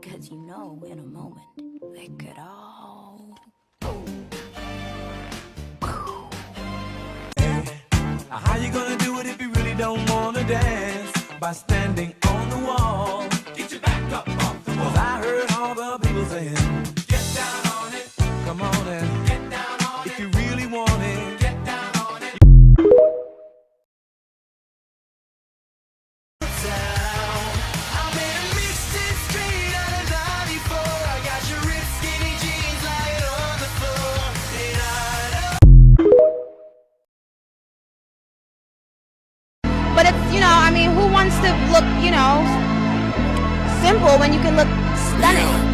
because you know in a moment they could all... How you gonna do it if you really don't wanna dance? By standing on the wall. Get your back up off the wall. 'Cause I heard all the people saying, get down on it. Come on and get down on it. If you really want it, get down on it. I'm in a mixed straight out of 94. I got your ripped skinny jeans lying on the floor. And I know. But it's, you know, I mean, who wants to look, you know, simple when you can look stunning?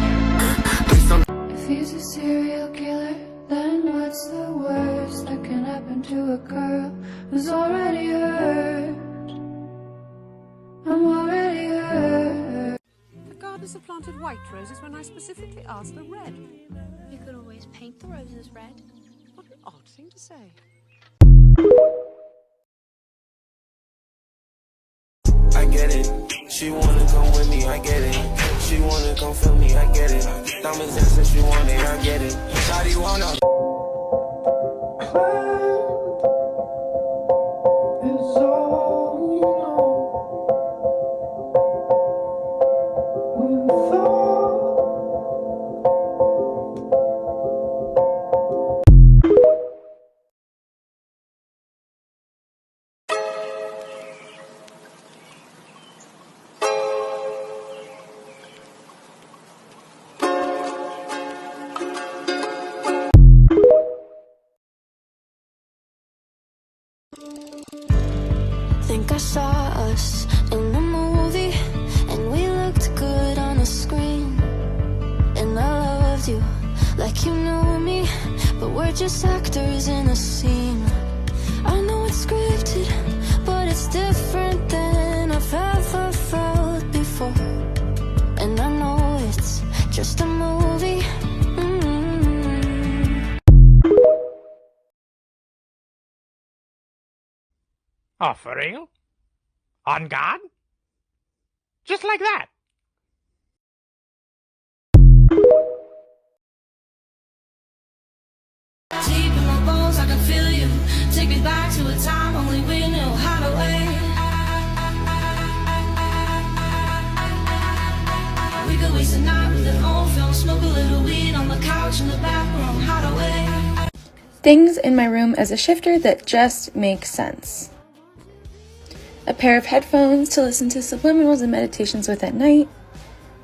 If he's a serial killer, then what's the worst that can happen to a girl who's already hurt? I'm already hurt. The gardeners have planted white roses when I specifically asked for red. You could always paint the roses red. What an odd thing to say. I get it. She wanna come with me, I get it. She wanna come feel me, I get it. Diamonds dancing, she want it, I get it. Shawty wanna. It's all you know. When Think I saw us in a movie, and we looked good on the screen. And I loved you like you knew me, but we're just actors in a scene. I know it's scripted, but it's different than I've ever felt before. And I know it's just a movie. Oh, for real? On guard? Just like that? Deep in my bones, I can feel you. Take me back to a time only we knew how to wait. We could waste a night with an old film, smoke a little weed on the couch in the back room, how to wait. Things in my room as a shifter that just make sense. A pair of headphones to listen to subliminals and meditations with at night,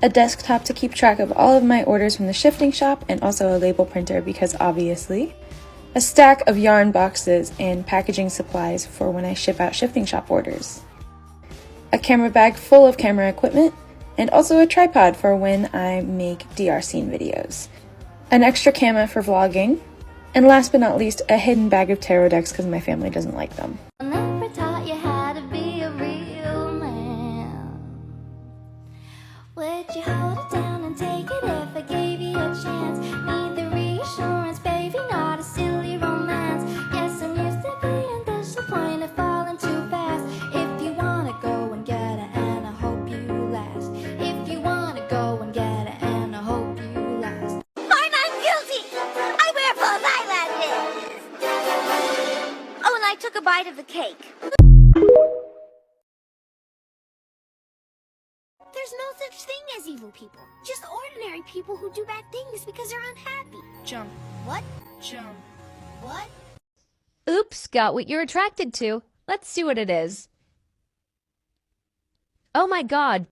a desktop to keep track of all of my orders from the shifting shop, and also a label printer because obviously, a stack of yarn boxes and packaging supplies for when I ship out shifting shop orders, a camera bag full of camera equipment, and also a tripod for when I make DR scene videos, an extra camera for vlogging, and last but not least, a hidden bag of tarot decks because my family doesn't like them. I never taught you how to be a real man. Would you hold it down and take it if I gave you a chance? Need the reassurance, baby, not a silly romance. Yes, I'm used to being disappointed, falling too fast. If you wanna go and get it, and I hope you last. If you wanna go and get it, and I hope you last. I'm guilty! I wear false eyelashes! Oh, and I took a bite of the cake. There's no such thing as evil people. Just ordinary people who do bad things because they're unhappy. Jump. What? Jump. What? Oops, got what you're attracted to. Let's see what it is. Oh my god.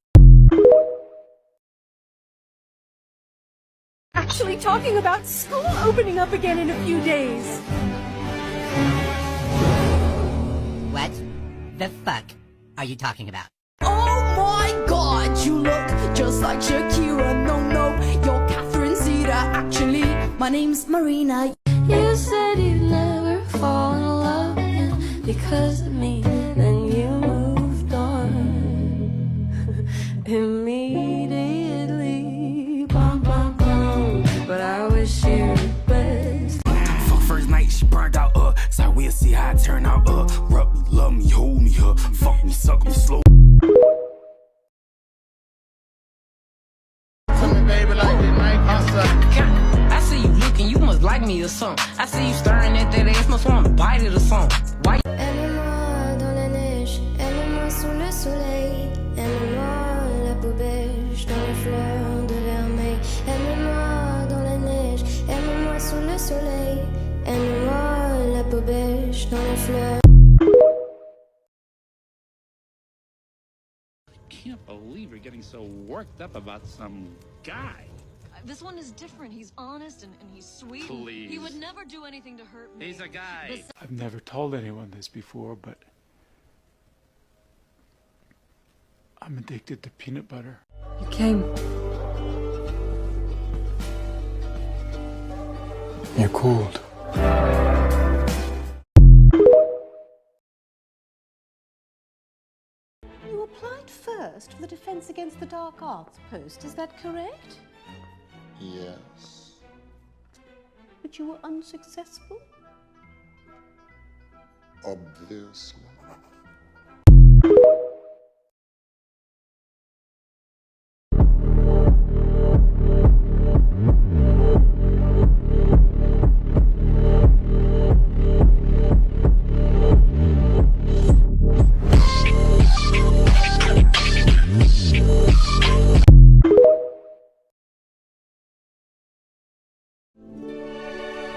Actually talking about school opening up again in a few days. What the fuck are you talking about? Oh my god, you look just like Shakira. No, you're Catherine Zeta. Actually, my name's Marina. You said you'd never fall in love again because of me. Then you moved on immediately. Bum, bum, bum. But I wish you the best. Fuck first night, she burned out, so we'll see how it turn out, rub me, love me, hold me, fuck me, suck me slow. So I see you looking, you must like me or something. I see you staring at that ass, must want to bite it or something. Why? Aime-moi dans la neige, aime-moi sous le soleil, aime-moi la peau beige dans les fleurs de vermeil. Aime-moi dans la neige, aime-moi sous le soleil, aime-moi la peau beige dans les fleurs. I can't believe you're getting so worked up about some guy. This one is different. He's honest and he's sweet. Please. He would never do anything to hurt me. He's a guy. I've never told anyone this before, but I'm addicted to peanut butter. You came. You're cold. You applied first for the Defense Against the Dark Arts post, is that correct? Yes. But you were unsuccessful? Obviously.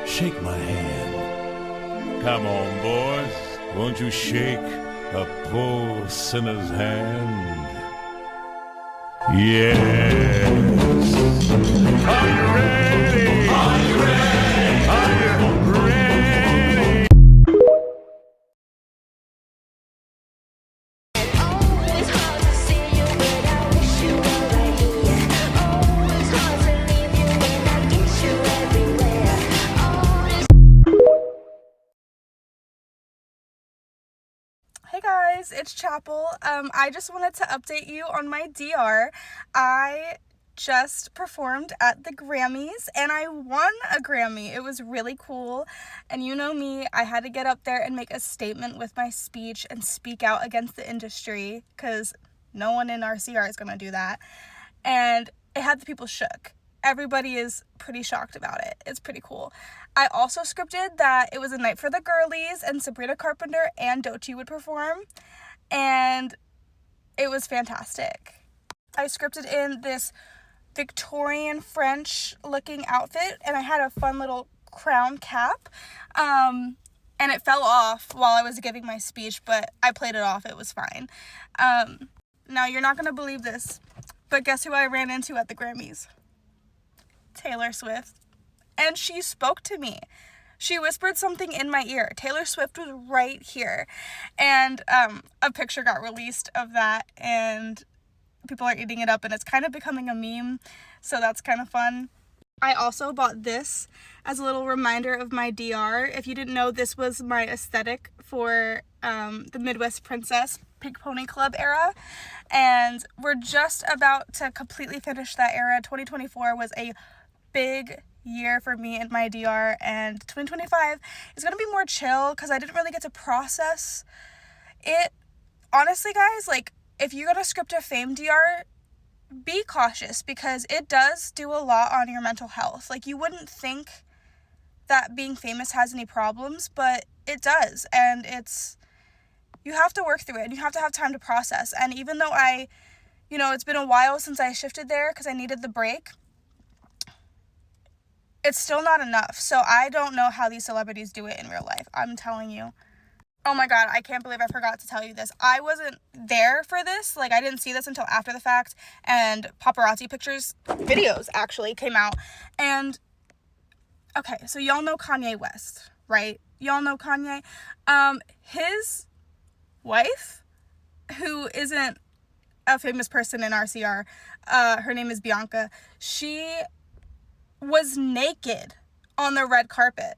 Shake my hand. Come on, boys. Won't you shake a poor sinner's hand? Yes. Are you ready? Are you ready? Are you ready? It's hard to see you, but I wish you were right here. Oh, it's hard to leave you when I get you everywhere. Hey guys, it's Chapel. I just wanted to update you on my DR. I just performed at the Grammys and I won a Grammy. It was really cool. And you know me, I had to get up there and make a statement with my speech and speak out against the industry because no one in our CR is going to do that. And it had the people shook. Everybody is pretty shocked about it. It's pretty cool. I also scripted that it was a night for the girlies and Sabrina Carpenter and Doechii would perform. And it was fantastic. I scripted in this Victorian French looking outfit and I had a fun little crown cap. And it fell off while I was giving my speech, but I played it off. It was fine. Now you're not going to believe this, but guess who I ran into at the Grammys? Taylor Swift. And she spoke to me. She whispered something in my ear. Taylor Swift was right here. And a picture got released of that and people are eating it up and it's kind of becoming a meme. So that's kind of fun. I also bought this as a little reminder of my DR. If you didn't know, this was my aesthetic for the Midwest Princess Pink Pony Club era. And we're just about to completely finish that era. 2024 was a big year for me and my DR, and 2025 is going to be more chill because I didn't really get to process it. Honestly, guys, like, if you're going to script a fame DR, be cautious because it does do a lot on your mental health. Like, you wouldn't think that being famous has any problems, but it does, and you have to work through it, and you have to have time to process. And even though it's been a while since I shifted there because I needed the break, it's still not enough. So I don't know how these celebrities do it in real life. I'm telling you. Oh my God, I can't believe I forgot to tell you this. I wasn't there for this. Like, I didn't see this until after the fact. And paparazzi videos actually came out. And, okay, so y'all know Kanye West, right? Y'all know Kanye. His wife, who isn't a famous person in RCR, her name is Bianca. She was naked on the red carpet.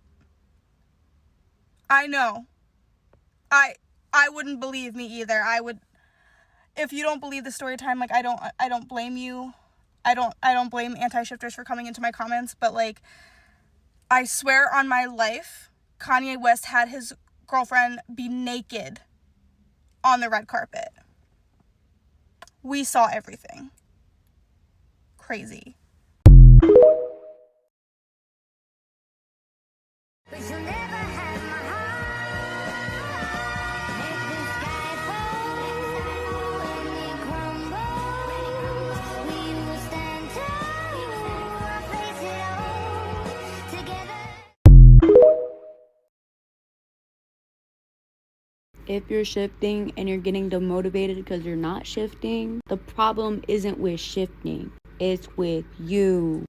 I know. I wouldn't believe me either. I would, if you don't believe the story time, like, I don't blame you. I don't blame anti-shifters for coming into my comments, but like, I swear on my life, Kanye West had his girlfriend be naked on the red carpet. We saw everything. Crazy. if you're shifting and you're getting demotivated because you're not shifting, the problem isn't with shifting, it's with you.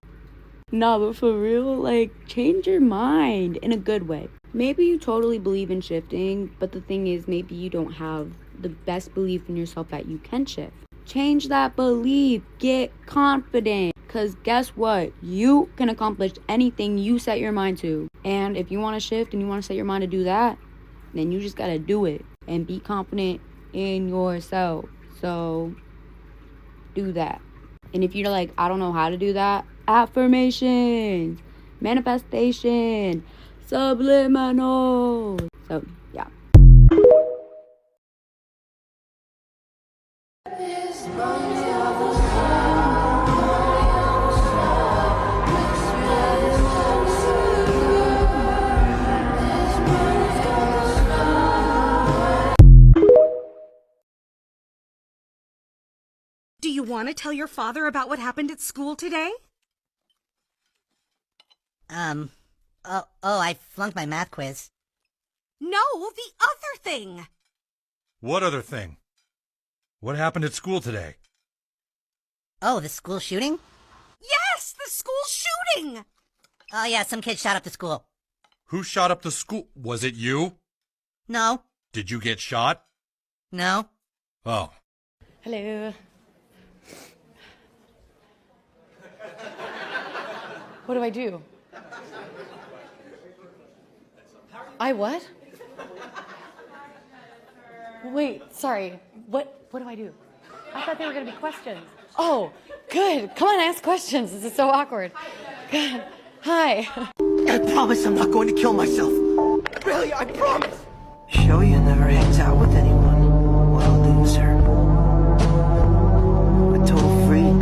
Nah, but for real, like, change your mind in a good way. Maybe you totally believe in shifting, but the thing is, maybe you don't have the best belief in yourself that you can shift. Change that belief. Get confident. Because guess what? You can accomplish anything you set your mind to. And if you want to shift and you want to set your mind to do that, then you just got to do it. And be confident in yourself. So, do that. And if you're like, I don't know how to do that, affirmations, manifestation, subliminal. So, yeah. Do you want to tell your father about what happened at school today? I flunked my math quiz. No, the other thing. What other thing? What happened at school today? Oh, the school shooting? Yes, the school shooting! Oh yeah, some kid shot up the school. Who shot up the school? Was it you? No. Did you get shot? No. Oh. Hello. What do I do? I what? Wait, sorry. What do I do? I thought they were going to be questions. Oh, good. Come on, ask questions. This is so awkward. Good. Hi. I promise I'm not going to kill myself. Really, I promise. Shoya never hangs out with anyone. What a loser. A total freak.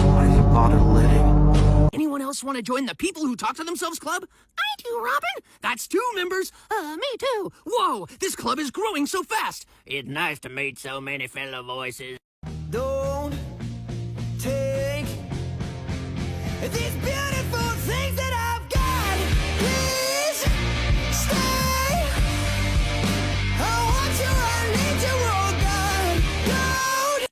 Why does he bother living? Anyone else want to join the People Who Talk to Themselves club? I do, Robin. That's 2 members. Me too. Whoa, this club is growing so fast. It's nice to meet so many fellow voices. Don't take these beautiful things that I've got. Please stay. I want you, I need you, oh God. Don't.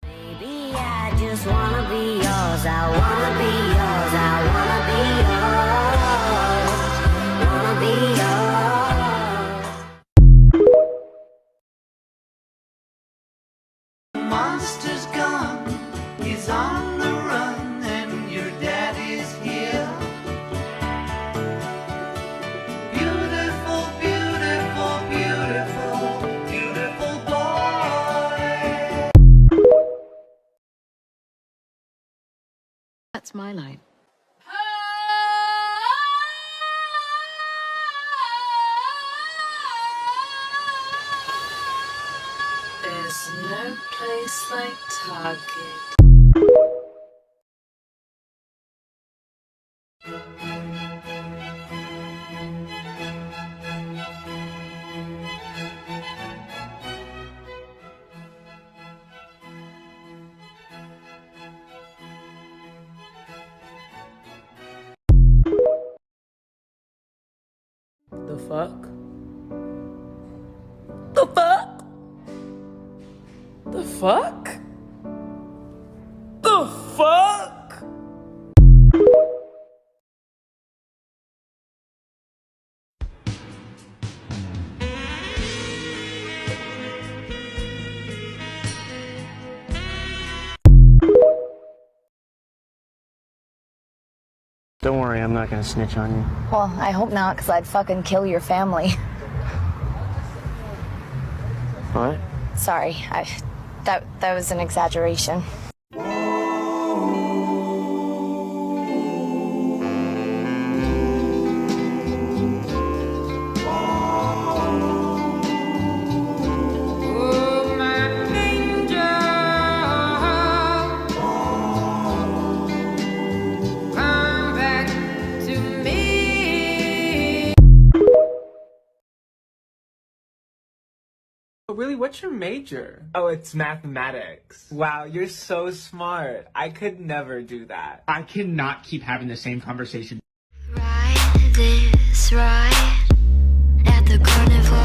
Baby, I just wanna be yours. I wanna be yours. I wanna be yours. Wanna be yours. Monster's gone. He's on the run, and your daddy's here. Beautiful, beautiful, beautiful, beautiful boy. That's my line. There's no place like Target. The fuck? The fuck? The fuck? The fuck? Don't worry, I'm not gonna snitch on you. Well, I hope not, because I'd fucking kill your family. What? Sorry, that was an exaggeration. Really, what's your major? Oh, it's mathematics. Wow, you're so smart. I could never do that. I cannot keep having the same conversation. Ride this Let's ride at the carnival.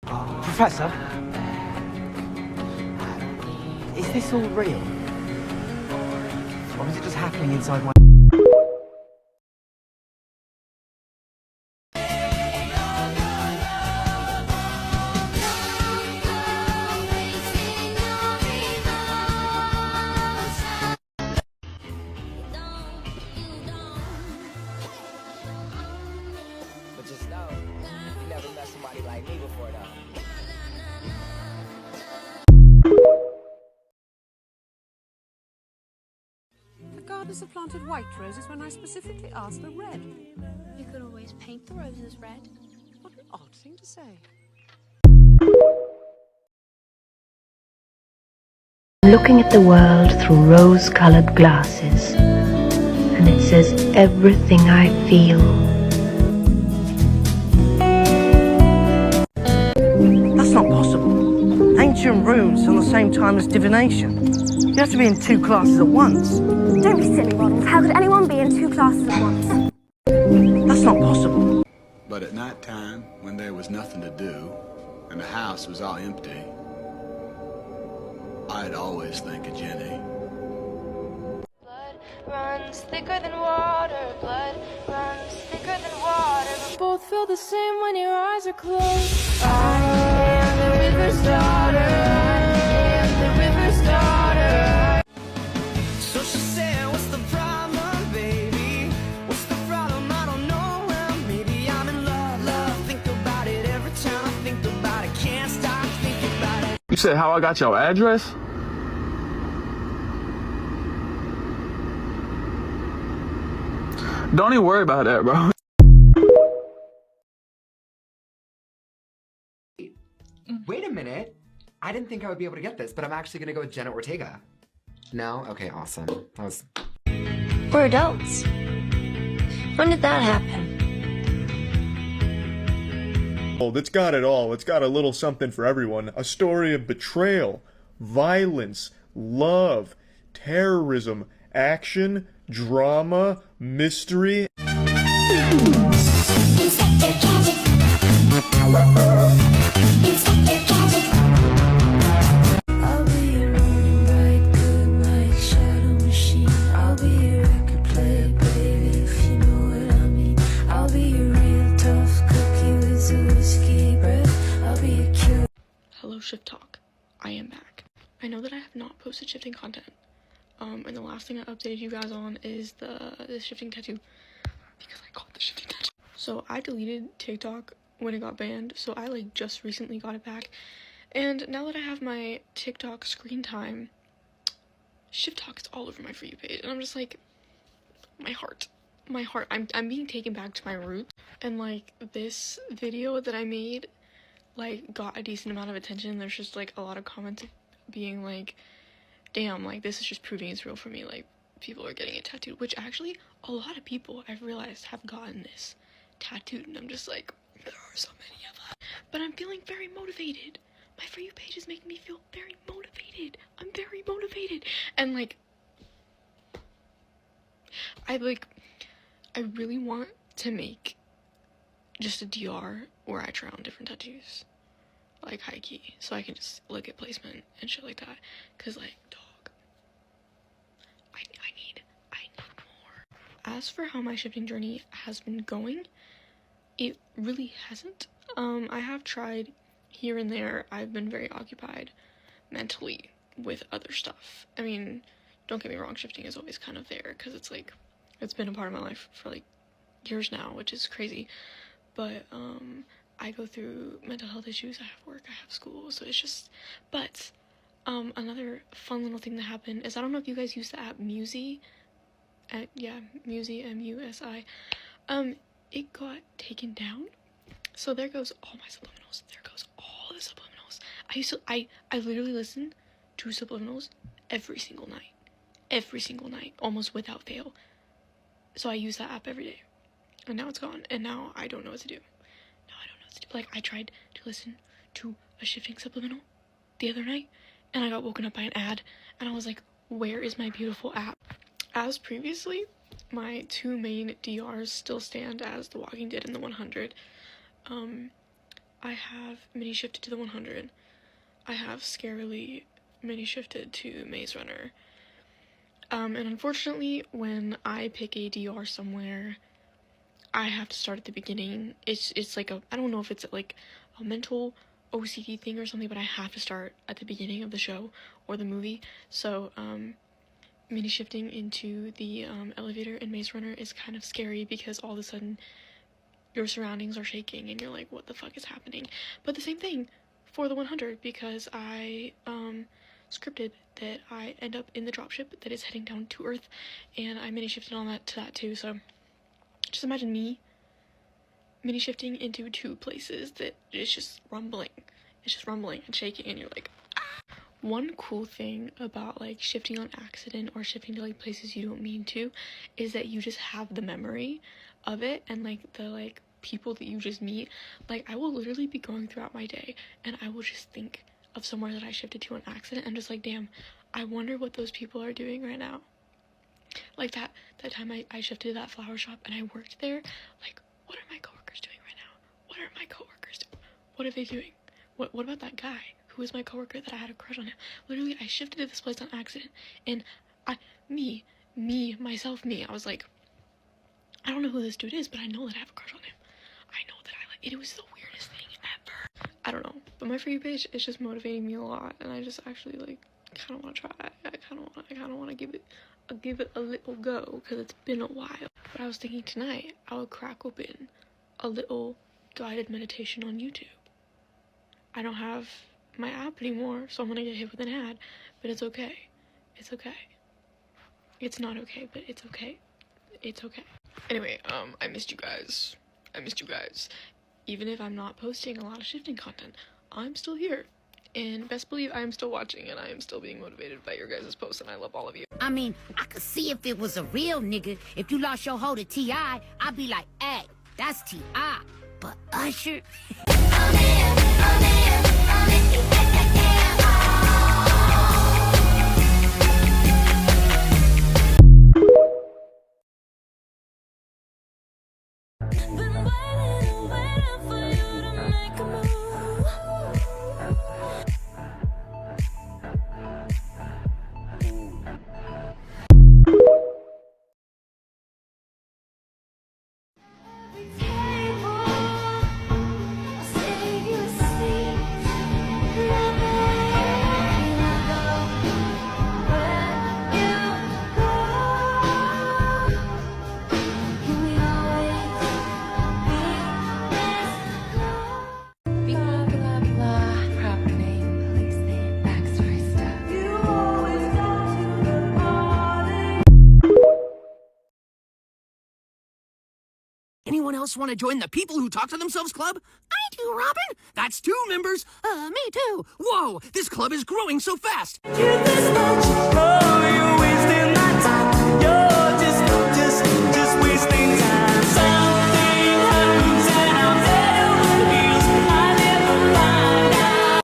Oh, Professor? Is this all real? Or is it just happening inside my... But just know, you never met somebody like me before, though. The gardeners have planted white roses when I specifically asked for red. you could always paint the roses red. What an odd thing to say. Looking at the world through rose-colored glasses, and it says everything I feel. That's not possible. Ancient runes on the same time as divination. You have to be in 2 classes at once. Don't be silly, Ronald. How could anyone be in 2 classes at once? That's not possible. But at night time, when there was nothing to do, and the house was all empty, I'd always think of Jenny. Blood runs thicker than water. Blood runs thicker than water. We both feel the same when your eyes are closed. I am the river's daughter. I am the river's daughter. So she said, what's the problem, baby? What's the problem? I don't know. Well, maybe I'm in love, love. Think about it every time I think about it. Can't stop thinking about it. You said how I got your address? Don't even worry about that, bro. Wait a minute. I didn't think I would be able to get this, but I'm actually gonna go with Jenna Ortega. No? Okay, awesome. That was... We're adults. When did that happen? It's got it all. It's got a little something for everyone. A story of betrayal, violence, love, terrorism, action, drama, mystery. I'll be your running bright, good night shadow machine. I'll be your record player, baby, if you know what I mean. I'll be your real tough cookie with a whiskey breath. I'll be a cure. Hello, Shiftok. I am back. I know that I have not posted shifting content. And the last thing I updated you guys on is the shifting tattoo. Because I caught the shifting tattoo. So I deleted TikTok when it got banned. So I like just recently got it back. And now that I have my TikTok screen time, Shiftok is all over my For You page. And I'm just like, my heart. I'm being taken back to my roots. And like this video that I made like got a decent amount of attention. There's just like a lot of comments being like, damn, like this is just proving it's real for me. Like people are getting it tattooed, which actually a lot of people I've realized have gotten this tattooed, and I'm just like, there are so many of us. But I'm feeling very motivated. My For You page is making me feel very motivated. I'm very motivated. And like I really want to make just a DR where I try on different tattoos, like high key, so I can just look at placement and shit like that. Cause like, dog, I need more. As for how my shifting journey has been going, it really hasn't. I have tried here and there. I've been very occupied mentally with other stuff. I mean, don't get me wrong, shifting is always kind of there because it's like, it's been a part of my life for like years now, which is crazy. But I go through mental health issues, I have work, I have school, so it's just, but another fun little thing that happened is, I don't know if you guys use the app Musi, Musi, M-U-S-I, it got taken down, so there goes all my subliminals, there goes all the subliminals. I literally listen to subliminals every single night, almost without fail, so I use that app every day. And now it's gone, and now I don't know what to do. Like, I tried to listen to a shifting subliminal the other night, and I got woken up by an ad, and I was like, where is my beautiful app? as previously, my two main DRs still stand as The Walking Dead and the 100. I have mini shifted to the 100. I have scarily mini shifted to Maze Runner. And unfortunately, when I pick a DR somewhere, I have to start at the beginning. It's like I don't know if it's like a mental OCD thing or something, but I have to start at the beginning of the show or the movie. So, mini shifting into the elevator in Maze Runner is kind of scary because all of a sudden your surroundings are shaking and you're like, what the fuck is happening? But the same thing for the 100, because I scripted that I end up in the dropship that is heading down to Earth, and I mini shifted on that to that too. So just imagine me mini shifting into two places that it's just rumbling. It's just rumbling and shaking, and you're like, ah. One cool thing about like shifting on accident or shifting to like places you don't mean to is that you just have the memory of it, and like the like people that you just meet. Like I will literally be going throughout my day and I will just think of somewhere that I shifted to on accident. I'm just like, damn, I wonder what those people are doing right now. Like that time I shifted to that flower shop and I worked there. Like, what are my coworkers doing right now? What are my coworkers doing? What are they doing? What about that guy who was my coworker that I had a crush on him? Literally, I shifted to this place on accident, and I was like, I don't know who this dude is, but I know that I have a crush on him. I know that I like it. It was the weirdest thing ever. I don't know, but my For You page is just motivating me a lot, and I just actually like kind of want to try. I kind of want to give it a little go because it's been a while. But I was thinking tonight I would crack open a little guided meditation on YouTube. I don't have my app anymore, so I'm gonna get hit with an ad, but it's okay. It's okay. It's not okay, but it's okay. It's okay. Anyway, I missed you guys. Even if I'm not posting a lot of shifting content, I'm still here. And best believe I am still watching, and I am still being motivated by your guys' posts, and I love all of you. I mean, I could see if it was a real nigga. If you lost your hoe to T.I., I'd be like, hey, that's T.I. But Usher... Anyone else want to join the People Who Talk to Themselves Club? I do, Robin. That's 2 members. Me too. Whoa, this club is growing so fast. You're wasting my time. You're just wasting time. Something happens and I'm there with wheels. I never find out.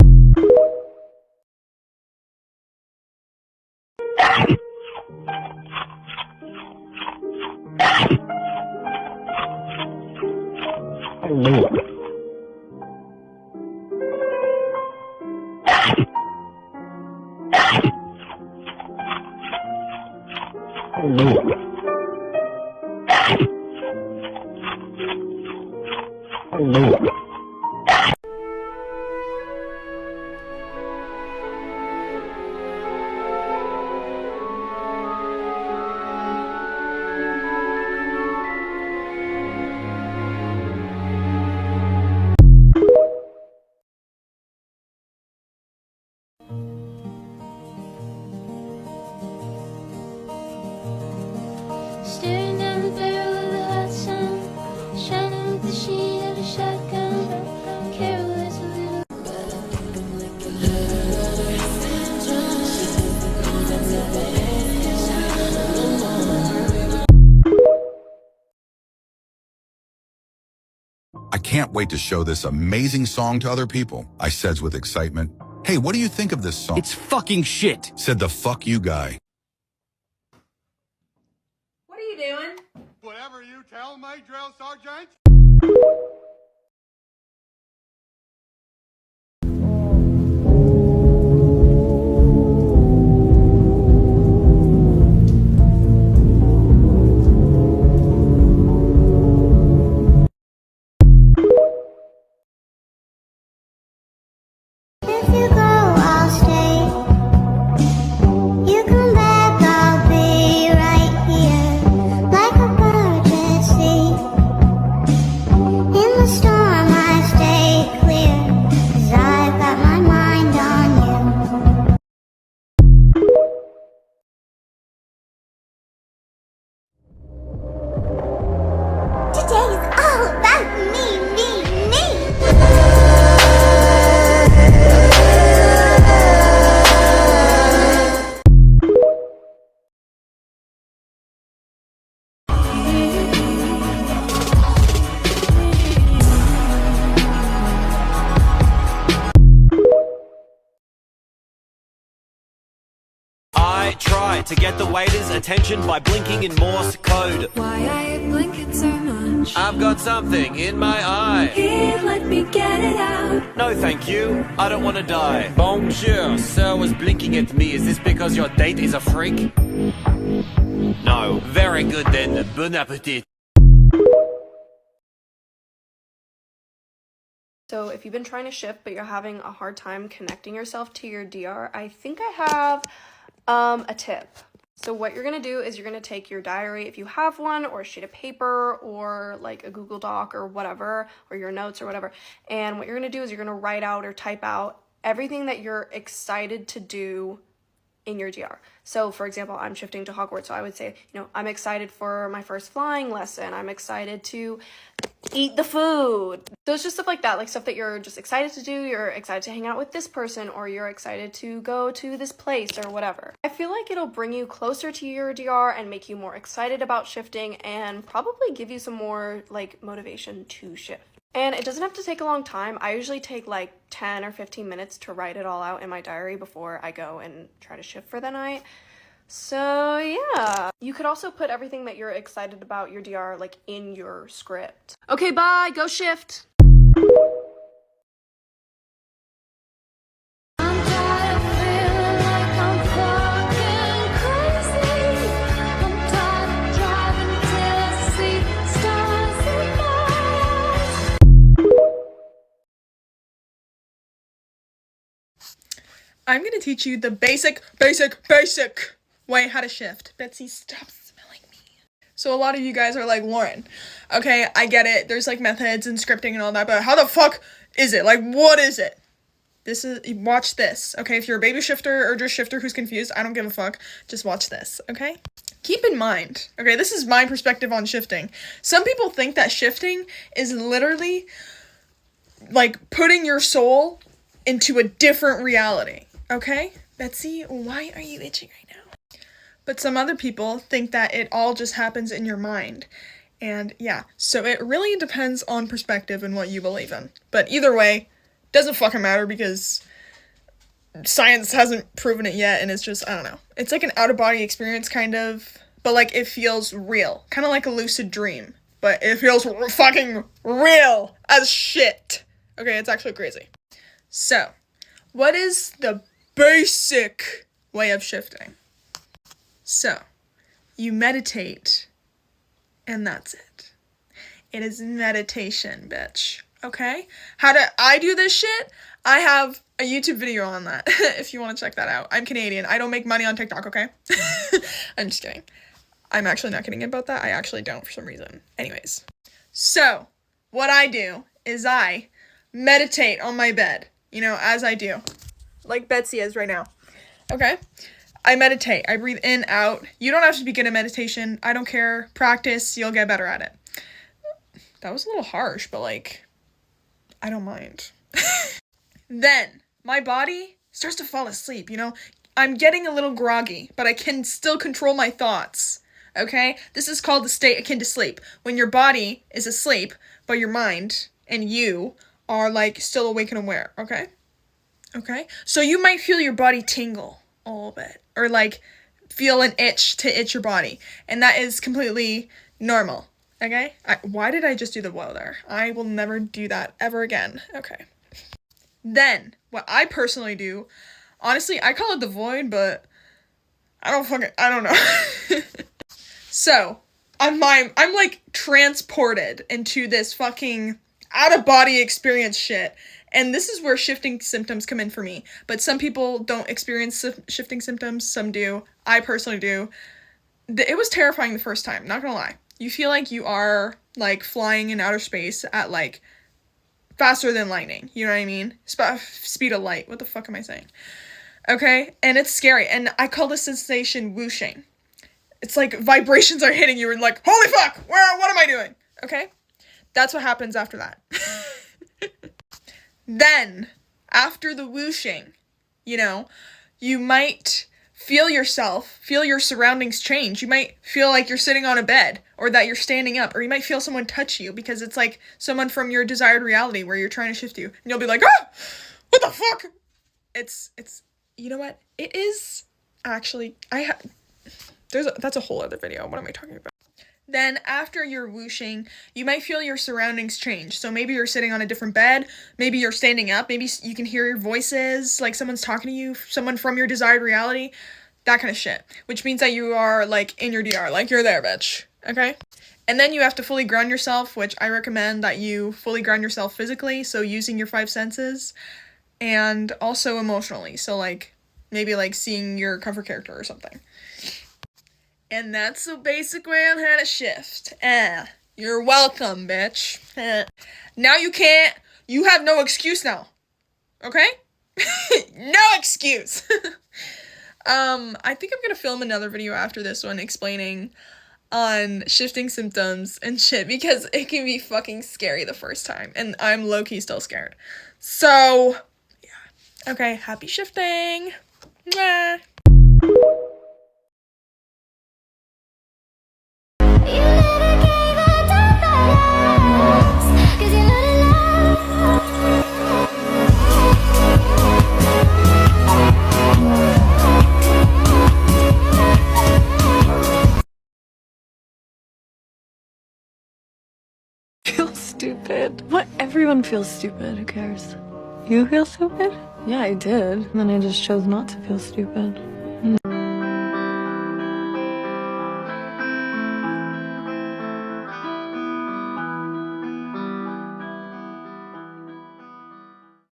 Staring down the barrel of the hot sun, shining with the sheen of a shotgun. Carol is a little. I can't wait to show this amazing song to other people, I says with excitement. Hey, what do you think of this song? It's fucking shit, said the fuck you guy. Tell my drill sergeant. If you go, I'll stay. You come back, I'll be right here, like a bird at sea. In the storm, I stay clear, 'cause I've got my mind on you. Today is all about me, me, me. I try to get the waiter's attention by blinking in Morse code. Why are you blinking so much? I've got something in my eye. Here, let me get it out. No, thank you. I don't want to die. Bonjour, sir was blinking at me. Is this because your date is a freak? No. Very good then. Bon appetit. So if you've been trying to shift but you're having a hard time connecting yourself to your DR, I think I have a tip. So what you're going to do is you're going to take your diary, if you have one, or a sheet of paper, or like a Google Doc or whatever, or your notes or whatever. And what you're going to do is you're going to write out or type out everything that you're excited to do in your DR. So for example, I'm shifting to Hogwarts, so I would say, you know, I'm excited for my first flying lesson. I'm excited to eat the food. So it's just stuff like that, like stuff that you're just excited to do. You're excited to hang out with this person, or you're excited to go to this place or whatever. I feel like it'll bring you closer to your DR and make you more excited about shifting, and probably give you some more like motivation to shift. And it doesn't have to take a long time. I usually take like 10 or 15 minutes to write it all out in my diary before I go and try to shift for the night. So yeah, you could also put everything that you're excited about your DR like in your script. Okay, bye, go shift. I'm gonna teach you the basic way how to shift. Betsy, stop smelling me. So a lot of you guys are like, Lauren, okay, I get it. There's like methods and scripting and all that, but how the fuck is it? Like, what is it? Watch this, okay? If you're a baby shifter or just shifter who's confused, I don't give a fuck. Just watch this, okay? Keep in mind, okay, this is my perspective on shifting. Some people think that shifting is literally like putting your soul into a different reality. Okay, Betsy, why are you itching right now? But some other people think that it all just happens in your mind. And yeah, so it really depends on perspective and what you believe in. But either way, doesn't fucking matter because science hasn't proven it yet, and it's just, I don't know. It's like an out-of-body experience kind of, but like it feels real. Kind of like a lucid dream, but it feels fucking real as shit. Okay, it's actually crazy. So, what is the basic way of shifting? So, you meditate, and that's it. It is meditation, bitch. Okay? How do I do this shit? I have a YouTube video on that, if you want to check that out. I'm Canadian. I don't make money on TikTok, okay? I'm just kidding. I'm actually not kidding about that. I actually don't for some reason. Anyways. So, what I do is I meditate on my bed. You know, as I do. Like Betsy is right now. Okay? I meditate. I breathe in, out. You don't have to be good at meditation. I don't care. Practice. You'll get better at it. That was a little harsh, but like, I don't mind. Then, my body starts to fall asleep, you know? I'm getting a little groggy, but I can still control my thoughts. Okay? This is called the state akin to sleep. When your body is asleep, but your mind and you are like still awake and aware, okay? Okay? So you might feel your body tingle a little bit, or like feel an itch to itch your body, and that is completely normal, Okay? Why did I just do the whoa there? I will never do that ever again. Okay. Then, what I personally do, honestly, I call it the void, but I don't know. So, I'm like transported into this fucking out-of-body experience shit. And this is where shifting symptoms come in for me. But some people don't experience shifting symptoms, some do. I personally do. It was terrifying the first time, not gonna lie. You feel like you are, like, flying in outer space at, like, faster than lightning. You know what I mean? Speed of light. What the fuck am I saying? Okay? And it's scary. And I call this sensation whooshing. It's like vibrations are hitting you and like, holy fuck! What am I doing? Okay? That's what happens after that. Then, after the whooshing, you know, you might feel your surroundings change. You might feel like you're sitting on a bed, or that you're standing up, or you might feel someone touch you because it's like someone from your desired reality where you're trying to shift you. And you'll be like, ah! What the fuck? It's, you know what? It is actually, that's a whole other video. What am I talking about? Then after your whooshing, you might feel your surroundings change. So maybe you're sitting on a different bed, maybe you're standing up, maybe you can hear your voices, like someone's talking to you, someone from your desired reality, that kind of shit. Which means that you are, like, in your DR, like, you're there, bitch, okay? And then you have to fully ground yourself, which I recommend that you fully ground yourself physically, so using your 5 senses, and also emotionally, so, like, maybe, like, seeing your comfort character or something. And that's the basic way on how to shift. You're welcome, bitch. Now you have no excuse now. Okay? No excuse. I think I'm gonna film another video after this one explaining on shifting symptoms and shit, because it can be fucking scary the first time, and I'm low-key still scared. So, yeah. Okay, happy shifting. Mwah. Feel stupid. What? Everyone feels stupid. Who cares? You feel stupid? Yeah, I did. And then I just chose not to feel stupid.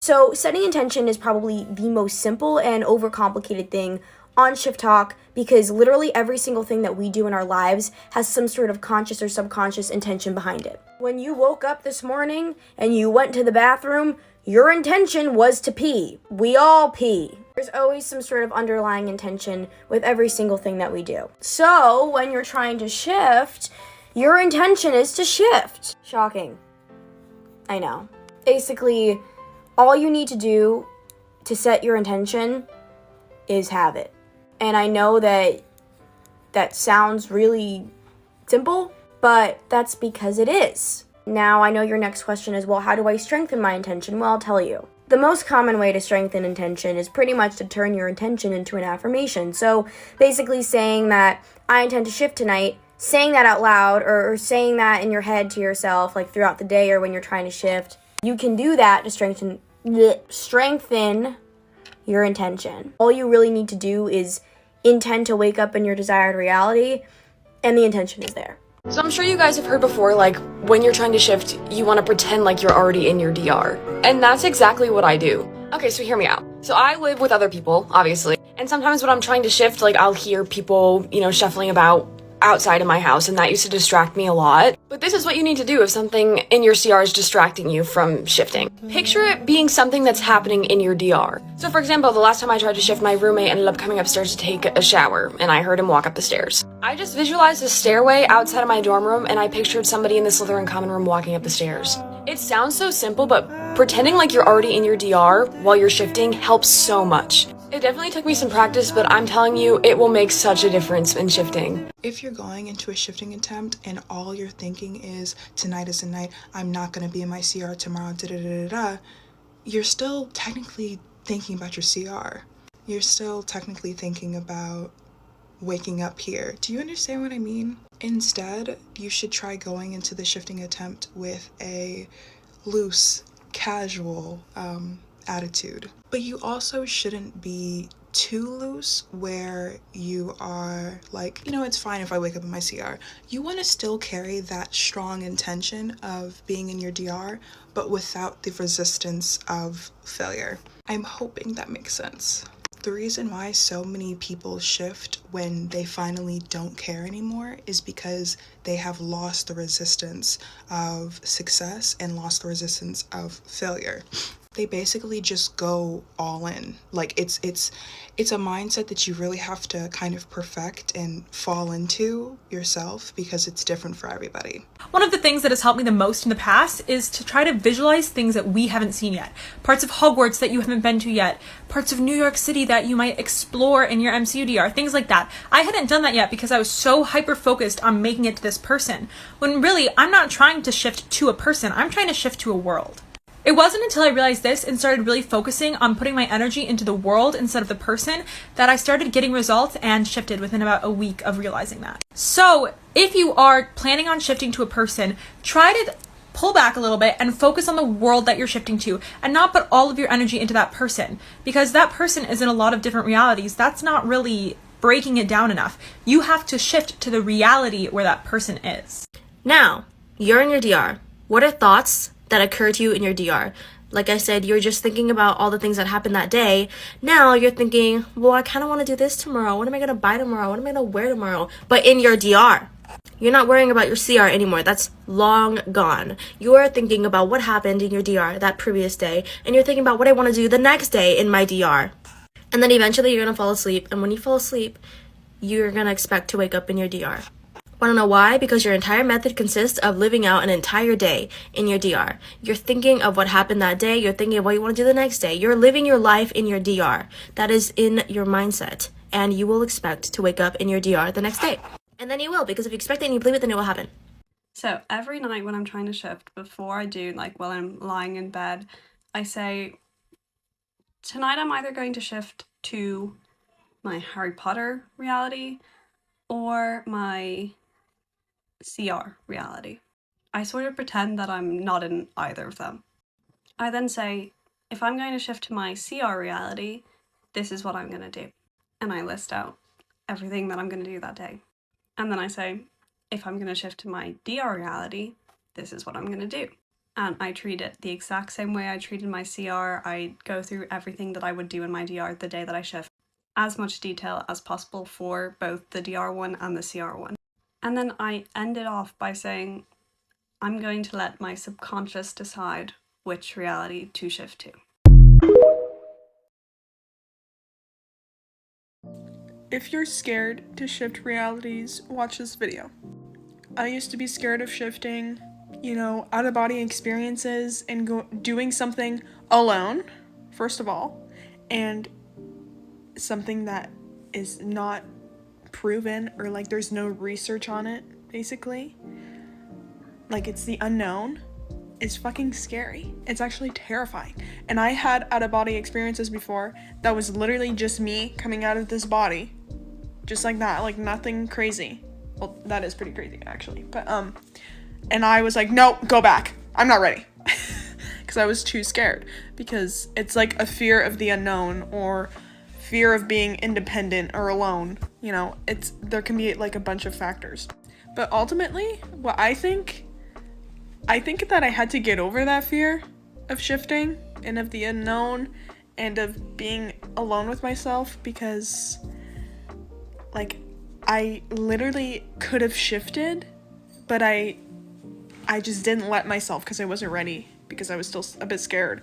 So setting intention is probably the most simple and overcomplicated thing on Shiftok, because literally every single thing that we do in our lives has some sort of conscious or subconscious intention behind it. When you woke up this morning and you went to the bathroom, your intention was to pee. We all pee. There's always some sort of underlying intention with every single thing that we do. So when you're trying to shift, your intention is to shift. Shocking. I know. Basically, all you need to do to set your intention is have it. And I know that sounds really simple, but that's because it is. Now, I know your next question is, well, how do I strengthen my intention? Well, I'll tell you. The most common way to strengthen intention is pretty much to turn your intention into an affirmation. So basically saying that I intend to shift tonight, saying that out loud, or saying that in your head to yourself, like throughout the day or when you're trying to shift. You can do that to strengthen your intention. All you really need to do is intend to wake up in your desired reality, and the intention is there. So I'm sure you guys have heard before, like, when you're trying to shift, you want to pretend like you're already in your DR. And that's exactly what I do. Okay, so hear me out. So I live with other people, obviously. And sometimes when I'm trying to shift, like, I'll hear people, shuffling about outside of my house, and that used to distract me a lot. But this is what you need to do if something in your CR is distracting you from shifting. Picture it being something that's happening in your DR. So for example, the last time I tried to shift, my roommate ended up coming upstairs to take a shower, and I heard him walk up the stairs. I just visualized a stairway outside of my dorm room, and I pictured somebody in the Slytherin common room walking up the stairs. It sounds so simple, but pretending like you're already in your DR while you're shifting helps so much. It definitely took me some practice, but I'm telling you, it will make such a difference in shifting. If you're going into a shifting attempt and all you're thinking is, tonight is the night, I'm not going to be in my CR tomorrow, da-da-da-da-da, you're still technically thinking about your CR. You're still technically thinking about waking up here. Do you understand what I mean? Instead, you should try going into the shifting attempt with a loose, casual attitude. But you also shouldn't be too loose where you are like, you know, it's fine if I wake up in my CR. You want to still carry that strong intention of being in your DR, but without the resistance of failure. I'm hoping that makes sense. The reason why so many people shift when they finally don't care anymore is because they have lost the resistance of success and lost the resistance of failure. They basically just go all in. Like it's a mindset that you really have to kind of perfect and fall into yourself because it's different for everybody. One of the things that has helped me the most in the past is to try to visualize things that we haven't seen yet. Parts of Hogwarts that you haven't been to yet. Parts of New York City that you might explore in your MCUDR. Things like that. I hadn't done that yet because I was so hyper-focused on making it to this person. When really, I'm not trying to shift to a person. I'm trying to shift to a world. It wasn't until I realized this and started really focusing on putting my energy into the world instead of the person that I started getting results and shifted within about a week of realizing that. So if you are planning on shifting to a person, try to pull back a little bit and focus on the world that you're shifting to and not put all of your energy into that person, because that person is in a lot of different realities. That's not really breaking it down enough. You have to shift to the reality where that person is. Now, you're in your DR. What are thoughts that occur to you in your DR? Like I said, you're just thinking about all the things that happened that day. Now you're thinking, well, I kind of want to do this tomorrow. What am I going to buy tomorrow? What am I going to wear tomorrow? But in your DR, you're not worrying about your CR anymore. That's long gone. You are thinking about what happened in your DR that previous day, and you're thinking about what I want to do the next day in my DR. And then eventually you're going to fall asleep, and when you fall asleep, you're going to expect to wake up in your DR. Want to know why? Because your entire method consists of living out an entire day in your DR. You're thinking of what happened that day. You're thinking of what you want to do the next day. You're living your life in your DR. That is in your mindset. And you will expect to wake up in your DR the next day. And then you will, because if you expect it and you believe it, then it will happen. So every night when I'm trying to shift, before I do, like while I'm lying in bed, I say, tonight I'm either going to shift to my Harry Potter reality or my CR reality. I sort of pretend that I'm not in either of them. I then say, if I'm going to shift to my CR reality, this is what I'm going to do. And I list out everything that I'm going to do that day. And then I say, if I'm going to shift to my DR reality, this is what I'm going to do. And I treat it the exact same way I treated my CR. I go through everything that I would do in my DR the day that I shift. As much detail as possible for both the DR one and the CR one. And then I end it off by saying, I'm going to let my subconscious decide which reality to shift to. If you're scared to shift realities, watch this video. I used to be scared of shifting, out-of-body experiences and doing something alone, first of all, and something that is not proven or like there's no research on it, basically. Like it's the unknown. Is fucking scary. It's actually terrifying. And I had out-of-body experiences before that was literally just me coming out of this body. Just like that, like nothing crazy. Well, that is pretty crazy actually. But and I was like, no, go back. I'm not ready. Because I was too scared. Because it's like a fear of the unknown or fear of being independent or alone. There can be like a bunch of factors. But ultimately, what I think that I had to get over that fear of shifting and of the unknown and of being alone with myself, because like I literally could have shifted, but I just didn't let myself because I wasn't ready, because I was still a bit scared,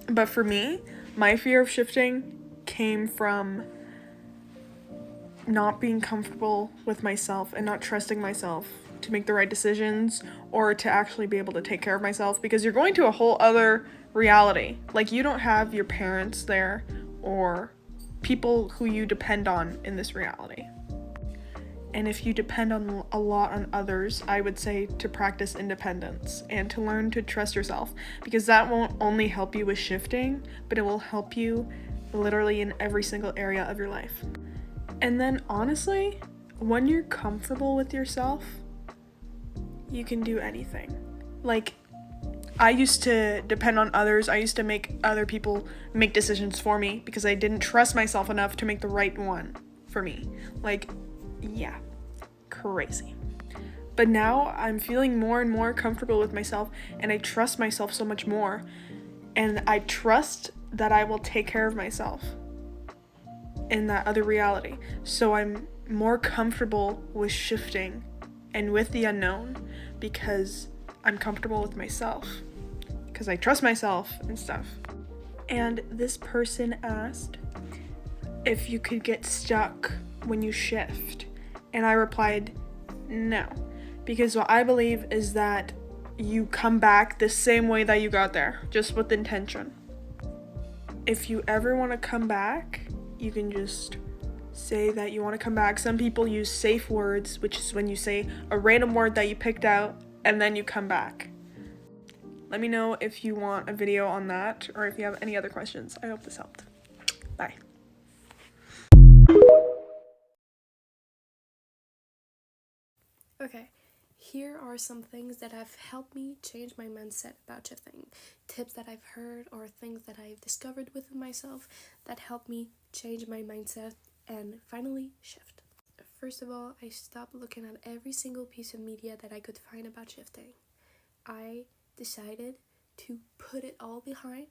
But for me, my fear of shifting came from not being comfortable with myself and not trusting myself to make the right decisions or to actually be able to take care of myself, because you're going to a whole other reality. Like you don't have your parents there or people who you depend on in this reality. And if you depend on a lot on others, I would say to practice independence and to learn to trust yourself, because that won't only help you with shifting, but it will help you literally in every single area of your life. And then honestly, when you're comfortable with yourself, you can do anything. Like, I used to depend on others. I used to make other people make decisions for me because I didn't trust myself enough to make the right one for me. Like, yeah, crazy. But now I'm feeling more and more comfortable with myself, and I trust myself so much more. And I trust that I will take care of myself in that other reality. So I'm more comfortable with shifting and with the unknown because I'm comfortable with myself, because I trust myself and stuff. And this person asked if you could get stuck when you shift. And I replied, no. Because what I believe is that you come back the same way that you got there, just with intention. If you ever want to come back, you can just say that you want to come back. Some people use safe words, which is when you say a random word that you picked out and then you come back. Let me know if you want a video on that or if you have any other questions. I hope this helped. Bye. Okay, here are some things that have helped me change my mindset about shifting. Tips that I've heard or things that I've discovered within myself that helped me change my mindset and finally shift. First of all, I stopped looking at every single piece of media that I could find about shifting. I decided to put it all behind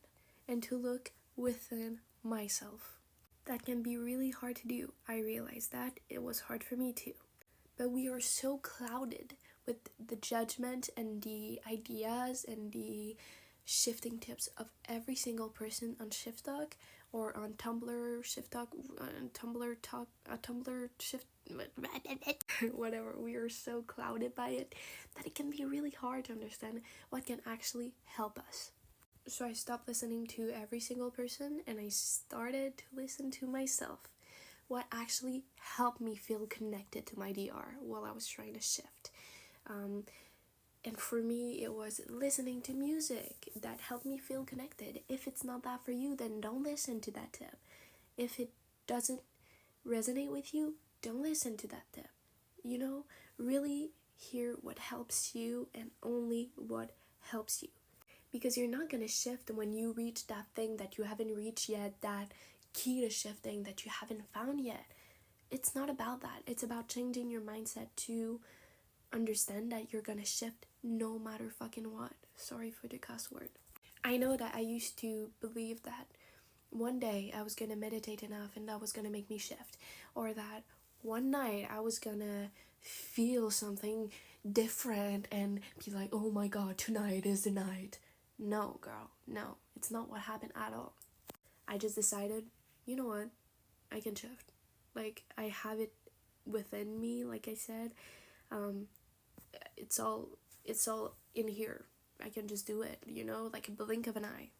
and to look within myself. That can be really hard to do. I realized that it was hard for me too. But we are so clouded with the judgment and the ideas and the shifting tips of every single person on Shiftok or on Tumblr, Shiftok, Tumblr Talk, Tumblr Shift, whatever. We are so clouded by it that it can be really hard to understand what can actually help us. So I stopped listening to every single person and I started to listen to myself. What actually helped me feel connected to my DR while I was trying to shift. And for me, it was listening to music that helped me feel connected. If it's not that for you, then don't listen to that tip. If it doesn't resonate with you, don't listen to that tip. You know, really hear what helps you and only what helps you. Because you're not going to shift when you reach that thing that you haven't reached yet, that key to shifting that you haven't found yet. It's not about that. It's about changing your mindset to understand that you're gonna shift no matter fucking what. Sorry for the cuss word. I know that I used to believe that one day I was gonna meditate enough and that was gonna make me shift, or that one night I was gonna feel something different and be like, oh my god, tonight is the night. No, girl, no, it's not what happened at all. I just decided, you know what, I can shift. Like, I have it within me, like I said. It's all in here. I can just do it, you know, like a blink of an eye,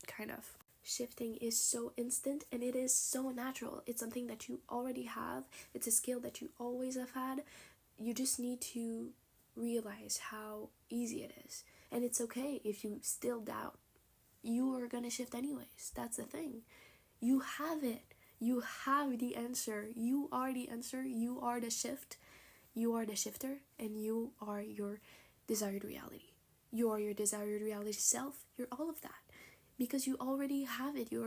kind of. Shifting is so instant and it is so natural. It's something that you already have. It's a skill that you always have had. You just need to realize how easy it is. And it's okay if you still doubt. You are gonna shift anyways. That's the thing. You have it. You have the answer. You are the answer. You are the shift. You are the shifter, and you are your desired reality. You are your desired reality self. You're all of that. Because you already have it. You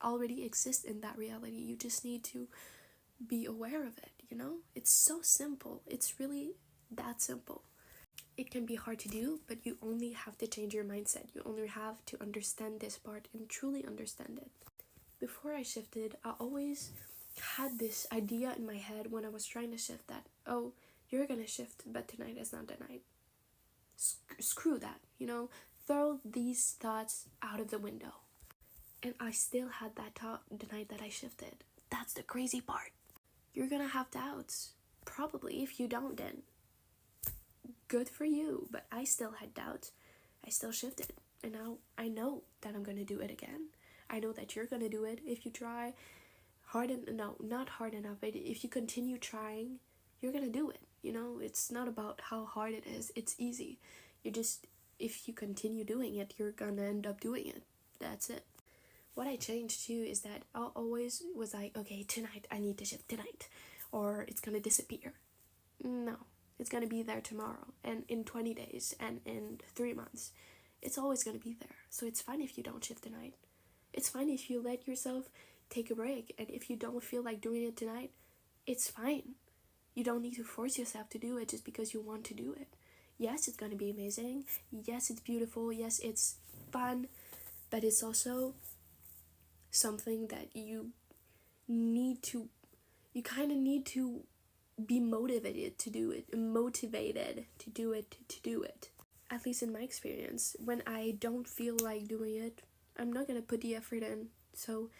already exist in that reality. You just need to be aware of it, you know? It's so simple. It's really that simple. It can be hard to do, but you only have to change your mindset. You only have to understand this part and truly understand it. Before I shifted, I always had this idea in my head when I was trying to shift that, oh, you're gonna shift, but tonight is not the night. Screw that, you know? Throw these thoughts out of the window. And I still had that thought the night that I shifted. That's the crazy part. You're gonna have doubts. Probably. If you don't, then good for you. But I still had doubts. I still shifted. And now I know that I'm gonna do it again. I know that you're gonna do it if you try not hard enough, but if you continue trying, you're gonna do it. You know, it's not about how hard it is. It's easy. If you continue doing it, you're gonna end up doing it. That's it. what I changed too is that I always was like, okay, tonight I need to shift tonight, or it's gonna disappear. No, it's gonna be there tomorrow, and in 20 days, and in 3 months. It's always gonna be there. So it's fine if you don't shift tonight. It's fine if you let yourself take a break, and if you don't feel like doing it tonight, it's fine. You don't need to force yourself to do it just because you want to do it. Yes, it's gonna be amazing. Yes, it's beautiful. Yes, it's fun. But it's also something that you kind of need to be motivated to do it. At least in my experience, when I don't feel like doing it, I'm not gonna put the effort in. So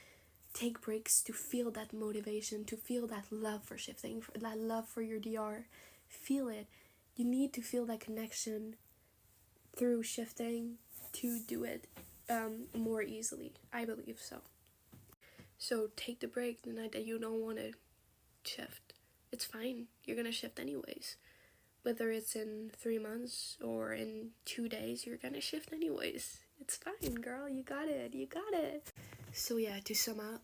take breaks to feel that motivation, to feel that love for shifting, for that love for your DR. Feel it. You need to feel that connection through shifting to do it more easily. I believe so. So take the break the night that you don't want to shift. It's fine. You're gonna shift anyways. Whether it's in 3 months or in 2 days, you're gonna shift anyways. It's fine, girl. You got it. So yeah, to sum up,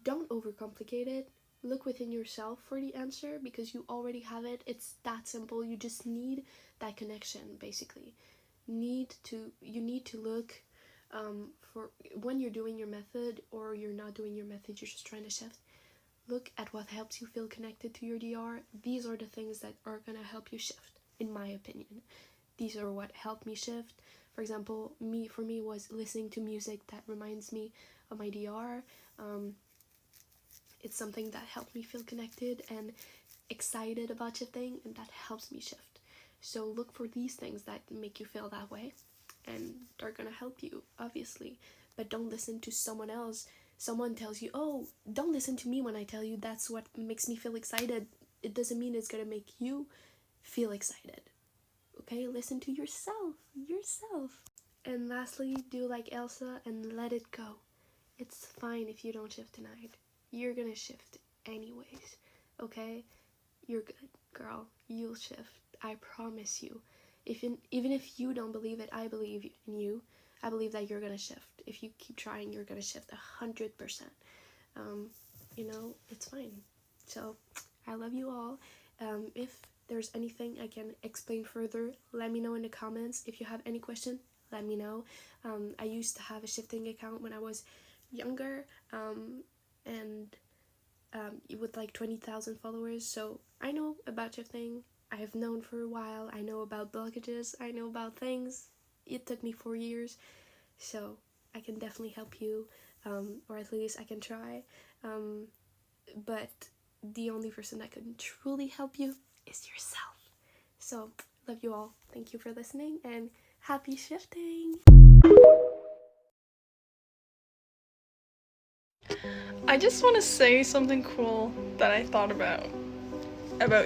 don't overcomplicate it. Look within yourself for the answer because you already have it. It's that simple. You just need that connection, basically. You need to look for when you're doing your method or you're not doing your method, you're just trying to shift. Look at what helps you feel connected to your DR. These are the things that are gonna help you shift, in my opinion. These are what helped me shift. For example, for me was listening to music that reminds me of my DR. It's something that helped me feel connected and excited about shifting, and that helps me shift. So look for these things that make you feel that way, and they're gonna help you, obviously. But don't listen to someone else. Someone tells you, oh, don't listen to me when I tell you that's what makes me feel excited. It doesn't mean it's gonna make you feel excited. Okay, listen to yourself. And lastly, do like Elsa and let it go. It's fine if you don't shift tonight. You're gonna shift anyways, okay? You're good, girl. You'll shift. I promise you. Even if you don't believe it, I believe in you. I believe that you're gonna shift. If you keep trying, you're gonna shift 100%. It's fine. So, I love you all. If there's anything I can explain further, let me know in the comments. If you have any question, let me know. I used to have a shifting account when I was younger, and with like 20,000 followers, so I know about shifting. I have known for a while. I know about blockages. I know about things. It took me 4 years, so I can definitely help you, or at least I can try, but the only person that can truly help you is yourself. So, love you all. Thank you for listening, and happy shifting! I just want to say something cool that I thought about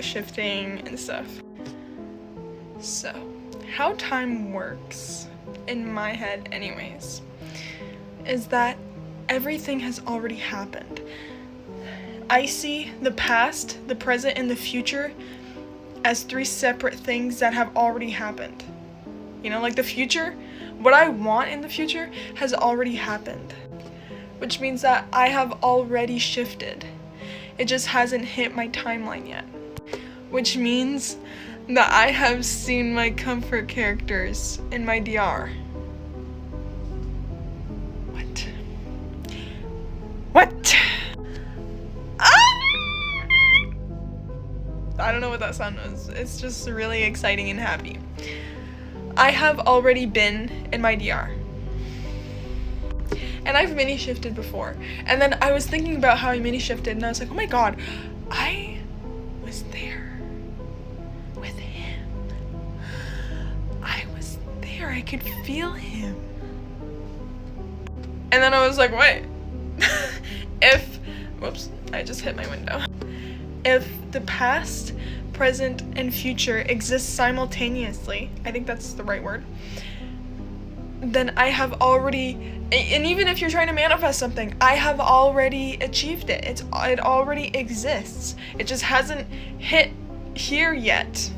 shifting and stuff. So, how time works, in my head anyways, is that everything has already happened. I see the past, the present, and the future as 3 separate things that have already happened. Like the future, what I want in the future has already happened. Which means that I have already shifted. It just hasn't hit my timeline yet. Which means that I have seen my comfort characters in my DR. What? I don't know what that sound was. It's just really exciting and happy. I have already been in my DR. And I've mini shifted before. And then I was thinking about how I mini shifted, and I was like, oh my god, I was there with him. I was there. I could feel him. And then I was like, wait. Whoops, I just hit my window. If the past, present, and future exist simultaneously, I think that's the right word, then I have already, and even if you're trying to manifest something, I have already achieved it. It already exists. It just hasn't hit here yet.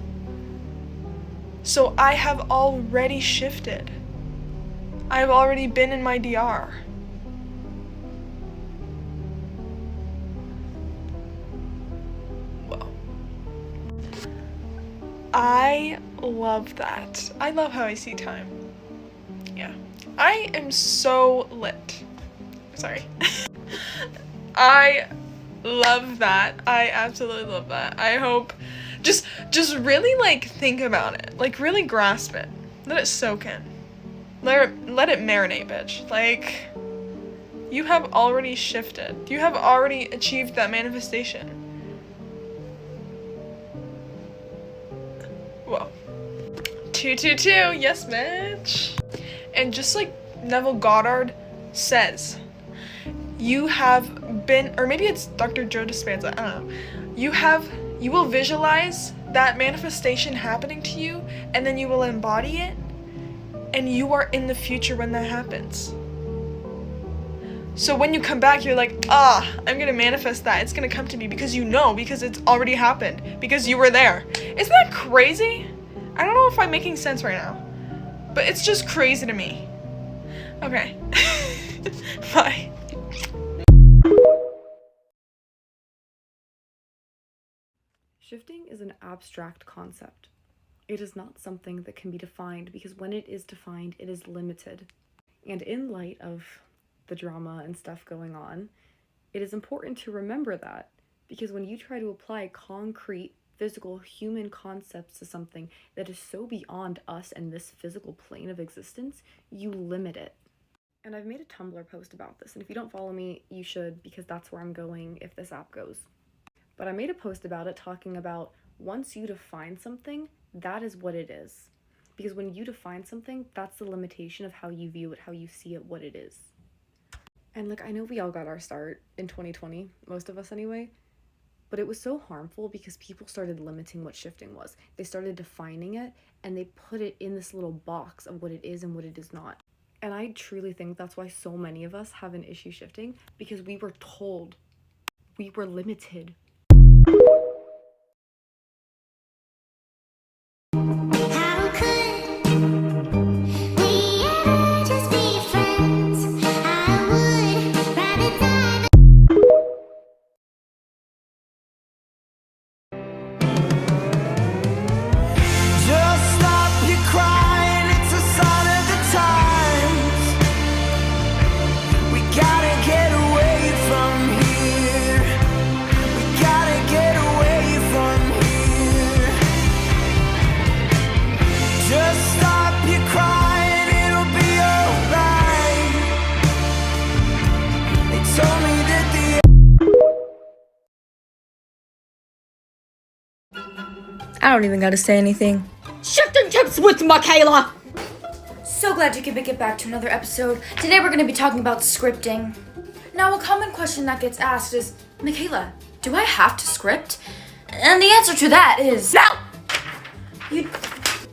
So I have already shifted. I've already been in my DR. I love that. I love how I see time. Yeah. I am so lit. Sorry. I love that. I absolutely love that. I hope just really like think about it. Like really grasp it. Let it soak in. Let it marinate, bitch. Like you have already shifted. You have already achieved that manifestation. Whoa. 222, yes bitch. And just like Neville Goddard says, you have been, or maybe it's Dr. Joe Dispenza, I don't know. You will visualize that manifestation happening to you, and then you will embody it, and you are in the future when that happens. So when you come back, you're like, I'm gonna manifest that. It's gonna come to me because you know, because it's already happened, because you were there. Isn't that crazy? I don't know if I'm making sense right now, but it's just crazy to me. Okay. Bye. Shifting is an abstract concept. It is not something that can be defined because when it is defined, it is limited. And in light of the drama and stuff going on, it is important to remember that because when you try to apply concrete, physical, human concepts to something that is so beyond us and this physical plane of existence, you limit it. And I've made a Tumblr post about this, and if you don't follow me, you should because that's where I'm going if this app goes. But I made a post about it talking about once you define something, that is what it is. Because when you define something, that's the limitation of how you view it, how you see it, what it is. And like, I know we all got our start in 2020, most of us anyway, but it was so harmful because people started limiting what shifting was. They started defining it and they put it in this little box of what it is and what it is not. And I truly think that's why so many of us have an issue shifting, because we were told, we were limited. Just stop your crying, it's a sign of the times. We gotta get away from here. We gotta get away from here. Just stop your crying, it'll be alright. They told me that I don't even gotta say anything. Shifting tips with Michaela! So glad you could make it back to another episode. Today we're gonna be talking about scripting. Now, a common question that gets asked is, Michaela, do I have to script? And the answer to that is no! You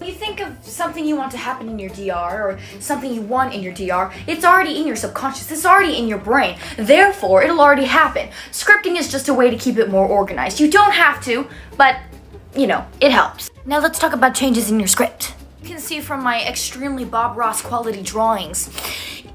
think of something you want to happen in your DR or something you want in your DR, it's already in your subconscious, it's already in your brain. Therefore, it'll already happen. Scripting is just a way to keep it more organized. You don't have to, but you know, it helps. Now let's talk about changes in your script. You can see from my extremely Bob Ross quality drawings,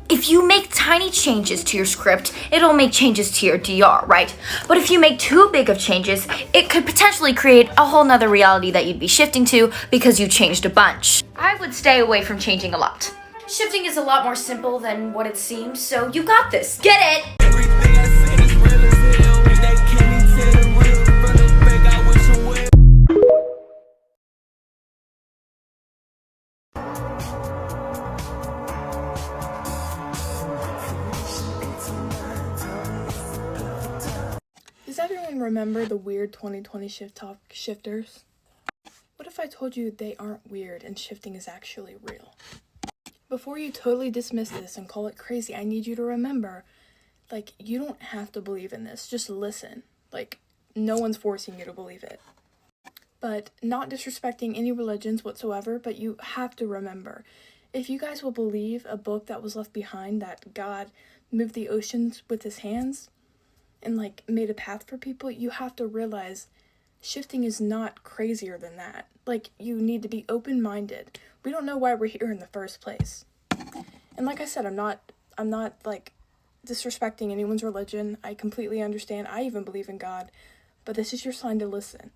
if you make tiny changes to your script, it'll make changes to your DR, right? But if you make too big of changes, it could potentially create a whole nother reality that you'd be shifting to because you changed a bunch. I would stay away from changing a lot. Shifting is a lot more simple than what it seems, so you got this. Get it? Does everyone remember the weird 2020 Shiftok shifters? What if I told you they aren't weird and shifting is actually real? Before you totally dismiss this and call it crazy, I need you to remember, like, you don't have to believe in this. Just listen. Like, no one's forcing you to believe it. But not disrespecting any religions whatsoever, but you have to remember, if you guys will believe a book that was left behind, that God moved the oceans with his hands and like made a path for people, you have to realize shifting is not crazier than that. Like, you need to be open-minded. We don't know why we're here in the first place. And like I said, I'm not like disrespecting anyone's religion. I completely understand. I even believe in God, but this is your sign to listen.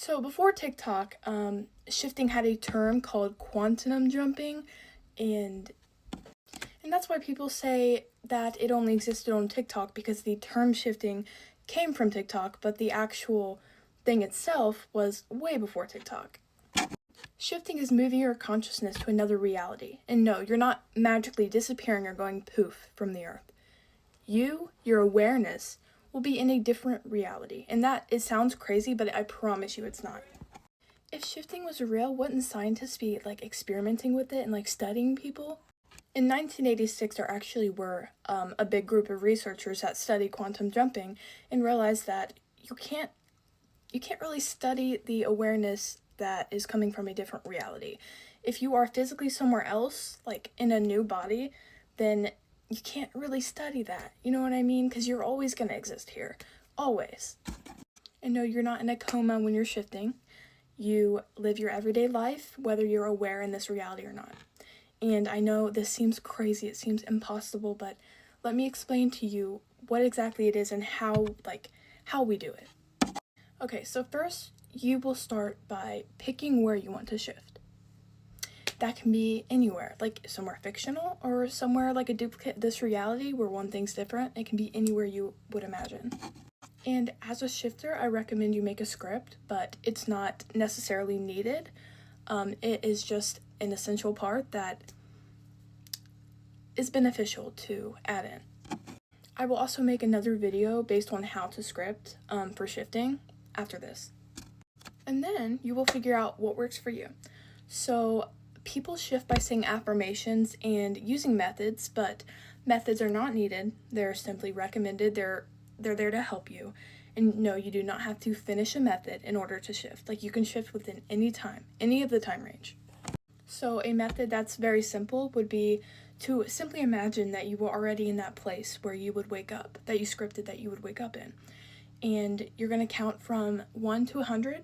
So before TikTok, shifting had a term called quantum jumping, and that's why people say that it only existed on TikTok, because the term shifting came from TikTok, but the actual thing itself was way before TikTok. Shifting is moving your consciousness to another reality. And no, you're not magically disappearing or going poof from the earth. Your awareness, will be in a different reality. And it sounds crazy, but I promise you it's not. If shifting was real, wouldn't scientists be like experimenting with it and like studying people? In 1986, there actually were a big group of researchers that studied quantum jumping and realized that you can't really study the awareness that is coming from a different reality. If you are physically somewhere else, like in a new body, then you can't really study that. You know what I mean? Because you're always going to exist here. Always. And no, you're not in a coma when you're shifting. You live your everyday life, whether you're aware in this reality or not. And I know this seems crazy, it seems impossible, but let me explain to you what exactly it is and how we do it. Okay, so first, you will start by picking where you want to shift. That can be anywhere, like somewhere fictional or somewhere like a duplicate of this reality where one thing's different. It can be anywhere you would imagine. And as a shifter, I recommend you make a script, but it's not necessarily needed. It is just an essential part that is beneficial to add in. I will also make another video based on how to script for shifting after this. And then you will figure out what works for you. So people shift by saying affirmations and using methods, but methods are not needed. They're simply recommended. They're there to help you. And no, you do not have to finish a method in order to shift. Like, you can shift within any time, any of the time range. So a method that's very simple would be to simply imagine that you were already in that place where you would wake up, that you scripted that you would wake up in. And you're going to count from 1 to 100.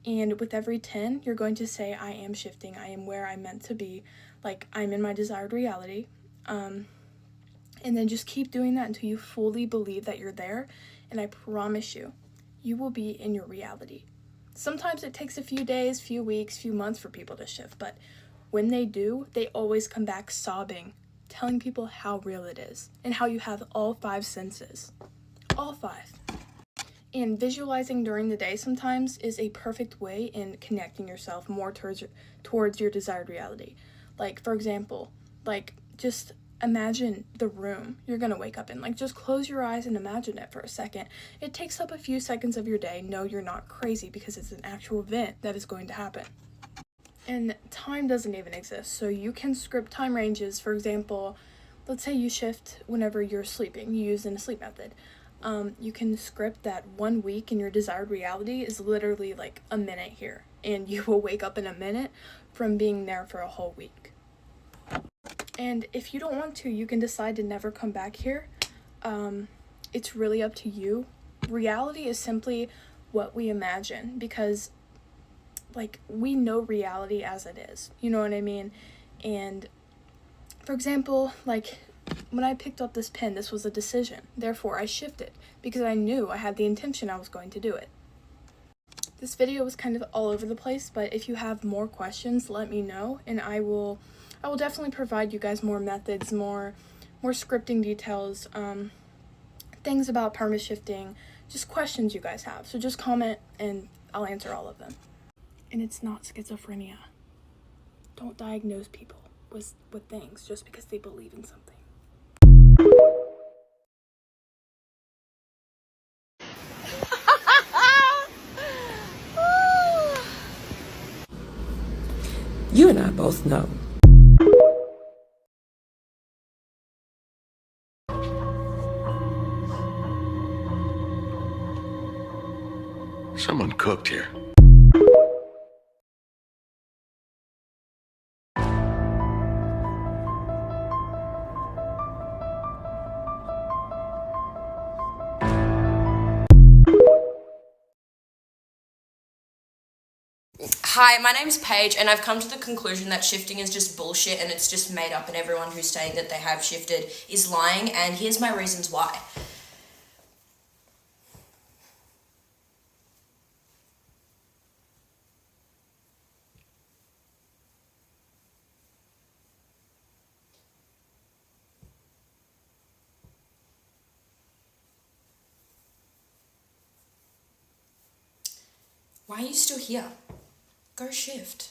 And with every 10, you're going to say, I am shifting. I am where I'm meant to be. Like, I'm in my desired reality. And then just keep doing that until you fully believe that you're there. And I promise you, you will be in your reality. Sometimes it takes a few days, few weeks, few months for people to shift. But when they do, they always come back sobbing, telling people how real it is and how you have all 5 senses. All 5. And visualizing during the day sometimes is a perfect way in connecting yourself more towards your desired reality. Like, for example, like, just imagine the room you're gonna wake up in. Like, just close your eyes and imagine it for a second. It takes up a few seconds of your day. No, you're not crazy, because it's an actual event that is going to happen. And time doesn't even exist, so you can script time ranges. For example, let's say you shift whenever you're sleeping. You use a sleep method. You can script that 1 week in your desired reality is literally like a minute here, and you will wake up in a minute from being there for a whole week. And if you don't want to, you can decide to never come back here. It's really up to you. Reality is simply what we imagine, because like, we know reality as it is, you know what I mean? And for example, like, when I picked up this pen, this was a decision. Therefore, I shifted because I knew I had the intention I was going to do it. This video was kind of all over the place, but if you have more questions, let me know, and I will definitely provide you guys more methods, more scripting details, things about perma shifting, just questions you guys have. So just comment and I'll answer all of them. And it's not schizophrenia. Don't diagnose people with things just because they believe in something. You and I both know. Someone cooked here. Hi, my name's Paige, and I've come to the conclusion that shifting is just bullshit and it's just made up, and everyone who's saying that they have shifted is lying, and here's my reasons why. Why are you still here? Go shift.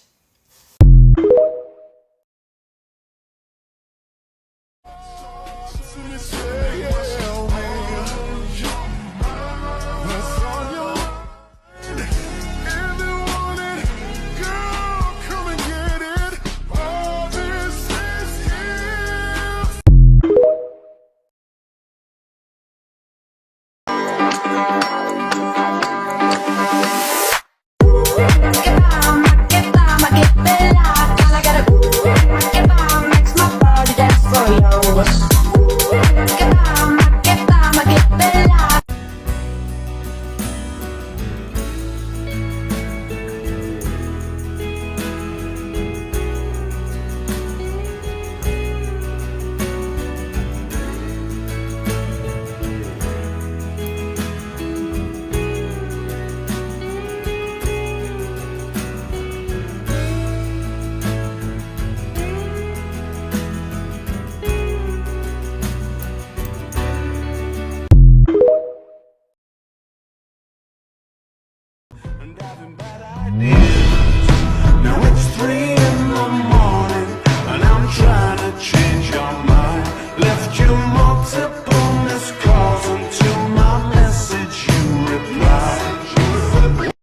Now it's 3 in the morning, and I'm trying to change your mind. Left you multiple missed calls, and to my message you replied.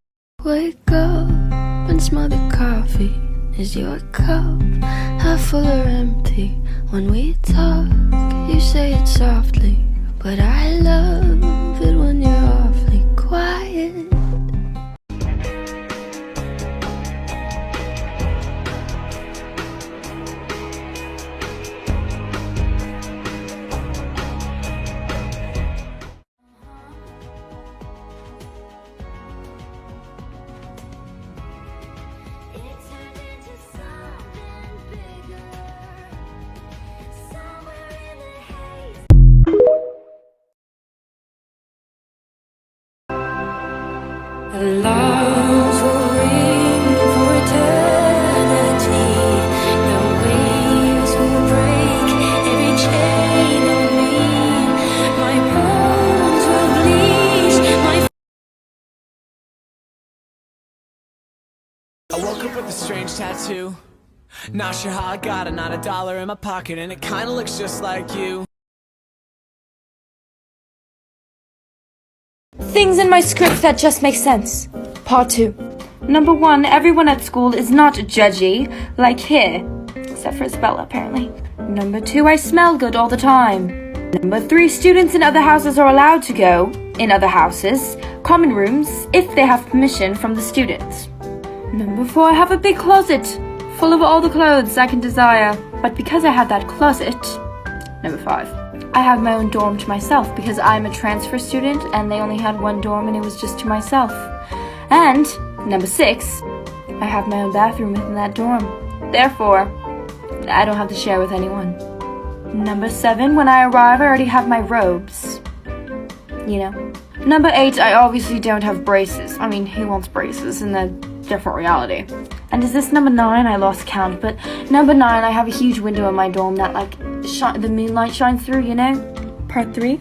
Wake up and smell the coffee. Is your cup half full or empty? When we talk, you say it softly, but I love it when you're awfully quiet. Alarms will ring for eternity. The waves will break every chain on me. My bones will bleach. I woke up with a strange tattoo. Not sure how I got it, not a dollar in my pocket, and it kinda looks just like you. Things in my script that just make sense. Part 2. Number 1, everyone at school is not judgy, like here. Except for Isabella, apparently. Number 2, I smell good all the time. Number 3, students in other houses are allowed to go, in other houses, common rooms, if they have permission from the students. Number 4, I have a big closet, full of all the clothes I can desire. But because I have that closet... Number 5. I have my own dorm to myself because I'm a transfer student and they only had one dorm and it was just to myself. And, number 6, I have my own bathroom within that dorm. Therefore, I don't have to share with anyone. Number 7, when I arrive I already have my robes. You know. Number 8, I obviously don't have braces. I mean, who wants braces in a different reality? And is this number 9? I lost count, but number 9, I have a huge window in my dorm that, like, the moonlight shines through, you know? Part 3?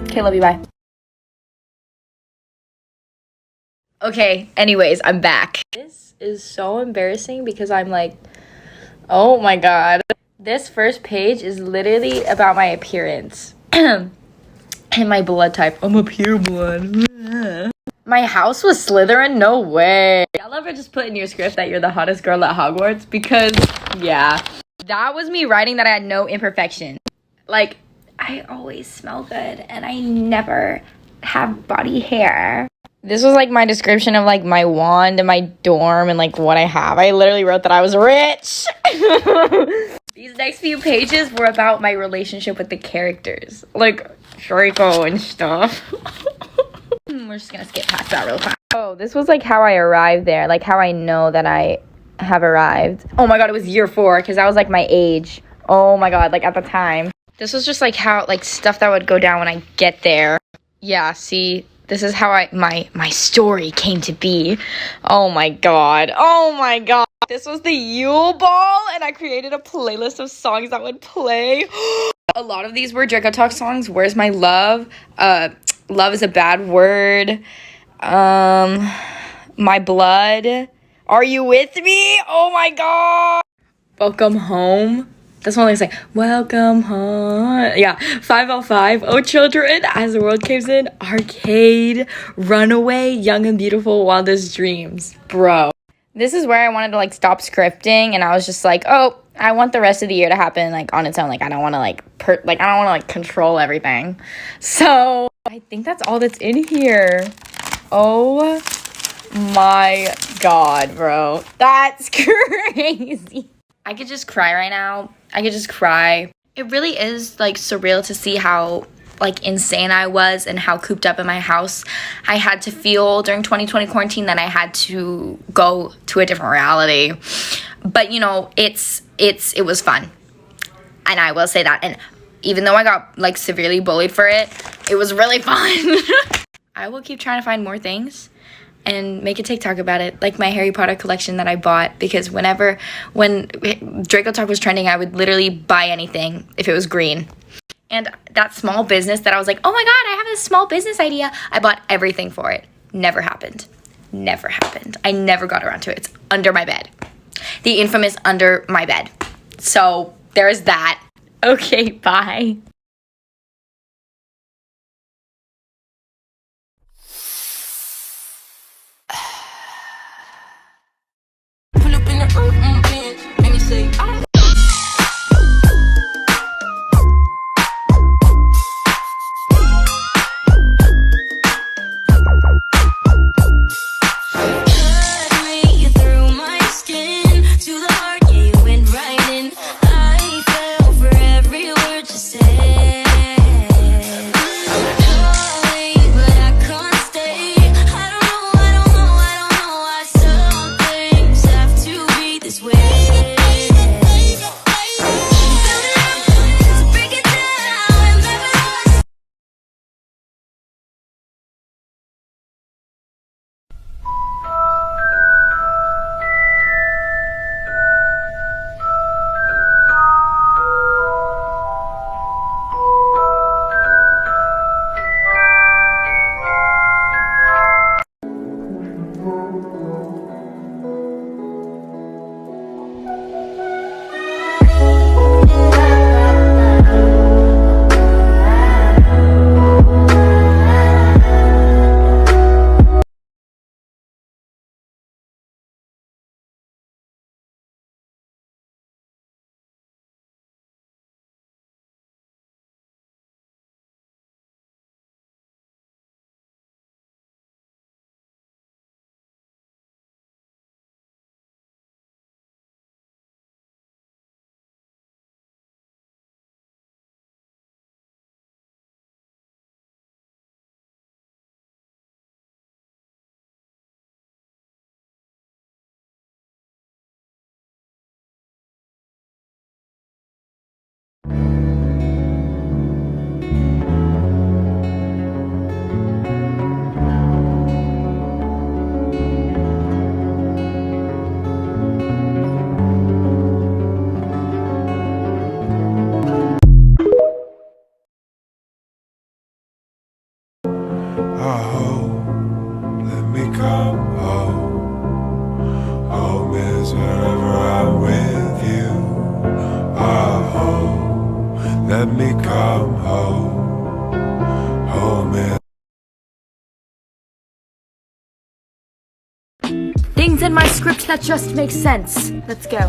Okay, love you, bye. Okay, anyways, I'm back. This is so embarrassing because I'm like, oh my god. This first page is literally about my appearance. And my blood type. I'm a pure blood. My house was Slytherin? No way. Y'all ever just put in your script that you're the hottest girl at Hogwarts? Because, yeah. That was me writing that I had no imperfection. Like, I always smell good and I never have body hair. This was like my description of like my wand and my dorm and like what I have. I literally wrote that I was rich. These next few pages were about my relationship with the characters. Like Draco and stuff. We're just gonna skip past that real fast. Oh, this was like how I arrived there. Like how I know that I have arrived. Oh my god, it was year 4 because that was like my age. Oh my god, like at the time. This was just like how, like stuff that would go down when I get there. Yeah, see, this is how my story came to be. Oh my god. Oh my god. This was the Yule Ball and I created a playlist of songs that would play. A lot of these were Draco Talk songs. Where's My Love? Love is a Bad Word. my blood. Are you with me? Oh my god. Welcome home. That's one thing I say. Welcome home. Yeah. 505. Oh, children, as the world caves in. Arcade. Runaway. Young and beautiful. Wildest dreams. Bro. This is where I wanted to like stop scripting, and I was just like, oh, I want the rest of the year to happen like on its own. Like I don't want to like control everything. So I think that's all that's in here. Oh my god, bro. That's crazy. I could just cry right now. I could just cry. It really is like surreal to see how like insane I was and how cooped up in my house I had to feel during 2020 quarantine, that I had to go to a different reality. But you know, it was fun. And I will say that. And even though I got like severely bullied for it, it was really fun. I will keep trying to find more things and make a TikTok about it, like my Harry Potter collection that I bought, because when Draco Talk was trending, I would literally buy anything if it was green. And that small business that I was like, oh my god, I have this small business idea, I bought everything for it. Never happened. Never happened. I never got around to it. It's under my bed. The infamous under my bed. So there's that. Okay, bye. Pull up in the and you say, I'm Let me come home, home is. Things in my script that just make sense. Let's go.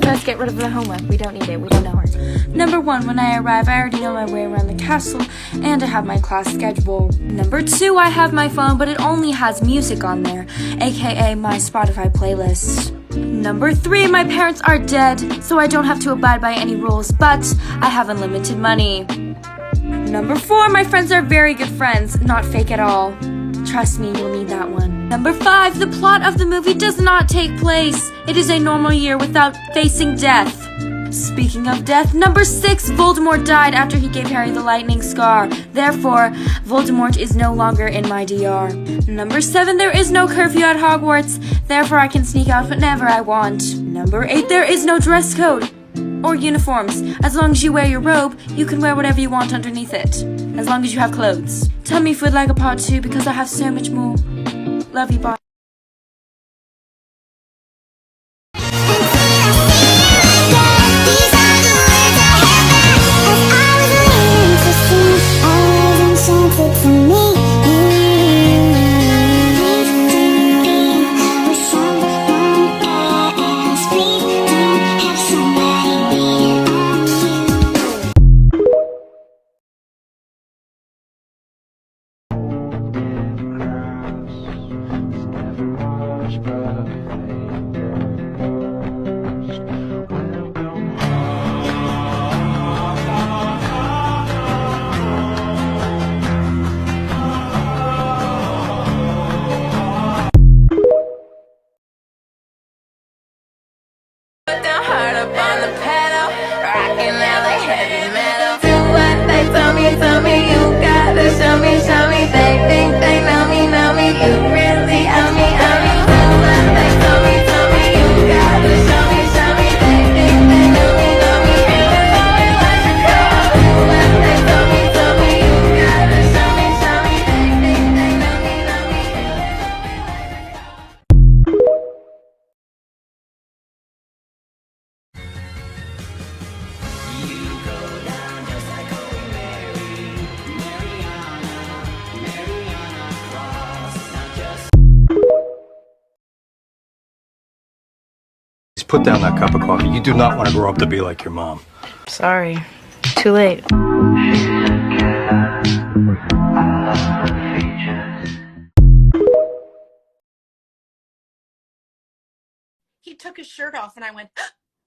First, get rid of the homework. We don't need it. We don't know her. Number 1, when I arrive, I already know my way around the castle, and I have my class schedule. Number 2, I have my phone, but it only has music on there, aka my Spotify playlist. Number 3, my parents are dead, so I don't have to abide by any rules, but I have unlimited money. Number 4, my friends are very good friends, not fake at all. Trust me, you'll need that one. Number 5, the plot of the movie does not take place. It is a normal year without facing death. Speaking of death, number 6, Voldemort died after he gave Harry the lightning scar. Therefore, Voldemort is no longer in my DR. Number 7, there is no curfew at Hogwarts. Therefore, I can sneak out whenever I want. Number 8, there is no dress code or uniforms. As long as you wear your robe, you can wear whatever you want underneath it. As long as you have clothes. Tell me if you'd like a part 2 because I have so much more. Love you, bye. put down that cup of coffee. You do not want to grow up to be like your mom. Sorry. Too late. He took his shirt off and I went,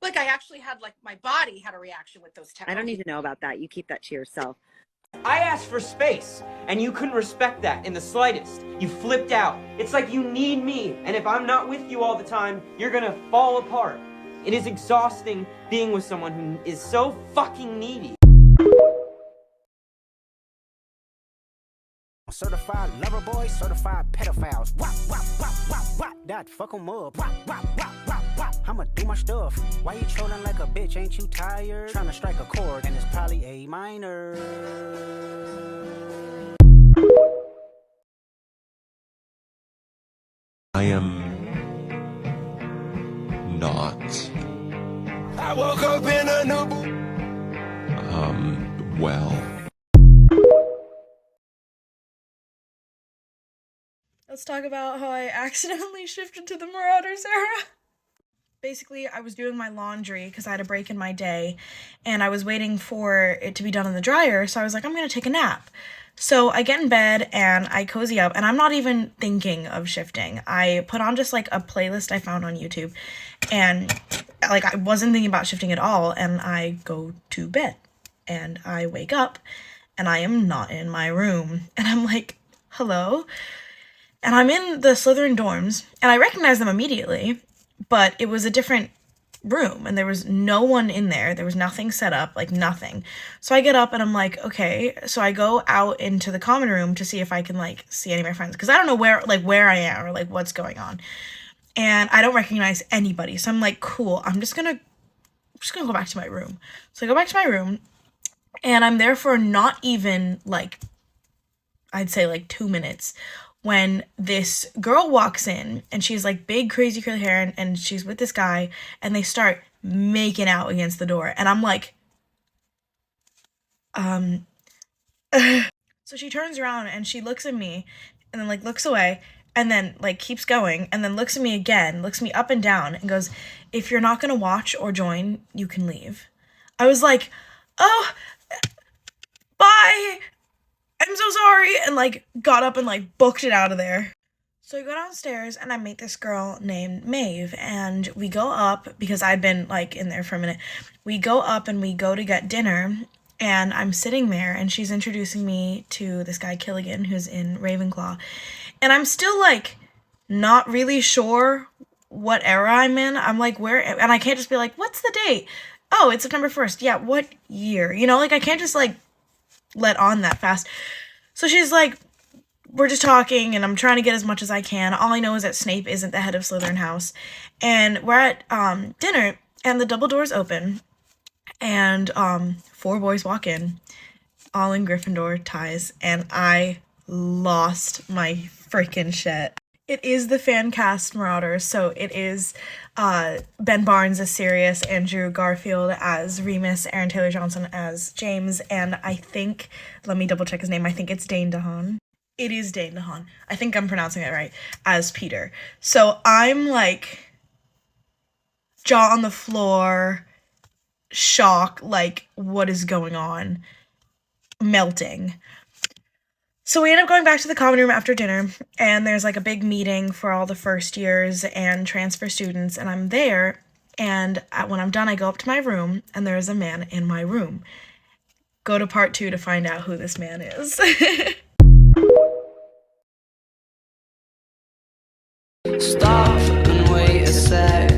like I actually had, like my body had a reaction with those I don't need to know about that. You keep that to yourself. I asked for space, and you couldn't respect that in the slightest. You flipped out. It's like you need me, and if I'm not with you all the time, you're gonna fall apart. It is exhausting being with someone who is so fucking needy. Certified lover boy, certified pedophiles. Wop, wop, wop, wop, wop. That fuck 'em up. Wop, wop, wop, wop, wop. I'ma do my stuff. Why you trolling like a bitch? Ain't you tired? Trying to strike a chord, and it's probably A minor. I am not. I woke up in a new. Well. Let's talk about how I accidentally shifted to the Marauders era. Basically, I was doing my laundry because I had a break in my day, and I was waiting for it to be done in the dryer, so I was like, I'm gonna take a nap. So I get in bed, and I cozy up, and I'm not even thinking of shifting. I put on just, like, a playlist I found on YouTube, and, like, I wasn't thinking about shifting at all, and I go to bed. And I wake up, and I am not in my room. And I'm like, hello? And I'm in the Slytherin dorms, and I recognize them immediately, but it was a different room, and there was no one in there. There was nothing set up, like nothing. So I get up, and I'm like, okay. So I go out into the common room to see if I can, like, see any of my friends, because I don't know where I am or, like, what's going on. And I don't recognize anybody. So I'm like, cool, I'm just gonna go back to my room. So I go back to my room, and I'm there for not even, like, I'd say, like, 2 minutes, when this girl walks in, and she's, like, big, crazy curly hair, and she's with this guy, and they start making out against the door, and I'm like, So she turns around, and she looks at me, and then, like, looks away, and then, like, keeps going, and then looks at me again, looks me up and down, and goes, if you're not gonna watch or join, you can leave. I was like, oh, bye! I'm so sorry, and, like, got up and, like, booked it out of there. So I go downstairs, and I meet this girl named Maeve, and we go up, because I'd been, like, in there for a minute. We go up, and we go to get dinner, and I'm sitting there, and she's introducing me to this guy, Killigan, who's in Ravenclaw. And I'm still, like, not really sure what era I'm in. I'm like, where, and I can't just be like, what's the date? Oh, it's September 1st. Yeah, what year? You know, like, I can't just, like, let on that fast. So she's like, we're just talking, and I'm trying to get as much as I can. All I know is that Snape isn't the head of Slytherin House. And we're at dinner, and the double doors open, and 4 boys walk in, all in Gryffindor ties, and I lost my freaking shit. It is the fan cast Marauders, so it is Ben Barnes as Sirius, Andrew Garfield as Remus, Aaron Taylor-Johnson as James, and I think, let me double check his name, I think it's Dane DeHaan. It is Dane DeHaan. I think I'm pronouncing it right, as Peter. So I'm like, jaw on the floor, shock, like, what is going on? Melting. So we end up going back to the common room after dinner, and there's, like, a big meeting for all the first years and transfer students, and I'm there, and when I'm done, I go up to my room, and there is a man in my room. Go to part 2 to find out who this man is. Stop and wait a sec.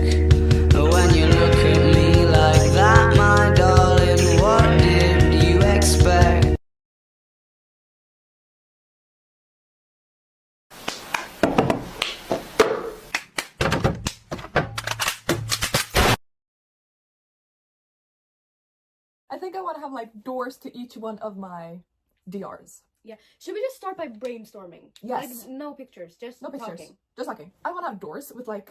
When you look at me like that, my darling, what did you expect? I think I want to have like doors to each one of my DRs. Yeah. Should we just start by brainstorming? Yes. Like, no pictures, just No pictures. talking. Just talking. I want to have doors with like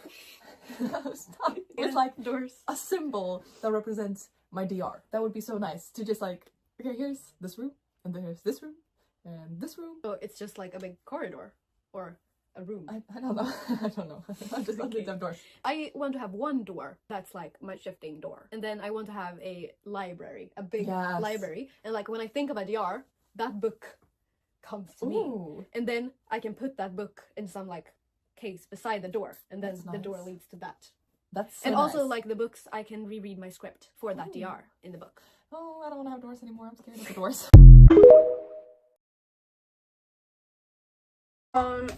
with like doors. A symbol that represents my DR. That would be so nice to just like, okay, here's this room, and then here's this room, and this room. So it's just like a big corridor, or a room. I don't know. I don't know. I just want to have doors. I want to have one door that's like my shifting door, and then I want to have a library, a big library, and like when I think of a DR, that book comes to me, and then I can put that book in some like case beside the door, and then the door leads to that. That's so and also nice. like the books, I can reread my script for that DR in the book. Oh, I don't want to have doors anymore. I'm scared of the doors.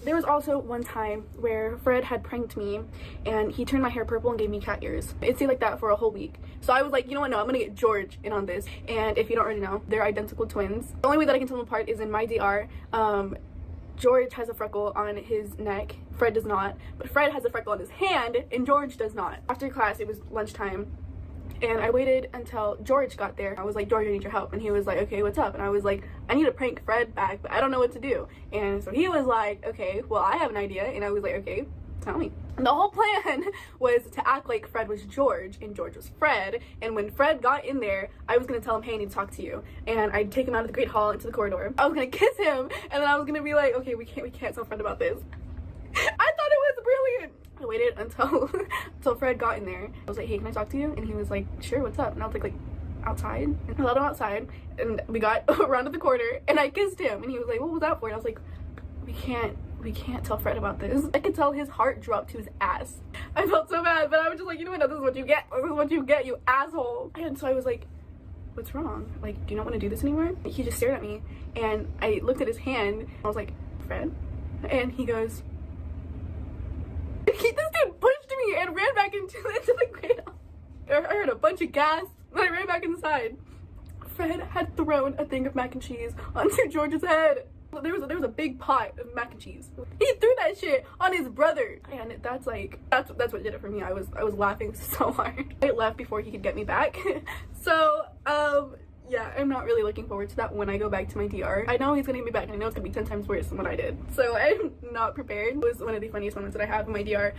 There was also one time where Fred had pranked me and he turned my hair purple and gave me cat ears. It stayed like that for a whole week. So I was like, you know what, no, I'm gonna get George in on this. And if you don't already know, they're identical twins. The only way that I can tell them apart is in my DR. George has a freckle on his neck, Fred does not, but Fred has a freckle on his hand and George does not. After class, it was lunchtime, and I waited until George got there. I was like, George, I need your help. And he was like, okay, what's up? And I was like, I need to prank Fred back, but I don't know what to do. And so he was like, okay, well, I have an idea. And I was like, okay, tell me. And the whole plan was to act like Fred was George and George was Fred. And when Fred got in there, I was going to tell him, hey, I need to talk to you. And I'd take him out of the Great Hall into the corridor. I was going to kiss him. And then I was going to be like, okay, we can't tell Fred about this. I thought it was brilliant. I waited until Fred got in there. I was like, hey, can I talk to you? And he was like, sure, what's up? And I was like outside. And I let him outside. And we got around to the corner. And I kissed him. And he was like, what was that for? And I was like, we can't tell Fred about this. I could tell his heart dropped to his ass. I felt so bad, but I was just like, you know what, no, this is what you get. This is what you get, you asshole. And so I was like, what's wrong? Like, do you not want to do this anymore? He just stared at me. And I looked at his hand. I was like, Fred? And he goes, this dude pushed me and ran back into the Great Hall. I heard a bunch of gas, and I ran back inside. Fred had thrown a thing of mac and cheese onto George's head. There was a big pot of mac and cheese. He threw that shit on his brother, and that's what did it for me. I was laughing so hard. I left before he could get me back. So yeah, I'm not really looking forward to that when I go back to my DR. I know he's gonna get me back, and I know it's gonna be 10 times worse than what I did. So I'm not prepared. It was one of the funniest moments that I have in my DR.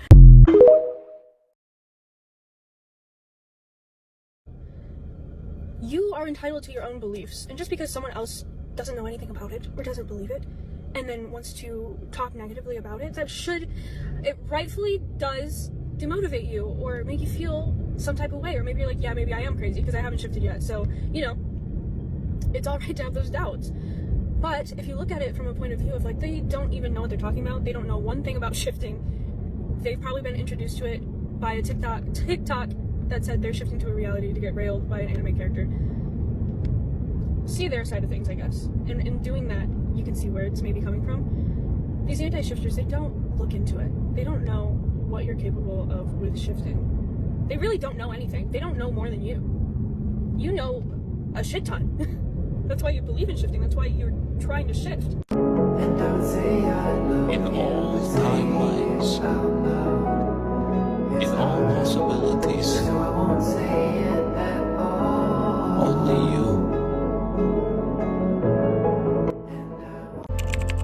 You are entitled to your own beliefs, and just because someone else doesn't know anything about it or doesn't believe it and then wants to talk negatively about it, it rightfully does demotivate you or make you feel some type of way, or maybe you're like, yeah, maybe I am crazy because I haven't shifted yet. So, you know, it's all right to have those doubts. But if you look at it from a point of view of like, they don't even know what they're talking about, they don't know one thing about shifting, they've probably been introduced to it by a TikTok that said they're shifting to a reality to get railed by an anime character. See their side of things, I guess. And in doing that, you can see where it's maybe coming from. These anti-shifters, they don't look into it. They don't know what you're capable of with shifting. They really don't know anything. They don't know more than you. You know a shit ton. That's why you believe in shifting. That's why you're trying to shift. In all timelines, in all possibilities, only you.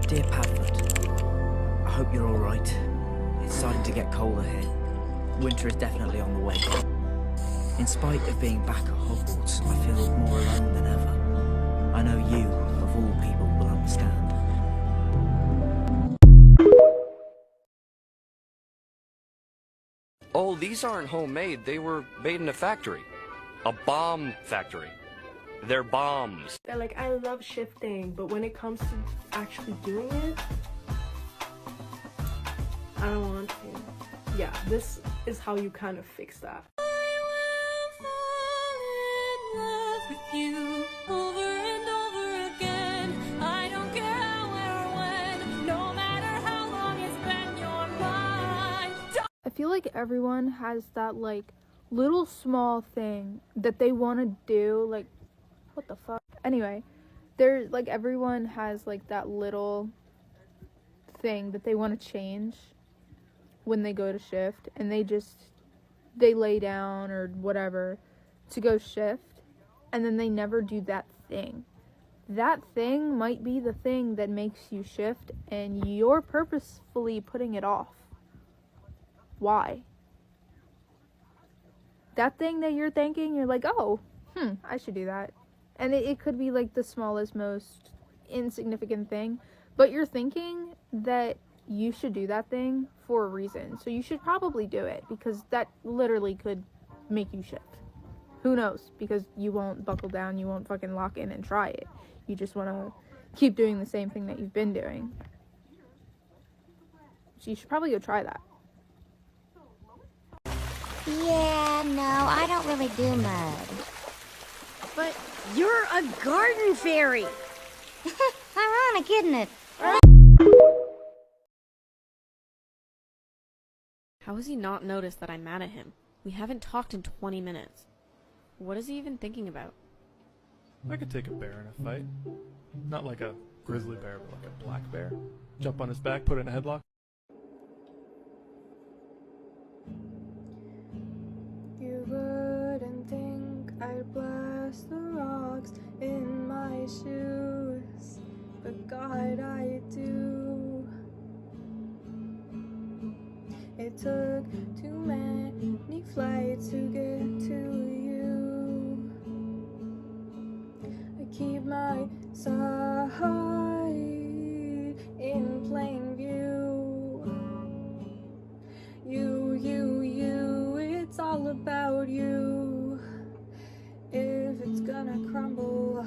Dear Padfoot, I hope you're alright. It's starting to get colder here. Winter is definitely on the way. In spite of being back at Hogwarts, I feel more alone than ever. I know you, of all people, will understand. Oh, these aren't homemade. They were made in a factory. A bomb factory. They're bombs. Yeah, like, I love shifting, but when it comes to actually doing it, I don't want to. Yeah, this is how you kind of fix that. With you over and over again. I don't care where or when, no matter how long it's been your mind. I feel like everyone has that like little small thing that they want to do, like what the fuck. Anyway, there's like everyone has like that little thing that they want to change when they go to shift, and they lay down or whatever to go shift, and then they never do that thing. That thing might be the thing that makes you shift, and you're purposefully putting it off. Why? That thing that you're thinking, you're like, oh, I should do that. And it could be like the smallest, most insignificant thing, but you're thinking that you should do that thing for a reason. So you should probably do it, because that literally could make you shift. Who knows? Because you won't buckle down, you won't fucking lock in and try it. You just want to keep doing the same thing that you've been doing. So you should probably go try that. Yeah, no, I don't really do mud. But you're a garden fairy. Ironic, isn't it? How has he not noticed that I'm mad at him? We haven't talked in 20 minutes. What is he even thinking about? I could take a bear in a fight. Not like a grizzly bear, but like a black bear. Jump on his back, put it in a headlock. You wouldn't think I'd blast the rocks in my shoes, but God, I do. It took too many flights to get to you. I keep my side in plain view. You, it's all about you. If it's gonna crumble,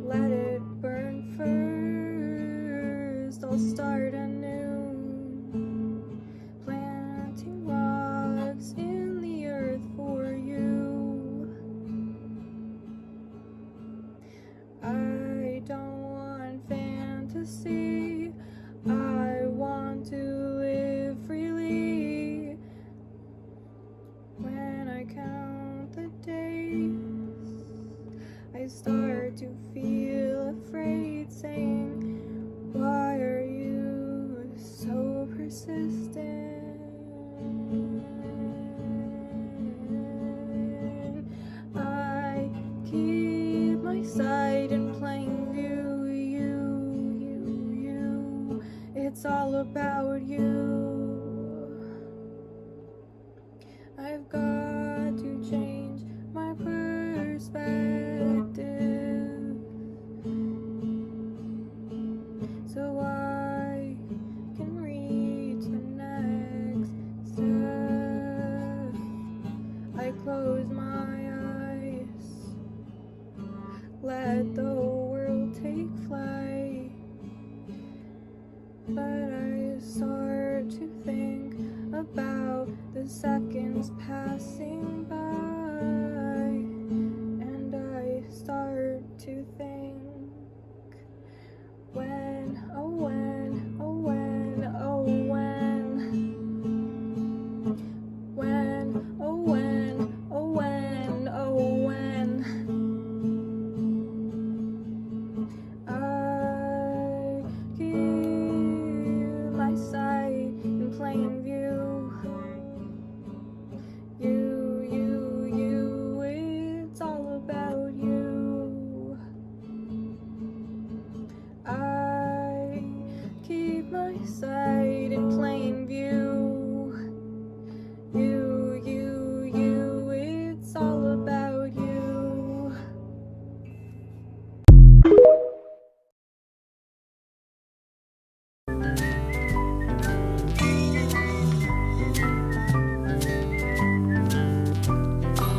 let it burn first. I'll start anew, planting rocks in the earth for you. I don't want fantasy, I want to live freely. When I count the days, I start to feel afraid, saying, why are you so persistent? I keep my sight in plain view. You, it's all about you. I've got to change my perspective so I can reach the next step. I close my eyes, let the world take flight, but I start to think about the seconds passing by, and I start to think, when, oh when, oh when, oh when, when, oh when, oh when, oh when, I keep my sight in plain view. You, it's all about you. I keep my sight in plain view. You, it's all about you.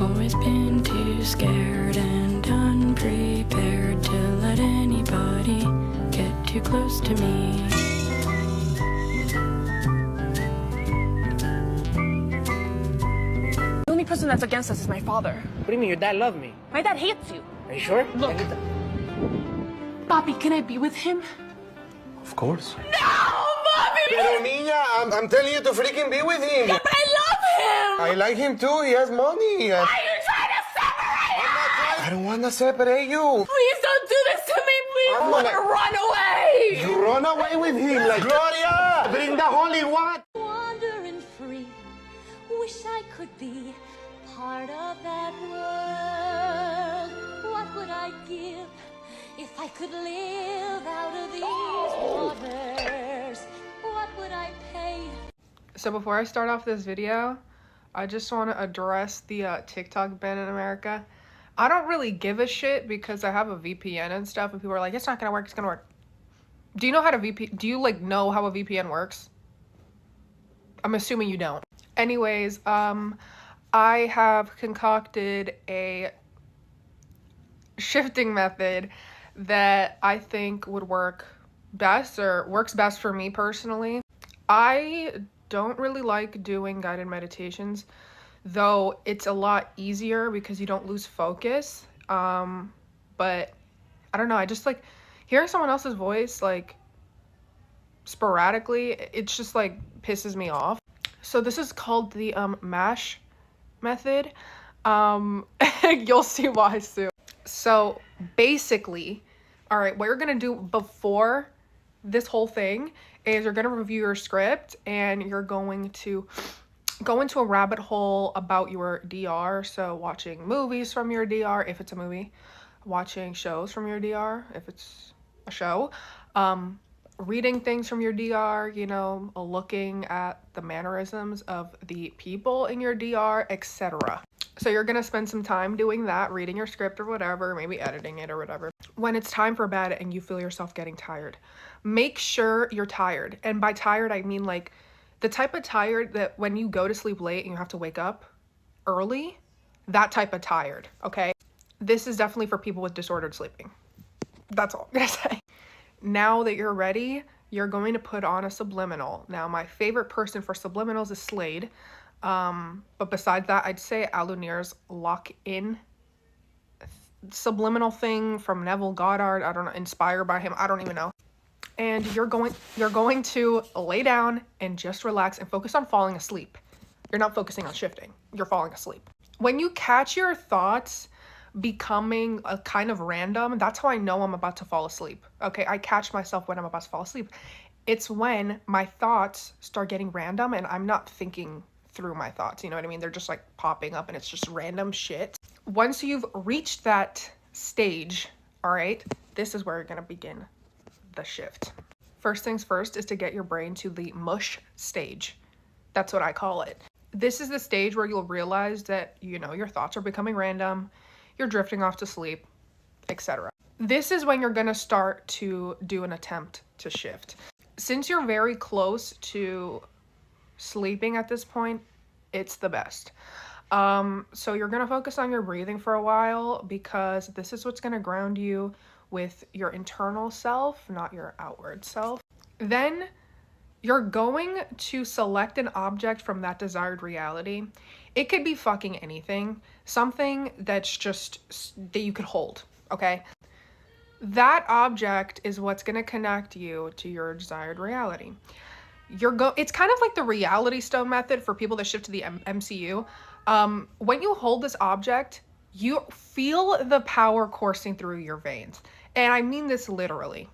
Always been too scared and unprepared to let anybody get too close to me. The only person that's against us is my father. What do you mean? Your dad loved me. My dad hates you. Are you sure? Look. Papi, can I be with him? Of course. No, Papi! Pero niña, I'm telling you to freaking be with him. Yeah, but I love him! I like him too. He has money. Why are you trying to separate us? I don't want to separate you. Please don't do this to me, please! I want to run away! You run away with him like Gloria! Bring the holy water! Wandering free, wish I could be part of that world. What would I give if I could live out of these waters? What would I pay? So before I start off this video, I just want to address the TikTok ban in America. I don't really give a shit because I have a VPN and stuff, and people are like, it's not gonna work, it's gonna work. Do you know how to do you like know how a VPN works? I'm assuming you don't. Anyways, I have concocted a shifting method that I think would work best, or works best for me personally. I don't really like doing guided meditations, though it's a lot easier because you don't lose focus. But I don't know, I just like hearing someone else's voice like sporadically, it's just like pisses me off. So this is called the MASH method. You'll see why soon. So basically, all right, what you're gonna do before this whole thing is you're gonna review your script and you're going to go into a rabbit hole about your DR. So watching movies from your DR, if it's a movie, watching shows from your DR, if it's a show, reading things from your DR, you know, looking at the mannerisms of the people in your DR, etc. So you're gonna spend some time doing that, reading your script or whatever, maybe editing it or whatever. When it's time for bed and you feel yourself getting tired, make sure you're tired. And by tired, I mean like the type of tired that when you go to sleep late and you have to wake up early, that type of tired, okay? This is definitely for people with disordered sleeping. That's all I'm gonna say. Now that you're ready, you're going to put on a subliminal. Now, my favorite person for subliminals is Slade. But besides that, I'd say Alunir's lock-in subliminal thing from Neville Goddard. I don't know, inspired by him. I don't even know. And you're going to lay down and just relax and focus on falling asleep. You're not focusing on shifting. You're falling asleep. When you catch your thoughts becoming a kind of random, that's how I know I'm about to fall asleep. Okay, I catch myself when I'm about to fall asleep. It's when my thoughts start getting random and I'm not thinking through my thoughts, you know what I mean? They're just like popping up and it's just random shit. Once you've reached that stage, all right, this is where you're gonna begin the shift. First things first is to get your brain to the mush stage. That's what I call it. This is the stage where you'll realize that, you know, your thoughts are becoming random, you're drifting off to sleep, etc. This is when you're gonna start to do an attempt to shift. Since you're very close to sleeping at this point, it's the best. So you're gonna focus on your breathing for a while because this is what's gonna ground you with your internal self, not your outward self. Then you're going to select an object from that desired reality. It could be fucking anything, something that's just that you could hold, okay? That object is what's gonna connect you to your desired reality. It's kind of like the reality stone method for people that shift to the MCU. When you hold this object, you feel the power coursing through your veins. And I mean this literally.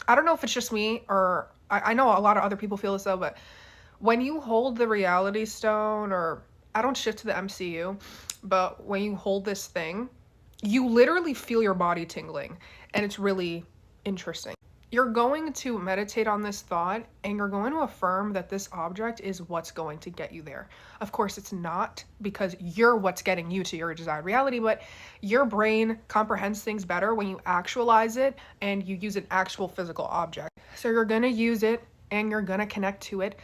I don't know if it's just me or I know a lot of other people feel this though, but when you hold the reality stone, or I don't shift to the MCU, but when you hold this thing, you literally feel your body tingling and it's really interesting. You're going to meditate on this thought and you're going to affirm that this object is what's going to get you there. Of course, it's not, because you're what's getting you to your desired reality, but your brain comprehends things better when you actualize it and you use an actual physical object. So you're going to use it and you're going to connect to it,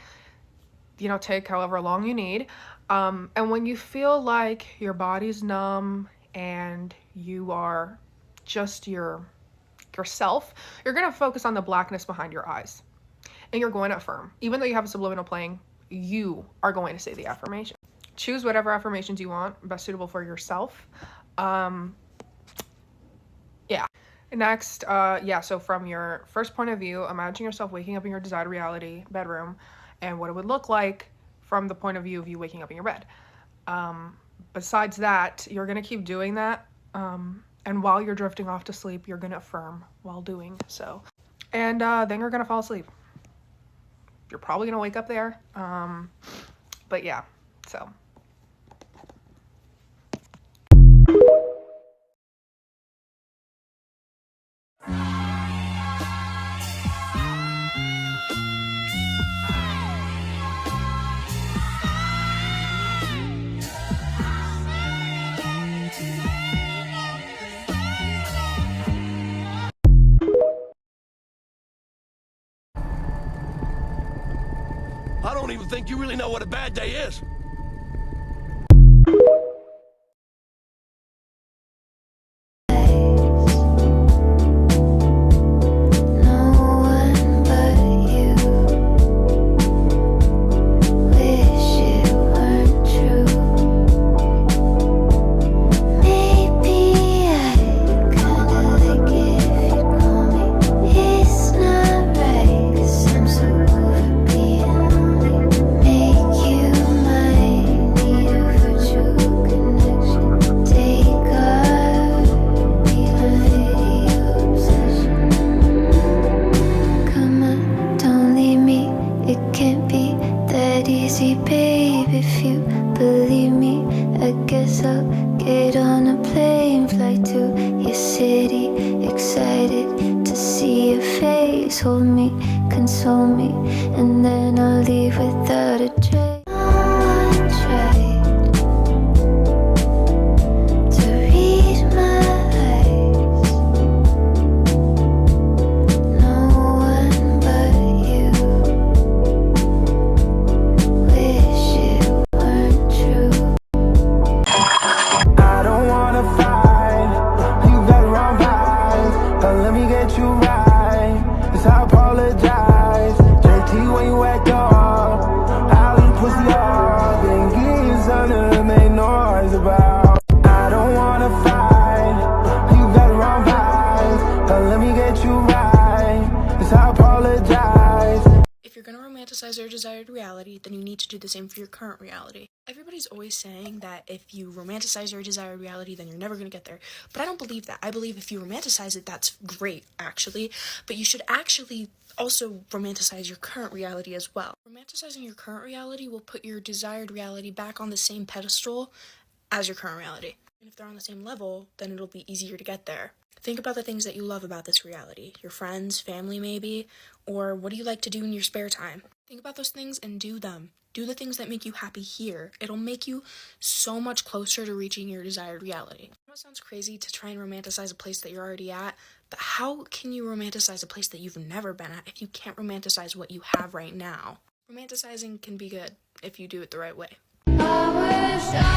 you know, take however long you need. And when you feel like your body's numb and you are just yourself, you're going to focus on the blackness behind your eyes and you're going to affirm. Even though you have a subliminal playing, you are going to say the affirmation. Choose whatever affirmations you want, best suitable for yourself. Yeah. Next, so from your first point of view, imagine yourself waking up in your desired reality bedroom and what it would look like from the point of view of you waking up in your bed. Besides that, you're going to keep doing that. And while you're drifting off to sleep, you're going to affirm while doing so. And then you're going to fall asleep. You're probably going to wake up there. But yeah, so. don't even think you really know what a bad day is. Hold me, console me, and then I'll leave without a trace. No one tried to read my eyes. No one but you. Wish it weren't true. I don't wanna fight. You got the wrong vibes, but let me get you right. I apologize, JT, when you act up, I'll eat pussy up and give you something to make noise about. I don't wanna fight, you got the wrong vibes, but let me get you right. I apologize. If you're gonna romanticize your desired reality, then you need to do the same for your current reality. Everybody's always saying that if you romanticize your desired reality, then you're never gonna get there. But I don't believe that. I believe if you romanticize it, that's great, actually. But you should actually also romanticize your current reality as well. Romanticizing your current reality will put your desired reality back on the same pedestal as your current reality. And if they're on the same level, then it'll be easier to get there. Think about the things that you love about this reality. Your friends, family maybe, or what do you like to do in your spare time? Think about those things and do them. Do the things that make you happy here. It'll make you so much closer to reaching your desired reality. I know it sounds crazy to try and romanticize a place that you're already at, but how can you romanticize a place that you've never been at if you can't romanticize what you have right now? Romanticizing can be good if you do it the right way. I wish I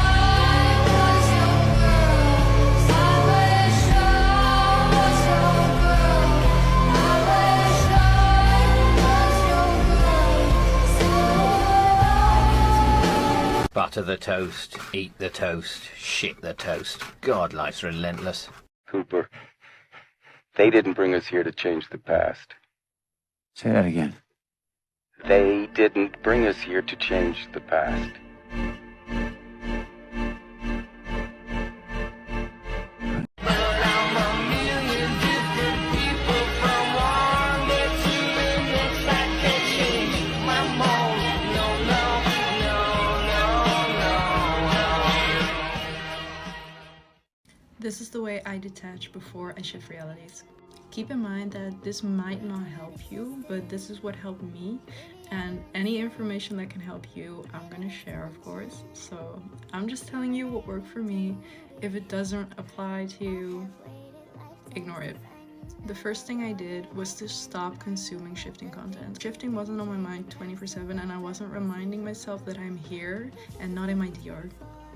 was your girl. I wish I was your girl. I wish I was your girl. Butter the toast, eat the toast, shit the toast. God, life's relentless. Cooper, they didn't bring us here to change the past. Say that again. They didn't bring us here to change the past. This is the way I detach before I shift realities. Keep in mind that this might not help you, but this is what helped me, and any information that can help you, I'm gonna share, of course. So I'm just telling you what worked for me. If it doesn't apply to you, ignore it. The first thing I did was to stop consuming shifting content. Shifting wasn't on my mind 24/7, and I wasn't reminding myself that I'm here and not in my DR.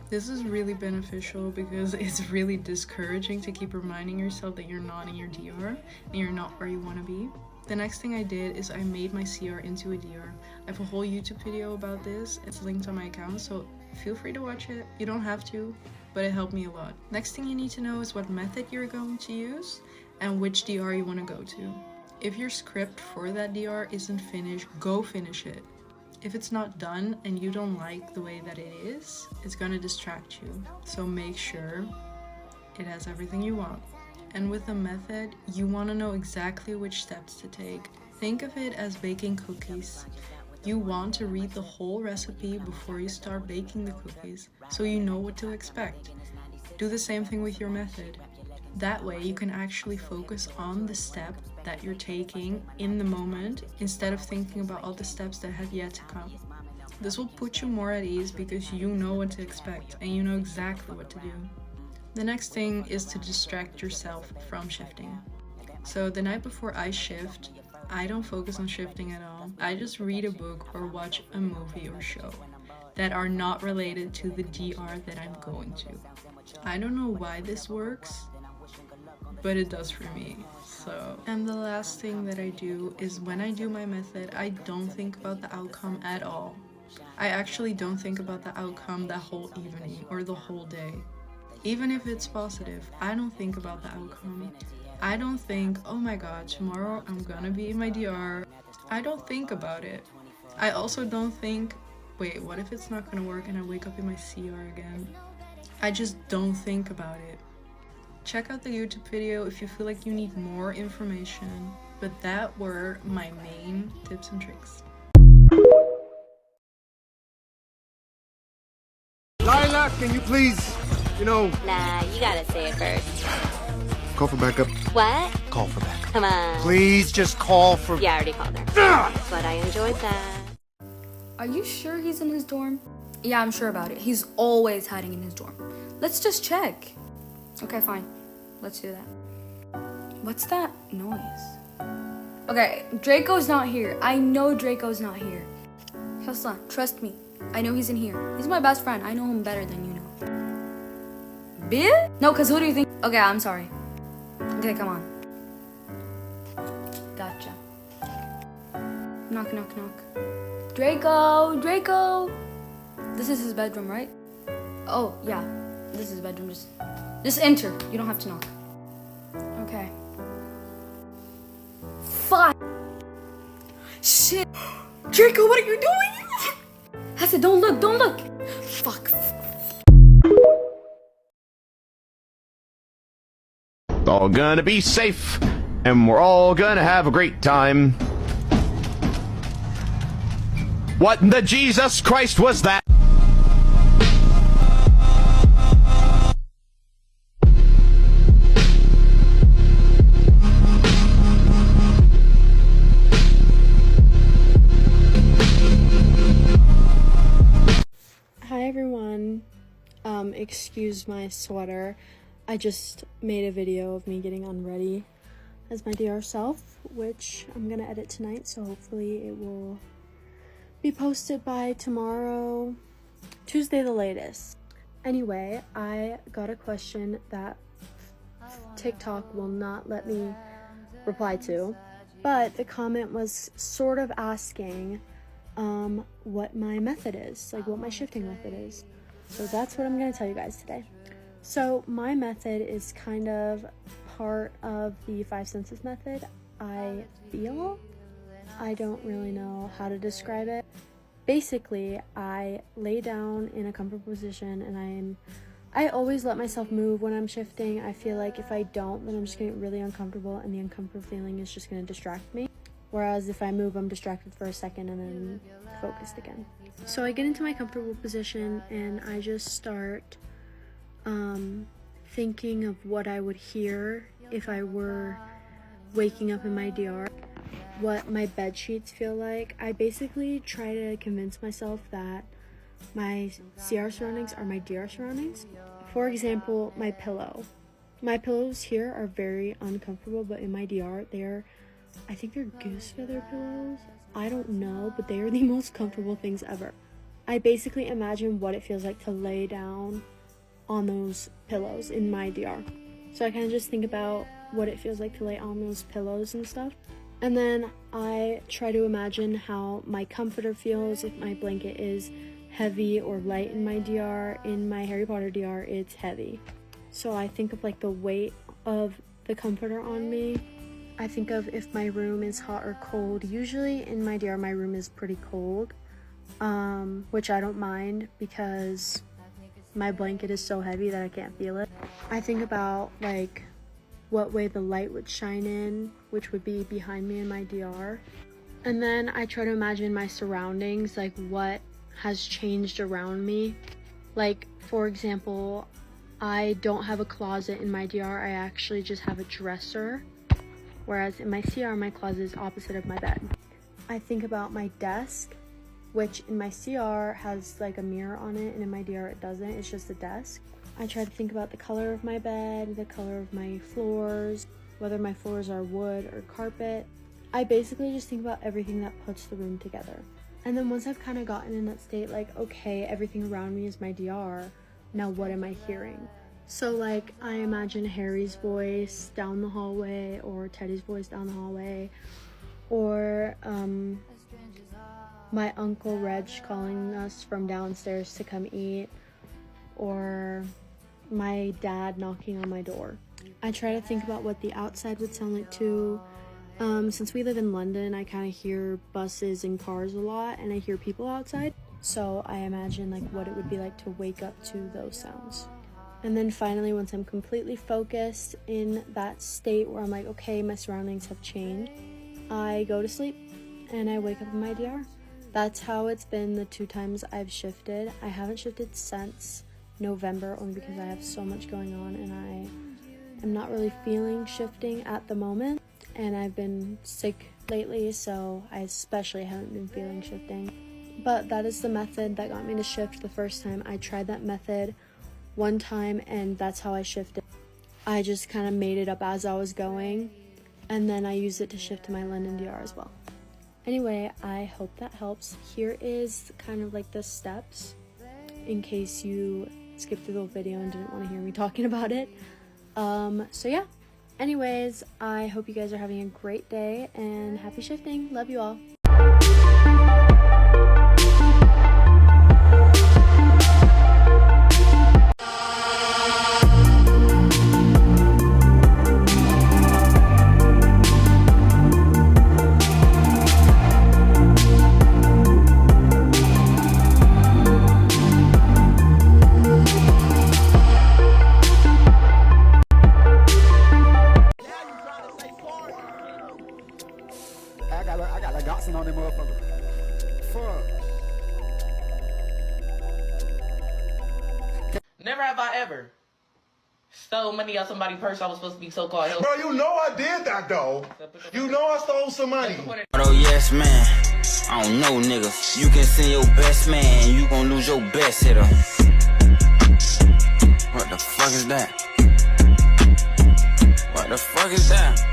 This is really beneficial because it's really discouraging to keep reminding yourself that you're not in your DR and you're not where you want to be. The next thing I did is I made my CR into a DR. I have a whole YouTube video about this. It's linked on my account, so feel free to watch it. You don't have to, but it helped me a lot. Next thing you need to know is what method you're going to use and which DR you want to go to. If your script for that DR isn't finished, go finish it. If it's not done and you don't like the way that it is, it's gonna distract you. So make sure it has everything you want. And with the method, you wanna know exactly which steps to take. Think of it as baking cookies. You want to read the whole recipe before you start baking the cookies, so you know what to expect. Do the same thing with your method. That way you can actually focus on the step that you're taking in the moment instead of thinking about all the steps that have yet to come. This will put you more at ease because you know what to expect and you know exactly what to do. The next thing is to distract yourself from shifting. So the night before I shift, I don't focus on shifting at all. I just read a book or watch a movie or show that are not related to the DR that I'm going to. I don't know why this works, but it does for me. So, and the last thing that I do is when I do my method, I don't think about the outcome at all. I actually don't think about the outcome that whole evening or the whole day. Even if it's positive, I don't think about the outcome. I don't think, oh my god, tomorrow I'm gonna be in my DR. I don't think about it. I also don't think, wait, what if it's not gonna work and I wake up in my CR again? I just don't think about it. Check out the YouTube video if you feel like you need more information, but that were my main tips and tricks. Lila, can you please, Nah, you gotta say it first. call for backup? What? Call for backup. Come on. Please just call for... Yeah, I already called her. But I enjoyed that. Are you sure he's in his dorm? Yeah, I'm sure about it. He's always hiding in his dorm. Let's just check. Okay, fine. Let's do that. What's that noise? Okay, Draco's not here. I know Draco's not here. Hilsa, trust me. I know he's in here. He's my best friend. I know him better than you know. Bill? No, because who do you think? Okay, I'm sorry. Okay, come on. Gotcha. Knock, knock, knock. Draco! Draco! This is his bedroom, right? Oh, yeah. This is his bedroom. Just enter. You don't have to knock. Okay. Fuck! Shit! Draco, what are you doing? I said, don't look, don't look! Fuck. All gonna be safe, and we're all gonna have a great time. What in the Jesus Christ was that? Hi everyone, excuse my sweater. I just made a video of me getting unready as my DR self, which I'm gonna edit tonight, so hopefully it will be posted by tomorrow, Tuesday the latest. Anyway, I got a question that TikTok will not let me reply to, but the comment was sort of asking what my method is, like what my shifting method is. So that's what I'm going to tell you guys today. So my method is kind of part of the 5 senses method. I feel, I don't really know how to describe it. Basically, I lay down in a comfortable position and I always let myself move when I'm shifting. I feel like if I don't, then I'm just going to get really uncomfortable, and the uncomfortable feeling is just going to distract me. Whereas if I move, I'm distracted for a second and then focused again. So I get into my comfortable position and I just start thinking of what I would hear if I were waking up in my DR, what my bed sheets feel like. I basically try to convince myself that my CR surroundings are my DR surroundings. For example, my pillow. My pillows here are very uncomfortable, but in my DR, I think they're goose feather pillows. I don't know, but they are the most comfortable things ever. I basically imagine what it feels like to lay down on those pillows in my DR. So I kind of just think about what it feels like to lay on those pillows and stuff. And then I try to imagine how my comforter feels if my blanket is heavy or light in my DR. In my Harry Potter DR, it's heavy. So I think of like the weight of the comforter on me. I think of if my room is hot or cold. Usually in my DR, my room is pretty cold, which I don't mind because my blanket is so heavy that I can't feel it. I think about like what way the light would shine in, which would be behind me in my DR. And then I try to imagine my surroundings, like what has changed around me. Like, for example, I don't have a closet in my DR, I actually just have a dresser. Whereas in my CR, my closet is opposite of my bed. I think about my desk, which in my CR has like a mirror on it, and in my DR it doesn't, it's just a desk. I try to think about the color of my bed, the color of my floors, whether my floors are wood or carpet. I basically just think about everything that puts the room together. And then once I've kind of gotten in that state, like, okay, everything around me is my DR, now what am I hearing? So like, I imagine Harry's voice down the hallway, or Teddy's voice down the hallway, or my Uncle Reg calling us from downstairs to come eat, or my dad knocking on my door. I try to think about what the outside would sound like too. Since we live in London, I kind of hear buses and cars a lot, and I hear people outside. So I imagine like what it would be like to wake up to those sounds. And then finally, once I'm completely focused in that state where I'm like, okay, my surroundings have changed, I go to sleep and I wake up in my DR. That's how it's been the 2 times I've shifted. I haven't shifted since November, only because I have so much going on and I am not really feeling shifting at the moment. And I've been sick lately, so I especially haven't been feeling shifting. But that is the method that got me to shift the first time. I tried that method one time and that's how I shifted. I just kind of made it up as I was going, and then I used it to shift to my London DR as well. Anyway, I hope that helps. Here is kind of like the steps in case you skipped through the video and didn't want to hear me talking about it. So yeah. Anyways, I hope you guys are having a great day and happy shifting. Love you all. I got Godson on them motherfuckers. Fuck. Never have I ever stole money out somebody's purse I was supposed to be so-called helping. Bro, you know I did that though. You know I stole some money. Oh yes, man. I don't know, nigga. You can send your best man, you gon' lose your best hitter. What the fuck is that? What the fuck is that?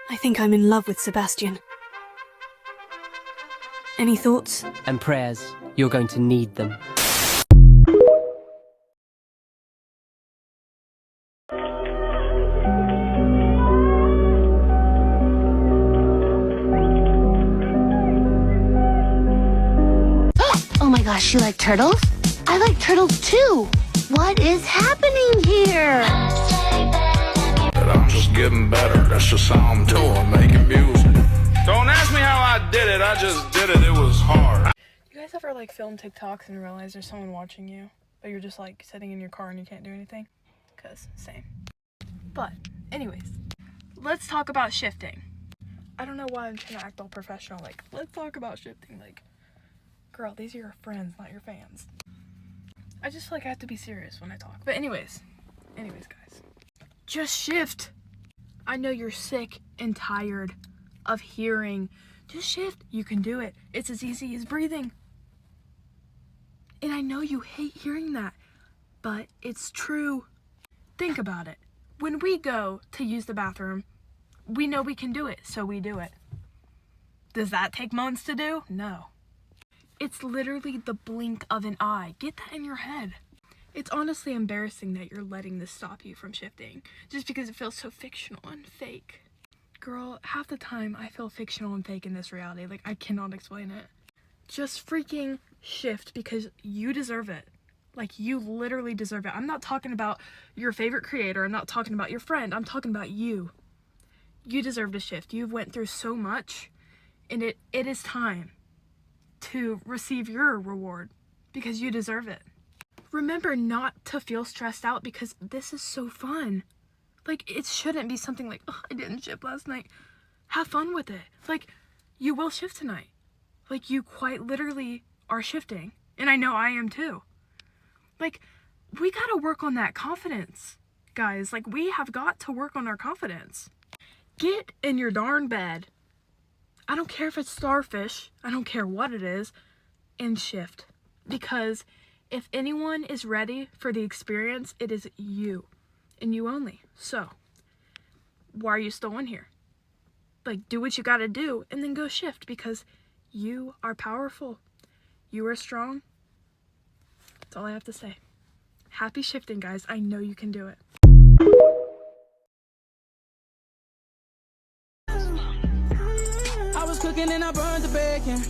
I think I'm in love with Sebastian. Any thoughts? And prayers. You're going to need them. Oh my gosh, you like turtles? I like turtles too! What is happening here? I'm just getting better, that's just how I'm doing, making music. Don't ask me how I did it, I just did it, it was hard. You guys ever like film TikToks and realize there's someone watching you, but you're just like sitting in your car and you can't do anything? Cause same. But anyways, let's talk about shifting. I don't know why I'm trying to act all professional, like, let's talk about shifting, like, girl, these are your friends, not your fans. I just like have to be serious when I talk. But anyways guys, just shift. I know you're sick and tired of hearing, just shift. You can do it. It's as easy as breathing. And I know you hate hearing that, but it's true. Think about it. When we go to use the bathroom, we know we can do it, so we do it. Does that take months to do? No. It's literally the blink of an eye. Get that in your head. It's honestly embarrassing that you're letting this stop you from shifting, just because it feels so fictional and fake. Girl, half the time I feel fictional and fake in this reality. Like, I cannot explain it. Just freaking shift because you deserve it. Like, you literally deserve it. I'm not talking about your favorite creator. I'm not talking about your friend. I'm talking about you. You deserve to shift. You've went through so much, and it is time to receive your reward because you deserve it. Remember not to feel stressed out because this is so fun. Like, it shouldn't be something like, oh, I didn't shift last night. Have fun with it. Like, you will shift tonight. Like, you quite literally are shifting. And I know I am too. Like, we gotta work on that confidence, guys. Like, we have got to work on our confidence. Get in your darn bed. I don't care if it's starfish. I don't care what it is. And shift. Because if anyone is ready for the experience, it is you. And you only. So, why are you still in here? Like, do what you gotta do and then go shift because you are powerful. You are strong. That's all I have to say. Happy shifting, guys. I know you can do it. I was cooking and I burned the bacon.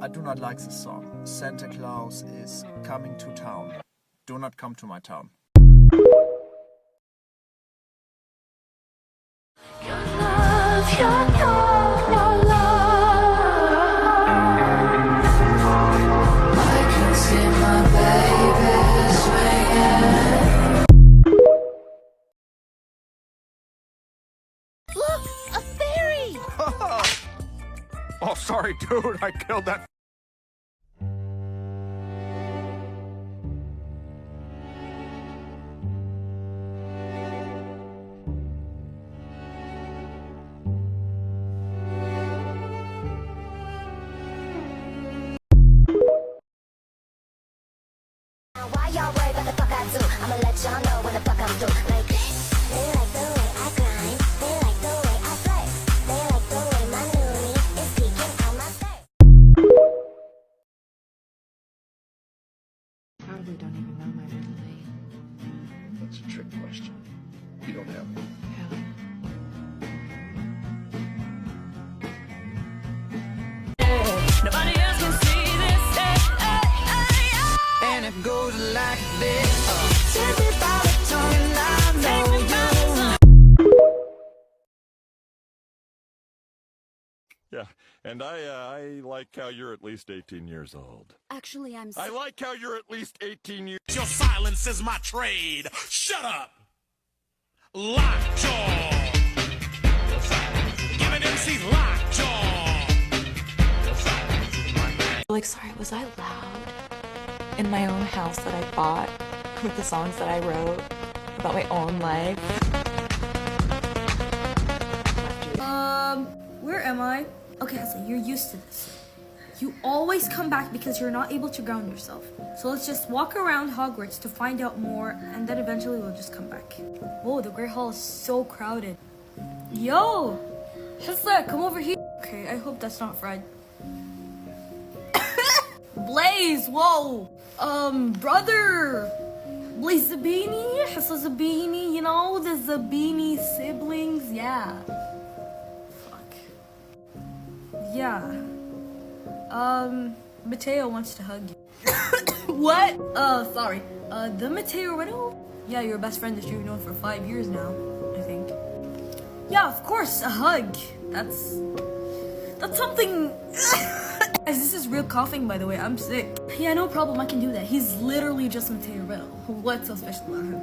I do not like this song. Santa Claus is coming to town. Do not come to my town. Look, a fairy! Oh, sorry, dude. I killed that. Why y'all worry about the fuck I do? I'ma let y'all know what the fuck I'm doing. Like, they like the way I grind. They like the way I flex. They like the way my noonie is peeking out my face. Probably don't even know my middle name. That's a trick question. You don't have one. Nobody else can see this. And it goes like this. Take me by the tongue and I know you. Yeah, and I like how you're at least 18 years old. Actually, I like how you're at least 18 years. Your silence is my trade. Shut up. Lockjaw. Give an MC lockjaw. like, sorry, was I loud in my own house that I bought with the songs that I wrote about my own life? Where am I? Okay, Hasan, you're used to this. You always come back because you're not able to ground yourself. So let's just walk around Hogwarts to find out more, and then eventually we'll just come back. Whoa, the Great Hall is so crowded. Yo! Hissa, come over here. Okay, I hope that's not Fred. Blaze, whoa! Brother! Blaze Zabini, Hissa Zabini, you know, the Zabini siblings, yeah. Fuck. Yeah. Mateo wants to hug you. What? Sorry. The Mateo Riddle? Yeah, your best friend that you've known for 5 years now, I think. Yeah, of course, a hug. That's something... Guys, this is real coughing, by the way. I'm sick. Yeah, no problem. I can do that. He's literally just Mateo Riddle. What's so special about him?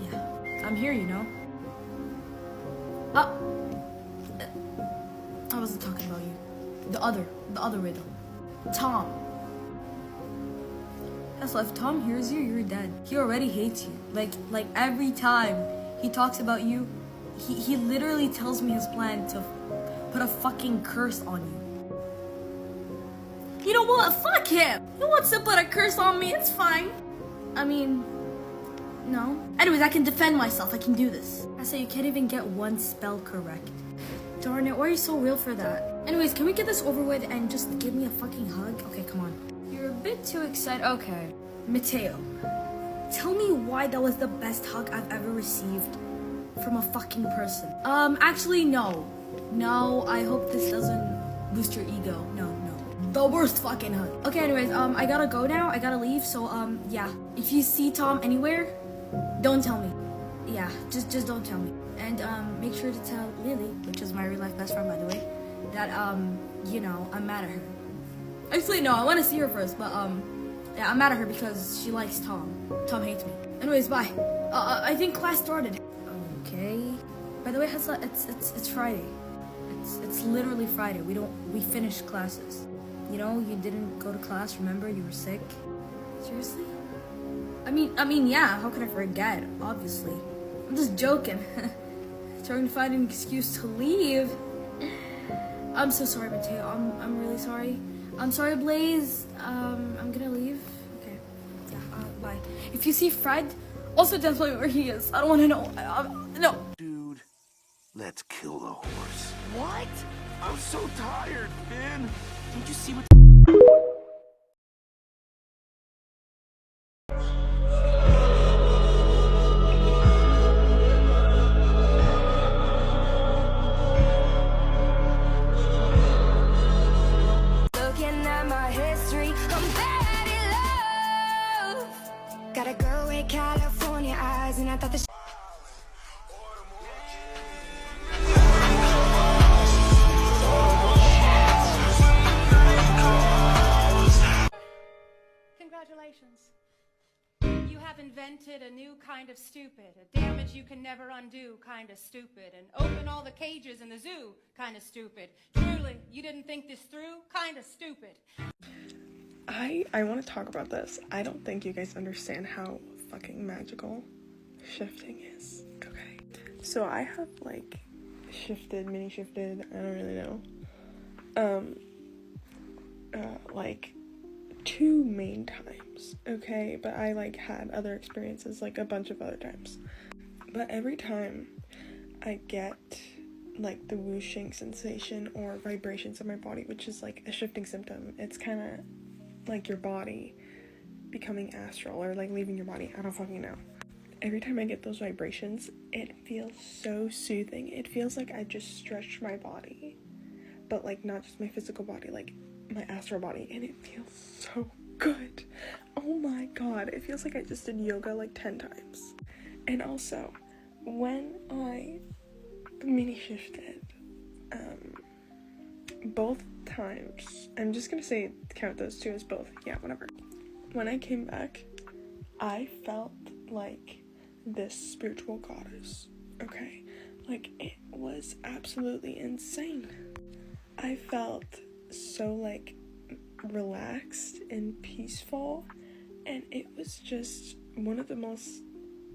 Yeah, I'm here, you know. I wasn't talking about you. The other Riddle. Tom. Tesla, if Tom hears you, you're dead. He already hates you. Like every time he talks about you, he literally tells me his plan to put a fucking curse on you. You know what? Fuck him! He wants to put a curse on me, it's fine. I mean, no. Anyways, I can defend myself, I can do this. I say you can't even get one spell correct. Darn it, why are you so real for that? Anyways, can we get this over with and just give me a fucking hug? Okay, come on. You're a bit too excited. Okay. Mateo, tell me why that was the best hug I've ever received from a fucking person. Actually, no. No, I hope this doesn't boost your ego. No. The worst fucking hug. Okay, anyways, I gotta go now. I gotta leave, so, yeah. If you see Tom anywhere, don't tell me. Yeah, just don't tell me. And, make sure to tell Lily, which is my real life best friend, by the way, that, you know, I'm mad at her. Actually, no, I want to see her first, but, yeah, I'm mad at her because she likes Tom. Tom hates me. Anyways, bye. I think class started. Okay. By the way, Hesla, it's Friday. It's literally Friday. We finished classes. You know, you didn't go to class, remember? You were sick. Seriously? I mean, yeah, how could I forget? Obviously. I'm just joking. Trying to find an excuse to leave. I'm so sorry, Mateo. I'm really sorry. I'm sorry, Blaze. I'm gonna leave. Okay. Yeah, bye. If you see Fred, also tell me where he is. I don't want to know. No. Dude, let's kill the horse. What? I'm so tired, Finn. Don't you see what? Looking at my history, I'm bad in love. Got a girl with California eyes, and I thought the Congratulations. You have invented a new kind of stupid, a damage you can never undo kind of stupid, and open all the cages in the zoo kind of stupid. Truly, you didn't think this through kind of stupid. I want to talk about this. I don't think you guys understand how fucking magical shifting is. Okay. So I have like mini shifted, I don't really know. Like 2 main times, okay? But I like had other experiences like a bunch of other times. But every time I get like the whooshing sensation or vibrations in my body, which is like a shifting symptom, it's kind of like your body becoming astral or like leaving your body, I don't fucking know. Every time I get those vibrations, it feels so soothing. It feels like I just stretched my body, but like not just my physical body, like my astral body, and it feels so good. Oh my god, it feels like I just did yoga like 10 times. And also, when I mini shifted, both times, I'm just gonna say count those 2 as both, yeah, whatever. When I came back, I felt like this spiritual goddess, okay? Like, it was absolutely insane. I felt so like relaxed and peaceful, and it was just one of the most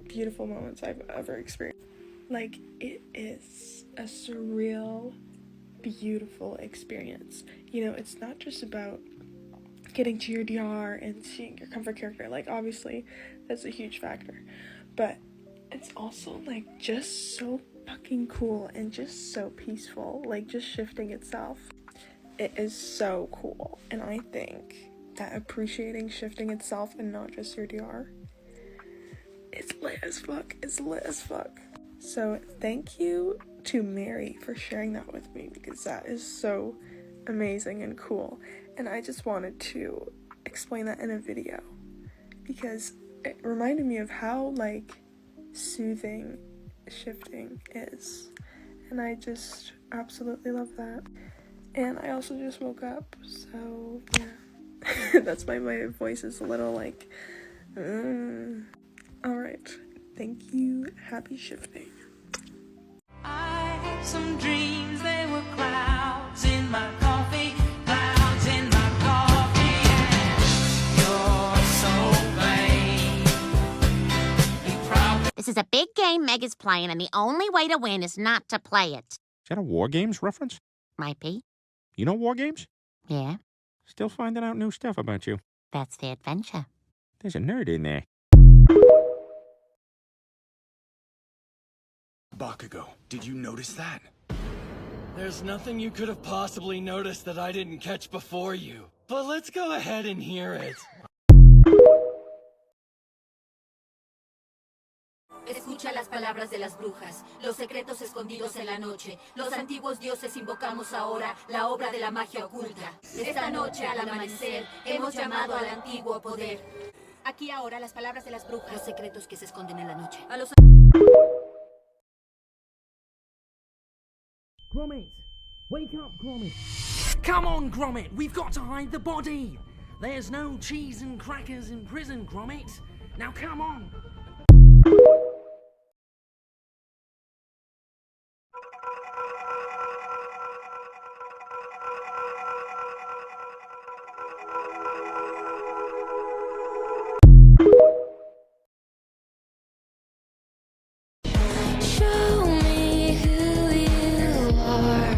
beautiful moments I've ever experienced. Like, it is a surreal, beautiful experience. You know, it's not just about getting to your DR and seeing your comfort character, like obviously that's a huge factor, but it's also like just so fucking cool and just so peaceful. Like, just shifting itself, it is so cool. And I think that appreciating shifting itself and not just your DR, it's lit as fuck. It's lit as fuck. So thank you to Mary for sharing that with me, because that is so amazing and cool. And I just wanted to explain that in a video because it reminded me of how like soothing shifting is, and I just absolutely love that. And I also just woke up, so yeah. That's why my voice is a little like alright, thank you, happy shifting. I had some dreams, they were clouds in my coffee, clouds in my coffee, and you're so This is a big game Meg is playing, and the only way to win is not to play it. Is that a War Games reference? Might be. You know War Games? Yeah, Still finding out new stuff about you. that's the adventure. There's a nerd in there. Bakugo, did you notice that? There's nothing you could have possibly noticed that I didn't catch before you. But let's go ahead and hear it. Escucha las palabras de las brujas, los secretos escondidos en la noche. Los antiguos dioses invocamos ahora la obra de la magia oculta. Esta noche al amanecer hemos llamado al antiguo poder. Aquí ahora las palabras de las brujas, los secretos que se esconden en la noche. A los Gromit! Wake up, Gromit! Come on, Gromit! We've got to hide the body! There's no cheese and crackers in prison, Gromit! Now come on! Show me who you are.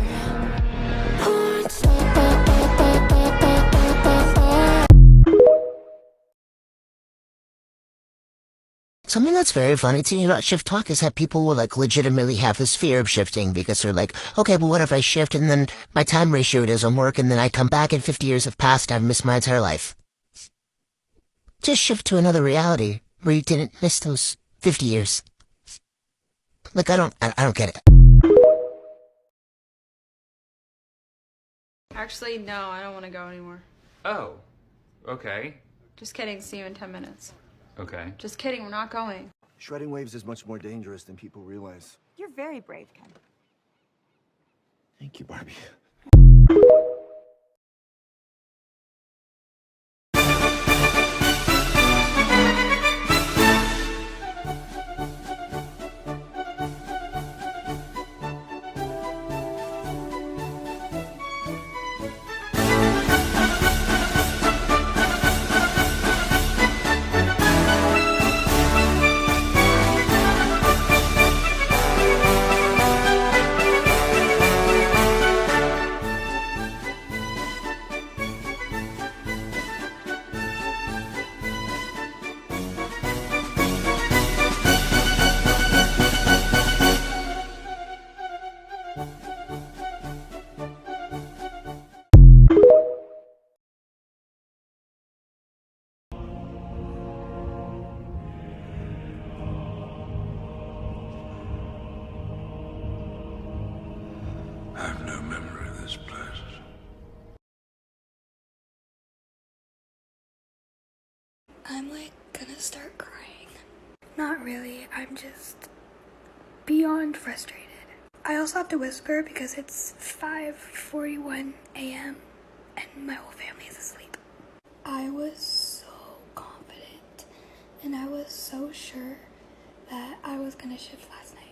Something that's very funny to me about Shiftok is that people will like legitimately have this fear of shifting because they're like, okay, but what if I shift and then my time ratio doesn't work and then I come back and 50 years have passed and I've missed my entire life. Just shift to another reality where you didn't miss those 50 years. Like, I don't get it. Actually, no, I don't want to go anymore. Oh, okay. Just kidding, see you in 10 minutes. Okay. Just kidding, we're not going. Shredding waves is much more dangerous than people realize. You're very brave, Ken. Thank you, Barbie. I have no memory of this place. I'm like gonna start crying. Not really, I'm just beyond frustrated. I also have to whisper because it's 5:41 a.m. and my whole family is asleep. I was so confident and I was so sure that I was gonna shift last night.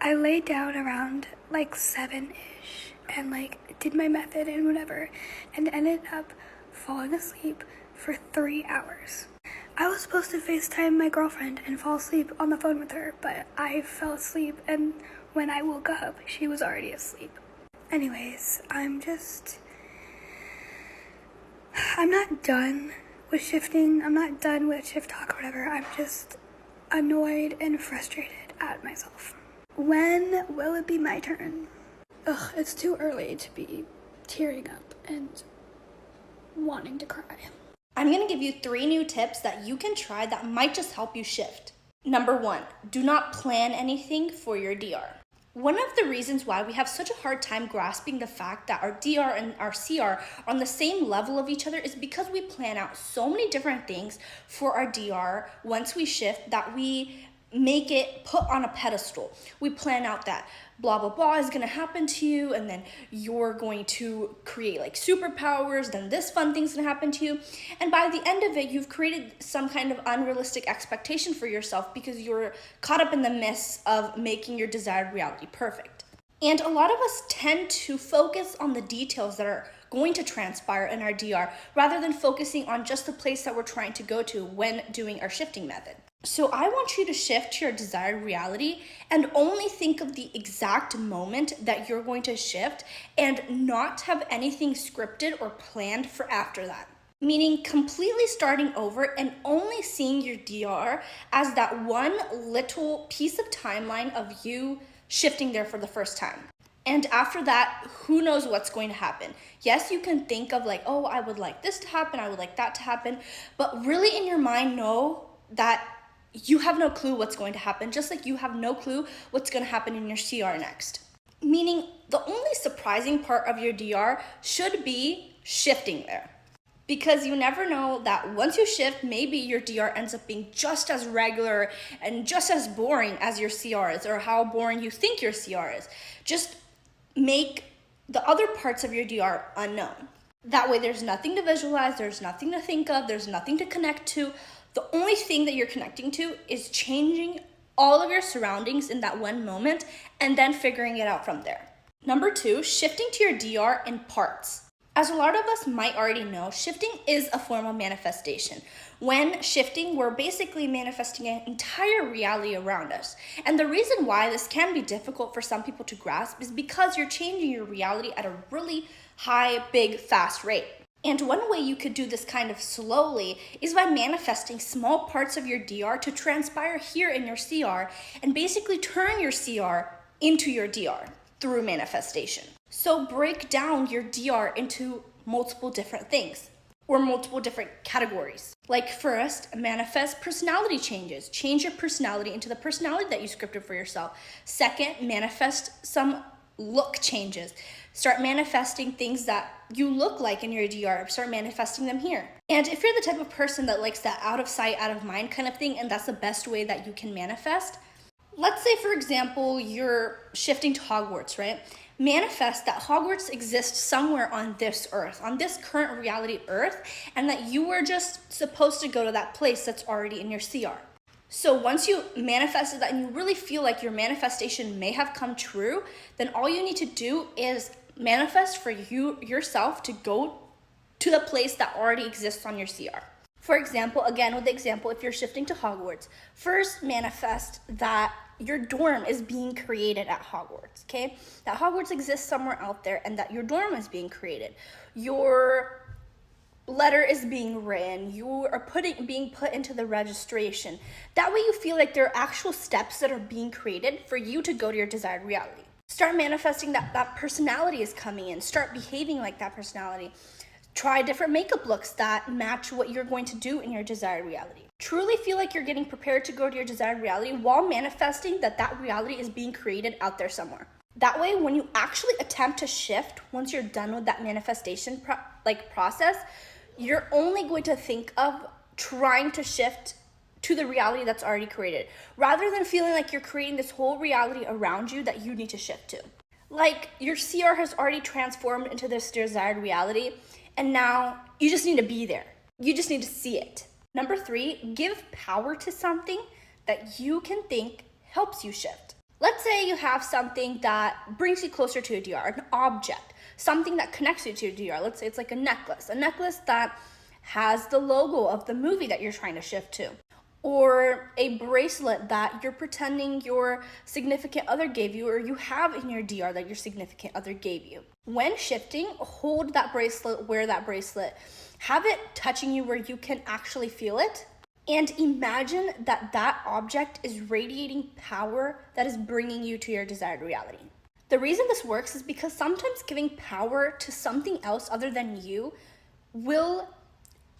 I laid down around like 7-ish and like did my method and whatever and ended up falling asleep for 3 hours. I was supposed to FaceTime my girlfriend and fall asleep on the phone with her, but I fell asleep and when I woke up, she was already asleep. Anyways, I'm not done with shifting. I'm not done with Shiftok or whatever. I'm just annoyed and frustrated at myself. When will it be my turn? Ugh, it's too early to be tearing up and wanting to cry. I'm gonna give you 3 new tips that you can try that might just help you shift. Number 1, do not plan anything for your DR. One of the reasons why we have such a hard time grasping the fact that our DR and our CR are on the same level of each other is because we plan out so many different things for our DR once we shift that we make it put on a pedestal. We plan out that blah blah blah is gonna happen to you, and then you're going to create like superpowers, then this fun thing's gonna happen to you, and by the end of it you've created some kind of unrealistic expectation for yourself because you're caught up in the mist of making your desired reality perfect. And a lot of us tend to focus on the details that are going to transpire in our DR rather than focusing on just the place that we're trying to go to when doing our shifting method. So I want you to shift to your desired reality and only think of the exact moment that you're going to shift and not have anything scripted or planned for after that. Meaning completely starting over and only seeing your DR as that one little piece of timeline of you shifting there for the first time. And after that, who knows what's going to happen. Yes, you can think of like, oh, I would like this to happen, I would like that to happen, but really in your mind know that you have no clue what's going to happen, just like you have no clue what's going to happen in your CR next. Meaning the only surprising part of your DR should be shifting there. Because you never know that once you shift, maybe your DR ends up being just as regular and just as boring as your CR is, or how boring you think your CR is. Just make the other parts of your DR unknown. That way there's nothing to visualize, there's nothing to think of, there's nothing to connect to. The only thing that you're connecting to is changing all of your surroundings in that one moment and then figuring it out from there. Number 2, shifting to your DR in parts. As a lot of us might already know, shifting is a form of manifestation. When shifting, we're basically manifesting an entire reality around us. And the reason why this can be difficult for some people to grasp is because you're changing your reality at a really high, big, fast rate. And one way you could do this kind of slowly is by manifesting small parts of your DR to transpire here in your CR and basically turn your CR into your DR through manifestation. So break down your DR into multiple different things or multiple different categories. Like first, manifest personality changes. Change your personality into the personality that you scripted for yourself. Second, manifest some look changes. Start manifesting things that you look like in your DR. Start manifesting them here. And if you're the type of person that likes that out of sight, out of mind kind of thing, and that's the best way that you can manifest, let's say, for example, you're shifting to Hogwarts, right? Manifest that Hogwarts exists somewhere on this earth, on this current reality earth, and that you were just supposed to go to that place that's already in your CR. So once you manifested that and you really feel like your manifestation may have come true, then all you need to do is manifest for yourself to go to the place that already exists on your CR. For example, again with the example, if you're shifting to Hogwarts, first manifest that your dorm is being created at Hogwarts, okay? That Hogwarts exists somewhere out there and that your dorm is being created. Your letter is being written, you are being put into the registration. That way you feel like there are actual steps that are being created for you to go to your desired reality. Start manifesting that that personality is coming in. Start behaving like that personality. Try different makeup looks that match what you're going to do in your desired reality. Truly feel like you're getting prepared to go to your desired reality while manifesting that that reality is being created out there somewhere. That way, when you actually attempt to shift, once you're done with that manifestation process, you're only going to think of trying to shift to the reality that's already created, rather than feeling like you're creating this whole reality around you that you need to shift to. Like your CR has already transformed into this desired reality, and now you just need to be there. You just need to see it. Number 3, give power to something that you can think helps you shift. Let's say you have something that brings you closer to a DR, an object, something that connects you to your DR. Let's say it's like a necklace that has the logo of the movie that you're trying to shift to. Or a bracelet that you're pretending your significant other gave you, or you have in your DR that your significant other gave you. When shifting, hold that bracelet, wear that bracelet, have it touching you where you can actually feel it, and imagine that that object is radiating power that is bringing you to your desired reality. The reason this works is because sometimes giving power to something else other than you will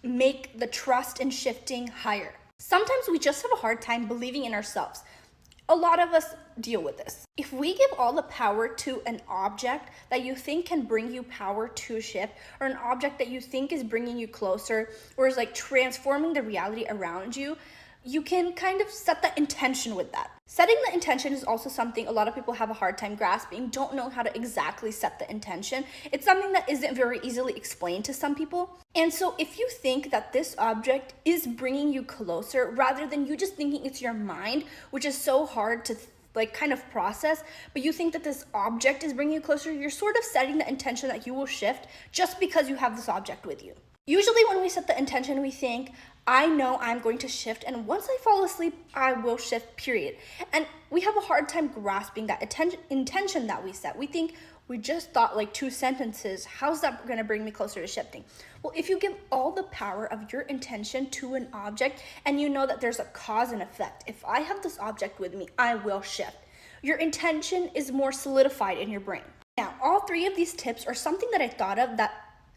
make the trust in shifting higher. Sometimes we just have a hard time believing in ourselves. A lot of us deal with this. If we give all the power to an object that you think can bring you power to shift, or an object that you think is bringing you closer, or is like transforming the reality around you, you can kind of set the intention with that. Setting the intention is also something a lot of people have a hard time grasping, don't know how to exactly set the intention. It's something that isn't very easily explained to some people. And so if you think that this object is bringing you closer, rather than you just thinking it's your mind, which is so hard to kind of process, but you think that this object is bringing you closer, you're sort of setting the intention that you will shift just because you have this object with you. Usually when we set the intention, we think, I know I'm going to shift, and once I fall asleep, I will shift, period. And we have a hard time grasping that intention that we set. We think we just thought like 2 sentences. How's that going to bring me closer to shifting? Well, if you give all the power of your intention to an object, and you know that there's a cause and effect, if I have this object with me, I will shift. Your intention is more solidified in your brain. Now, all 3 of these tips are something that I thought of that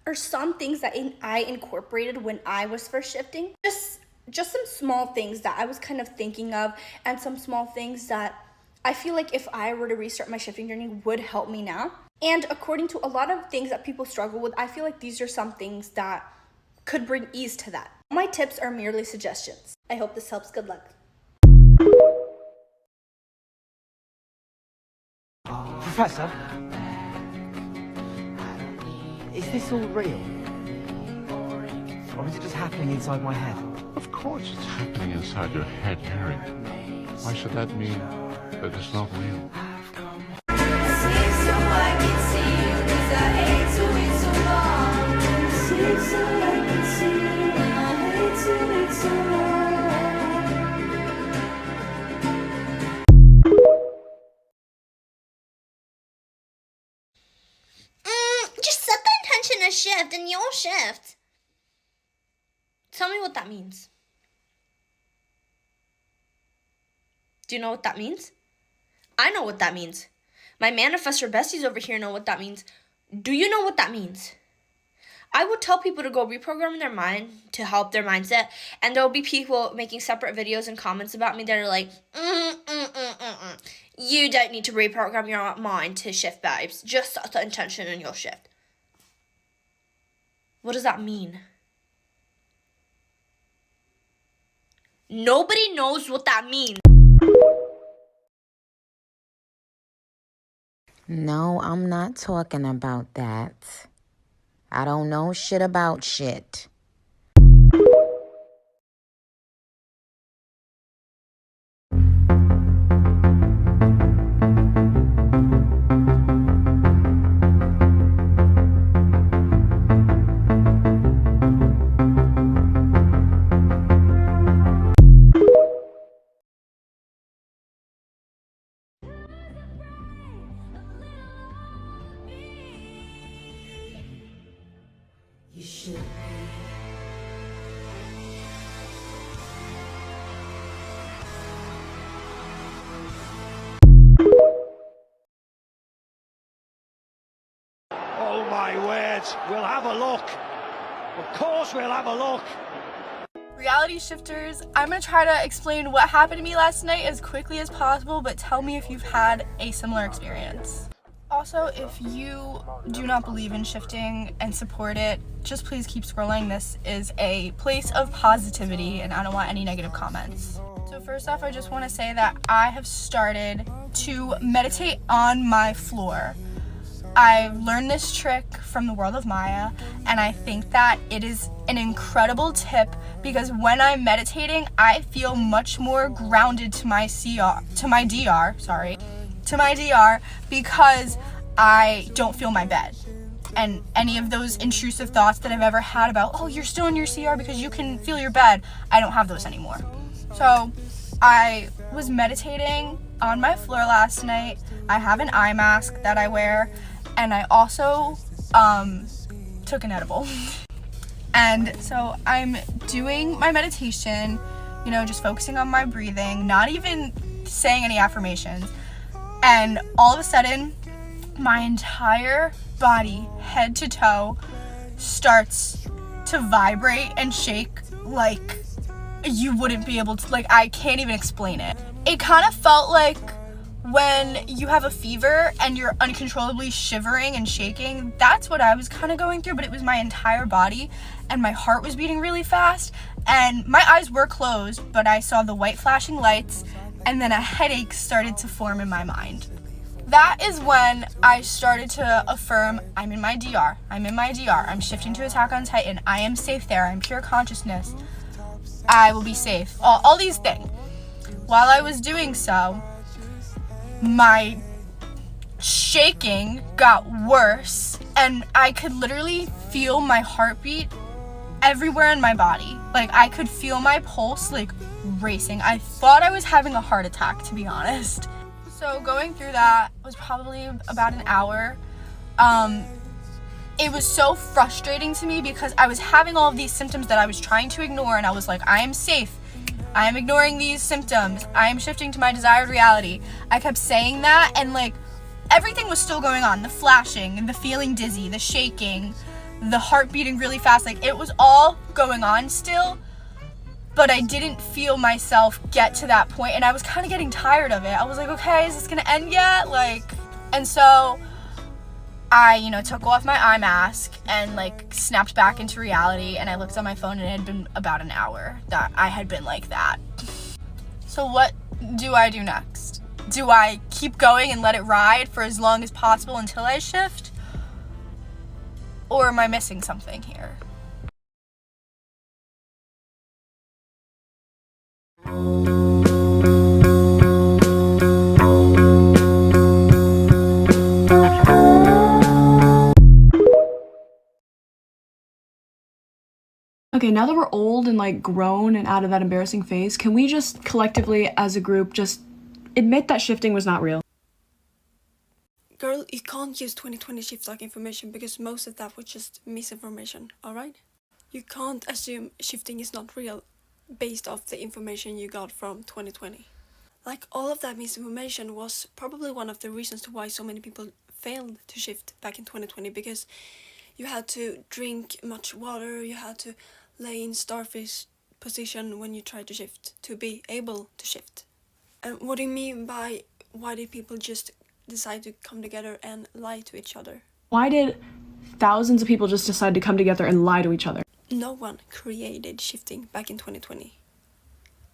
are some things that I incorporated when I was first shifting. Just some small things that I was kind of thinking of, and some small things that I feel like if I were to restart my shifting journey would help me now. And according to a lot of things that people struggle with, I feel like these are some things that could bring ease to that. My tips are merely suggestions. I hope this helps. Good luck. Professor, is this all real? Or is it just happening inside my head? Of course it's happening inside your head, Harry. Why should that mean that it's not real? Just set the intention to shift and you'll shift. Tell me what that means. Do you know what that means? I know what that means. My manifestor besties over here know what that means. Do you know what that means? I would tell people to go reprogram their mind to help their mindset, and there'll be people making separate videos and comments about me that are like, you don't need to reprogram your mind to shift, babes. Just set the intention and you'll shift. What does that mean? Nobody knows what that means. No, I'm not talking about that. I don't know shit about shit. You should be. Oh my word, we'll have a look. Of course we'll have a look. Reality shifters, I'm going to try to explain what happened to me last night as quickly as possible, but tell me if you've had a similar experience. Also, if you do not believe in shifting and support it, just please keep scrolling. This is a place of positivity and I don't want any negative comments. So first off, I just want to say that I have started to meditate on my floor. I learned this trick from the world of Maya, and I think that it is an incredible tip because when I'm meditating, I feel much more grounded to my DR because I don't feel my bed. And any of those intrusive thoughts that I've ever had about, oh, you're still in your CR because you can feel your bed, I don't have those anymore. So I was meditating on my floor last night. I have an eye mask that I wear, and I also took an edible. And so I'm doing my meditation, you know, just focusing on my breathing, not even saying any affirmations. And all of a sudden, my entire body, head to toe, starts to vibrate and shake like you wouldn't be able to, like, I can't even explain it. It kind of felt like when you have a fever and you're uncontrollably shivering and shaking. That's what I was kind of going through, but it was my entire body, and my heart was beating really fast, and my eyes were closed, but I saw the white flashing lights, and then a headache started to form in my mind. That is when I started to affirm, I'm in my DR, I'm shifting to Attack on Titan, I am safe there, I'm pure consciousness, I will be safe, all these things. While I was doing so, my shaking got worse, and I could literally feel my heartbeat everywhere in my body. Like, I could feel my pulse, like, racing. I thought I was having a heart attack, to be honest. So going through that was probably about an hour. It was so frustrating to me because I was having all of these symptoms that I was trying to ignore, and I was like, I am safe. I am ignoring these symptoms. I am shifting to my desired reality. I kept saying that, and like, everything was still going on. The flashing, the feeling dizzy, the shaking, the heart beating really fast. Like, it was all going on still, but I didn't feel myself get to that point, and I was kind of getting tired of it. I was like, okay, is this gonna end yet? Like, and so I, took off my eye mask and like snapped back into reality, and I looked on my phone, and it had been about an hour that I had been like that. So what do I do next? Do I keep going and let it ride for as long as possible until I shift? Or am I missing something here? Okay, now that we're old and like grown and out of that embarrassing phase, can we just collectively as a group just admit that shifting was not real? Girl, you can't use 2020 Shiftok information because most of that was just misinformation, alright? You can't assume shifting is not real based off the information you got from 2020. Like, all of that misinformation was probably one of the reasons to why so many people failed to shift back in 2020, because you had to drink much water, you had to lay in starfish position when you tried to shift to be able to shift. And what do you mean by why did people just decide to come together and lie to each other? Why did thousands of people just decide to come together and lie to each other? No one created shifting back in 2020.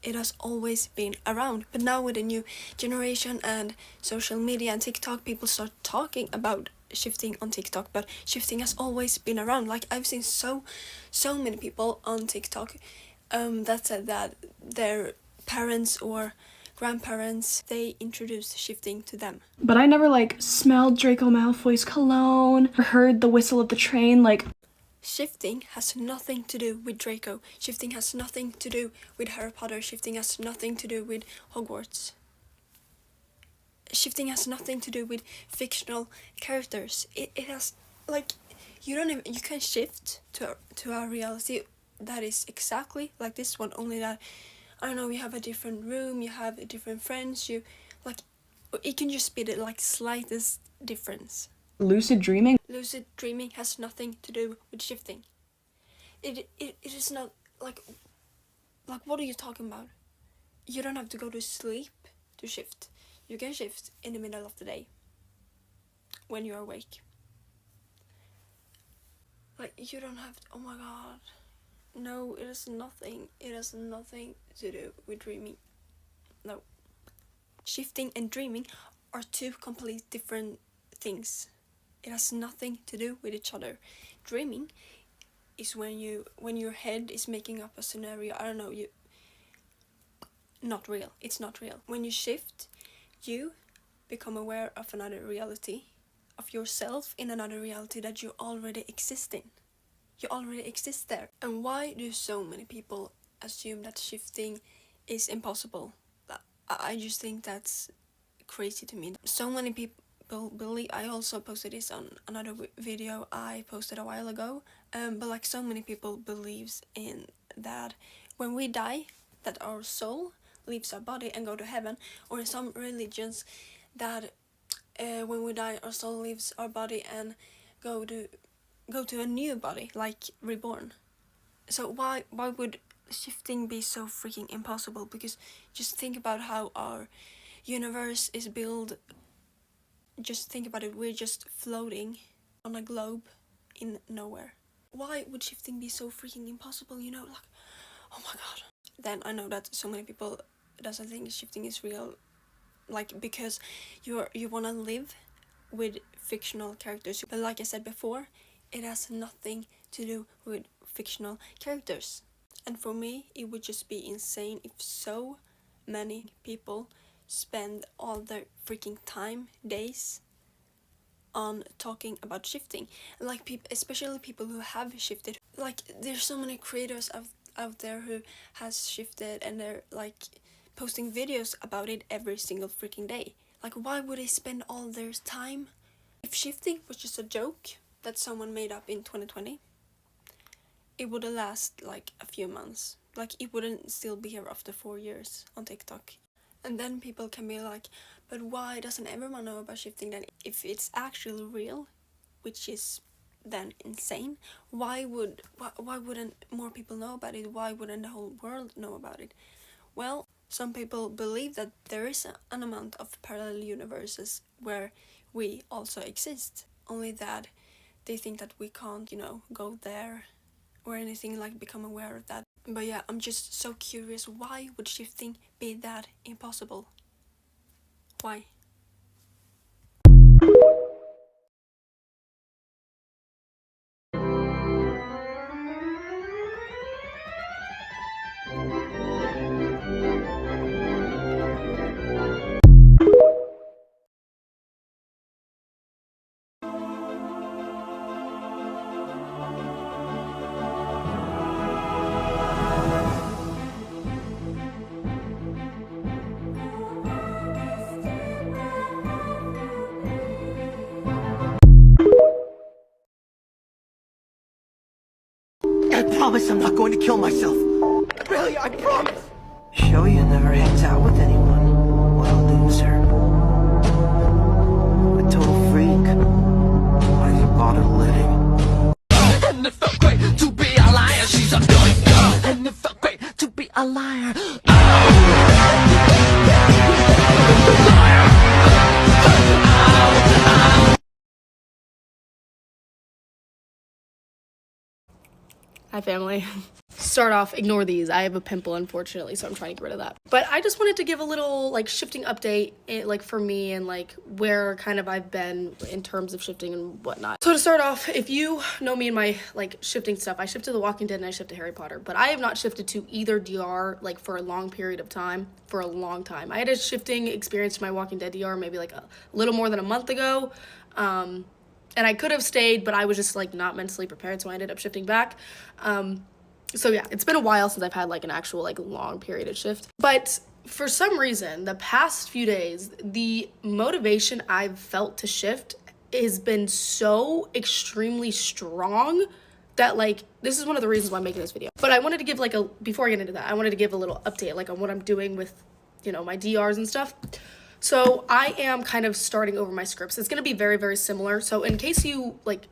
It has always been around, but now with the new generation and social media and TikTok, people start talking about shifting on TikTok, but shifting has always been around. Like, I've seen so many people on TikTok that said that their parents or grandparents, they introduced shifting to them. But I never like smelled Draco Malfoy's cologne or heard the whistle of the train. Like, shifting has nothing to do with Draco. Shifting has nothing to do with Harry Potter. Shifting has nothing to do with Hogwarts. Shifting has nothing to do with fictional characters. It has, like, you can shift to a reality that is exactly like this one, only that, I don't know, you have a different room, you have different friends, you, like, it can just be the, like, slightest difference. lucid dreaming? Lucid dreaming has nothing to do with shifting. It is not, like, what are you talking about? You don't have to go to sleep to shift. You can shift in the middle of the day when you're awake. Like, you don't have to, oh my god. No, it has nothing to do with dreaming. No. Shifting and dreaming are two completely different things. It has nothing to do with each other. Dreaming is when your head is making up a scenario. I don't know, not real. It's not real. When you shift, you become aware of another reality, of yourself in another reality that you already exist in. You already exist there. And why do so many people assume that shifting is impossible? I just think that's crazy to me. So many people believe, I also posted this on another video I posted a while ago, but like, so many people believes in that when we die, that our soul leaves our body and go to heaven, or in some religions that when we die, our soul leaves our body and go to a new body, like reborn. So why would shifting be so freaking impossible? Because just think about how our universe is built. Just think about it, we're just floating on a globe in nowhere. Why would shifting be so freaking impossible, like, oh my god. Then I know that so many people doesn't think shifting is real, like, because you want to live with fictional characters. But like I said before, it has nothing to do with fictional characters. And for me, it would just be insane if so many people spend all their freaking days on talking about shifting. Like, especially people who have shifted, like there's so many creators out there who has shifted, and they're like posting videos about it every single freaking day. Like, why would they spend all their time? If shifting was just a joke that someone made up in 2020, it would last like a few months. Like, it wouldn't still be here after 4 years on TikTok. And then people can be like, but why doesn't everyone know about shifting then? If it's actually real, which is then insane, why wouldn't more people know about it? Why wouldn't the whole world know about it? Well, some people believe that there is an amount of parallel universes where we also exist. Only that they think that we can't, go there or anything, like become aware of that. But yeah, I'm just so curious, why would shifting be that impossible? Why? I promise I'm not going to kill myself. Really, I promise. Shoya never hangs out with anyone. What a loser. A total freak. Why does he bother living? And it felt great to be a liar. She's a good girl. And it felt great to be a liar. Hi family. Start off, ignore these. I have a pimple, unfortunately, so I'm trying to get rid of that. But I just wanted to give a little like shifting update, like for me, and like where kind of I've been in terms of shifting and whatnot. So to start off, if you know me and my like shifting stuff, I shifted to The Walking Dead and I shifted to Harry Potter, but I have not shifted to either DR like for a long period of time, for a long time. I had a shifting experience to my Walking Dead DR maybe like a little more than a month ago. And I could have stayed, but I was just like not mentally prepared, so I ended up shifting back. So yeah, it's been a while since I've had like an actual like long period of shift. But for some reason, the past few days, the motivation I've felt to shift has been so extremely strong that like, this is one of the reasons why I'm making this video. But I wanted to give like before I get into that, I wanted to give a little update like on what I'm doing with, my DRs and stuff. So I am kind of starting over my scripts. It's going to be very, very similar. So in case you like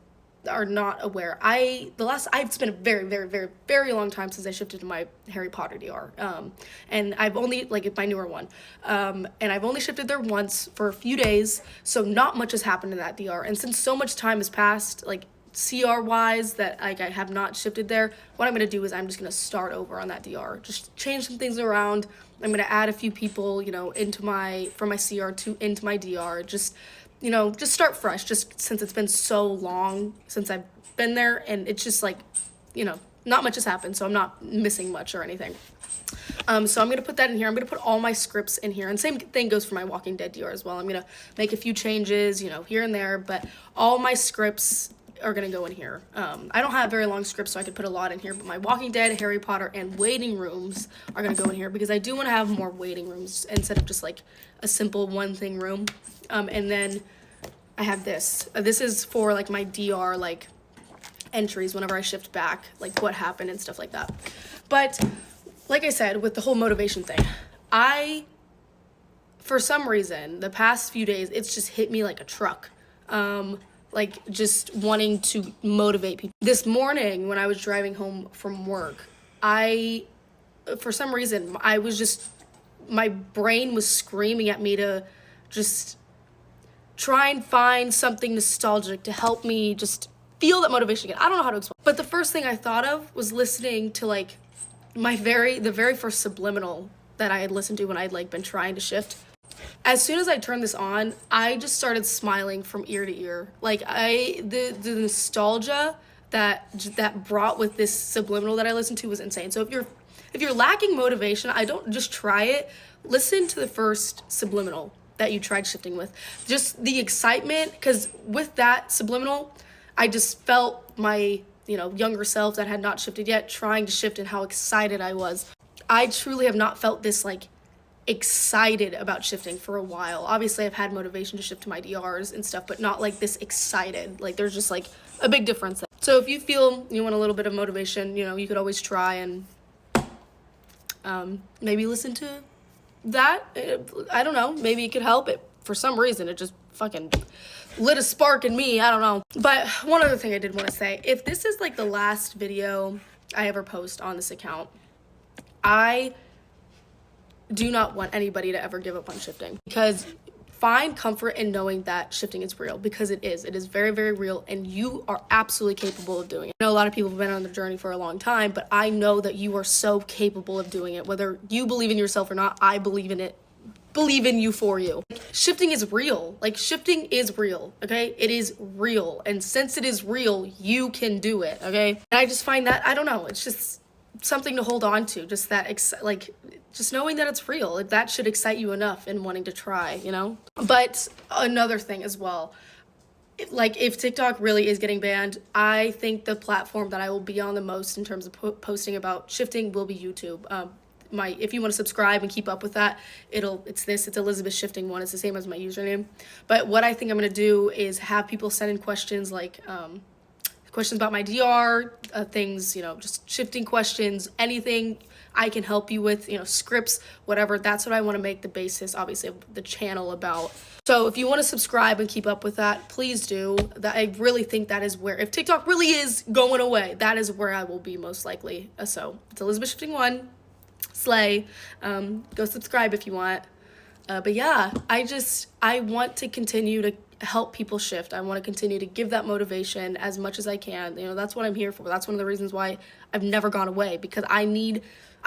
are not aware, it's been a very, very, very, very long time since I shifted to my Harry Potter DR. And I've only, like my newer one, and I've only shifted there once for a few days. So not much has happened in that DR. And since so much time has passed, like CR wise, that like I have not shifted there, what I'm going to do is I'm just going to start over on that DR. Just change some things around. I'm going to add a few people, from my CR into my DR. Just start fresh, just since it's been so long since I've been there, and it's just like, not much has happened, so I'm not missing much or anything. So I'm going to put that in here. I'm going to put all my scripts in here, and same thing goes for my Walking Dead DR as well. I'm going to make a few changes, here and there, but all my scripts are going to go in here. I don't have very long scripts, so I could put a lot in here, but my Walking Dead, Harry Potter, and waiting rooms are going to go in here because I do want to have more waiting rooms instead of just like a simple one thing room. And then I have this. This is for like my DR like entries whenever I shift back, like what happened and stuff like that. But like I said, with the whole motivation thing, for some reason, the past few days, it's just hit me like a truck. Like just wanting to motivate people. This morning when I was driving home from work, for some reason, my brain was screaming at me to just try and find something nostalgic to help me just feel that motivation again. I don't know how to explain. But the first thing I thought of was listening to like the very first subliminal that I had listened to when I'd like been trying to shift. As soon as I turned this on, I just started smiling from ear to ear. Like the nostalgia that brought with this subliminal that I listened to was insane. So if you're lacking motivation, I don't just try it. Listen to the first subliminal that you tried shifting with. Just the excitement, because with that subliminal, I just felt my younger self that had not shifted yet, trying to shift, and how excited I was. I truly have not felt this like excited about shifting for a while. Obviously I've had motivation to shift to my DRs and stuff, but not like this excited. Like there's just like a big difference there. So if you feel you want a little bit of motivation, you could always try and maybe listen to that. I don't know, maybe it could help. It for some reason it just fucking lit a spark in me. I don't know. But one other thing I did want to say, if this is like the last video I ever post on this account, I do not want anybody to ever give up on shifting, because find comfort in knowing that shifting is real, because it is very, very real, and you are absolutely capable of doing it. I know a lot of people have been on the journey for a long time, but I know that you are so capable of doing it. Whether you believe in yourself or not, I believe in it. Believe in you for you. Shifting is real. Like shifting is real, okay? It is real, and since it is real, you can do it, okay? And I just find that, I don't know, it's just something to hold on to, just that just knowing that it's real. Like that should excite you enough in wanting to try, But another thing as well, if TikTok really is getting banned, I think the platform that I will be on the most in terms of posting about shifting will be YouTube. If you want to subscribe and keep up with that, it's Elizabeth Shifting 1. It's the same as my username. But what I think I'm going to do is have people send in questions like questions about my DR, things, just shifting questions, anything I can help you with, scripts, whatever. That's what I want to make the basis, obviously, of the channel about. So if you want to subscribe and keep up with that, please do. That I really think that is where, if TikTok really is going away, that is where I will be most likely. So it's Elizabeth Shifting 1, slay. Go subscribe if you want. But yeah, I want to continue to help people shift. I want to continue to give that motivation as much as I can. That's what I'm here for. That's one of the reasons why I've never gone away, because I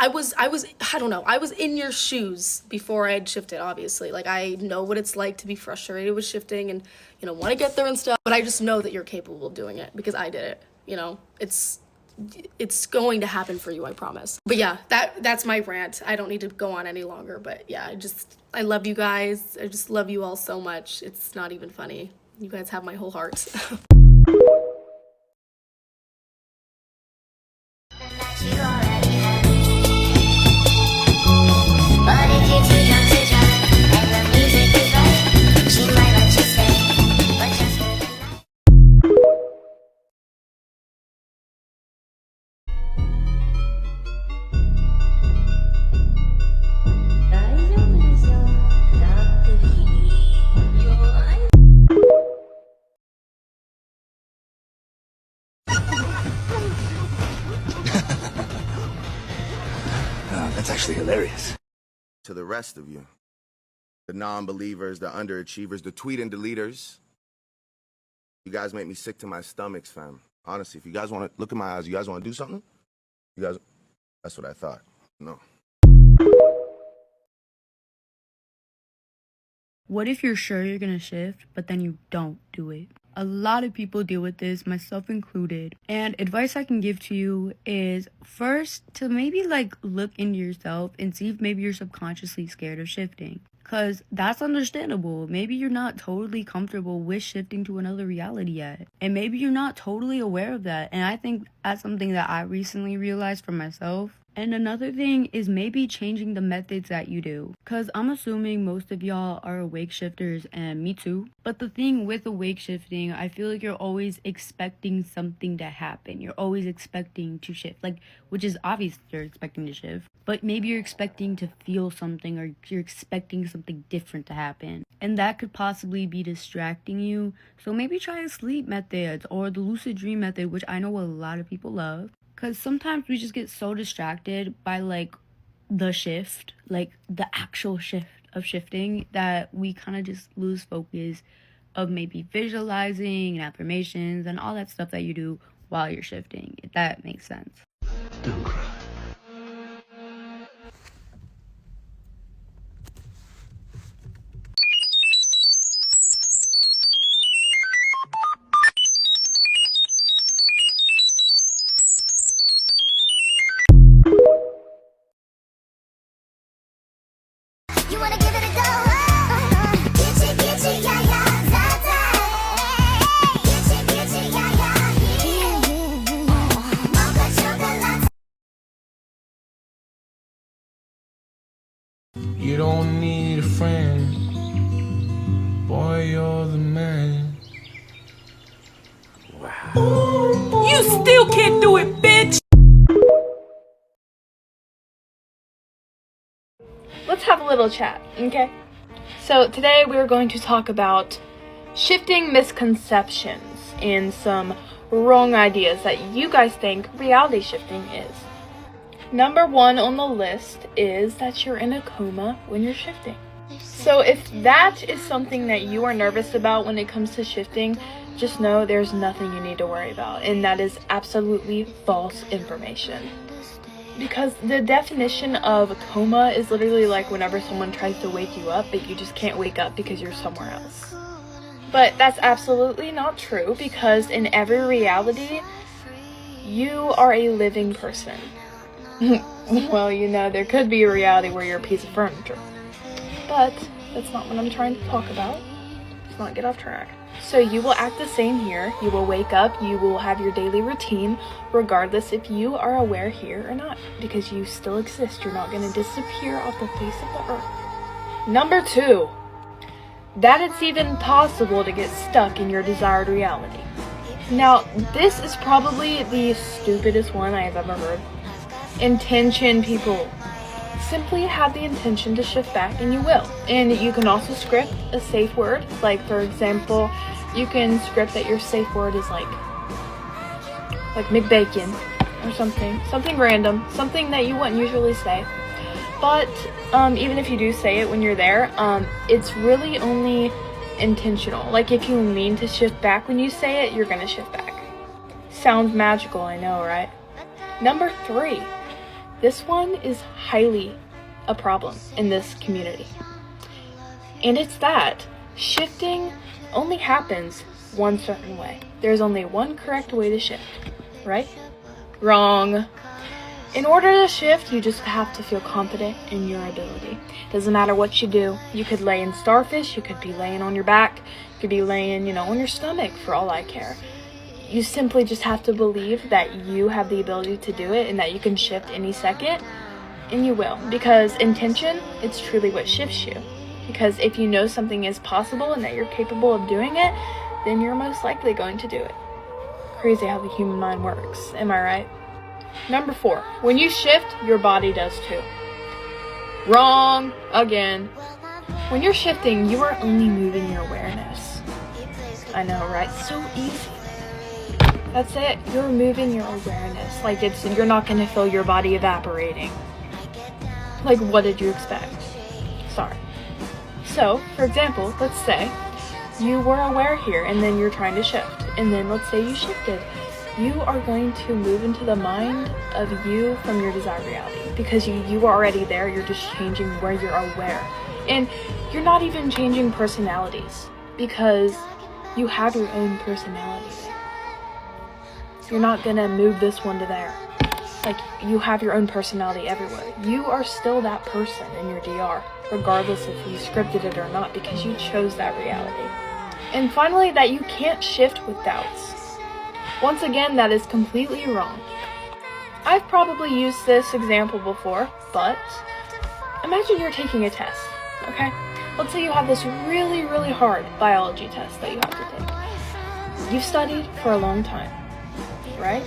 was in your shoes before I had shifted, obviously. Like I know what it's like to be frustrated with shifting and, want to get there and stuff, but I just know that you're capable of doing it because I did it. It's going to happen for you, I promise. But yeah, that's my rant. I don't need to go on any longer, but yeah, I love you guys. I just love you all so much. It's not even funny. You guys have my whole heart. That's actually hilarious. To the rest of you, the non-believers, the underachievers, the tweet and deleters, you guys make me sick to my stomachs, fam. Honestly, if you guys want to look in my eyes, you guys want to do something? That's what I thought. No. What if you're sure you're gonna shift, but then you don't do it? A lot of people deal with this, myself included. And advice I can give to you is first to maybe look into yourself and see if maybe you're subconsciously scared of shifting. Because that's understandable. Maybe you're not totally comfortable with shifting to another reality yet. And maybe you're not totally aware of that. And I think that's something that I recently realized for myself. And another thing is maybe changing the methods that you do. Because I'm assuming most of y'all are awake shifters, and me too. But the thing with awake shifting, I feel like you're always expecting something to happen. You're always expecting to shift. Which is obvious you're expecting to shift. But maybe you're expecting to feel something, or you're expecting something different to happen. And that could possibly be distracting you. So maybe try a sleep method or the lucid dream method, which I know a lot of people love. Because sometimes we just get so distracted by the shift, the actual shift of shifting, that we kind of just lose focus of maybe visualizing and affirmations and all that stuff that you do while you're shifting, if that makes sense. Don't cry. You wanna give it a go? Gitchy, gitchy, yeah, yeah, da, da. Gitchy, gitchy, yeah, yeah, yeah. boy, you're the man. You still can't do it, bitch! Let's have a little chat, okay? So today we're going to talk about shifting misconceptions and some wrong ideas that you guys think reality shifting is. Number 1 on the list is that you're in a coma when you're shifting. So if that is something that you are nervous about when it comes to shifting, just know there's nothing you need to worry about, and that is absolutely false information. Because the definition of a coma is literally like whenever someone tries to wake you up, but you just can't wake up because you're somewhere else. But that's absolutely not true, because in every reality, you are a living person. Well, you know, there could be a reality where you're a piece of furniture. But that's not what I'm trying to talk about. Let's not get off track. So you will act the same here. You will wake up, you will have your daily routine, regardless if you are aware here or not, because you still exist. You're not going to disappear off the face of the earth. Number 2, that it's even possible to get stuck in your desired reality. Now, this is probably the stupidest one I have ever heard. Intention, people. Simply have the intention to shift back and you will. And you can also script a safe word. Like, for example, you can script that your safe word is like McBacon or something random, something that you wouldn't usually say. But even if you do say it when you're there, it's really only intentional. Like, if you mean to shift back when you say it, you're gonna shift back. Sounds magical, I know, right? Number 3, this one is highly a problem in this community. And it's that shifting only happens one certain way. There's only one correct way to shift, right? Wrong. In order to shift, you just have to feel confident in your ability. Doesn't matter what you do. You could lay in starfish, you could be laying on your back, you could be laying, on your stomach for all I care. You simply just have to believe that you have the ability to do it and that you can shift any second, and you will. Because intention, it's truly what shifts you. Because if you know something is possible and that you're capable of doing it, then you're most likely going to do it. Crazy how the human mind works, am I right? Number 4, when you shift, your body does too. Wrong again. When you're shifting, you are only moving your awareness. I know, right? So easy. That's it. You're moving your awareness. Like, you're not going to feel your body evaporating. Like, what did you expect? Sorry. So, for example, let's say you were aware here and then you're trying to shift. And then let's say you shifted. You are going to move into the mind of you from your desired reality. Because you are already there. You're just changing where you're aware. And you're not even changing personalities. Because you have your own personality there. You're not gonna move this one to there. Like, you have your own personality everywhere. You are still that person in your DR, regardless if you scripted it or not, because you chose that reality. And finally, that you can't shift with doubts. Once again, that is completely wrong. I've probably used this example before, but imagine you're taking a test, okay? Let's say you have this really, really hard biology test that you have to take. You've studied for a long time, right?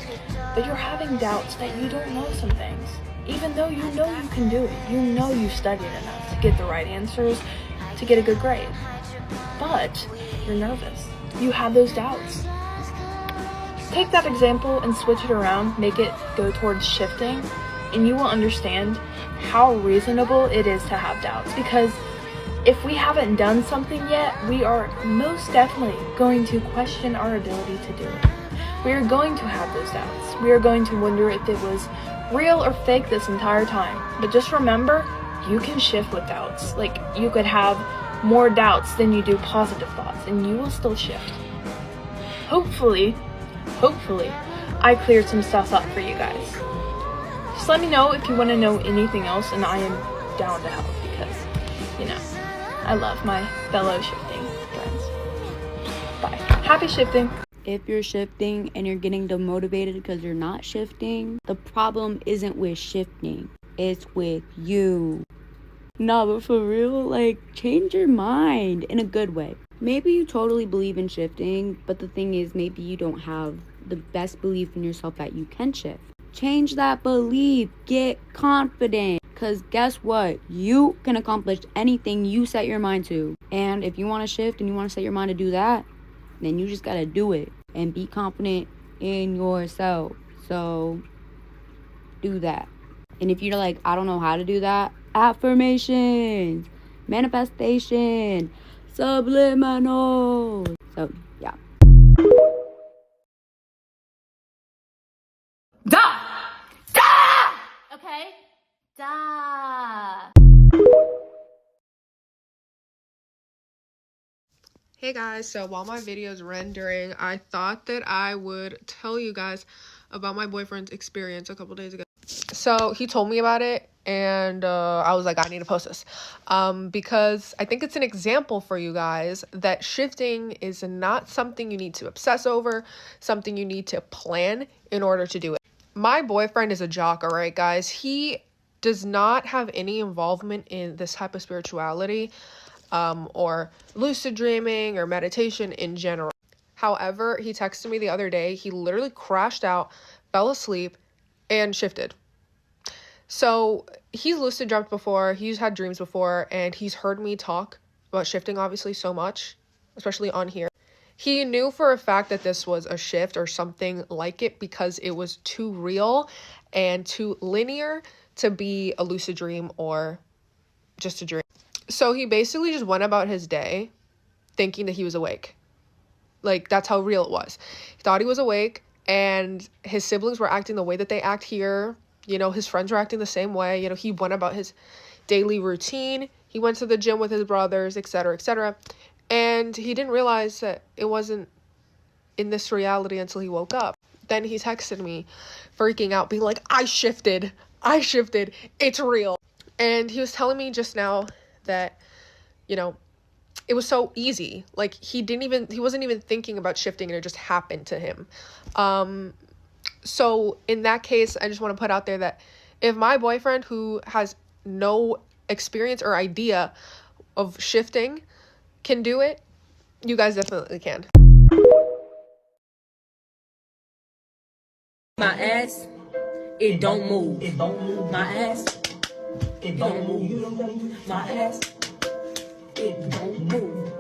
But you're having doubts that you don't know some things, even though you know you can do it. You know you studied enough to get the right answers, to get a good grade. But you're nervous. You have those doubts. Take that example and switch it around, make it go towards shifting, and you will understand how reasonable it is to have doubts. Because if we haven't done something yet, we are most definitely going to question our ability to do it. We are going to have those doubts. We are going to wonder if it was real or fake this entire time. But just remember, you can shift with doubts. Like, you could have more doubts than you do positive thoughts, and you will still shift. Hopefully, I cleared some stuff up for you guys. Just let me know if you want to know anything else, and I am down to help because, I love my fellow shifting friends. Bye. Happy shifting. If you're shifting and you're getting demotivated because you're not shifting, the problem isn't with shifting, it's with you. No, but for real, like, change your mind in a good way. Maybe you totally believe in shifting, but the thing is, maybe you don't have the best belief in yourself that you can shift. Change that belief. Get confident. Because guess what? You can accomplish anything you set your mind to. And if you want to shift and you want to set your mind to do that, then you just got to do it. And be confident in yourself. So, do that. And if you're like, I don't know how to do that, affirmations, manifestation, subliminal. So, yeah. Da! Okay? Da! Hey guys, so while my video is rendering, I thought that I would tell you guys about my boyfriend's experience a couple days ago. So he told me about it, and I was like, I need to post this because I think it's an example for you guys that shifting is not something you need to obsess over, something you need to plan in order to do it. My boyfriend is a jock, all right, guys. He does not have any involvement in this type of spirituality or lucid dreaming or meditation in general. However, he texted me the other day. He literally crashed out, fell asleep, and shifted. So he's lucid dreamt before, he's had dreams before, and he's heard me talk about shifting obviously so much, especially on here. He knew for a fact that this was a shift or something like it because it was too real and too linear to be a lucid dream or just a dream. So he basically just went about his day thinking that he was awake. Like, that's how real it was. He thought he was awake, and his siblings were acting the way that they act here. You know, his friends were acting the same way. You know, he went about his daily routine. He went to the gym with his brothers, etc., etc. And he didn't realize that it wasn't in this reality until he woke up. Then he texted me, freaking out, being like, I shifted, it's real. And he was telling me just now that, you know, it was so easy. Like, he wasn't even thinking about shifting, and it just happened to him. So in that case, I just want to put out there that if my boyfriend, who has no experience or idea of shifting, can do it, you guys definitely can. My ass, it don't move. It don't move. My ass, it don't move. My ass, it don't move.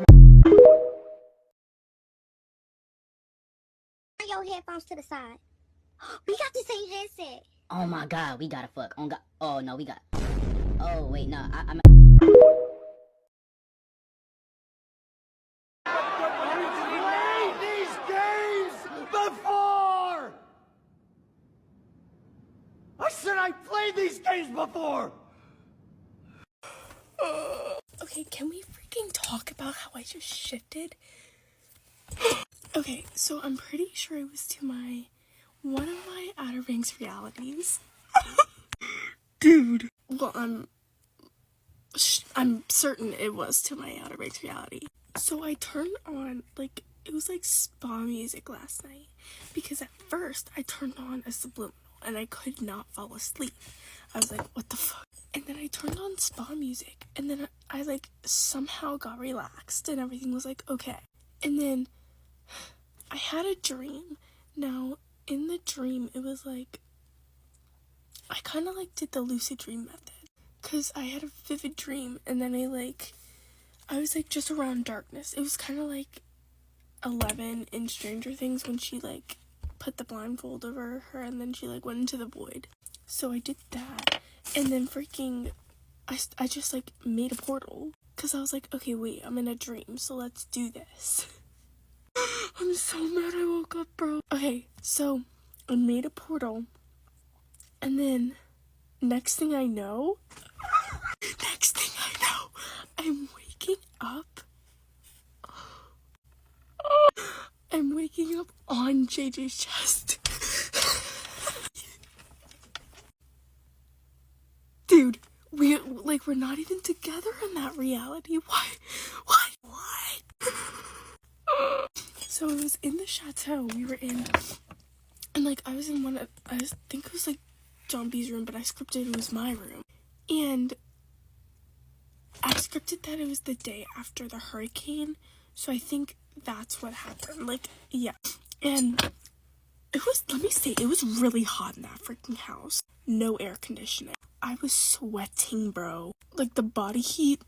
Your headphones to the side. We got the same headset. Oh my god, we gotta fuck. On God. Oh no, we got. Oh wait, no, I'm. Played these games before! I said I played these games before! Okay, can we freaking talk about how I just shifted? Okay, so I'm pretty sure it was to one of my Outer Banks realities. Dude. Well, I'm certain it was to my Outer Banks reality. So I turned on, like, it was like spa music last night. Because at first, I turned on a subliminal and I could not fall asleep. I was like, what the fuck? And then I turned on spa music. And then I like, somehow got relaxed and everything was like, okay. And then I had a dream. Now, in the dream, it was like, I kind of like did the lucid dream method. Because I had a vivid dream, and then I was like just around darkness. It was kind of like 11 in Stranger Things when she like put the blindfold over her and then she like went into the void. So I did that, and then freaking, I just like made a portal. Because I was like, okay, wait, I'm in a dream, so let's do this. I'm so mad I woke up, bro. Okay, so I made a portal, and then next thing I know, I'm waking up. I'm waking up on JJ's chest. Dude, we're not even together in that reality. Why? What? So it was in the chateau we were in, and like I was in I think it was like John B's room, but I scripted it was my room. And I scripted that it was the day after the hurricane, so I think that's what happened. Like, yeah. And it was, let me say, it was really hot in that freaking house. No air conditioning. I was sweating, bro. Like, the body heat,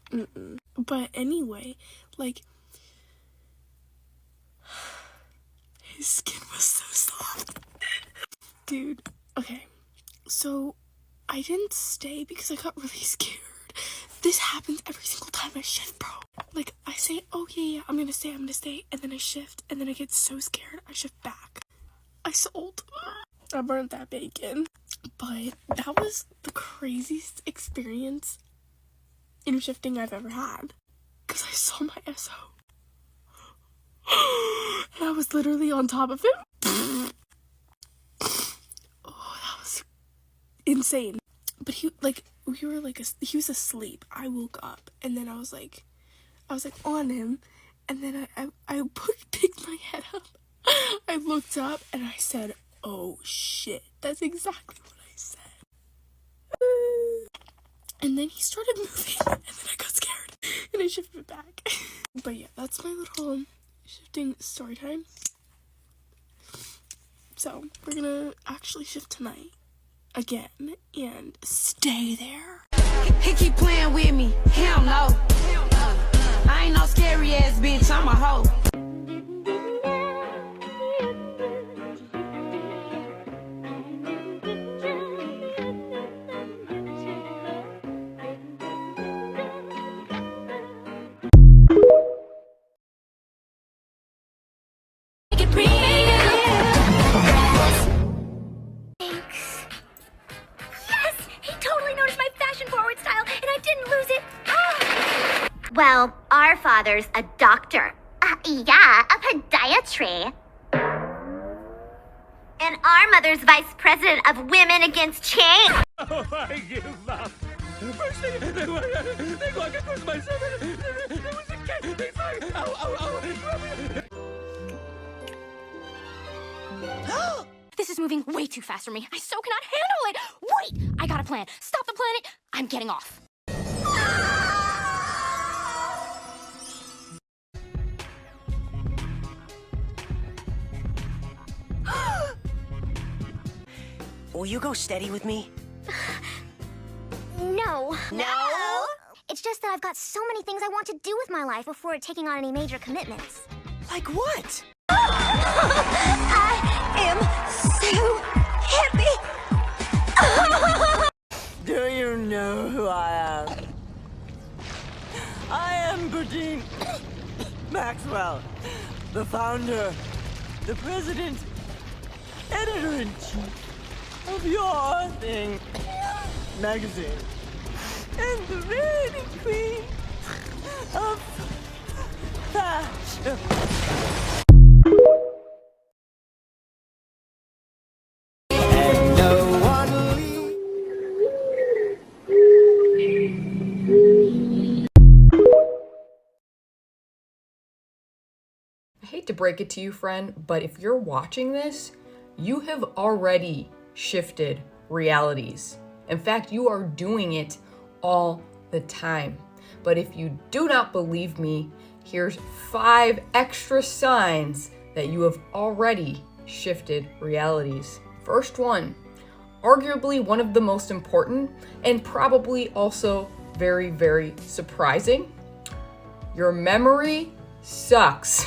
But anyway, like, his skin was so soft. Dude, okay. So, I didn't stay because I got really scared. This happens every single time I shift, bro. Like, I say, oh yeah, I'm gonna stay, and then I shift, and then I get so scared, I shift back. I sold. I burned that bacon. But that was the craziest experience in shifting I've ever had. Because I saw my SO. And I was literally on top of him. Oh, that was insane. But he was asleep. I woke up and then I was like on him, and then I picked my head up. I looked up and I said, oh shit. That's exactly what I said. And then he started moving, and then I got scared and I shifted back. But yeah, that's my little shifting story time. So we're gonna actually shift tonight again and stay there. He keep playing with me, he don't know. I ain't no scary ass bitch, I'm a hoe. Well, our father's a doctor. Yeah, a podiatry. And our mother's vice president of Women Against Change. Oh, I give up. First they go across my son. There was a cat. They fight. Ow. This is moving way too fast for me. I so cannot handle it. Wait, I got a plan. Stop the planet. I'm getting off. Will you go steady with me? No. No? It's just that I've got so many things I want to do with my life before taking on any major commitments. Like what? I am so happy. Do you know who I am? I am Burdine Maxwell, the founder, the president, editor-in-chief of Your Thing magazine, and the reigning queen of fashion. And no one I hate to break it to you, friend, but if you're watching this, you have already shifted realities. In fact, you are doing it all the time. But if you do not believe me, here's 5 extra signs that you have already shifted realities. First one, arguably one of the most important and probably also very, very surprising. Your memory sucks.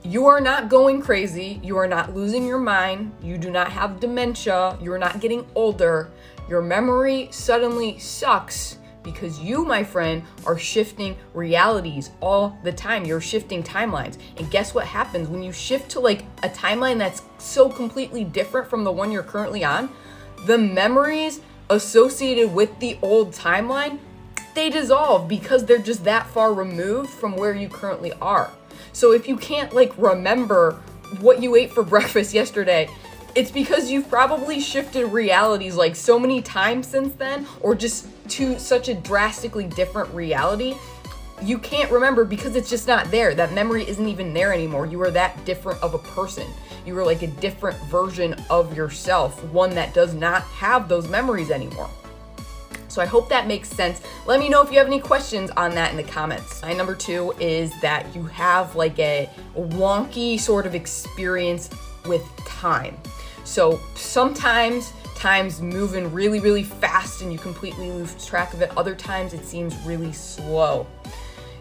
You are not going crazy. You are not losing your mind. You do not have dementia. You are not getting older. Your memory suddenly sucks because you, my friend, are shifting realities all the time. You're shifting timelines. And guess what happens when you shift to like a timeline that's so completely different from the one you're currently on? The memories associated with the old timeline, they dissolve because they're just that far removed from where you currently are. So if you can't like remember what you ate for breakfast yesterday, it's because you've probably shifted realities like so many times since then, or just to such a drastically different reality. You can't remember because it's just not there. That memory isn't even there anymore. You are that different of a person. You are like a different version of yourself, one that does not have those memories anymore. So I hope that makes sense. Let me know if you have any questions on that in the comments. Sign number 2 is that you have like a wonky sort of experience with time. So sometimes time's moving really, really fast and you completely lose track of it. Other times it seems really slow.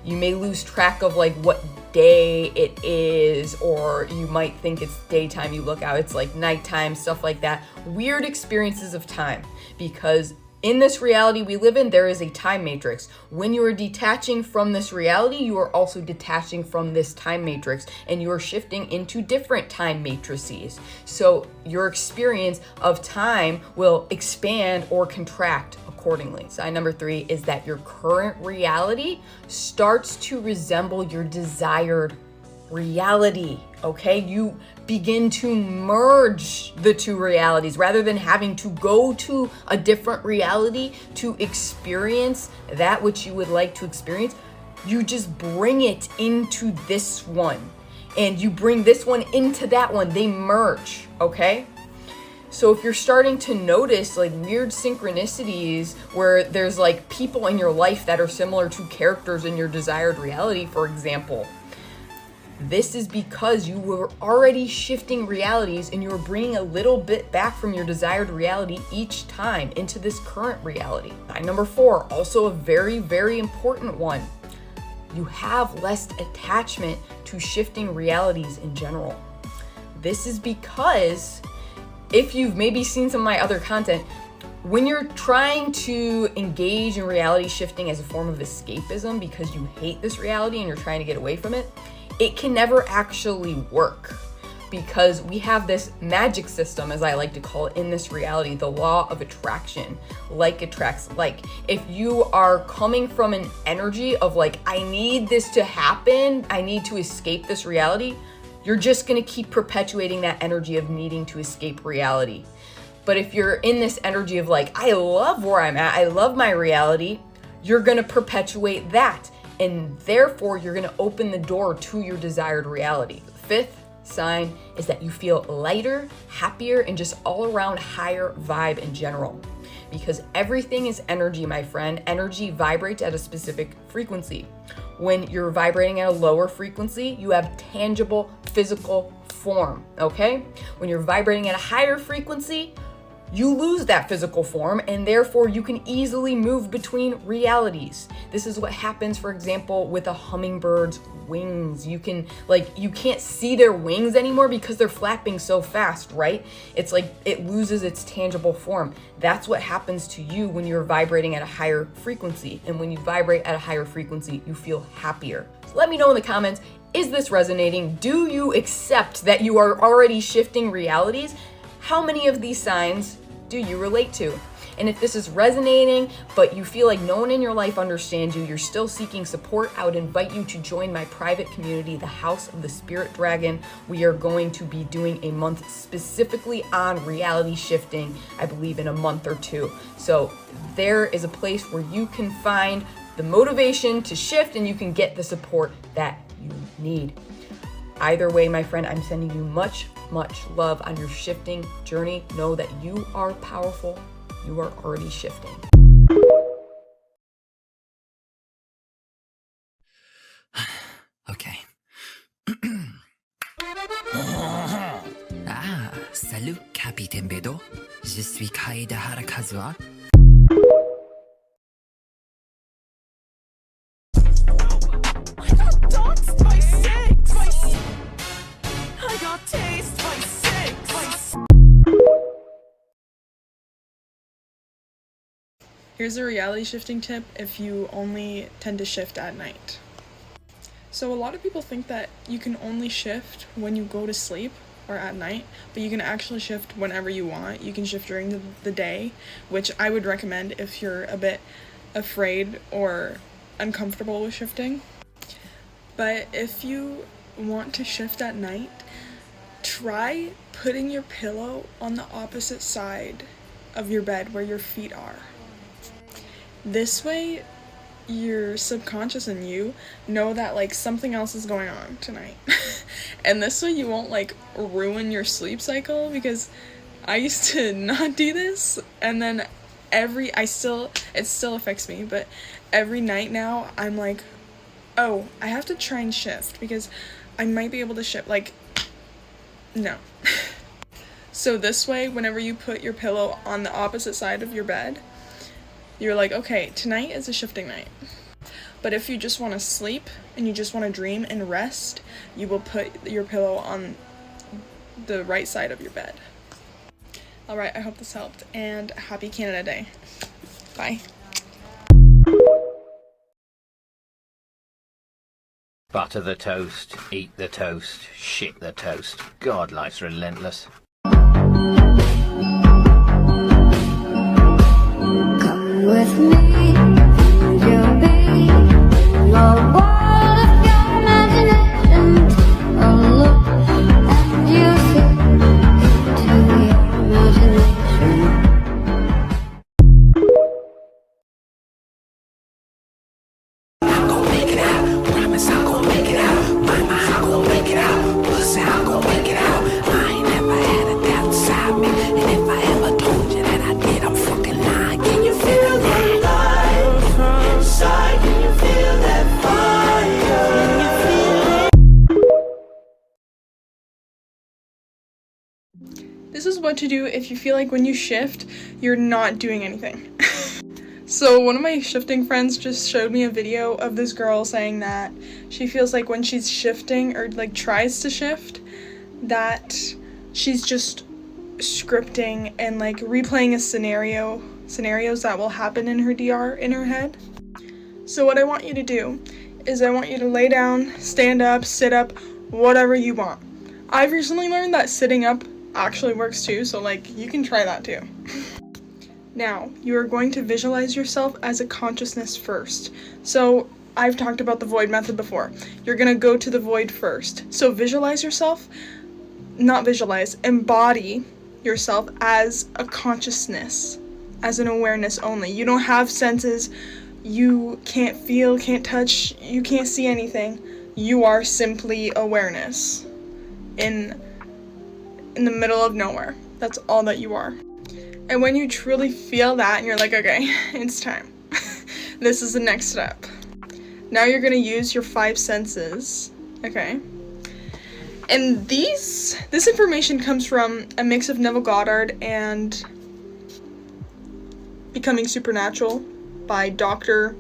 You may lose track of like what day it is, or you might think it's daytime. You look out, it's like nighttime, stuff like that. Weird experiences of time, because in this reality we live in, there is a time matrix. When you are detaching from this reality, you are also detaching from this time matrix, and you are shifting into different time matrices. So your experience of time will expand or contract accordingly. Sign number 3 is that your current reality starts to resemble your desired reality, okay? You begin to merge the two realities rather than having to go to a different reality to experience that which you would like to experience. You just bring it into this one, and you bring this one into that one. They merge, okay? So if you're starting to notice like weird synchronicities where there's like people in your life that are similar to characters in your desired reality, for example, this is because you were already shifting realities and you're bringing a little bit back from your desired reality each time into this current reality. Number 4, also a very, very important one. You have less attachment to shifting realities in general. This is because, if you've maybe seen some of my other content, when you're trying to engage in reality shifting as a form of escapism because you hate this reality and you're trying to get away from it, it can never actually work, because we have this magic system, as I like to call it, in this reality, the law of attraction. Like attracts like. If you are coming from an energy of like, I need this to happen, I need to escape this reality, you're just gonna keep perpetuating that energy of needing to escape reality. But if you're in this energy of like, I love where I'm at, I love my reality, you're gonna perpetuate that. And therefore, you're gonna open the door to your desired reality. The 5th sign is that you feel lighter, happier, and just all around higher vibe in general. Because everything is energy, my friend. Energy vibrates at a specific frequency. When you're vibrating at a lower frequency, you have tangible physical form, okay? When you're vibrating at a higher frequency, you lose that physical form, and therefore you can easily move between realities. This is what happens, for example, with a hummingbird's wings. You can't see their wings anymore because they're flapping so fast, right? It's like it loses its tangible form. That's what happens to you when you're vibrating at a higher frequency. And when you vibrate at a higher frequency, you feel happier. So let me know in the comments, is this resonating? Do you accept that you are already shifting realities? How many of these signs do you relate to? And if this is resonating, but you feel like no one in your life understands you, you're still seeking support, I would invite you to join my private community, the House of the Spirit Dragon. We are going to be doing a month specifically on reality shifting, I believe in a month or 2. So there is a place where you can find the motivation to shift and you can get the support that you need. Either way, my friend, I'm sending you much, much love on your shifting journey. Know that you are powerful. You are already shifting. Okay. Ah, salut, Capitaine Bedo. Je suis Kaida Harakazwa. I got doxed by 6! I got tased by 6! Here's a reality shifting tip if you only tend to shift at night. So a lot of people think that you can only shift when you go to sleep or at night, but you can actually shift whenever you want. You can shift during the day, which I would recommend if you're a bit afraid or uncomfortable with shifting. But if you want to shift at night, try putting your pillow on the opposite side of your bed where your feet are. This way, your subconscious and you know that like something else is going on tonight. And this way you won't like ruin your sleep cycle, because I used to not do this, and then it still affects me, but every night now I'm like, oh, I have to try and shift because I might be able to shift. Like, no. So this way, whenever you put your pillow on the opposite side of your bed, you're like, okay, tonight is a shifting night. But if you just want to sleep and you just want to dream and rest, you will put your pillow on the right side of your bed. Alright, I hope this helped, and happy Canada Day. Bye. Butter the toast, eat the toast, shit the toast. God, life's relentless. Come with me, you'll be in the world of your imagination. A look and you see to your imagination. I'm gon' make it out, promise I'm gon' make it out. Mama, I'm gon' make it out, pussy, I'm gon' make it out. I ain't never had a doubt inside me, and if I ever told you that I did, I'm fucking lying. Can you feel that light inside? Can you feel that fire? Can you feel it? This is what to do if you feel like when you shift, you're not doing anything. So one of my shifting friends just showed me a video of this girl saying that she feels like when she's shifting or like tries to shift, that she's just scripting and like replaying a scenarios that will happen in her DR in her head. So what I want you to do is I want you to lay down, stand up, sit up, whatever you want. I've recently learned that sitting up actually works too, so like you can try that too. Now, you are going to visualize yourself as a consciousness first. So, I've talked about the void method before. You're going to go to the void first. So, visualize yourself, embody yourself as a consciousness, as an awareness only. You don't have senses, you can't feel, can't touch, you can't see anything. You are simply awareness in the middle of nowhere. That's all that you are. And when you truly feel that and you're like, okay, it's time. This is the next step. Now you're gonna use your 5 senses, okay? And this information comes from a mix of Neville Goddard and Becoming Supernatural by Dr.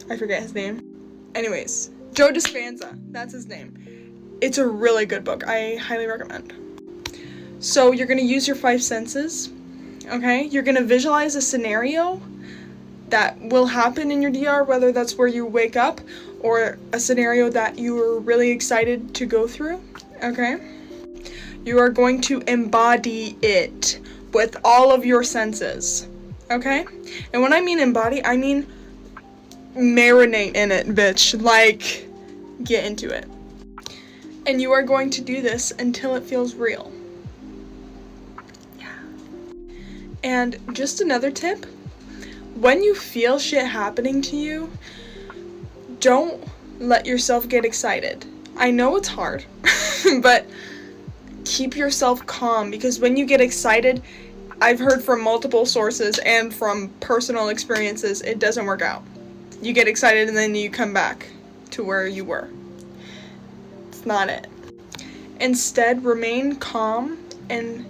I forget his name. Anyways, Joe Dispenza, that's his name. It's a really good book. I highly recommend. So you're gonna use your 5 senses. Okay, you're gonna visualize a scenario that will happen in your DR, whether that's where you wake up or a scenario that you were really excited to go through. Okay, you are going to embody it with all of your senses. Okay, and when I mean embody, I mean marinate in it, bitch. Like, get into it. And you are going to do this until it feels real. And just another tip, when you feel shit happening to you, don't let yourself get excited. I know it's hard, but keep yourself calm, because when you get excited, I've heard from multiple sources and from personal experiences, it doesn't work out. You get excited and then you come back to where you were. It's not it. Instead, remain calm and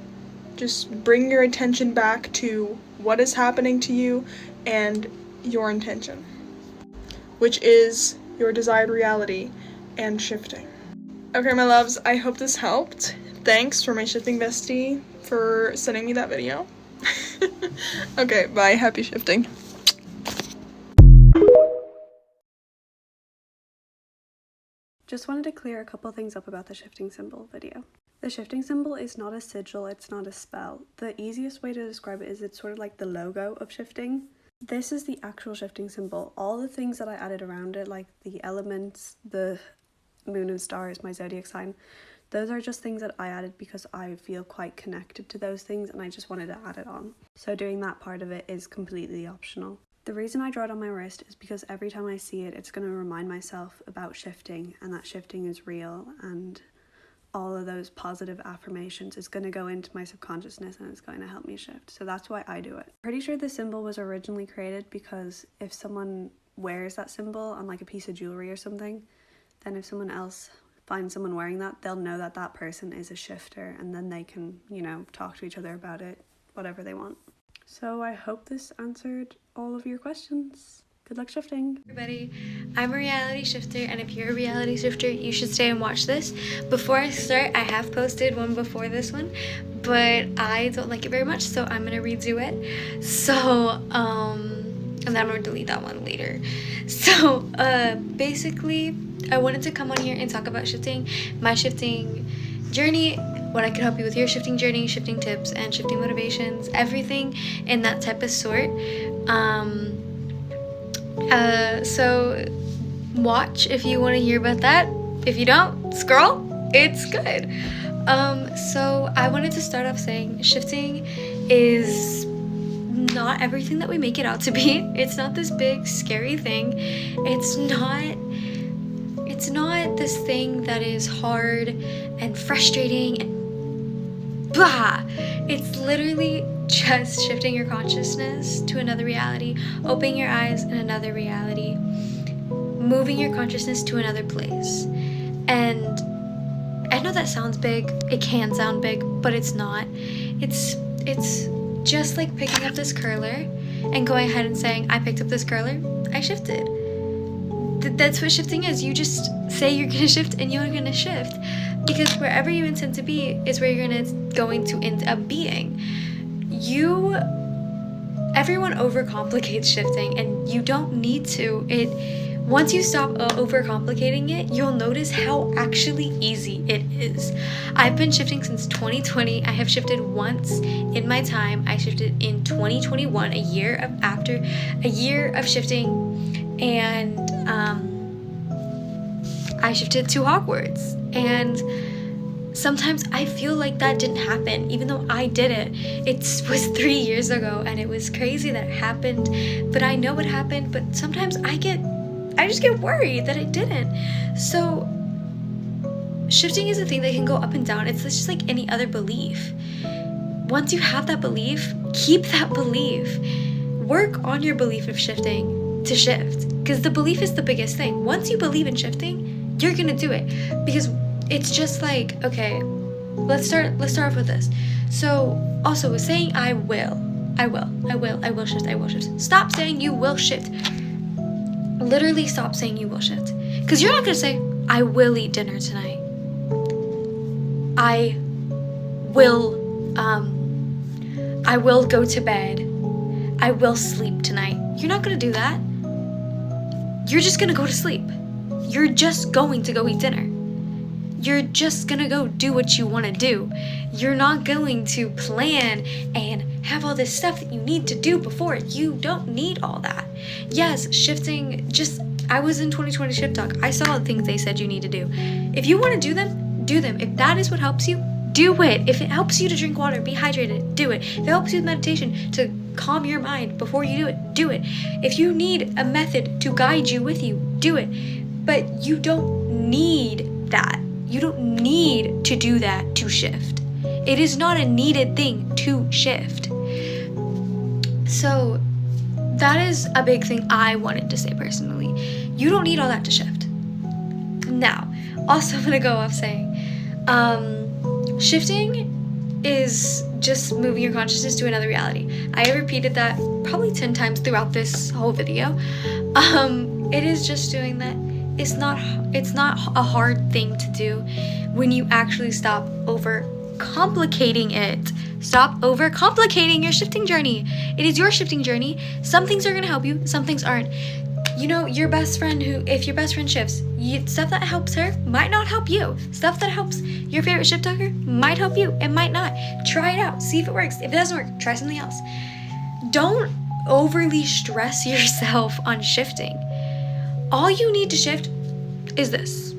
just bring your attention back to what is happening to you and your intention, which is your desired reality and shifting. Okay, my loves, I hope this helped. Thanks for my shifting bestie for sending me that video. Okay, bye. Happy shifting. Just wanted to clear a couple things up about the shifting symbol video. The shifting symbol is not a sigil, it's not a spell. The easiest way to describe it is it's sort of like the logo of shifting. This is the actual shifting symbol. All the things that I added around it, like the elements, the moon and stars, my zodiac sign, those are just things that I added because I feel quite connected to those things and I just wanted to add it on. So doing that part of it is completely optional. The reason I draw it on my wrist is because every time I see it, it's going to remind myself about shifting and that shifting is real and all of those positive affirmations is going to go into my subconsciousness and it's going to help me shift. So that's why I do it. Pretty sure the symbol was originally created because if someone wears that symbol on like a piece of jewelry or something, then if someone else finds someone wearing that, they'll know that that person is a shifter, and then they can, you know, talk to each other about it, whatever they want. So I hope this answered all of your questions. Good luck shifting. Everybody, I'm a reality shifter, and if you're a reality shifter, you should stay and watch this. Before I start, I have posted one before this one, but I don't like it very much, so I'm gonna redo it. So, and then I'm gonna delete that one later. So, basically, I wanted to come on here and talk about shifting, my shifting journey, what I could help you with your shifting journey, shifting tips, and shifting motivations, everything in that type of sort. So watch if you want to hear about that. If you don't, scroll. It's good. So I wanted to start off saying shifting is not everything that we make it out to be. It's not this big scary thing. It's not this thing that is hard and frustrating and blah. It's literally just shifting your consciousness to another reality, opening your eyes in another reality, moving your consciousness to another place. And I know that sounds big, it can sound big, but it's not. It's just like picking up this curler and going ahead and saying, I picked up this curler, I shifted. That's what shifting is. You just say you're gonna shift and you're gonna shift, because wherever you intend to be is where you're going to end up being. Everyone overcomplicates shifting, and you don't need to. Once you stop overcomplicating it, you'll notice how actually easy it is. I've been shifting since 2020. I have shifted once in my time. I shifted in 2021, a year of shifting, and I shifted to Hogwarts. And sometimes I feel like that didn't happen, even though I did it. It was 3 years ago, and it was crazy that it happened, but I know it happened. But sometimes I just get worried that it didn't. So shifting is a thing that can go up and down. It's just like any other belief. Once you have that belief, keep that belief. Work on your belief of shifting to shift, because the belief is the biggest thing. Once you believe in shifting, you're gonna do it, because it's just like, okay, let's start off with this. So also with saying I will shift. Stop saying you will shift. Literally stop saying you will shift. Because you're not gonna say, I will eat dinner tonight. I will go to bed. I will sleep tonight. You're not gonna do that. You're just gonna go to sleep. You're just going to go eat dinner. You're just gonna go do what you want to do. You're not going to plan and have all this stuff that you need to do before. You don't need all that. Yes, shifting, I was in 2020 Shift Talk. I saw the things they said you need to do. If you want to do them, do them. If that is what helps you, do it. If it helps you to drink water, be hydrated, do it. If it helps you with meditation, to calm your mind before you do it, do it. If you need a method to guide you with you, do it. But you don't need that. You don't need to do that to shift. It is not a needed thing to shift. So that is a big thing I wanted to say personally. You don't need all that to shift. Now, also I'm gonna go off saying, shifting is just moving your consciousness to another reality. I have repeated that probably 10 times throughout this whole video. It is just doing that. It's not a hard thing to do when you actually stop overcomplicating it. Stop overcomplicating your shifting journey. It is your shifting journey. Some things are gonna help you, some things aren't. You know, your best friend if your best friend shifts, stuff that helps her might not help you. Stuff that helps your favorite shift talker might help you, it might not. Try it out, see if it works. If it doesn't work, try something else. Don't overly stress yourself on shifting. All you need to shift is this.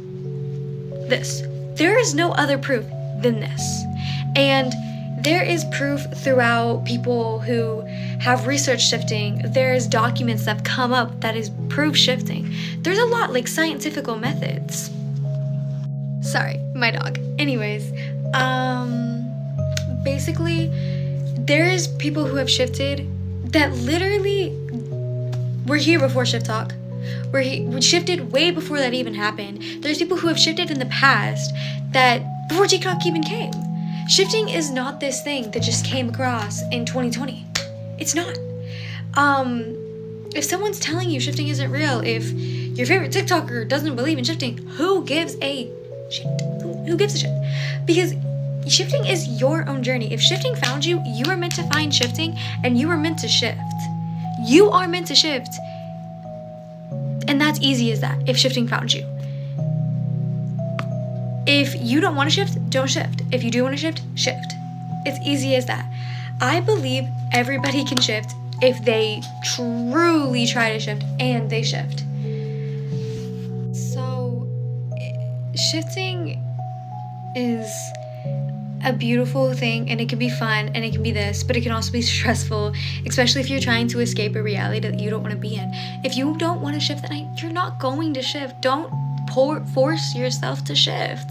There is no other proof than this. And there is proof throughout people who have researched shifting. There's documents that have come up that is proof shifting. There's a lot, like scientific methods. Sorry, my dog. Anyways, basically, there's people who have shifted that literally were here before Shiftok. We shifted way before that even happened. There's people who have shifted in the past that before TikTok even came. Shifting is not this thing that just came across in 2020. It's not. If someone's telling you shifting isn't real, if your favorite TikToker doesn't believe in shifting, who gives a shit? Who gives a shit? Because shifting is your own journey. If shifting found you, you are meant to find shifting, and you are meant to shift. You are meant to shift. And that's easy as that, if shifting found you. If you don't want to shift, don't shift. If you do want to shift, shift. It's easy as that. I believe everybody can shift if they truly try to shift and they shift. So, shifting is a beautiful thing, and it can be fun, and it can be this, but it can also be stressful, especially if you're trying to escape a reality that you don't want to be in. If you don't want to shift that night, you're not going to shift. Don't force yourself to shift.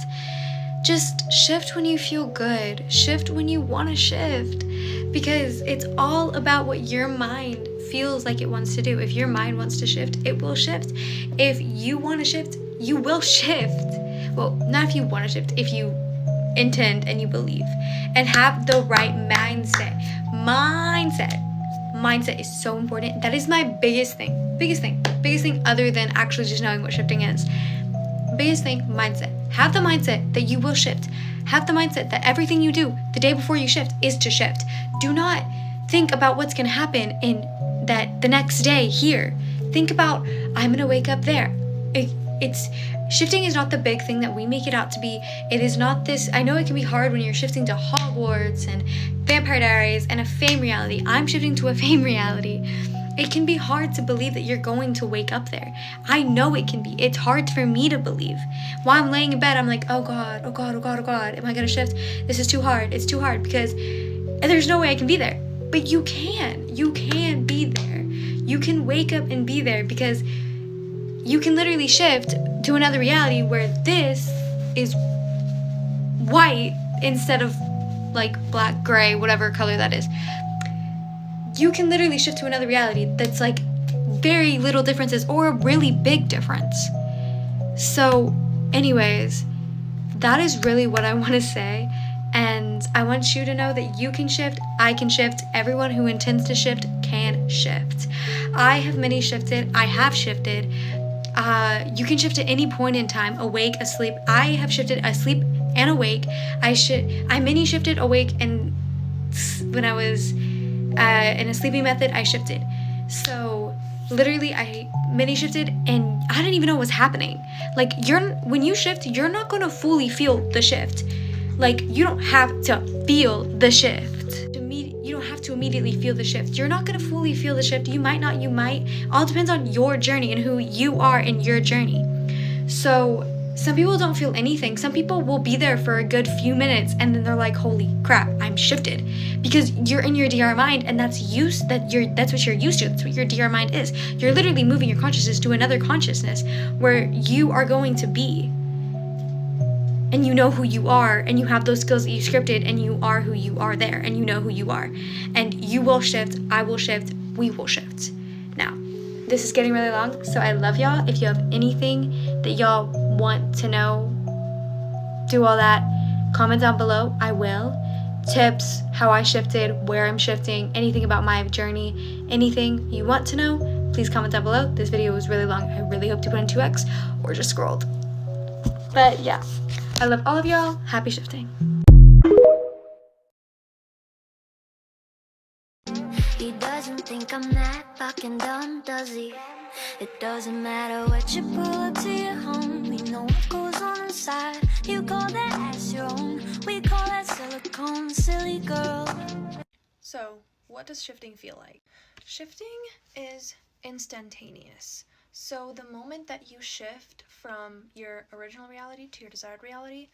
Just shift when you feel good. Shift when you want to shift, because it's all about what your mind feels like it wants to do. If your mind wants to shift, it will shift. If you want to shift, you will shift. Well, not if you want to shift, if you intend and you believe and have the right mindset. Mindset is so important. That is my biggest thing other than actually just knowing what shifting is. Biggest thing, mindset. Have the mindset that you will shift. Have the mindset that everything you do the day before you shift is to shift. Do not think about what's going to happen in that the next day here. Think about, I'm going to wake up there. It's shifting is not the big thing that we make it out to be. It is not this. I know it can be hard when you're shifting to Hogwarts and Vampire Diaries and a fame reality. I'm shifting to a fame reality. It can be hard to believe that you're going to wake up there. I know it can be. It's hard for me to believe. While I'm laying in bed, I'm like, oh God. Am I going to shift? This is too hard. It's too hard because there's no way I can be there. But you can. You can be there. You can wake up and be there, because you can literally shift to another reality where this is white instead of like black, gray, whatever color that is. You can literally shift to another reality that's like very little differences or a really big difference. So anyways, that is really what I want to say. And I want you to know that you can shift, I can shift, everyone who intends to shift can shift. I have many shifted, I have shifted. You can shift at any point in time, awake, asleep. I have shifted asleep and awake. I mini shifted awake, and when I was in a sleeping method, I shifted. So literally I mini shifted and I didn't even know what was happening. Like when you shift, you're not going to fully feel the shift. Like you don't have to feel the shift. You don't have to immediately feel the shift. You're not going to fully feel the shift. You might not, you might. All depends on your journey and who you are in your journey. So some people don't feel anything. Some people will be there for a good few minutes and then they're like, holy crap, I'm shifted. Because you're in your DR mind, and that's what you're used to. That's what your DR mind is. You're literally moving your consciousness to another consciousness where you are going to be. And you know who you are, and you have those skills that you scripted, and you are who you are there, and you know who you are. And you will shift, I will shift, we will shift. Now, this is getting really long, so I love y'all. If you have anything that y'all want to know, do all that, comment down below, I will. Tips, how I shifted, where I'm shifting, anything about my journey, anything you want to know, please comment down below. This video was really long. I really hope to put in 2x or just scrolled. But yeah. I love all of y'all. Happy shifting. He doesn't think I'm that fucking dumb, does he? It doesn't matter what you pull up to your home. We know what goes on inside. You call that ass your own. We call that silicone, silly girl. So, what does shifting feel like? Shifting is instantaneous. So the moment that you shift from your original reality to your desired reality,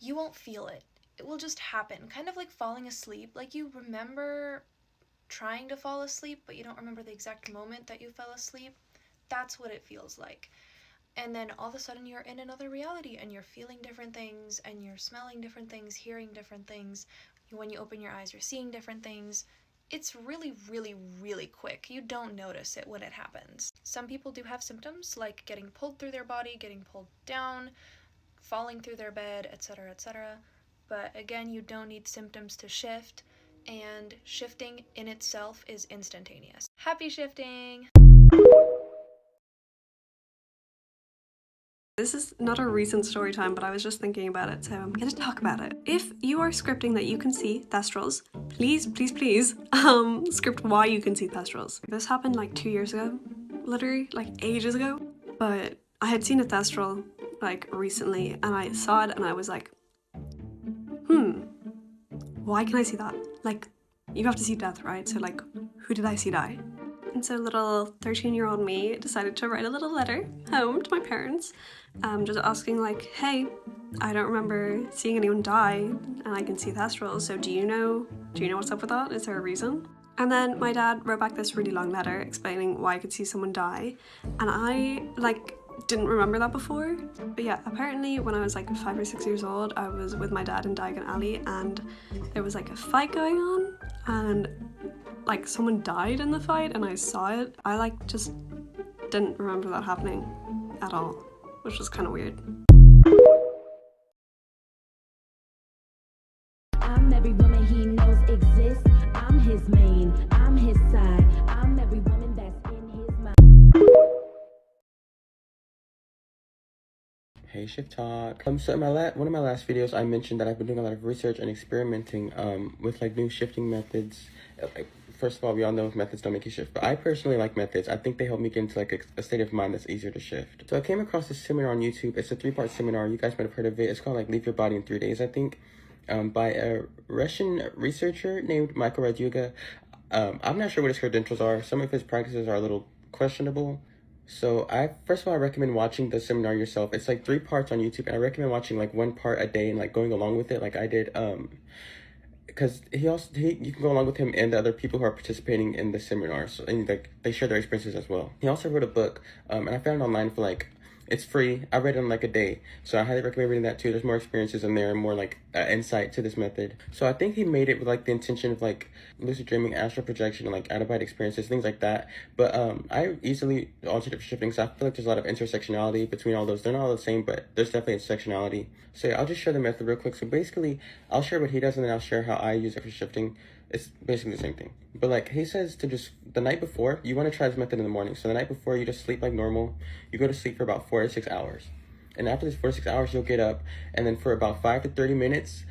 you won't feel it. It will just happen, kind of like falling asleep. Like you remember trying to fall asleep, but you don't remember the exact moment that you fell asleep. That's what it feels like. and then all of a sudden you're in another reality and you're feeling different things and you're smelling different things, hearing different things. When you open your eyes, you're seeing different things. It's really, really, really quick. You don't notice it when it happens. Some people do have symptoms like getting pulled through their body, getting pulled down, falling through their bed, etc., etc. But again, you don't need symptoms to shift, and shifting in itself is instantaneous. Happy shifting! This is not a recent story time, but I was just thinking about it, so I'm gonna talk about it. If you are scripting that you can see thestrals, please, please, please, script why you can see thestrals. This happened like 2 years ago, literally, like ages ago, but I had seen a thestral like recently, and I saw it and I was like, why can I see that? Like, you have to see death, right? So like, who did I see die? And so little 13-year-old me decided to write a little letter home to my parents, just asking like, hey, I don't remember seeing anyone die and I can see thestrals, so do you know what's up with that? Is there a reason? And then my dad wrote back this really long letter explaining why I could see someone die, and I like didn't remember that before. But yeah, apparently when I was like 5 or 6 years old, I was with my dad in Diagon Alley and there was like a fight going on, and like someone died in the fight and I saw it. I like just didn't remember that happening at all, which was kind of weird. I'm every woman he knows exists. I'm his main, I'm his side. I'm every woman that's in his mind. Hey Shiftok. So in one of my last videos, I mentioned that I've been doing a lot of research and experimenting with like new shifting methods. First of all, we all know methods don't make you shift, but I personally like methods. I think they help me get into like a state of mind that's easier to shift. So I came across this seminar on YouTube. It's a 3-part seminar. You guys might have heard of it. It's called like Leave Your Body in 3 Days, I think, by a Russian researcher named Michael Radyuga. I'm not sure what his credentials are. Some of his practices are a little questionable. So first of all, I recommend watching the seminar yourself. It's like 3 parts on YouTube, and I recommend watching like 1 part a day and like going along with it like I did. Because you can go along with him and the other people who are participating in the seminar, so, and like they share their experiences as well. He also wrote a book, and I found it online for like, it's free. I read it in like a day, so I highly recommend reading that too. There's more experiences in there and more like insight to this method. So I think he made it with like the intention of like lucid dreaming, astral projection, and like out-of-body experiences, things like that. But I easily altered it for shifting, so I feel like there's a lot of intersectionality between all those. They're not all the same, but there's definitely intersectionality. So yeah, I'll just share the method real quick. So basically, I'll share what he does and then I'll share how I use it for shifting. It's basically the same thing. But like he says to just, the night before, you want to try this method in the morning. So the night before, you just sleep like normal. You go to sleep for about 4 to 6 hours. And after this 4 to 6 hours, you'll get up. And then for about 5 to 30 minutes,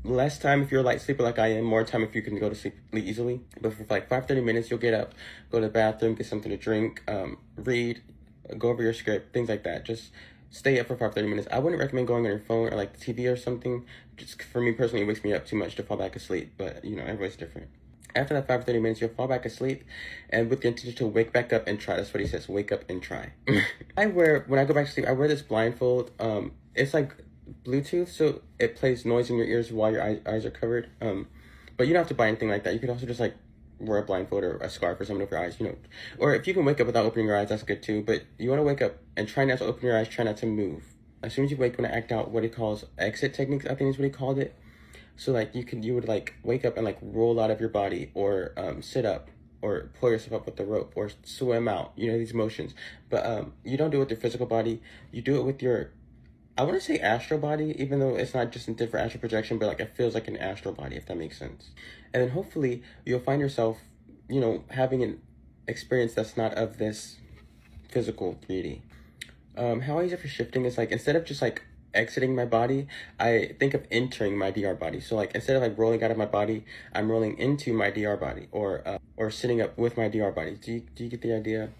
less time if you're a light sleeper like I am, more time if you can go to sleep easily. But for like 5 to 30 minutes, you'll get up, go to the bathroom, get something to drink, read, go over your script, things like that. Just stay up for 5 to 30 minutes. I wouldn't recommend going on your phone or like the TV or something. Just for me personally, it wakes me up too much to fall back asleep. But you know, everybody's different. After that 5 to 30 minutes, you'll fall back asleep, and with the intention to wake back up and try. That's what he says, wake up and try. When I go back to sleep, I wear this blindfold. It's like Bluetooth, so it plays noise in your ears while your eyes are covered. But you don't have to buy anything like that. You could also just like wear a blindfold or a scarf or something over your eyes, you know. Or if you can wake up without opening your eyes, that's good too. But you want to wake up and try not to open your eyes, try not to move. As soon as you wake, you want to act out what he calls exit techniques, I think is what he called it. So like you would like wake up and like roll out of your body, or sit up, or pull yourself up with the rope, or swim out, you know, these motions. But you don't do it with your physical body, you do it with your, I want to say astral body, even though it's not just intended for astral projection, but like it feels like an astral body, if that makes sense. And then hopefully you'll find yourself, you know, having an experience that's not of this physical 3D. How I use it for shifting is like, instead of just like exiting my body, I think of entering my DR body. So like, instead of like rolling out of my body, I'm rolling into my DR body, or sitting up with my DR body. Do you get the idea?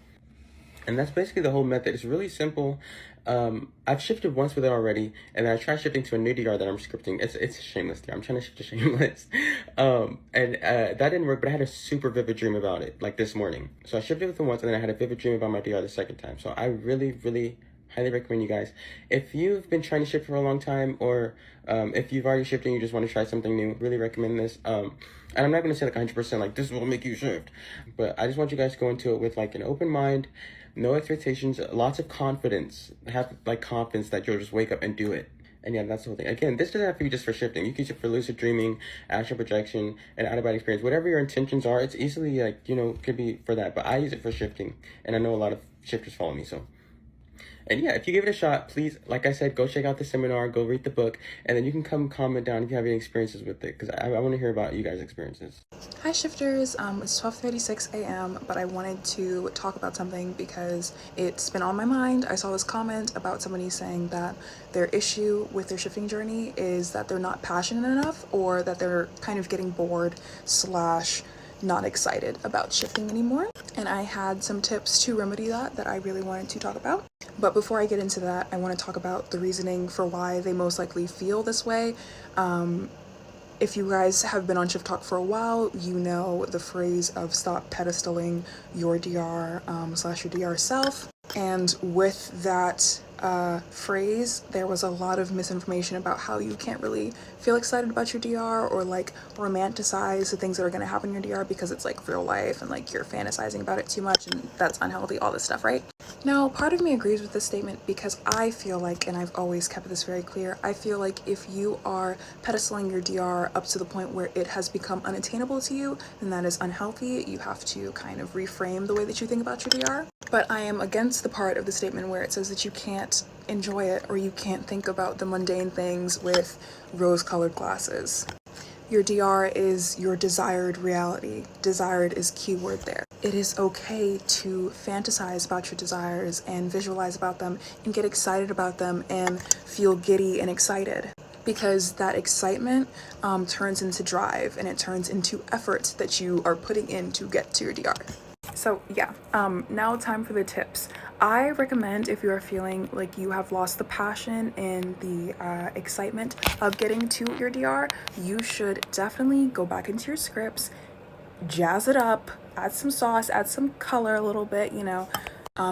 And that's basically the whole method. It's really simple. I've shifted once with it already, and I tried shifting to a new DR that I'm scripting. It's a shameless DR. I'm trying to shift to shameless. That didn't work, but I had a super vivid dream about it, like this morning. So I shifted with it once, and then I had a vivid dream about my DR the second time. So I really, really Highly recommend you guys. If you've been trying to shift for a long time, or if you've already shifted and you just want to try something new, really recommend this. And I'm not going to say like 100% like this will make you shift, but I just want you guys to go into it with like an open mind, no expectations, lots of confidence. Have like confidence that you'll just wake up and do it. And yeah, that's the whole thing. Again, this doesn't have to be just for shifting. You can use it for lucid dreaming, astral projection, and out-of-body experience. Whatever your intentions are, it's easily like, you know, could be for that. But I use it for shifting, and I know a lot of shifters follow me, so. And yeah, if you give it a shot, please, like I said, go check out the seminar, go read the book, and then you can come comment down if you have any experiences with it, because I want to hear about you guys' experiences. Hi shifters, it's 12:36 a.m., but I wanted to talk about something because it's been on my mind. I saw this comment about somebody saying that their issue with their shifting journey is that they're not passionate enough, or that they're kind of getting bored / not excited about shifting anymore. And I had some tips to remedy that I really wanted to talk about. But before I get into that, I want to talk about the reasoning for why they most likely feel this way. If you guys have been on Shiftok for a while, you know the phrase of stop pedestaling your DR / your DR self. And with that phrase, there was a lot of misinformation about how you can't really feel excited about your DR, or like romanticize the things that are going to happen in your DR because it's like real life and like you're fantasizing about it too much, and that's unhealthy, all this stuff, right? Now, part of me agrees with this statement because I feel like, and I've always kept this very clear, I feel like if you are pedestaling your DR up to the point where it has become unattainable to you, then that is unhealthy. You have to kind of reframe the way that you think about your DR. But I am against the part of the statement where it says that you can't enjoy it, or you can't think about the mundane things with rose-colored glasses. Your DR is your desired reality. Desired is keyword there. It is okay to fantasize about your desires and visualize about them and get excited about them and feel giddy and excited, because that excitement turns into drive, and it turns into effort that you are putting in to get to your DR. So yeah, now time for the tips. I recommend, if you are feeling like you have lost the passion and the excitement of getting to your DR, you should definitely go back into your scripts, jazz it up, add some sauce, add some color a little bit, you know,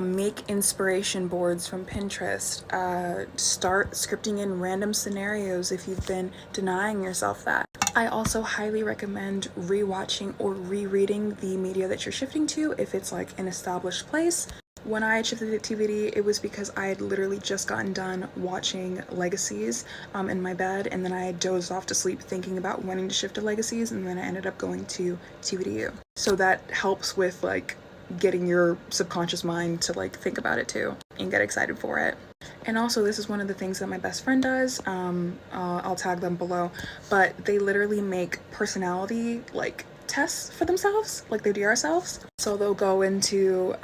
make inspiration boards from Pinterest, start scripting in random scenarios if you've been denying yourself that. I also highly recommend rewatching or rereading the media that you're shifting to if it's like an established place. When I shifted to TVD, it was because I had literally just gotten done watching Legacies in my bed, and then I had dozed off to sleep thinking about wanting to shift to Legacies, and then I ended up going to TVDU. So that helps with like getting your subconscious mind to like think about it too and get excited for it. And also, this is one of the things that my best friend does. I'll tag them below, but they literally make personality like tests for themselves, like their DR selves. So they'll go into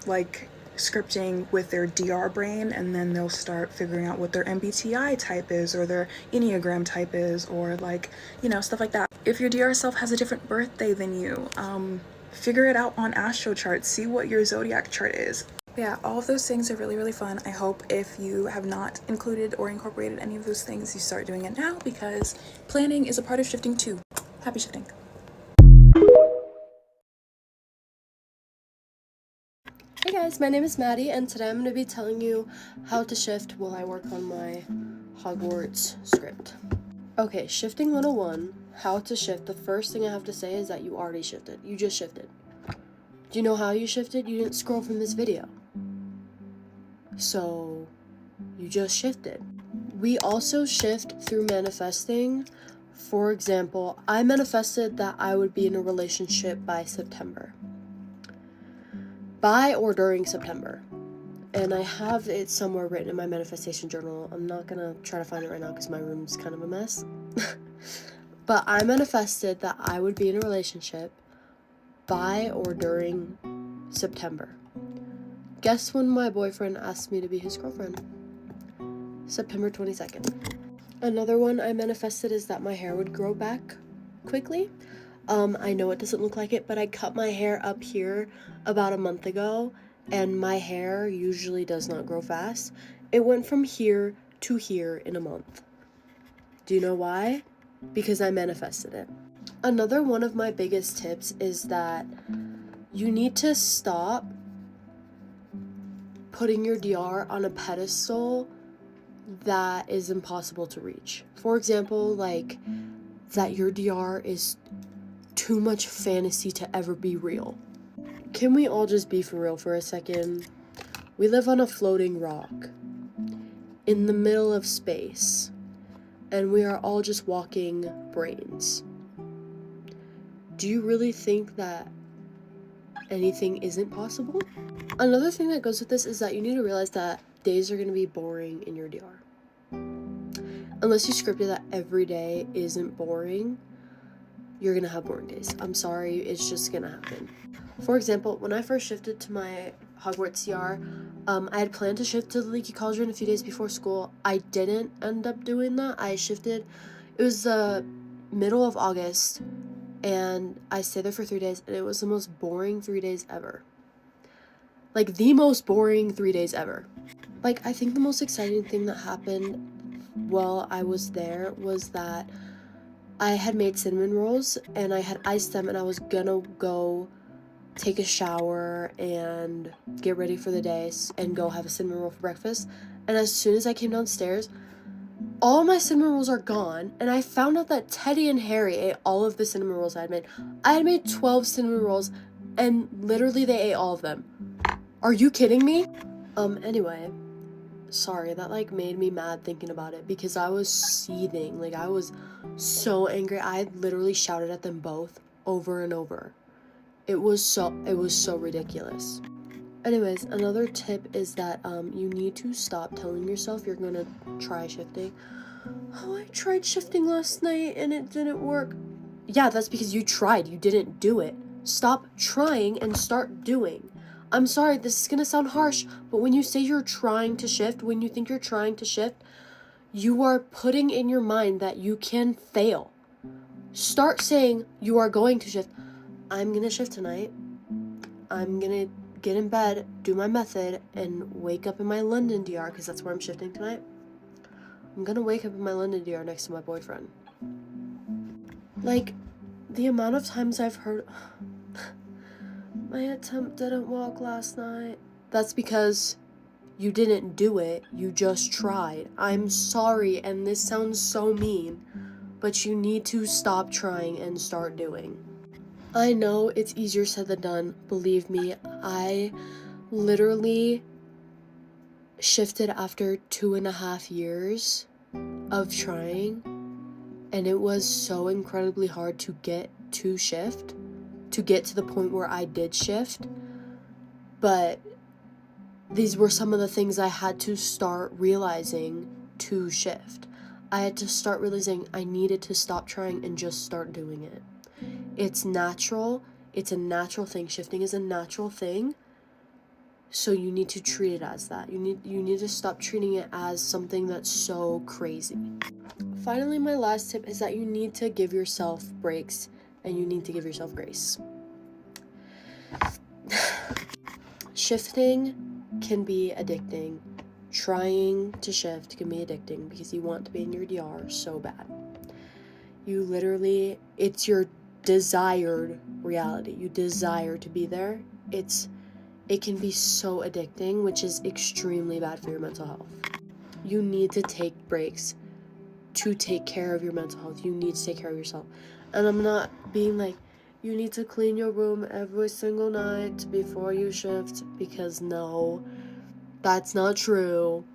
like scripting with their DR brain, and then they'll start figuring out what their MBTI type is, or their Enneagram type is, or like, you know, stuff like that. If your DR self has a different birthday than you, figure it out on AstroChart, see what your zodiac chart is. Yeah, all of those things are really, really fun. I hope if you have not included or incorporated any of those things, you start doing it now, because planning is a part of shifting too. Happy shifting. Hey guys, my name is Maddie, and today I'm going to be telling you how to shift while I work on my Hogwarts script. Okay, shifting 101, how to shift. The first thing I have to say is that you already shifted. You just shifted. Do you know how you shifted? You didn't scroll from this video. So, you just shifted. We also shift through manifesting. For example, I manifested that I would be in a relationship by September. By or during September. And I have it somewhere written in my manifestation journal. I'm not gonna try to find it right now because my room's kind of a mess. But I manifested that I would be in a relationship by or during September. Guess when my boyfriend asked me to be his girlfriend? September 22nd. Another one I manifested is that my hair would grow back quickly. I know it doesn't look like it, but I cut my hair up here about a month ago, and my hair usually does not grow fast. It went from here to here in a month. Do you know why? Because I manifested it. Another one of my biggest tips is that you need to stop putting your DR on a pedestal that is impossible to reach. For example, like that your DR is too much fantasy to ever be real. Can we all just be for real for a second? We live on a floating rock in the middle of space, and we are all just walking brains. Do you really think that anything isn't possible? Another thing that goes with this is that you need to realize that days are going to be boring in your DR. Unless you scripted that every day isn't boring, you're going to have boring days. I'm sorry, it's just going to happen. For example, when I first shifted to my Hogwarts CR, I had planned to shift to the Leaky Cauldron a few days before school. I didn't end up doing that. I shifted, it was the middle of August, and I stayed there for 3 days, and it was the most boring 3 days ever. Like, the most boring 3 days ever. Like, I think the most exciting thing that happened while I was there was that I had made cinnamon rolls, and I had iced them, and I was gonna go take a shower and get ready for the day and go have a cinnamon roll for breakfast. And as soon as I came downstairs, all my cinnamon rolls are gone, and I found out that Teddy and Harry ate all of the cinnamon rolls I had made. I had made 12 cinnamon rolls, and literally they ate all of them. Are you kidding me? Anyway, sorry, that like made me mad thinking about it because I was seething. Like, I was so angry. I literally shouted at them both over and over. It was so ridiculous. Anyways, another tip is that you need to stop telling yourself you're gonna try shifting. Oh, I tried shifting last night and it didn't work. Yeah, that's because you tried, you didn't do it. Stop trying and start doing. I'm sorry, this is gonna sound harsh, but when you say you're trying to shift, when you think you're trying to shift, you are putting in your mind that you can fail. Start saying you are going to shift. I'm gonna shift tonight. I'm gonna get in bed, do my method, and wake up in my London DR, because that's where I'm shifting tonight. I'm gonna wake up in my London DR next to my boyfriend. Like, the amount of times I've heard, my attempt didn't work last night. That's because you didn't do it, you just tried. I'm sorry, and this sounds so mean, but you need to stop trying and start doing. I know it's easier said than done. Believe me, I literally shifted after 2.5 years of trying, and it was so incredibly hard to get to shift, to get to the point where I did shift. But these were some of the things I had to start realizing to shift. I had to start realizing I needed to stop trying and just start doing it. It's natural. It's a natural thing. Shifting is a natural thing. So you need to treat it as that. You need to stop treating it as something that's so crazy. Finally, my last tip is that you need to give yourself breaks and you need to give yourself grace. Shifting can be addicting. Trying to shift can be addicting because you want to be in your DR so bad. You literally, it's your desired reality. You desire to be there. It can be so addicting, which is extremely bad for your mental health. You need to take breaks to take care of your mental health. You need to take care of yourself. And I'm not being like, you need to clean your room every single night before you shift, because no, that's not true.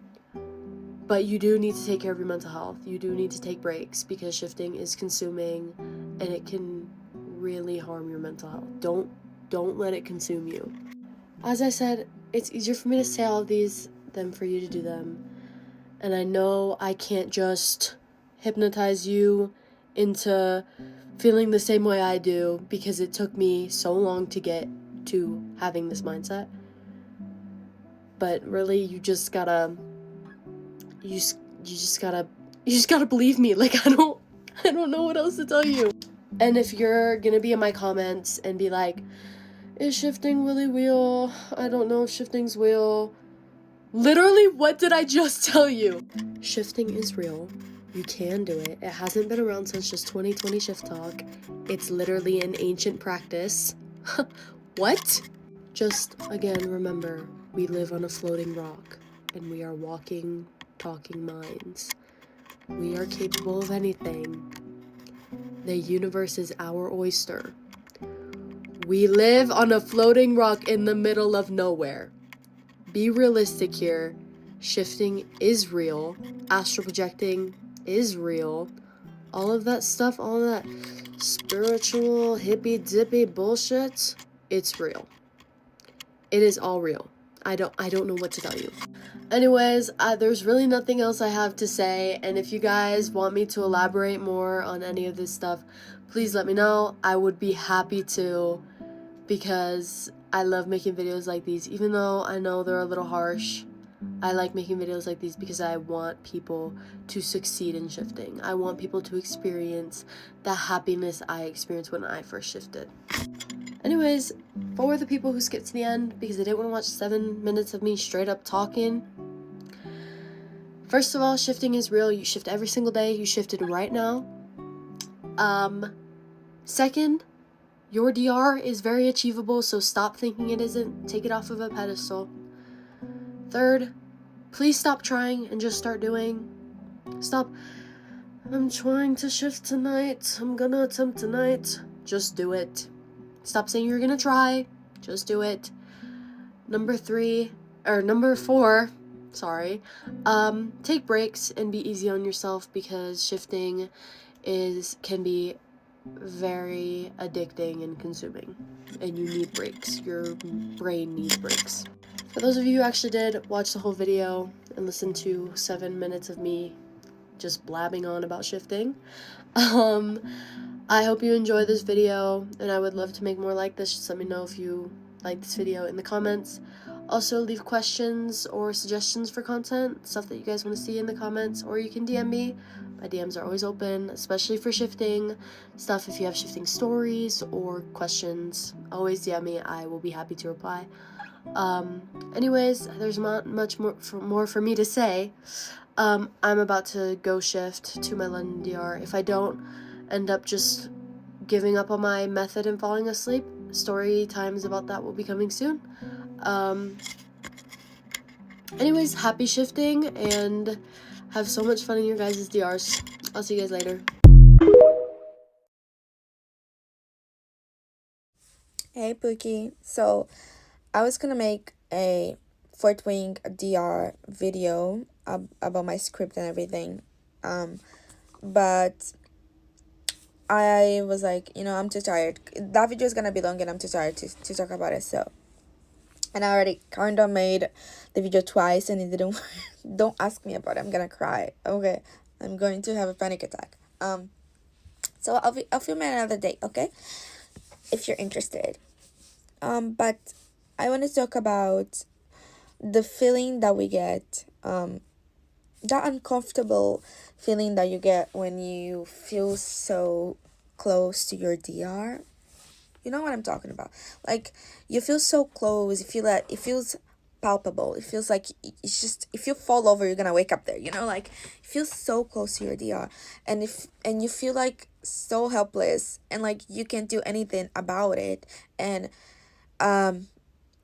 But you do need to take care of your mental health. You do need to take breaks because shifting is consuming and it can really harm your mental health. Don't let it consume you. As I said, it's easier for me to say all of these than for you to do them. And I know I can't just hypnotize you into feeling the same way I do because it took me so long to get to having this mindset. But really, you just gotta believe me. Like, I don't know what else to tell you. And if you're gonna be in my comments and be like, is shifting really real? I don't know if shifting's real. Literally, what did I just tell you? Shifting is real. You can do it. It hasn't been around since just 2020 Shiftok. It's literally an ancient practice. What? Just, again, remember, We live on a floating rock, and we are walking, talking minds. We are capable of anything. The universe is our oyster. We live on a floating rock in the middle of nowhere. Be realistic here. Shifting is real. Astral projecting is real. All of that stuff, all that spiritual, hippy-dippy bullshit, it's real. It is all real. I don't know what to tell you. Anyways, there's really nothing else I have to say, and if you guys want me to elaborate more on any of this stuff, please let me know. I would be happy to, because I love making videos like these. Even though I know they're a little harsh, I like making videos like these because I want people to succeed in shifting. I want people to experience the happiness I experienced when I first shifted. Anyways, for the people who skipped to the end because they didn't want to watch 7 minutes of me straight up talking, first of all, shifting is real. You shift every single day. You shifted right now. Second, your DR is very achievable, so stop thinking it isn't. Take it off of a pedestal. Third, please stop trying and just start doing. Stop. I'm trying to shift tonight. I'm gonna attempt tonight. Just do it. Stop saying you're gonna try. Just do it. Number 4, sorry. Take breaks and be easy on yourself because shifting can be very addicting and consuming, and you need breaks. Your brain needs breaks. For those of you who actually did watch the whole video and listen to 7 minutes of me just blabbing on about shifting, I hope you enjoyed this video, and I would love to make more like this. Just let me know if you like this video in the comments. Also, leave questions or suggestions for content, stuff that you guys want to see in the comments, or you can DM me. My DMs are always open, especially for shifting stuff. If you have shifting stories or questions, always DM me. I will be happy to reply. Anyways, there's not much more for me to say. I'm about to go shift to my London DR. If I don't end up just giving up on my method and falling asleep, story times about that will be coming soon. Anyways, happy shifting and have so much fun in your guys' DRs. I'll see you guys later. Hey Pookie, so I was gonna make a Fort Wing DR video about my script and everything, but I was like, I'm too tired. That video is gonna be long and I'm too tired to talk about it, so. And I already kind of made the video twice and it didn't work. Don't ask me about it, I'm gonna cry. Okay, I'm going to have a panic attack. So I'll film it another day, okay? If you're interested. But I want to talk about the feeling that we get, that uncomfortable feeling that you get when you feel so close to your DR. You know what I'm talking about? Like, you feel so close, you feel that it feels palpable. It feels like it's just, if you fall over, you're gonna wake up there, like, it feels so close to your DR. And you feel like so helpless and like you can't do anything about it. And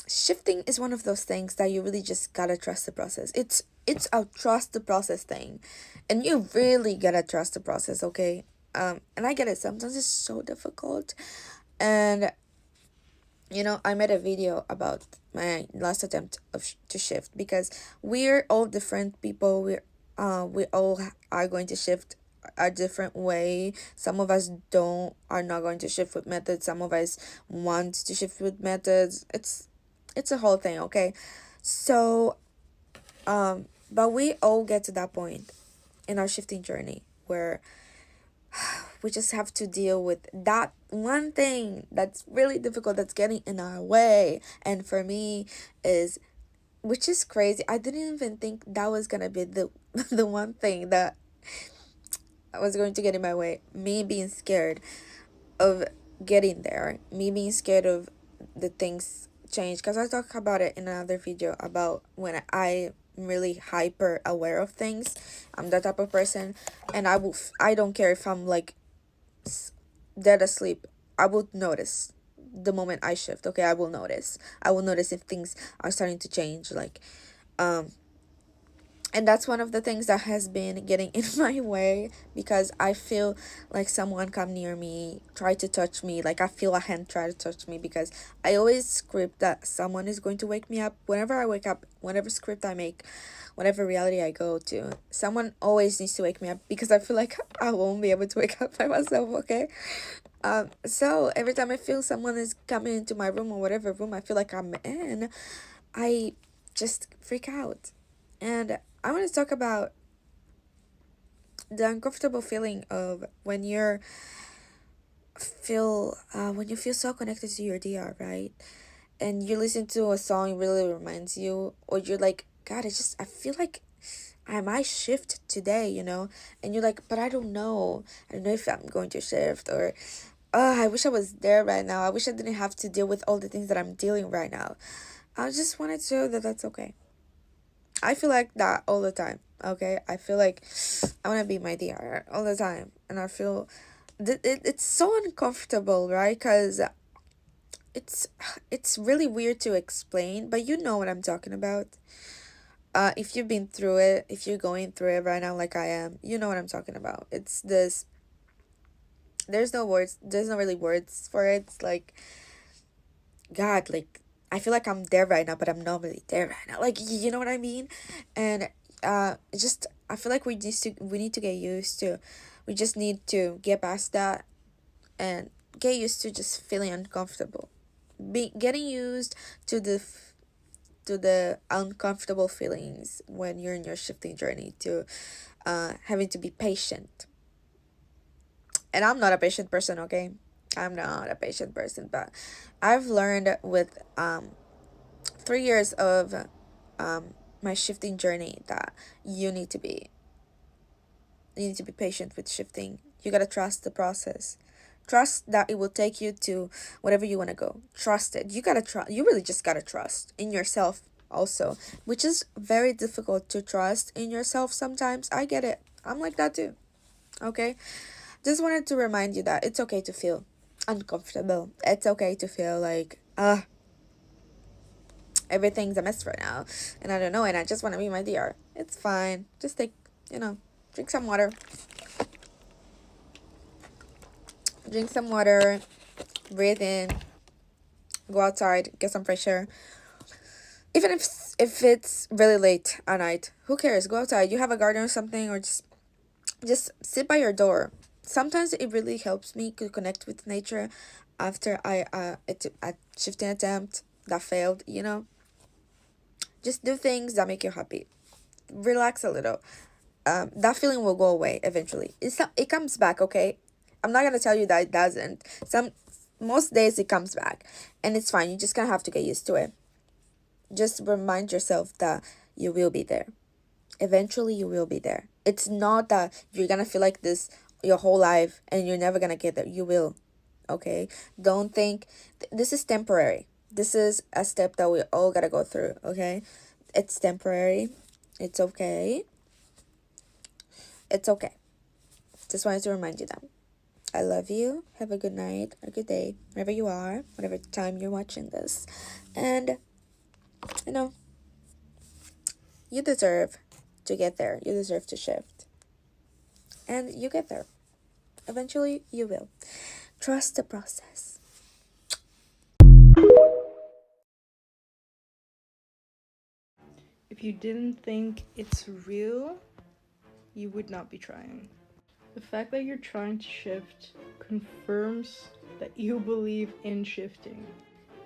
shifting is one of those things that you really just gotta trust the process. It's a trust the process thing, and you really gotta trust the process, okay? And I get it, sometimes it's so difficult. And I made a video about my last attempt to shift, because we're all different people. We all are going to shift a different way. Some of us are not going to shift with methods. Some of us want to shift with methods. It's a whole thing, okay? So but we all get to that point in our shifting journey where we just have to deal with that one thing that's really difficult, that's getting in our way. And for me which is crazy, I didn't even think that was gonna be the one thing that I was going to get in my way. Me being scared of getting there, me being scared of the things change, because I talk about it in another video about when I'm really hyper aware of things. I'm that type of person, and I don't care if I'm like dead asleep, I would notice the moment I shift, okay? I will notice if things are starting to change, like and that's one of the things that has been getting in my way, because I feel like someone come near me, try to touch me, like I feel a hand try to touch me, because I always script that someone is going to wake me up. Whenever I wake up, whatever script I make, whatever reality I go to, someone always needs to wake me up, because I feel like I won't be able to wake up by myself, okay? So every time I feel someone is coming into my room, or whatever room I feel like I'm in, I just freak out. And I want to talk about the uncomfortable feeling of when you feel so connected to your DR, right? And you listen to a song, it really reminds you, or you're like, God, I feel like I might shift today, you know? And you're like, but I don't know if I'm going to shift, or I wish I was there right now. I wish I didn't have to deal with all the things that I'm dealing right now. I just wanted to show that that's okay. I feel like that all the time, okay? I feel like I want to be my DR all the time. And I feel it's so uncomfortable, right? Because it's really weird to explain, but you know what I'm talking about. If you've been through it, if you're going through it right now like I am, you know what I'm talking about. It's this, there's no really words for it. It's like, God, like, I feel like I'm there right now, but I'm not really there right now. Like, you know what I mean? And it's just, I feel like we need to get used to, we just need to get past that and get used to just feeling uncomfortable. Getting used to the uncomfortable feelings when you're in your shifting journey, to having to be patient. And I'm not a patient person, okay? I'm not a patient person, but I've learned with 3 years of my shifting journey that you need to be patient with shifting. You gotta trust the process. Trust that it will take you to whatever you want to go. Trust it. You really just gotta trust in yourself also, which is very difficult to trust in yourself sometimes. I get it. I'm like that too. Okay? Just wanted to remind you that it's okay to feel uncomfortable. It's okay to feel like, everything's a mess right now, and I don't know, and I just want to be my DR. It's fine. Just drink some water. Drink some water, breathe in, go outside, get some fresh air. Even if it's really late at night, who cares? Go outside. You have a garden or something, or just sit by your door. Sometimes it really helps me to connect with nature after a shifting attempt that failed, you know. Just do things that make you happy. Relax a little. That feeling will go away eventually. It comes back, okay? I'm not gonna tell you that it doesn't. Most days it comes back, and it's fine. You just gonna have to get used to it. Just remind yourself that you will be there. Eventually, you will be there. It's not that you're gonna feel like this your whole life and you're never gonna get there. You will, okay? Don't think this is temporary. This is a step that we all gotta go through, okay? It's temporary. It's okay. It's okay. Just wanted to remind you that. I love you. Have a good night, a good day, wherever you are, whatever time you're watching this. And, you deserve to get there. You deserve to shift. And you get there. Eventually, you will. Trust the process. If you didn't think it's real, you would not be trying. The fact that you're trying to shift confirms that you believe in shifting.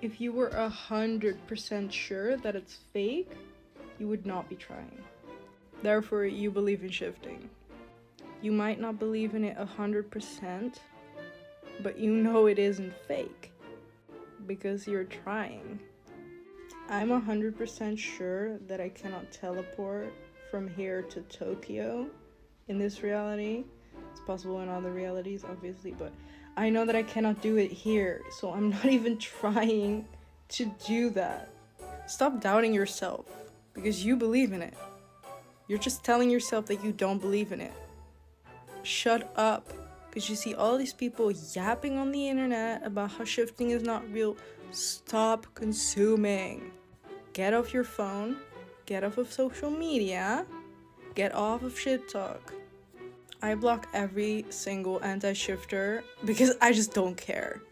If you were 100% sure that it's fake, you would not be trying. Therefore, you believe in shifting. You might not believe in it 100%, but you know it isn't fake because you're trying. I'm 100% sure that I cannot teleport from here to Tokyo in this reality. It's possible in other realities, obviously, but I know that I cannot do it here, so I'm not even trying to do that. Stop doubting yourself because you believe in it. You're just telling yourself that you don't believe in it. Shut up because you see all these people yapping on the internet about how shifting is not real. Stop consuming. Get off your phone, get off of social media, get off of shit talk. I block every single anti-shifter because I just don't care.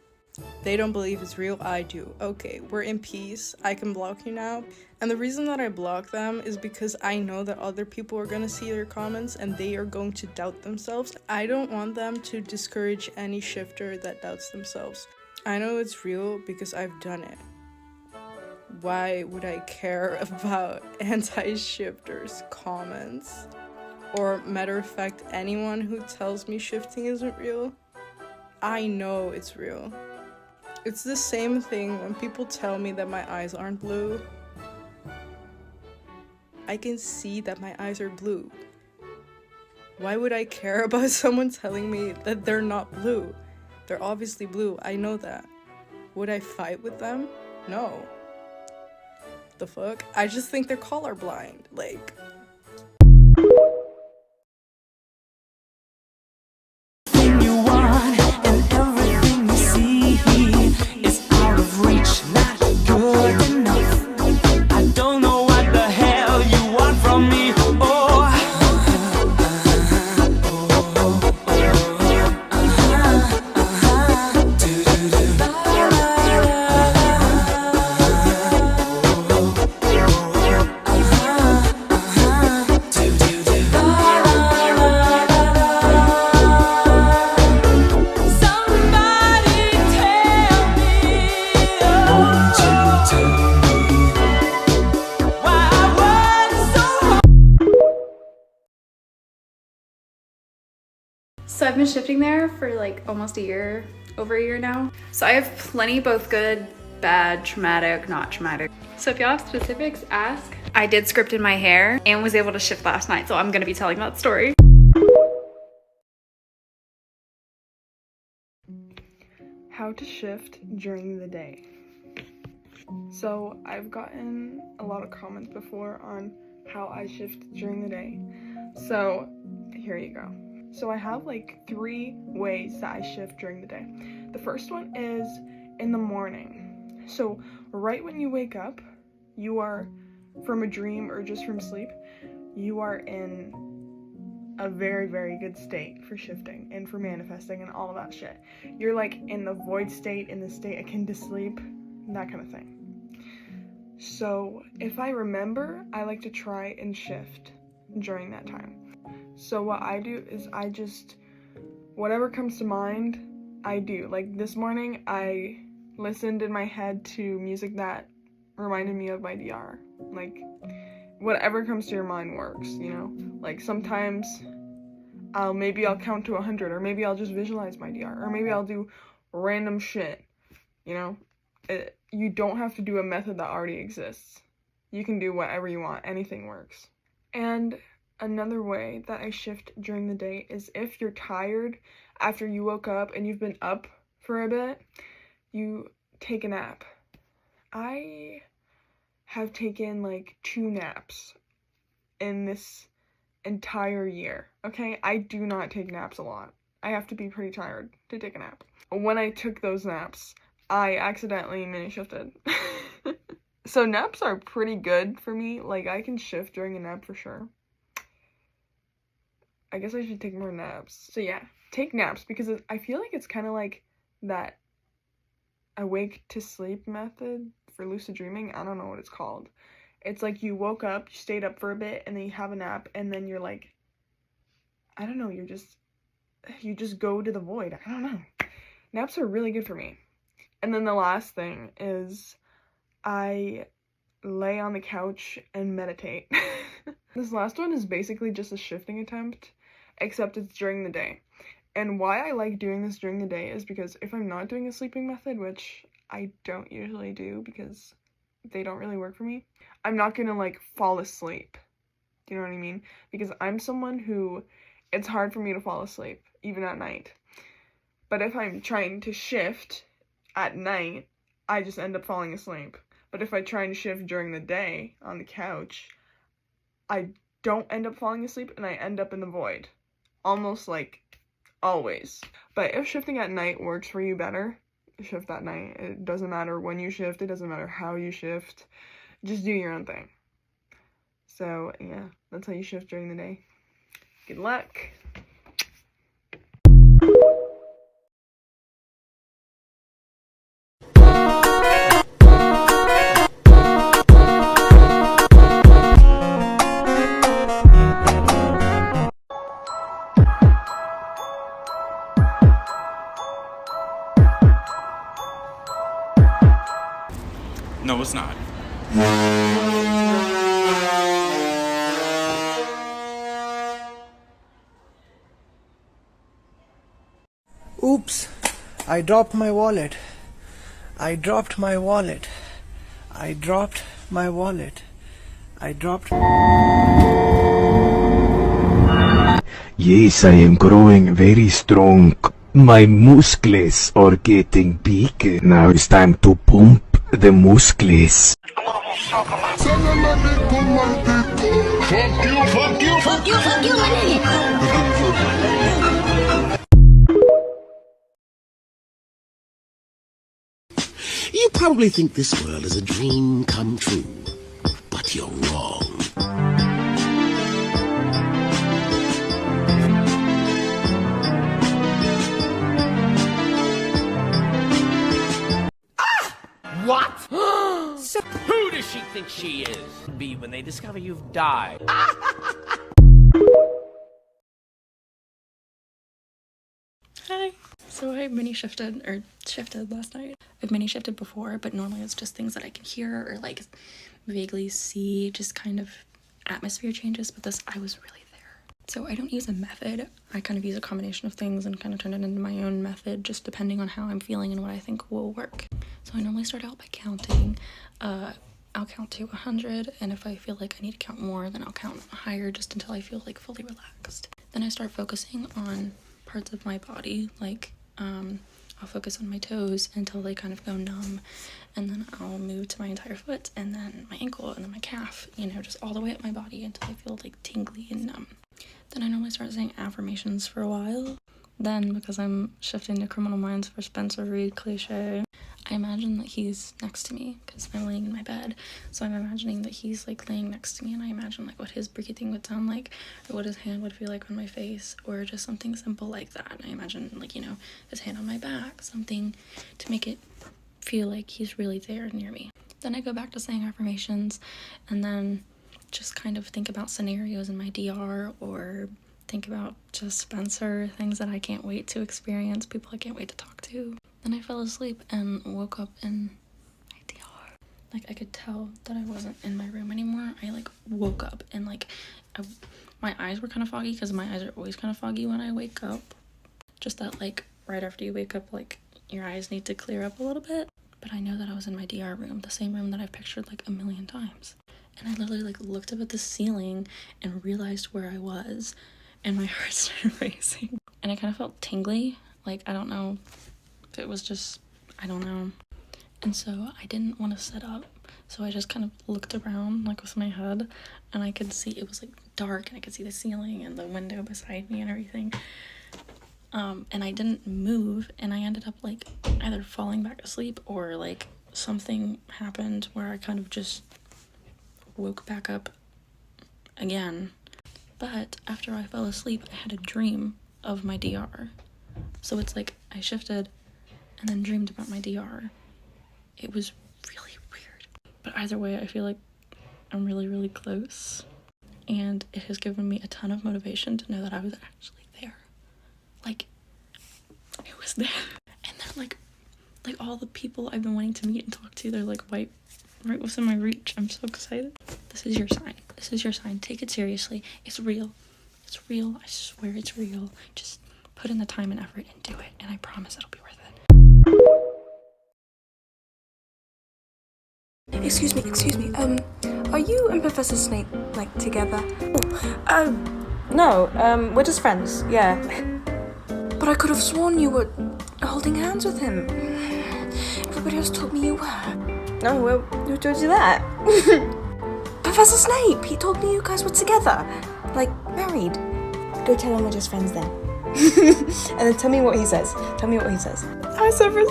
They don't believe it's real, I do. Okay, we're in peace. I can block you now. And the reason that I block them is because I know that other people are gonna see their comments and they are going to doubt themselves. I don't want them to discourage any shifter that doubts themselves. I know it's real because I've done it. Why would I care about anti-shifters' comments? Or, matter of fact, anyone who tells me shifting isn't real? I know it's real. It's the same thing when people tell me that my eyes aren't blue. I can see that my eyes are blue. Why would I care about someone telling me that they're not blue? They're obviously blue, I know that. Would I fight with them? No. The fuck? I just think they're colorblind. Like, You want and everything you see is out of reach, not good enough. I don't know what the hell you want from me. So I've been shifting there for like almost a year, over a year now. So I have plenty, both good, bad, traumatic, not traumatic. So if y'all have specifics, ask. I did script in my hair and was able to shift last night, so I'm gonna be telling that story. How to shift during the day. So I've gotten a lot of comments before on how I shift during the day. So here you go. So I have like 3 ways that I shift during the day. The first one is in the morning. So right when you wake up, you are, from a dream or just from sleep, you are in a very, very good state for shifting and for manifesting and all of that shit. You're like in the void state, in the state akin to sleep, that kind of thing. So if I remember, I like to try and shift during that time. So what I do is I just, whatever comes to mind, I do. Like this morning, I listened in my head to music that reminded me of my DR. Like, whatever comes to your mind works, you know? Like sometimes maybe I'll count to 100, or maybe I'll just visualize my DR, or maybe I'll do random shit, you know? You don't have to do a method that already exists. You can do whatever you want, anything works. And another way that I shift during the day is if you're tired after you woke up and you've been up for a bit, you take a nap. I have taken like 2 naps in this entire year, okay? I do not take naps a lot. I have to be pretty tired to take a nap. When I took those naps, I accidentally mini shifted. So naps are pretty good for me. Like I can shift during a nap for sure. I guess I should take more naps. So yeah, take naps because I feel like it's kind of like that awake to sleep method for lucid dreaming. I don't know what it's called. It's like you woke up, you stayed up for a bit, and then you have a nap, and then you're like, I don't know, you just go to the void. I don't know. Naps are really good for me. And then the last thing is I lay on the couch and meditate. This last one is basically just a shifting attempt, except it's during the day. And why I like doing this during the day is because if I'm not doing a sleeping method, which I don't usually do because they don't really work for me, I'm not gonna like fall asleep. Do you know what I mean? Because I'm someone who, it's hard for me to fall asleep, even at night. But if I'm trying to shift at night, I just end up falling asleep. But if I try and shift during the day on the couch, I don't end up falling asleep and I end up in the void. Almost like always. But if shifting at night works for you better, shift that night. It doesn't matter when you shift, it doesn't matter how you shift, just do your own thing. So yeah, that's how you shift during the day. Good luck. No, it's not. Oops, I dropped my wallet. I dropped my wallet. I dropped my wallet. I dropped. Yes, I am growing very strong. My muscles are getting big. Now it's time to pump the muscles. Fuck you, fuck you, fuck you, fuck you, my nigga. You probably think this world is a dream come true, but you're wrong. What? Who does she think she is? Be when they discover you've died. Hi. So I mini shifted last night. I've mini shifted before, but normally it's just things that I can hear or like vaguely see, just kind of atmosphere changes, but this I was really there. So I don't use a method. I kind of use a combination of things and kind of turn it into my own method, just depending on how I'm feeling and what I think will work. So I normally start out by counting. I'll count to 100, and if I feel like I need to count more, then I'll count higher just until I feel like fully relaxed. Then I start focusing on parts of my body, like I'll focus on my toes until they kind of go numb, and then I'll move to my entire foot, and then my ankle, and then my calf, you know, just all the way up my body until I feel like tingly and numb. Then I normally start saying affirmations for a while. Then, because I'm shifting to Criminal Minds for Spencer Reid cliche, I imagine that he's next to me because I'm laying in my bed. So I'm imagining that he's like laying next to me, and I imagine like what his breathing would sound like, or what his hand would feel like on my face, or just something simple like that. And I imagine like, you know, his hand on my back, something to make it feel like he's really there near me. Then I go back to saying affirmations, and then just kind of think about scenarios in my DR, or think about just Spencer, things that I can't wait to experience, people I can't wait to talk to. Then I fell asleep and woke up in my DR. Like, I could tell that I wasn't in my room anymore. I like woke up and like my eyes were kind of foggy, because my eyes are always kind of foggy when I wake up. Just that like right after you wake up, like your eyes need to clear up a little bit. But I know that I was in my DR room, the same room that I've pictured like a million times. And I literally like looked up at the ceiling and realized where I was, and my heart started racing. And I kind of felt tingly, like I don't know if it was just, I don't know. And so I didn't want to sit up, so I just kind of looked around like with my head, and I could see it was like dark, and I could see the ceiling and the window beside me and everything. And I didn't move, and I ended up like either falling back asleep, or like something happened where I kind of just woke back up again. But after I fell asleep, I had a dream of my DR. So it's like I shifted and then dreamed about my DR. It was really weird. But either way, I feel like I'm really, really close. And it has given me a ton of motivation to know that I was actually there. Like, I was there. And then like all the people I've been wanting to meet and talk to, they're like right within my reach. I'm so excited. This is your sign. This is your sign. Take it seriously. It's real. It's real. I swear it's real. Just put in the time and effort and do it. And I promise it'll be worth it. Excuse me, are you and Professor Snape, like, together? No, we're just friends, yeah. But I could have sworn you were holding hands with him. Everybody else told me you were. No, well, who told you that? Professor Snape, he told me you guys were together. Like, married. Go tell him we're just friends then. And then tell me what he says. Tell me what he says. Hi, Severus.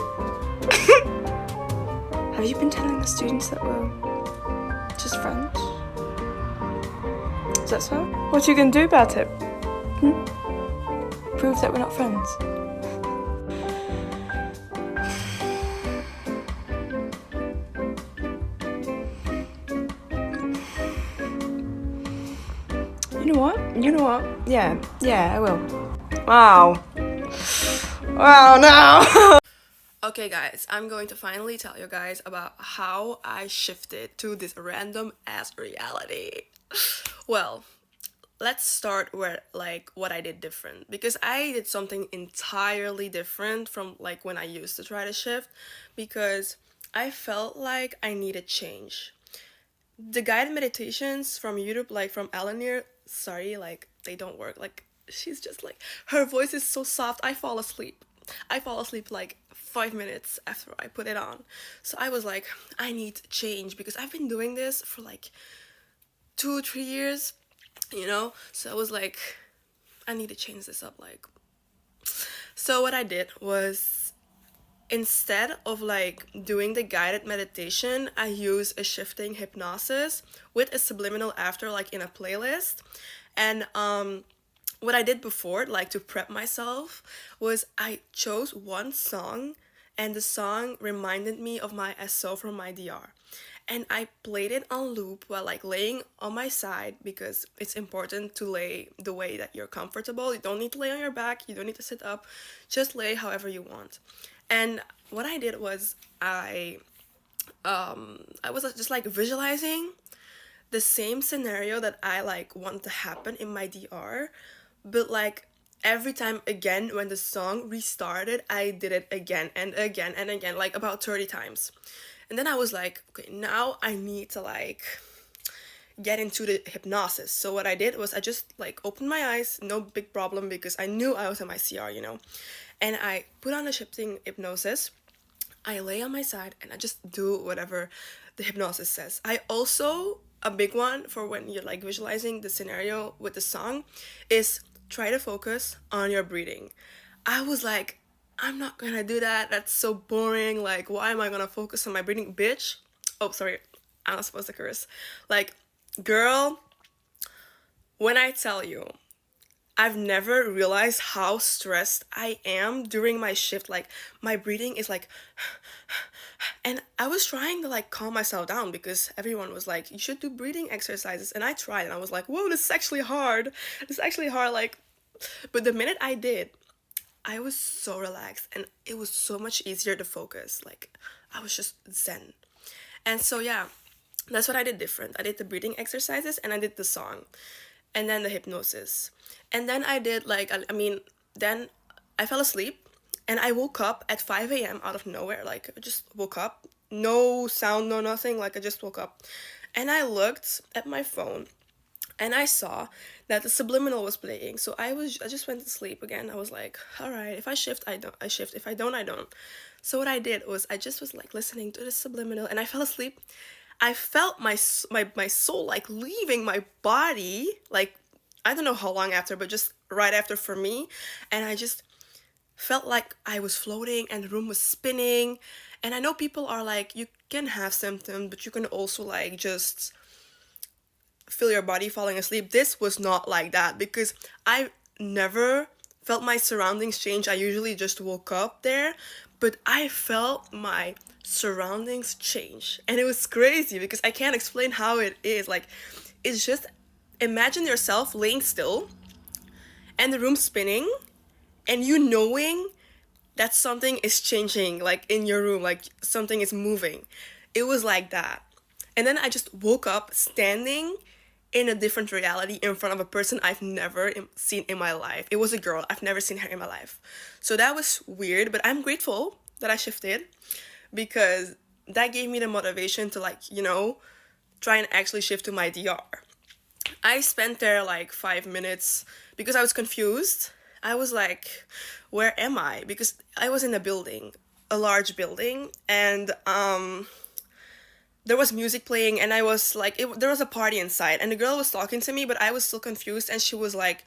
Have you been telling the students that we're just friends? Is that so? What are you gonna do about it? Prove that we're not friends. You know what? You know what? Yeah, I will. Wow. Wow, no! Okay guys, I'm going to finally tell you guys about how I shifted to this random ass reality. Well, let's start with like what I did different, because I did something entirely different from like when I used to try to shift, because I felt like I needed change. The guided meditations from YouTube, like from Alanir, sorry, like they don't work. Like she's just like, her voice is so soft, I fall asleep. I fall asleep like 5 minutes after I put it on. So I was like, I need change, because I've been doing this for like 2 3 years, you know? So I was like, I need to change this up. Like, so what I did was, instead of like doing the guided meditation, I use a shifting hypnosis with a subliminal after, like in a playlist. And what I did before, like to prep myself, was I chose one song, and the song reminded me of my SO from my DR. And I played it on loop while like laying on my side, because it's important to lay the way that you're comfortable. You don't need to lay on your back, you don't need to sit up, just lay however you want. And what I did was I was just like visualizing the same scenario that I like want to happen in my DR, but like every time again when the song restarted, I did it again and again and again, like about 30 times. And then I was like, okay, now I need to like get into the hypnosis. So what I did was I just like opened my eyes, no big problem, because I knew I was in my CR, you know. And I put on the shifting hypnosis. I lay on my side and I just do whatever the hypnosis says. I also, a big one for when you're like visualizing the scenario with the song, is try to focus on your breathing. I was like, I'm not gonna do that. That's so boring. Like, why am I gonna focus on my breathing, bitch? Oh, sorry. I'm not supposed to curse. Like, girl, when I tell you, I've never realized how stressed I am during my shift. Like, my breathing is like, and I was trying to like calm myself down, because everyone was like, you should do breathing exercises. And I tried, and I was like, whoa, this is actually hard. This is actually hard. Like, but the minute I did, I was so relaxed, and it was so much easier to focus. Like, I was just zen. And so, yeah, that's what I did different. I did the breathing exercises, and I did the song, and then the hypnosis. And then I did like, I mean, then I fell asleep, and I woke up at 5 a.m. out of nowhere. Like, I just woke up, no sound, no nothing. Like, I just woke up, and I looked at my phone, and I saw that the subliminal was playing. So I just went to sleep again. I was like, all right, if I shift, I shift. If I don't, I don't. So what I did was I just was like listening to the subliminal, and I fell asleep. I felt my soul like leaving my body, like I don't know how long after, but just right after for me. And I just felt like I was floating, and the room was spinning. And I know people are like, you can have symptoms, but you can also like just feel your body falling asleep. This was not like that, because I never felt my surroundings change. I usually just woke up there, but I felt my surroundings change, and it was crazy, because I can't explain how it is. Like, it's just, imagine yourself laying still and the room spinning, and you knowing that something is changing, like in your room, like something is moving. It was like that. And then I just woke up standing in a different reality in front of a person I've never seen in my life. It was a girl. I've never seen her in my life. So that was weird, but I'm grateful that I shifted, because that gave me the motivation to like, you know, try and actually shift to my DR. I spent there like 5 minutes because I was confused. I was like, where am I? Because I was in a building, a large building, and there was music playing, and I was like, there was a party inside, and the girl was talking to me, but I was still confused, and she was like,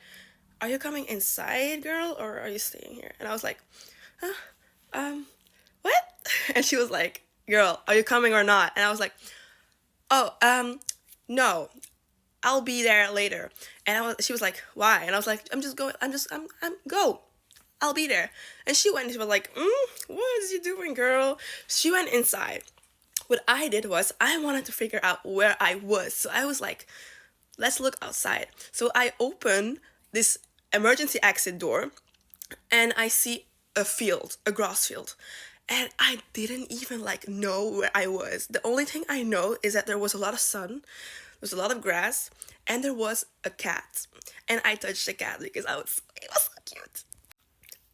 are you coming inside, girl, or are you staying here? And I was like, what? And she was like, girl, are you coming or not? And I was like, oh, no, I'll be there later. And she was like, why? And I was like, I'm go. I'll be there. And she went and she was like, what is you doing, girl? She went inside. What I did was I wanted to figure out where I was. So I was like, let's look outside. So I open this emergency exit door and I see a field, a grass field. And I didn't even like know where I was. The only thing I know is that there was a lot of sun, there was a lot of grass, and there was a cat. And I touched the cat because it was so cute.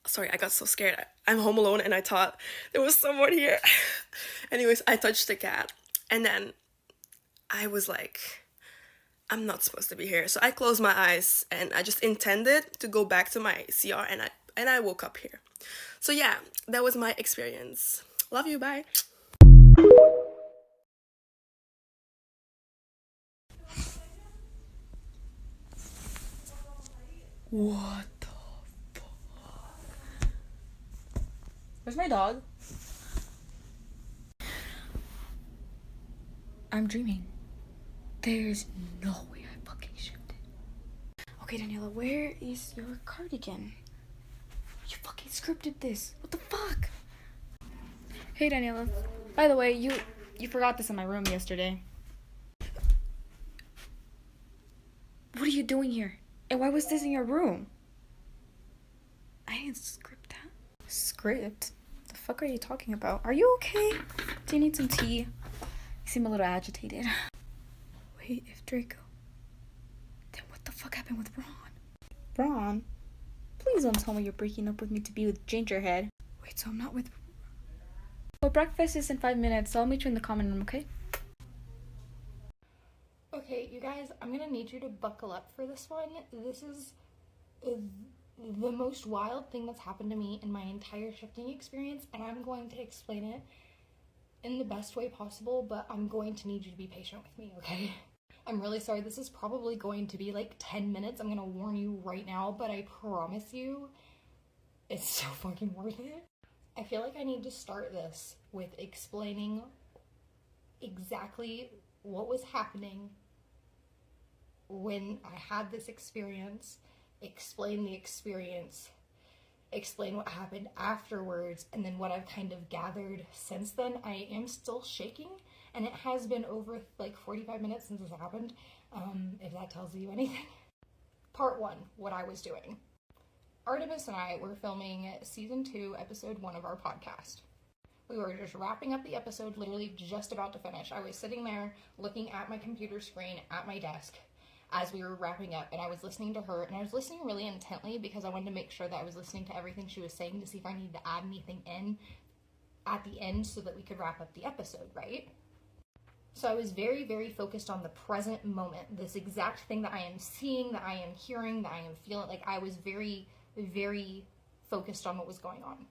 Sorry, I got so scared. I'm home alone and I thought there was someone here. Anyways, I touched the cat and then I was like, I'm not supposed to be here. So I closed my eyes and I just intended to go back to my CR and I woke up here. So yeah, that was my experience. Love you, bye. What the fuck? Where's my dog? I'm dreaming. There's no way I fucking shifted. Okay, Daniela, where is your cardigan? You fucking scripted this. What the fuck? Hey, Daniela. By the way, you forgot this in my room yesterday. What are you doing here? And why was this in your room? I didn't script that. Script? The fuck are you talking about? Are you okay? Do you need some tea? You seem a little agitated. Wait, if Draco... Then what the fuck happened with Ron? Ron? Please don't tell me you're breaking up with me to be with Gingerhead. Wait, so I'm not with... Well, breakfast is in 5 minutes, so I'll meet you in the common room, okay? Okay, you guys, I'm gonna need you to buckle up for this one. This is the most wild thing that's happened to me in my entire shifting experience, and I'm going to explain it in the best way possible, but I'm going to need you to be patient with me, okay? I'm really sorry. This is probably going to be like 10 minutes. I'm gonna warn you right now, but I promise you, it's so fucking worth it. I feel like I need to start this with explaining exactly what was happening when I had this experience, explain the experience, explain what happened afterwards, and then what I've kind of gathered since then. I am still shaking, and it has been over like 45 minutes since this happened, if that tells you anything. Part 1, what I was doing. Artemis and I were filming season 2, episode 1 of our podcast. We were just wrapping up the episode, literally just about to finish. I was sitting there looking at my computer screen at my desk as we were wrapping up, and I was listening to her, and I was listening really intently because I wanted to make sure that I was listening to everything she was saying to see if I needed to add anything in at the end so that we could wrap up the episode, right? So I was very, very focused on the present moment, this exact thing that I am seeing, that I am hearing, that I am feeling. Like, I was very, very focused on what was going on.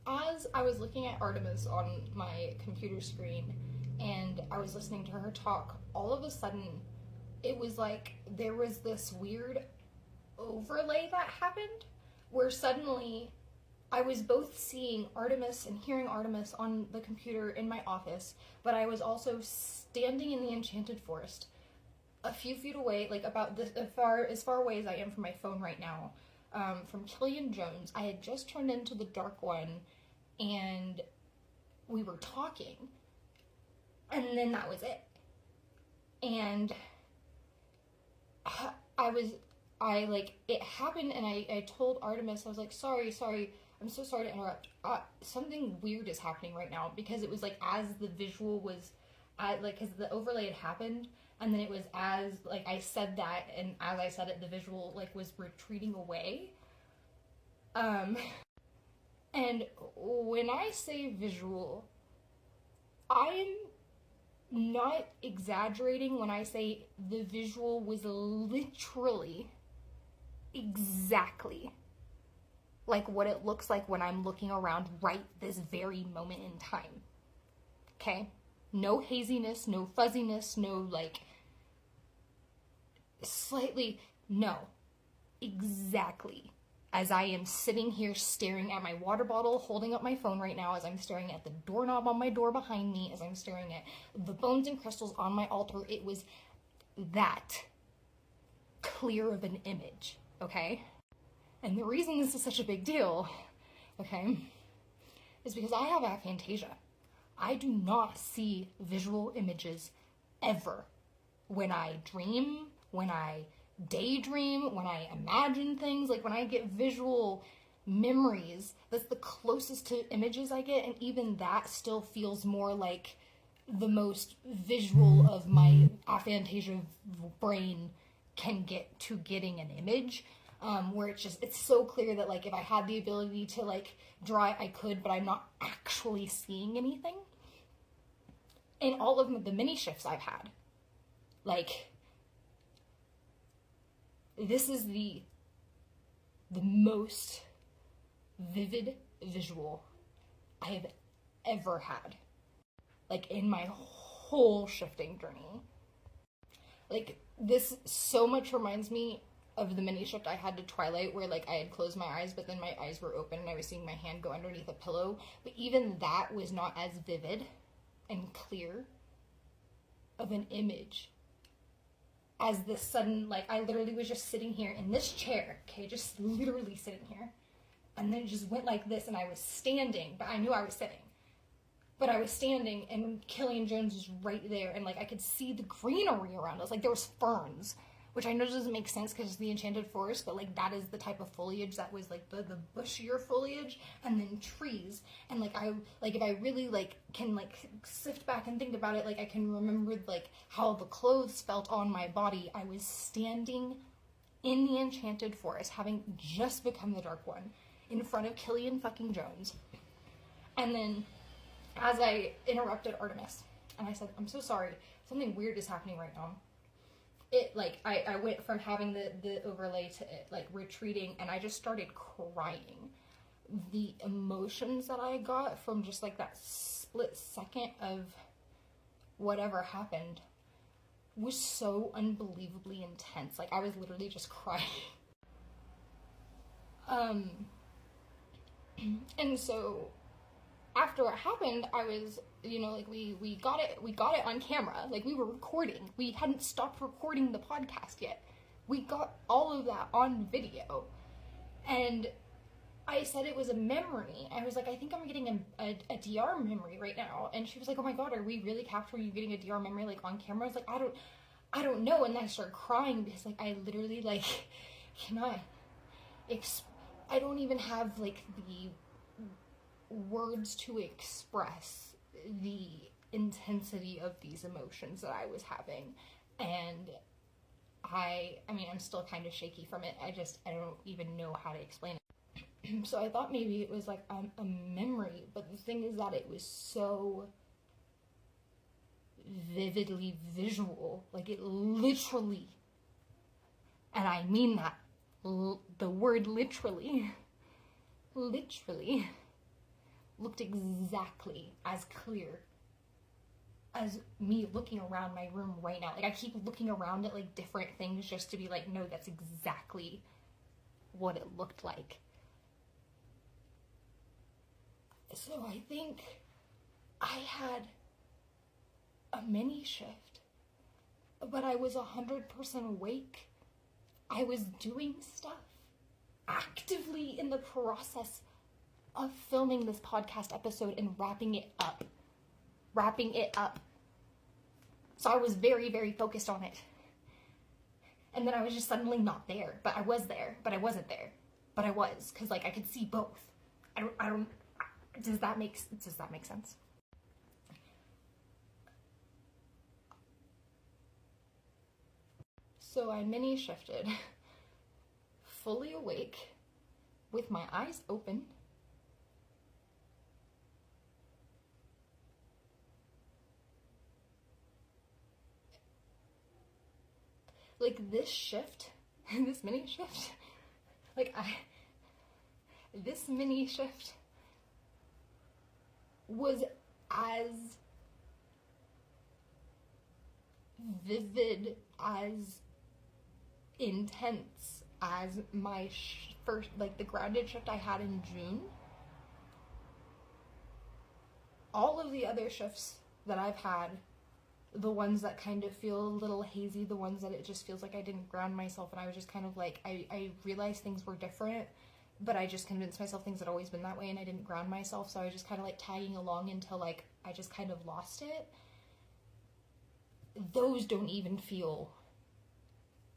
As I was looking at Artemis on my computer screen and I was listening to her talk, all of a sudden it was like there was this weird overlay that happened where suddenly I was both seeing Artemis and hearing Artemis on the computer in my office, but I was also standing in the Enchanted Forest a few feet away, like about this, as far away as I am from my phone right now, from Killian Jones. I had just turned into the Dark One and we were talking, and then that was it. And it happened, and I told Artemis, I was like, sorry, I'm so sorry to interrupt. Something weird is happening right now, because it was like as the visual was, because the overlay had happened, and then it was as, like, I said that, and as I said it, the visual, like, was retreating away. And when I say visual, I'm not exaggerating when I say the visual was literally exactly like what it looks like when I'm looking around right this very moment in time. Okay? No haziness, no fuzziness, no like slightly, no. exactly as I am sitting here staring at my water bottle, holding up my phone right now, as I'm staring at the doorknob on my door behind me, as I'm staring at the bones and crystals on my altar. It was that clear of an image, okay? And the reason this is such a big deal, okay, is because I have aphantasia. I do not see visual images ever. When I dream, when I daydream, when I imagine things, like when I get visual memories, that's the closest to images I get, and even that still feels more like the most visual of my aphantasia brain can get to getting an image. Where it's so clear that like if I had the ability to like draw it, I could, but I'm not actually seeing anything. In all of the mini shifts I've had, like, this is the most vivid visual I have ever had, like in my whole shifting journey. Like, this so much reminds me of the mini shift I had to Twilight, where like I had closed my eyes, but then my eyes were open and I was seeing my hand go underneath a pillow. But even that was not as vivid and clear of an image as this sudden, like, I literally was just sitting here in this chair, okay, just literally sitting here, and then it just went like this, and I was standing, but I knew I was sitting. But I was standing, and Killian Jones was right there, and like I could see the greenery around us. Like, there was ferns, which I know doesn't make sense because it's the Enchanted Forest, but like that is the type of foliage that was like the bushier foliage, and then trees. And like if I really like can like sift back and think about it, like I can remember like how the clothes felt on my body. I was standing in the Enchanted Forest, having just become the Dark One, in front of Killian fucking Jones. And then as I interrupted Artemis, and I said, "I'm so sorry, something weird is happening right now." It, like, I went from having the overlay to it, like, retreating, and I just started crying. The emotions that I got from just, like, that split second of whatever happened was so unbelievably intense. Like, I was literally just crying. And so after it happened, I was, you know, like, we got it on camera. Like, we were recording. We hadn't stopped recording the podcast yet. We got all of that on video. And I said it was a memory. I was like, I think I'm getting a DR memory right now. And she was like, oh my god, are we really capturing you getting a DR memory, like, on camera? I was like, I don't know. And then I started crying because, like, I literally, like, cannot I don't even have, like, the words to express the intensity of these emotions that I was having. And I mean, I'm still kind of shaky from it. I don't even know how to explain it. So I thought maybe it was like a memory, but the thing is that it was so vividly visual. Like, it literally, and I mean that, the word literally looked exactly as clear as me looking around my room right now. Like, I keep looking around at, like, different things just to be like, no, that's exactly what it looked like. So I think I had a mini shift, but I was 100% awake. I was doing stuff, actively in the process of filming this podcast episode and wrapping it up. So I was very, very focused on it. And then I was just suddenly not there, but I was there, but I wasn't there, but I was, because, like, I could see both. Does that make sense? So I mini shifted, fully awake, with my eyes open, like, this shift, this mini shift, this mini shift was as vivid, as intense as my first, like the grounded shift I had in June. All of the other shifts that I've had, the ones that kind of feel a little hazy, the ones that it just feels like I didn't ground myself and I was just kind of like, I realized things were different, but I just convinced myself things had always been that way and I didn't ground myself, so I was just kind of like tagging along until like I just kind of lost it. Those don't even feel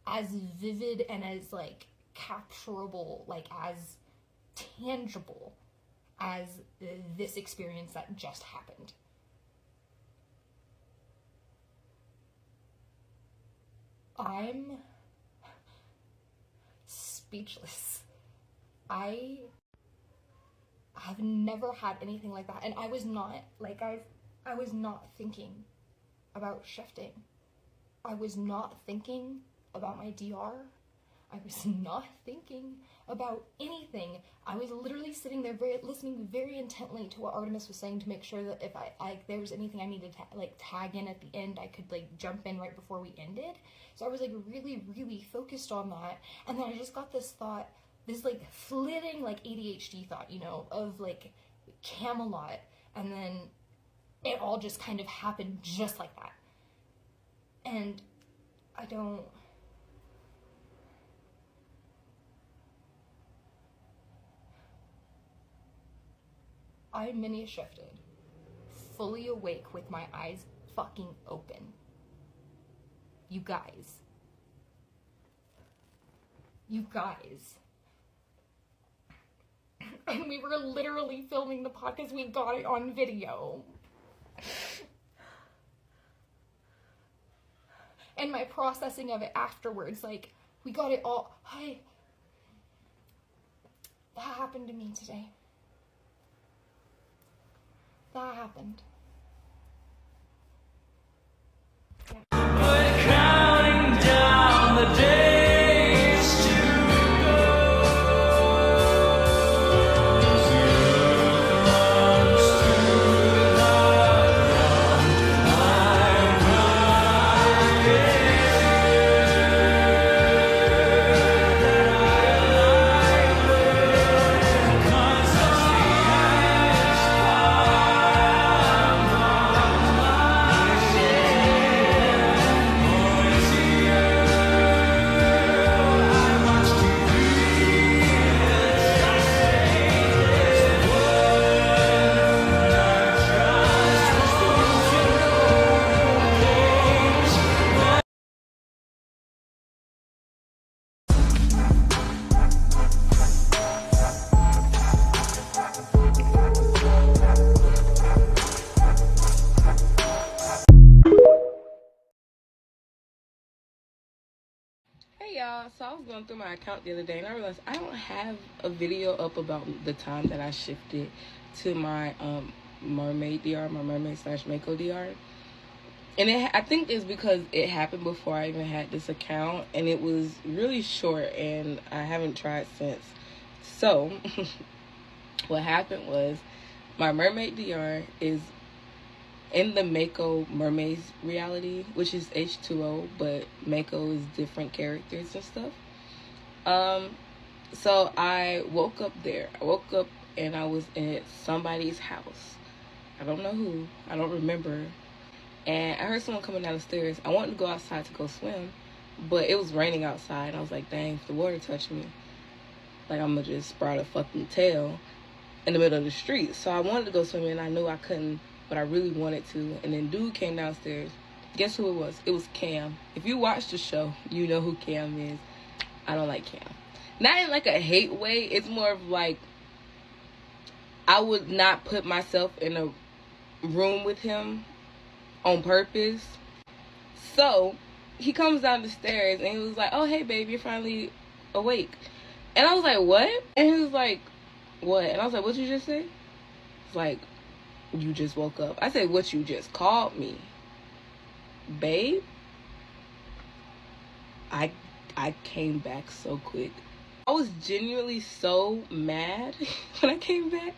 as vivid and as like capturable, like as tangible as this experience that just happened. I'm speechless. I have never had anything like that, and I was not, like, I was not thinking about shifting. I was not thinking about my DR. I was not thinking about anything. I was literally sitting there listening very intently to what Artemis was saying to make sure that if there was anything I needed to like tag in at the end, I could like jump in right before we ended. So I was like really, really focused on that. And then I just got this thought, this like flitting like ADHD thought, you know, of like Camelot. And then it all just kind of happened just like that. And I mini shifted, fully awake with my eyes fucking open. You guys. And we were literally filming the podcast. We got it on video. And my processing of it afterwards, like, we got it all. That happened to me today. That happened. Counting down the days to Hey y'all, so I was going through my account the other day and I realized I don't have a video up about the time that I shifted to my mermaid DR, my mermaid/Mako DR. And I think it's because it happened before I even had this account and it was really short and I haven't tried since. So what happened was my mermaid DR is in the Mako Mermaids reality, which is H2O, but Mako is different characters and stuff. So I woke up there. I woke up and I was at somebody's house. I don't know who. I don't remember. And I heard someone coming down the stairs. I wanted to go outside to go swim, but it was raining outside. And I was like, dang, if the water touched me, like I'm gonna just sprout a fucking tail in the middle of the street. So I wanted to go swimming and I knew I couldn't, but I really wanted to. And then dude came downstairs. Guess who it was? It was Cam. If you watch the show, you know who Cam is. I don't like Cam. Not in like a hate way. It's more of like, I would not put myself in a room with him on purpose. So he comes down the stairs and he was like, oh hey babe, you're finally awake. And I was like, what? And he was like, what? And I was like, what you just say? It's like, you just woke up. I said, what, you just called me? Babe? I came back so quick. I was genuinely so mad when I came back.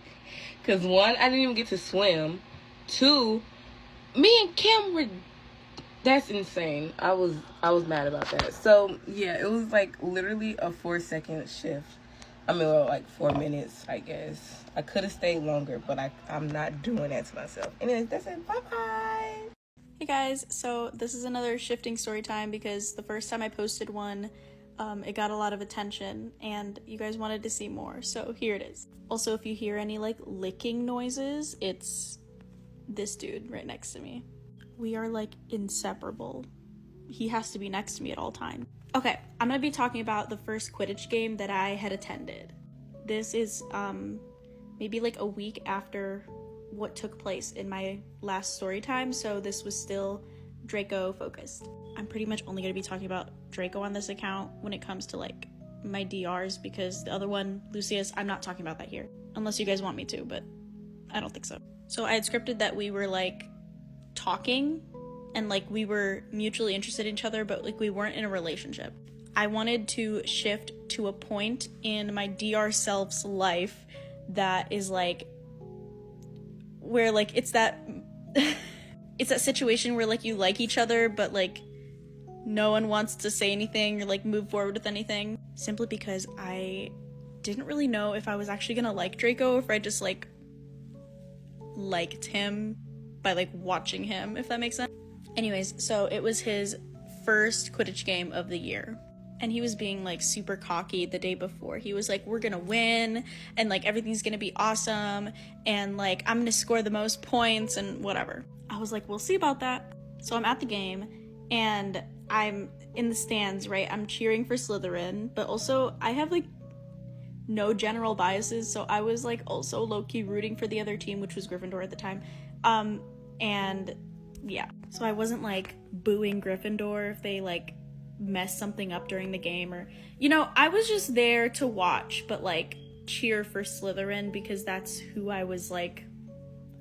Because one, I didn't even get to swim. Two, me and Kim were That's insane. I was mad about that. So yeah, it was like literally a 4-second shift. I mean, well, like 4 minutes, I guess. I could have stayed longer, but I'm not doing that to myself. Anyways, that's it. Bye bye. Hey guys, so this is another shifting story time because the first time I posted one, it got a lot of attention and you guys wanted to see more, so here it is. Also, if you hear any like licking noises, it's this dude right next to me. We are like inseparable. He has to be next to me at all times. Okay, I'm gonna be talking about the first Quidditch game that I had attended. This is maybe like a week after what took place in my last story time, so this was still Draco focused. I'm pretty much only going to be talking about Draco on this account when it comes to like my DRs, because the other one, Lucius, I'm not talking about that here unless you guys want me to, but I don't think so. So I had scripted that we were like talking and like we were mutually interested in each other, but like we weren't in a relationship. I wanted to shift to a point in my DR self's life that is like where like it's that it's that situation where like you like each other but like no one wants to say anything or like move forward with anything, simply because I didn't really know if I was actually gonna like Draco, if I just like liked him by like watching him, if that makes sense. Anyways, so it was his first Quidditch game of the year. And he was being like super cocky the day before. He was like, we're gonna win and like everything's gonna be awesome and like I'm gonna score the most points and whatever. I was like, we'll see about that. So I'm at the game and I'm in the stands, right? I'm cheering for Slytherin, but also I have like no general biases, so I was like also low-key rooting for the other team, which was Gryffindor at the time. And yeah, so I wasn't like booing Gryffindor if they like mess something up during the game, or you know, I was just there to watch but like cheer for Slytherin because that's who I was like.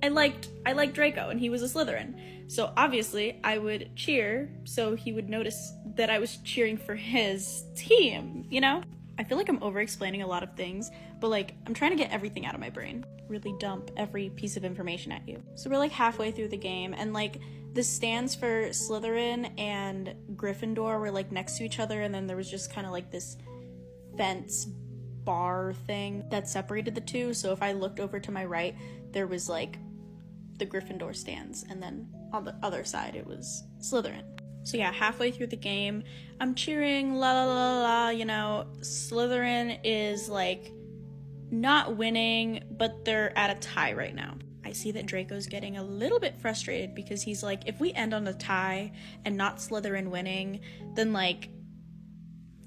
I liked Draco and he was a Slytherin, so obviously I would cheer so he would notice that I was cheering for his team, you know? I feel like I'm over explaining a lot of things, but like I'm trying to get everything out of my brain, really dump every piece of information at you. So we're like halfway through the game and like the stands for Slytherin and Gryffindor were like next to each other, and then there was just kind of like this fence bar thing that separated the two. So if I looked over to my right, there was like the Gryffindor stands, and then on the other side it was Slytherin. So yeah, halfway through the game, I'm cheering, la la la la, you know, Slytherin is like not winning, but they're at a tie right now. I see that Draco's getting a little bit frustrated because he's like, if we end on a tie and not Slytherin winning, then like,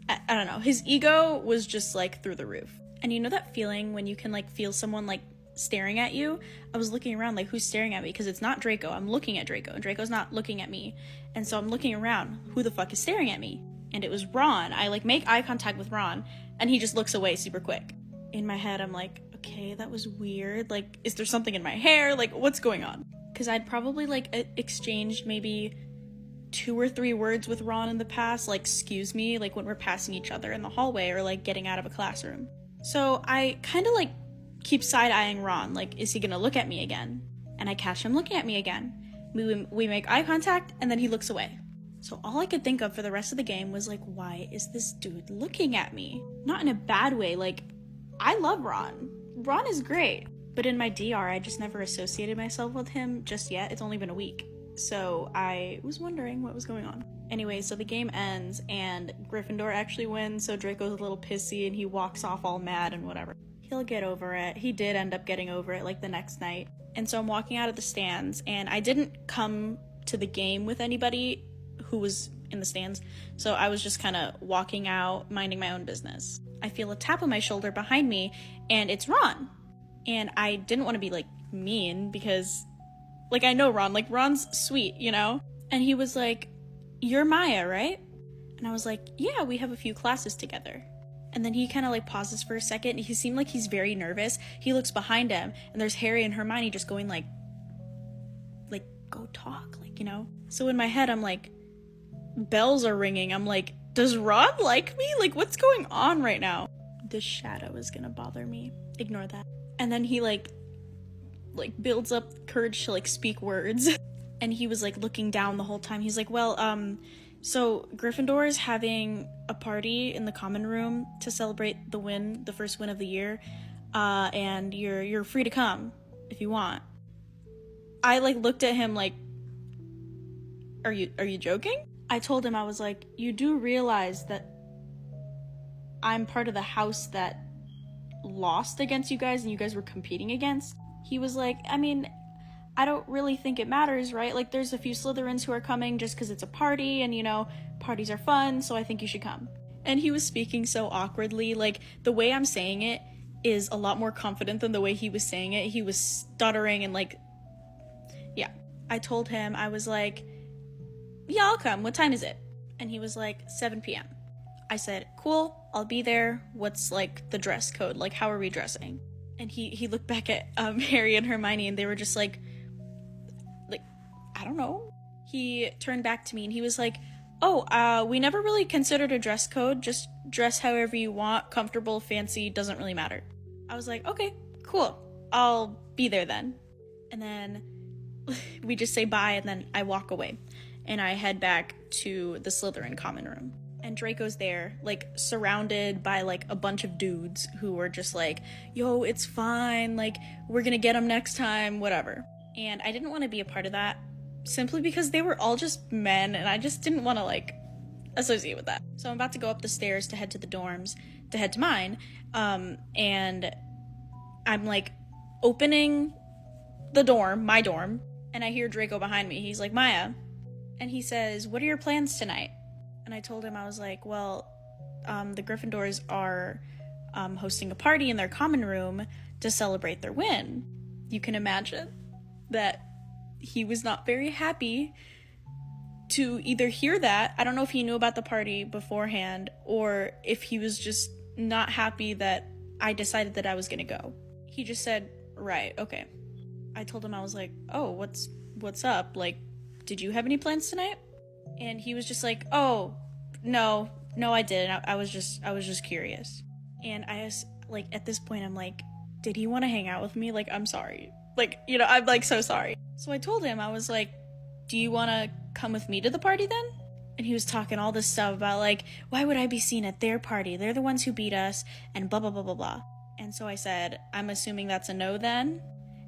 I don't know, his ego was just like through the roof. And you know that feeling when you can like feel someone like staring at you? I was looking around like, who's staring at me? Because it's not Draco. I'm looking at Draco and Draco's not looking at me. And so I'm looking around, who the fuck is staring at me? And it was Ron. I like make eye contact with Ron and he just looks away super quick. In my head, I'm like, okay, that was weird. Like, is there something in my hair? Like, what's going on? Because I'd probably like exchanged maybe 2 or 3 words with Ron in the past, like, excuse me, like when we're passing each other in the hallway or like getting out of a classroom. So I kind of like keep side-eyeing Ron, like, is he gonna look at me again? And I catch him looking at me again. We make eye contact and then he looks away. So all I could think of for the rest of the game was like, why is this dude looking at me? Not in a bad way, like, I love Ron. Ron is great. But in my DR, I just never associated myself with him just yet. It's only been a week. So I was wondering what was going on. Anyway, so the game ends and Gryffindor actually wins, so Draco's a little pissy and he walks off all mad and whatever. He'll get over it. He did end up getting over it like the next night. And so I'm walking out of the stands and I didn't come to the game with anybody who was in the stands. So I was just kind of walking out, minding my own business. I feel a tap on my shoulder behind me and it's Ron. And I didn't want to be like mean because like I know Ron, like Ron's sweet, you know? And he was like, you're Maya, right? And I was like, yeah, we have a few classes together. And then he kind of like pauses for a second. He seemed like he's very nervous. He looks behind him and there's Harry and Hermione just going like go talk, like, you know? So in my head, I'm like, bells are ringing. I'm like, does Ron like me? Like, what's going on right now? This shadow is gonna bother me. Ignore that. And then he like builds up courage to like speak words. And he was like looking down the whole time. He's like, well, so Gryffindor is having a party in the common room to celebrate the first win of the year, and you're free to come if you want. I like looked at him like, are you joking? I told him, I was like, you do realize that I'm part of the house that lost against you guys and you guys were competing against? He was like, I mean, I don't really think it matters, right? Like, there's a few Slytherins who are coming just because it's a party, and, you know, parties are fun, so I think you should come. And he was speaking so awkwardly. Like, the way I'm saying it is a lot more confident than the way he was saying it. He was stuttering and, like, yeah. I told him, I was like, yeah, I'll come. What time is it? And he was like, 7 p.m. I said, cool, I'll be there. What's, like, the dress code? Like, how are we dressing? And he looked back at Harry and Hermione, and they were just like, I don't know. He turned back to me and he was like, oh, we never really considered a dress code. Just dress however you want. Comfortable, fancy, doesn't really matter. I was like, okay, cool. I'll be there then. And then we just say bye, and then I walk away. And I head back to the Slytherin common room. And Draco's there, like, surrounded by, like, a bunch of dudes who were just like, yo, it's fine. Like, we're gonna get him next time, whatever. And I didn't want to be a part of that, simply because they were all just men, and I just didn't want to, like, associate with that. So I'm about to go up the stairs to head to the dorms, to head to mine, and I'm, like, opening the dorm, my dorm, and I hear Draco behind me. He's like, Maya, and he says, what are your plans tonight? And I told him, I was like, well, the Gryffindors are hosting a party in their common room to celebrate their win. You can imagine that he was not very happy to either hear that. I don't know if he knew about the party beforehand, or if he was just not happy that I decided that I was gonna go. He just said, right, okay. I told him, I was like, oh, what's up? Like, did you have any plans tonight? And he was just like, oh, no, I didn't. I was just curious. And I was like, at this point, I'm like, did he want to hang out with me? Like, I'm sorry. Like, you know, I'm like so sorry. So I told him, I was like, do you want to come with me to the party then? And he was talking all this stuff about, like, why would I be seen at their party? They're the ones who beat us, and blah, blah, blah, blah, blah. And so I said, I'm assuming that's a no then?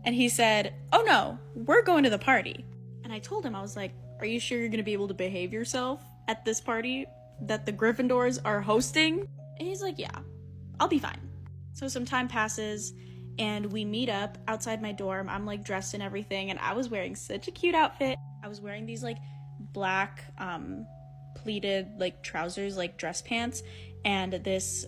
And he said, oh no, we're going to the party. And I told him, I was like, are you sure you're going to be able to behave yourself at this party that the Gryffindors are hosting? And he's like, yeah, I'll be fine. So some time passes, and we meet up outside my dorm. I'm, like, dressed and everything, and I was wearing such a cute outfit. I was wearing these, like, black, pleated, like, trousers, like, dress pants, and this,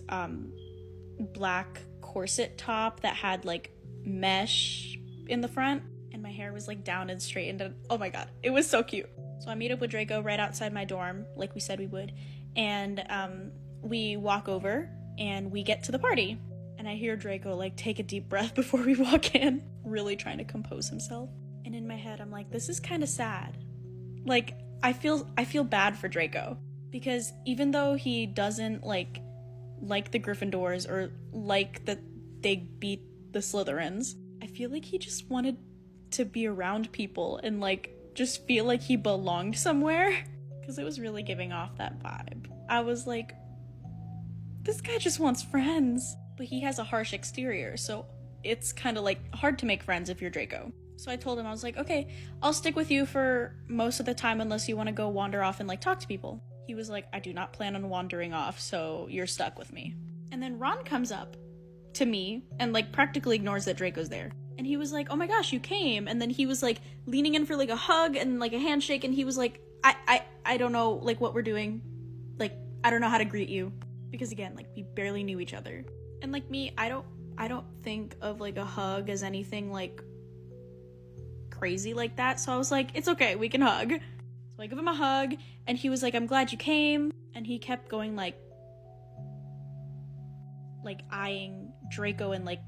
black corset top that had, like, mesh in the front, and my hair was, like, down and straightened, and oh my god, it was so cute. So I meet up with Draco right outside my dorm, like we said we would, and, we walk over, and we get to the party. And I hear Draco, like, take a deep breath before we walk in, really trying to compose himself. And in my head, I'm like, this is kind of sad. Like, I feel bad for Draco. Because even though he doesn't, like the Gryffindors, or like that they beat the Slytherins, I feel like he just wanted to be around people and, like, just feel like he belonged somewhere. Because it was really giving off that vibe. I was like, this guy just wants friends. But he has a harsh exterior, so it's kind of, like, hard to make friends if you're Draco. So I told him, I was like, okay, I'll stick with you for most of the time unless you want to go wander off and, like, talk to people. He was like, I do not plan on wandering off, so you're stuck with me. And then Ron comes up to me and, like, practically ignores that Draco's there. And he was like, oh my gosh, you came. And then he was, like, leaning in for, like, a hug and, like, a handshake, and he was like, I don't know, like, what we're doing. Like, I don't know how to greet you. Because, again, like, we barely knew each other. And, like, me, I don't think of, like, a hug as anything, like, crazy like that. So I was like, it's okay, we can hug. So I give him a hug, and he was like, I'm glad you came. And he kept going, like, eyeing Draco and, like,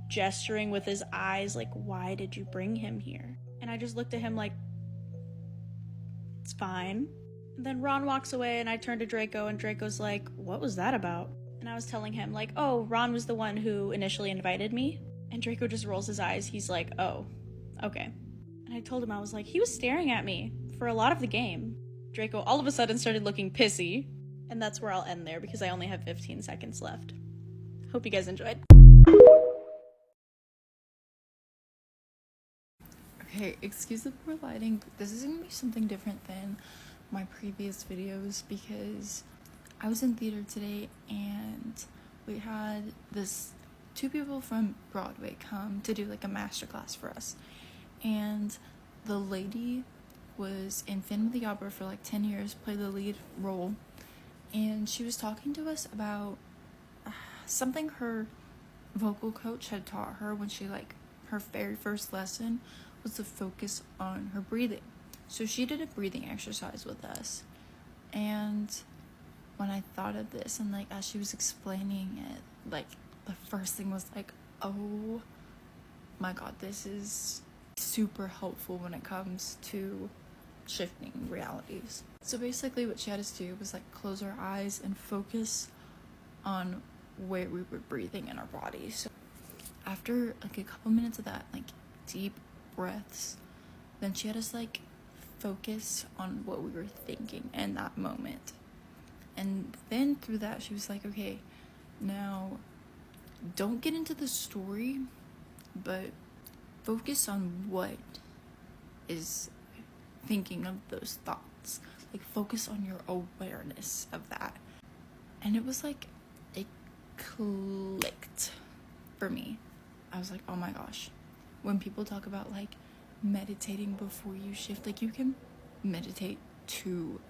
gesturing with his eyes, like, why did you bring him here? And I just looked at him like, it's fine. And then Ron walks away, and I turn to Draco, and Draco's like, what was that about? And I was telling him, like, oh, Ron was the one who initially invited me. And Draco just rolls his eyes. He's like, oh, okay. And I told him, I was like, he was staring at me for a lot of the game. Draco all of a sudden started looking pissy. And that's where I'll end there because I only have 15 seconds left. Hope you guys enjoyed. Okay, excuse the poor lighting, but this is gonna be something different than my previous videos because I was in theater today and we had two people from Broadway come to do like a masterclass for us. And the lady was in Phantom of the Opera for like 10 years, played the lead role, and she was talking to us about something her vocal coach had taught her when she her very first lesson was to focus on her breathing. So she did a breathing exercise with us, and when I thought of this and as she was explaining it, the first thing was oh my god, this is super helpful when it comes to shifting realities. So basically what she had us do was close our eyes and focus on where we were breathing in our bodies. So after a couple minutes of that deep breaths, then she had us focus on what we were thinking in that moment. And then through that she was like, okay, now don't get into the story, but focus on what is thinking of those thoughts. Focus on your awareness of that. And it was it clicked for me. I was like, oh my gosh, when people talk about meditating before you shift, you can meditate to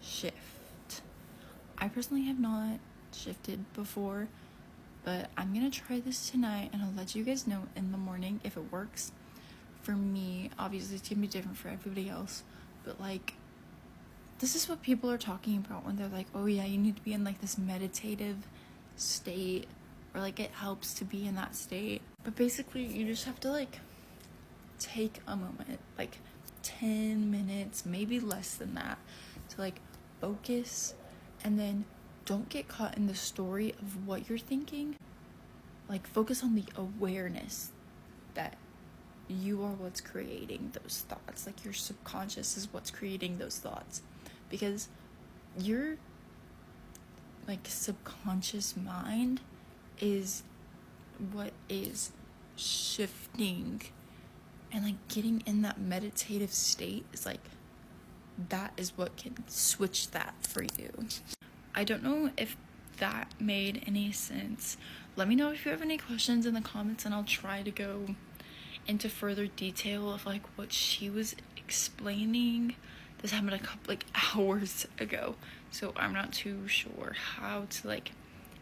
shift. I personally have not shifted before, but I'm gonna try this tonight and I'll let you guys know in the morning if it works. For me, obviously it's gonna be different for everybody else, but this is what people are talking about when they're oh yeah, you need to be in this meditative state, or it helps to be in that state. But basically you just have to take a moment, 10 minutes, maybe less than that, to focus, and then don't get caught in the story of what you're thinking. Focus on the awareness that you are what's creating those thoughts. Your subconscious is what's creating those thoughts, because your subconscious mind is what is shifting, and getting in that meditative state is that is what can switch that for you. I don't know if that made any sense. Let me know if you have any questions in the comments and I'll try to go into further detail of what she was explaining. This happened a couple hours ago, so I'm not too sure how to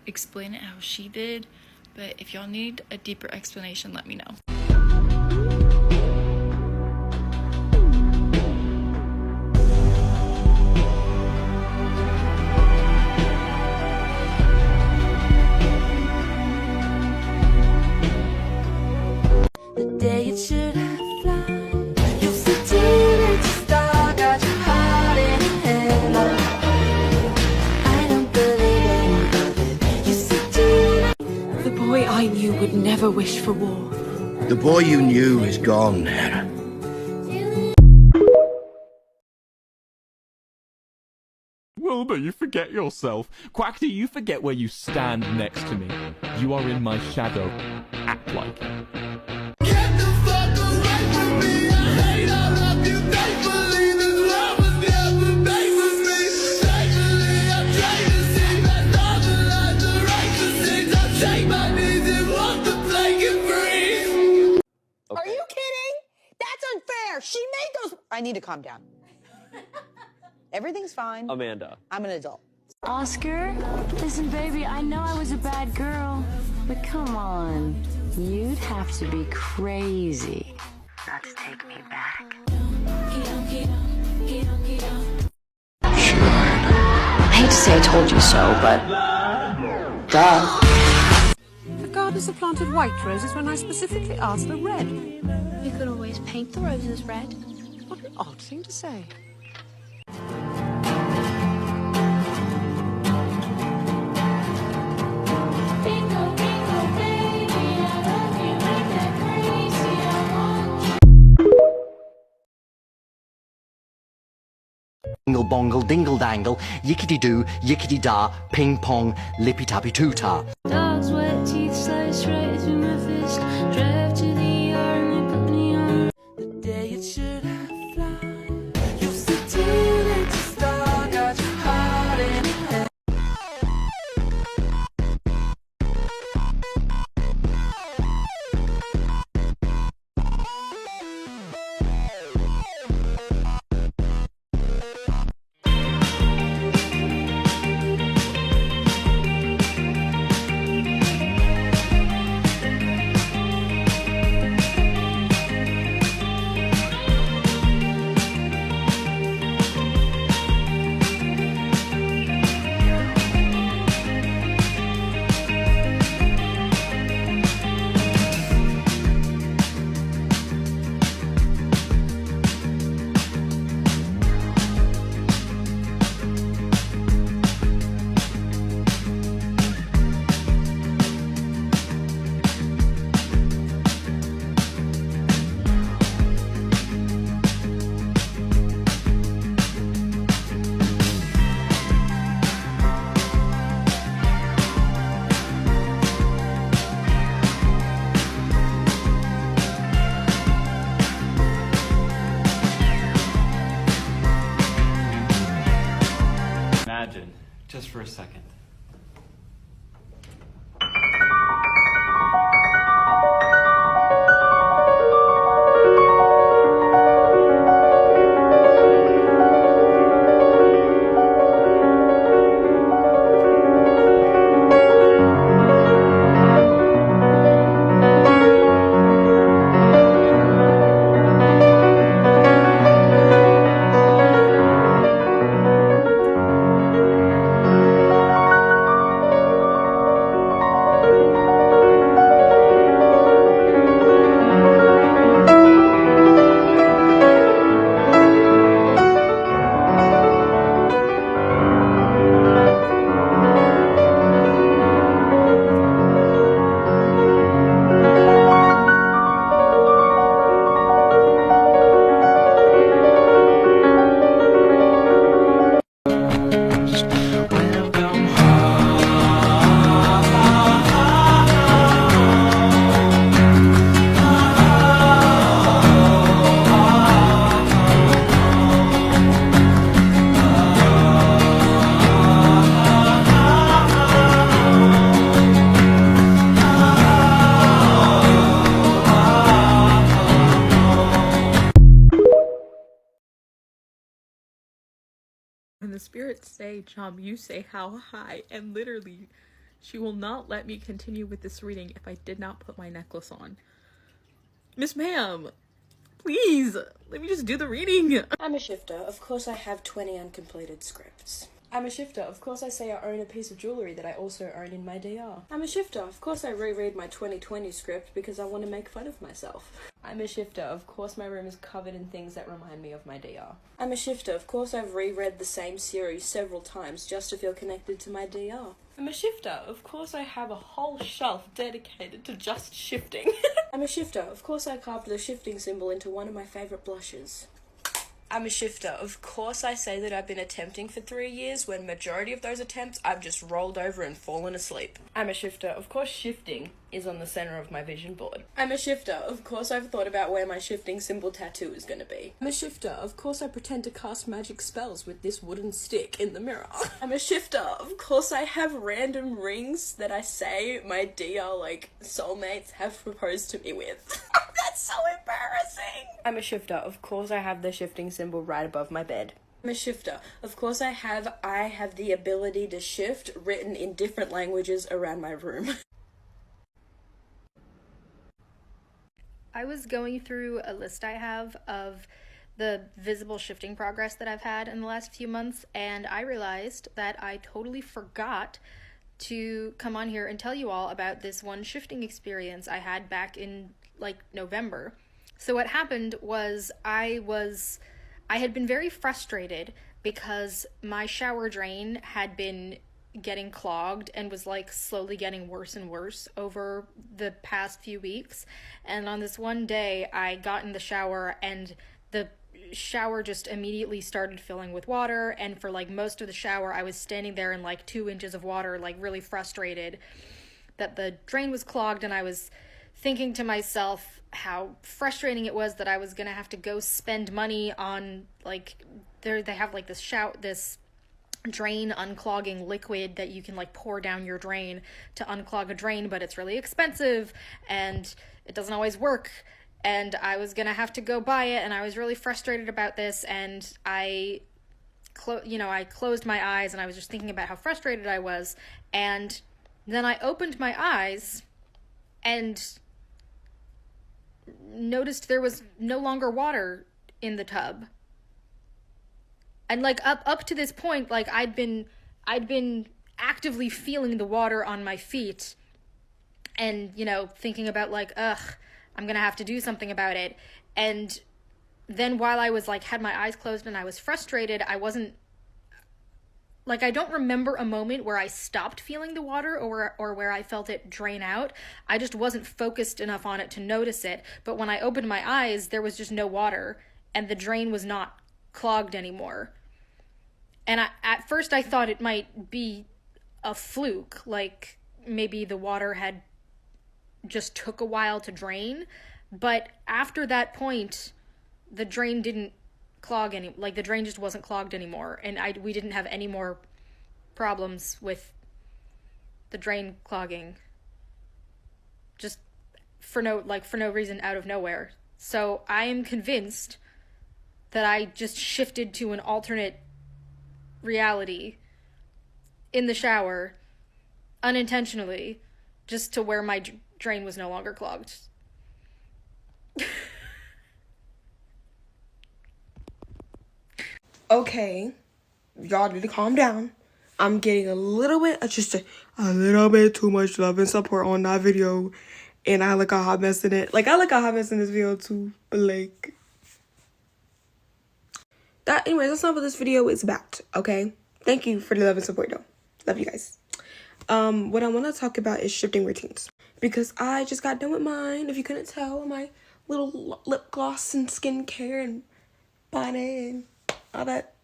explain it how she did, but if y'all need a deeper explanation, let me know. The boy I knew would never wish for war. The boy you knew is gone, Hera. Wilbur, you forget yourself. Quackity, you forget where you stand next to me. You are in my shadow. Act like it. Are you kidding? That's unfair. She made those. I need to calm down. Everything's fine. Amanda. I'm an adult. Oscar, listen, baby, I know I was a bad girl, but come on. You'd have to be crazy not to take me back. I hate to say I told you so, but duh. The gardeners have planted white roses when I specifically asked for red. You could always paint the roses red. What an odd thing to say. bongle, dingle dangle, yickety doo, yickety da, ping pong, lippy tappy too ta. Dog's wet teeth slice right through my fist. Drive to the yard and they put me on. The day it should have fly. You're so teenage star, got your heart in your head. Imagine, just for a second. When the spirits say, Chom, you say how high, and literally, she will not let me continue with this reading if I did not put my necklace on. Miss Ma'am, please, let me just do the reading. I'm a shifter. Of course I have 20 uncompleted scripts. I'm a shifter. Of course I say I own a piece of jewellery that I also own in my DR. I'm a shifter. Of course I reread my 2020 script because I want to make fun of myself. I'm a shifter. Of course my room is covered in things that remind me of my DR. I'm a shifter. Of course I've reread the same series several times just to feel connected to my DR. I'm a shifter. Of course I have a whole shelf dedicated to just shifting. I'm a shifter. Of course I carved the shifting symbol into one of my favourite blushes. I'm a shifter. Of course I say that I've been attempting for 3 years when majority of those attempts I've just rolled over and fallen asleep. I'm a shifter. Of course shifting is on the center of my vision board. I'm a shifter. Of course I've thought about where my shifting symbol tattoo is going to be. I'm a shifter. Of course I pretend to cast magic spells with this wooden stick in the mirror. I'm a shifter. Of course I have random rings that I say my DR soulmates have proposed to me with. That's so embarrassing. I'm a shifter. Of course I have the shifting symbol right above my bed. I'm a shifter. Of course I have the ability to shift written in different languages around my room. I was going through a list I have of the visible shifting progress that I've had in the last few months, and I realized that I totally forgot to come on here and tell you all about this one shifting experience I had back in November. So what happened was I had been very frustrated because my shower drain had been getting clogged and was slowly getting worse and worse over the past few weeks. And on this one day I got in the shower and the shower just immediately started filling with water, and for like most of the shower I was standing there in like 2 inches of water, like really frustrated that the drain was clogged, and I was thinking to myself how frustrating it was that I was gonna have to go spend money on like they have like this drain unclogging liquid that you can like pour down your drain to unclog a drain, but it's really expensive and it doesn't always work, and I was gonna have to go buy it, and I was really frustrated about this, and I closed my eyes and I was just thinking about how frustrated I was, and then I opened my eyes and noticed there was no longer water in the tub. And like up to this point, like I'd been actively feeling the water on my feet and, thinking about like, I'm gonna have to do something about it. And then while I was like, had my eyes closed and I was frustrated, I don't remember a moment where I stopped feeling the water or where I felt it drain out. I just wasn't focused enough on it to notice it. But when I opened my eyes, there was just no water and the drain was not clogged anymore. And at first I thought it might be a fluke, like maybe the water had just took a while to drain. But after that point, the drain didn't clog the drain just wasn't clogged anymore, and we didn't have any more problems with the drain clogging, just for no reason out of nowhere. So I am convinced that I just shifted to an alternate reality in the shower unintentionally, just to where my drain was no longer clogged. Okay, y'all need to calm down. I'm getting a little bit too much love and support on that video, and I look a hot mess in it. Like, I look a hot mess in this video too, but like that. Anyways, that's not what this video is about. Okay, thank you for the love and support though. Love you guys. What I want to talk about is shifting routines, because I just got done with mine. If you couldn't tell, my little lip gloss and skincare and bonnet and all that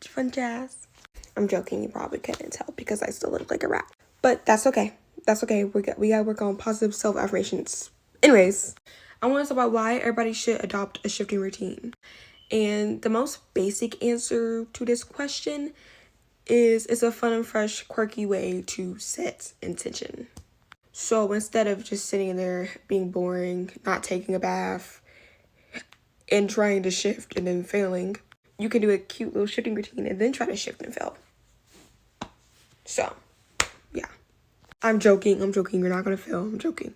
fun jazz. I'm joking, you probably couldn't tell because I still look like a rat. But that's okay. That's okay. We gotta work on positive self-affirmations. Anyways, I want to talk about why everybody should adopt a shifting routine. And the most basic answer to this question is it's a fun and fresh, quirky way to set intention. So instead of just sitting there being boring, not taking a bath, and trying to shift and then failing, you can do a cute little shifting routine and then try to shift and fail. So, yeah. I'm joking. You're not gonna fail. I'm joking.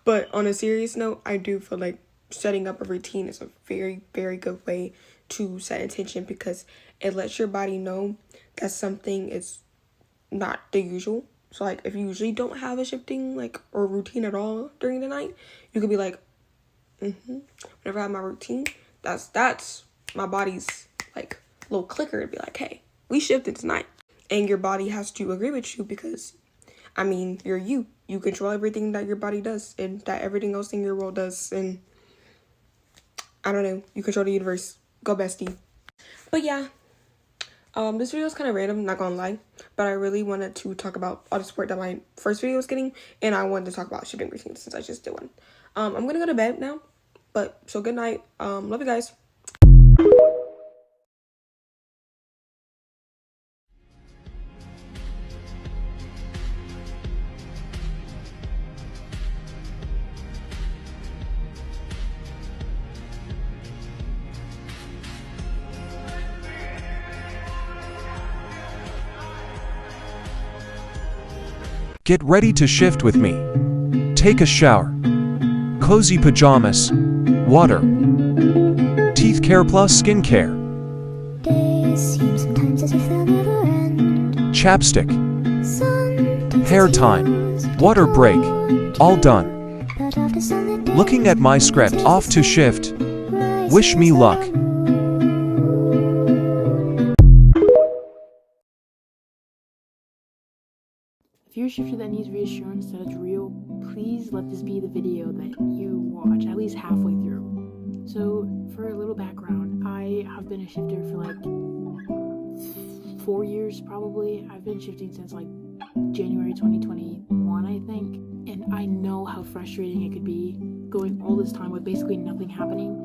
But on a serious note, I do feel like setting up a routine is a very, very good way to set intention, because it lets your body know that something is not the usual. So, like, if you usually don't have a shifting, like, or routine at all during the night, you could be like, whenever I have my routine, that's my body's like little clicker to be like, hey, we shifted tonight. And your body has to agree with you, because I mean, you control everything that your body does and that everything else in your world does, and I don't know, you control the universe. Go bestie. But yeah, this video is kind of random, not gonna lie, but I really wanted to talk about all the support that my first video was getting, and I wanted to talk about shifting routines since I just did one. I'm gonna go to bed now, but so good night. Love you guys. Get ready to shift with me. Take a shower. Cozy pajamas. Water. Teeth care plus skincare. Chapstick. Hair time. Water break. All done. Looking at my script. Off to shift. Wish me luck. If you're a shifter that needs reassurance that it's real, please let this be the video that you watch at least halfway through. So, for a little background, I have been a shifter for like 4 years probably. I've been shifting since like January 2021, I think. And I know how frustrating it could be going all this time with basically nothing happening.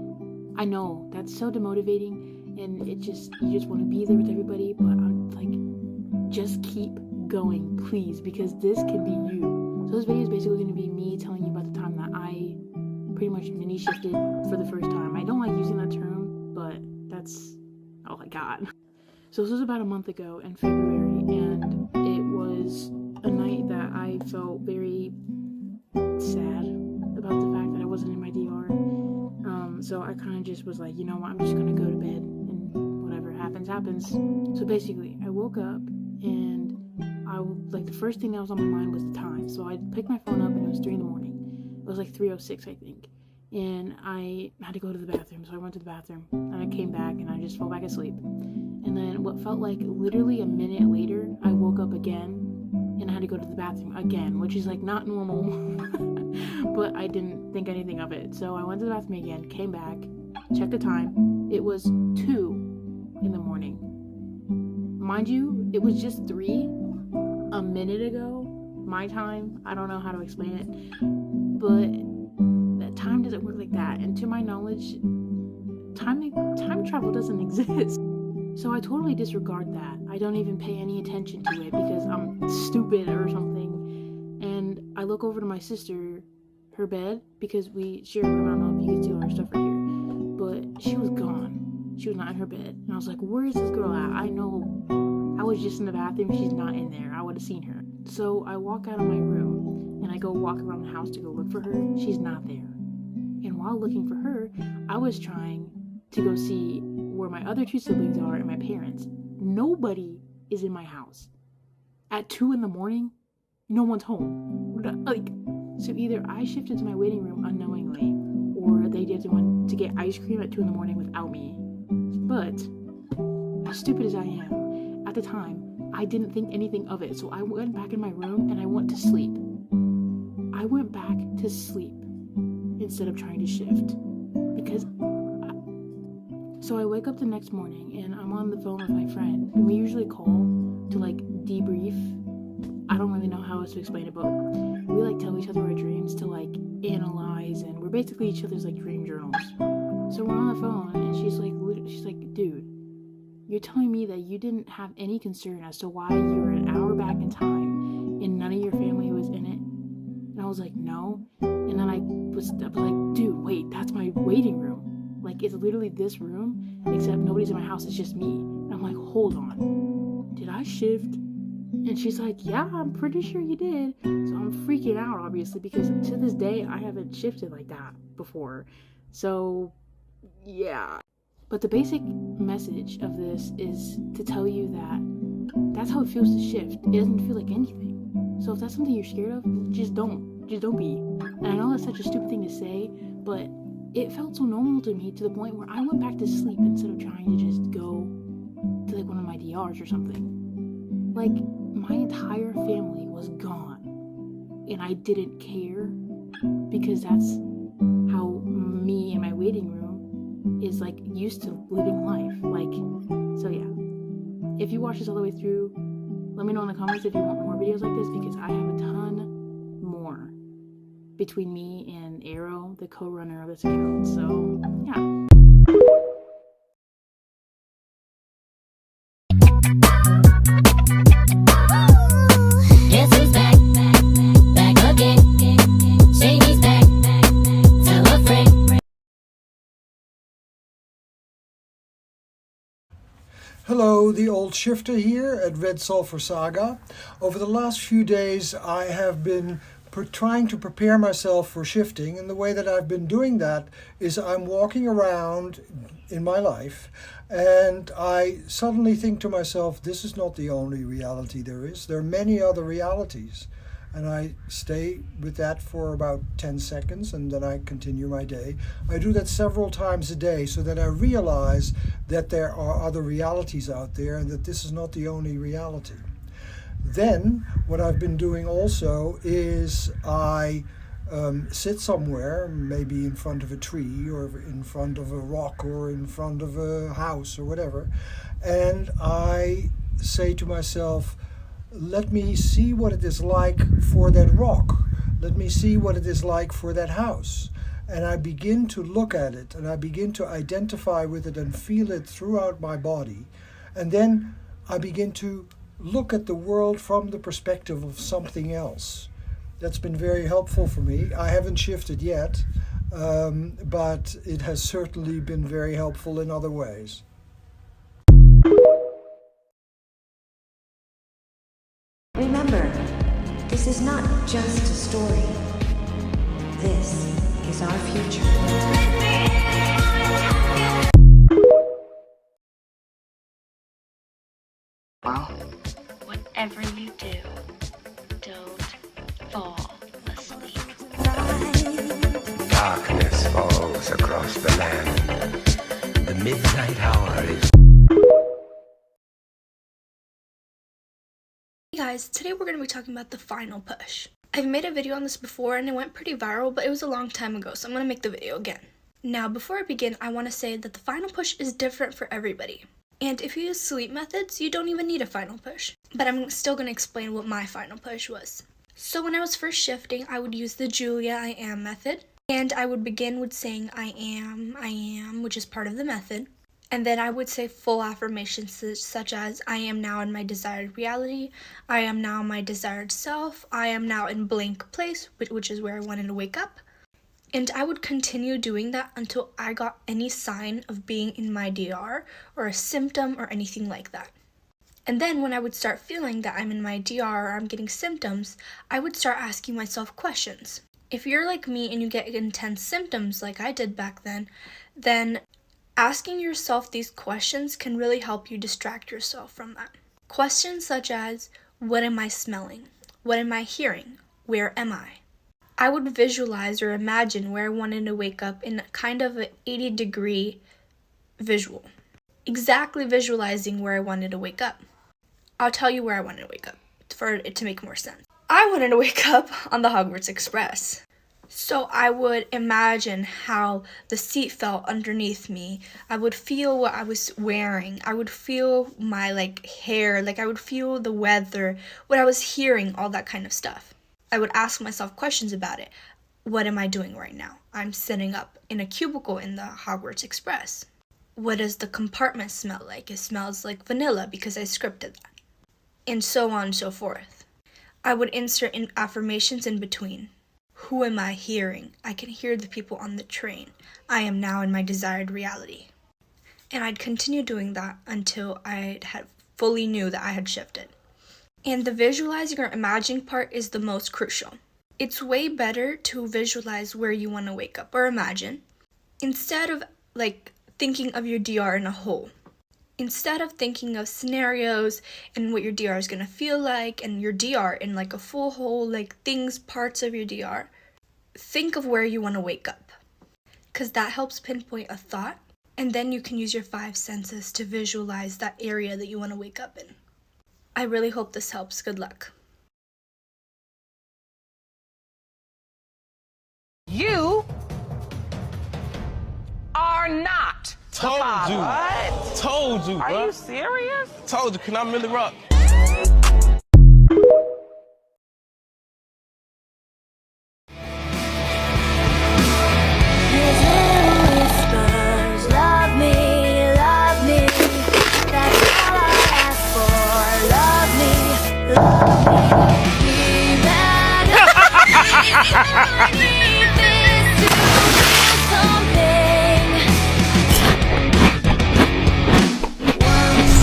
I know that's so demotivating, and you just want to be there with everybody, but I'm like, just keep going, please, because this can be you. So this video is basically going to be me telling you about the time that I pretty much mini shifted for the first time. I don't like using that term, but that's all I got. So this was about a month ago in February, and it was a night that I felt very sad about the fact that I wasn't in my DR. So I kind of just was like, you know what, I'm just gonna go to bed, and whatever happens, happens. So basically, I woke up, and the first thing that was on my mind was the time. So I picked my phone up, and it was 3 in the morning. It was like 3:06, I think. And I had to go to the bathroom, so I went to the bathroom, and I came back, and I just fell back asleep. And then what felt like literally a minute later, I woke up again, and I had to go to the bathroom again, which is like not normal, but I didn't think anything of it. So I went to the bathroom again, came back, checked the time. It was 2 in the morning. Mind you, it was just 3 a minute ago, my time. I don't know how to explain it, but that time doesn't work like that. And to my knowledge, time travel doesn't exist. So I totally disregard that. I don't even pay any attention to it because I'm stupid or something. And I look over to my sister, her bed, because we share a room. I don't know if you can see all her stuff right here, but she was gone. She was not in her bed. And I was like, where is this girl at? I know I was just in the bathroom. She's not in there. I would have seen her. So I walk out of my room and I go walk around the house to go look for her. She's not there. And while looking for her, I was trying to go see where my other 2 siblings are and my parents. Nobody is in my house. At 2 in the morning, no one's home. So either I shifted to my waiting room unknowingly, or they didn't want to get ice cream at 2 in the morning without me. But, as stupid as I am, at the time, I didn't think anything of it. So I went back in my room and I went to sleep. I went back to sleep instead of trying to shift. So I wake up the next morning and I'm on the phone with my friend, and we usually call to like debrief. I don't really know how else to explain it, but we like tell each other our dreams to like analyze, and we're basically each other's like dream journals. So we're on the phone and she's like, dude, you're telling me that you didn't have any concern as to why you were an hour back in time and none of your family was in it? And I was like, no. And then I was like, dude, wait, that's my waiting room. Like, it's literally this room, except nobody's in my house, it's just me. And I'm like, hold on, did I shift? And she's like, yeah, I'm pretty sure you did. So I'm freaking out, obviously, because to this day, I haven't shifted like that before. So, yeah. But the basic message of this is to tell you that that's how it feels to shift. It doesn't feel like anything. So if that's something you're scared of, just don't be. And I know that's such a stupid thing to say, but it felt so normal to me to the point where I went back to sleep instead of trying to just go to like one of my DRs or something. Like, my entire family was gone, and I didn't care, because that's how me in my waiting room is like used to living life. Like, so yeah. If you watch this all the way through, let me know in the comments if you want more videos like this, because I have a ton more between me and Arrow, the co-runner of this account. So yeah. Hello, the old shifter here at Red Sulphur Saga. Over the last few days, I have been trying to prepare myself for shifting, and the way that I've been doing that is I'm walking around in my life, and I suddenly think to myself, this is not the only reality there is. There are many other realities. And I stay with that for about 10 seconds, and then I continue my day. I do that several times a day so that I realize that there are other realities out there and that this is not the only reality. Then what I've been doing also is I sit somewhere, maybe in front of a tree or in front of a rock or in front of a house or whatever, and I say to myself, let me see what it is like for that rock. Let me see what it is like for that house. And I begin to look at it and I begin to identify with it and feel it throughout my body. And then I begin to look at the world from the perspective of something else. That's been very helpful for me. I haven't shifted yet, but it has certainly been very helpful in other ways. Remember, this is not just a story. This is our future. Well, whatever you do, don't fall asleep. Darkness falls across the land. The midnight hour is... Hey guys, today we're going to be talking about the final push. I've made a video on this before and it went pretty viral, but it was a long time ago, so I'm going to make the video again. Now, before I begin, I want to say that the final push is different for everybody. And if you use sleep methods, you don't even need a final push. But I'm still going to explain what my final push was. So when I was first shifting, I would use the Julia I am method. And I would begin with saying I am, which is part of the method. And then I would say full affirmations such as, I am now in my desired reality, I am now my desired self, I am now in blank place, which is where I wanted to wake up. And I would continue doing that until I got any sign of being in my DR, or a symptom, or anything like that. And then when I would start feeling that I'm in my DR or I'm getting symptoms, I would start asking myself questions. If you're like me and you get intense symptoms like I did back then asking yourself these questions can really help you distract yourself from that. Questions such as, what am I smelling? What am I hearing? Where am I? I would visualize or imagine where I wanted to wake up in kind of an 80-degree visual. Exactly visualizing where I wanted to wake up. I'll tell you where I wanted to wake up for it to make more sense. I wanted to wake up on the Hogwarts Express. So I would imagine how the seat felt underneath me. I would feel what I was wearing. I would feel my hair, I would feel the weather, what I was hearing, all that kind of stuff. I would ask myself questions about it. What am I doing right now? I'm sitting up in a cubicle in the Hogwarts Express. What does the compartment smell like? It smells like vanilla because I scripted that. And so on and so forth. I would insert in affirmations in between. Who am I hearing? I can hear the people on the train. I am now in my desired reality. And I'd continue doing that until I had fully knew that I had shifted. And the visualizing or imagining part is the most crucial. It's way better to visualize where you want to wake up or imagine instead of thinking of your DR in a whole. Instead of thinking of scenarios and what your DR is going to feel like and your DR in a full whole, parts of your DR, think of where you want to wake up. Because that helps pinpoint a thought, and then you can use your 5 senses to visualize that area that you want to wake up in. I really hope this helps. Good luck. You are not Told the father. you. What? Told you, Are bro. you serious? Told you. Can I really rock? Love me, love me. That's all I ask for. Love me, love me. Be mad. I need this to feel something. Once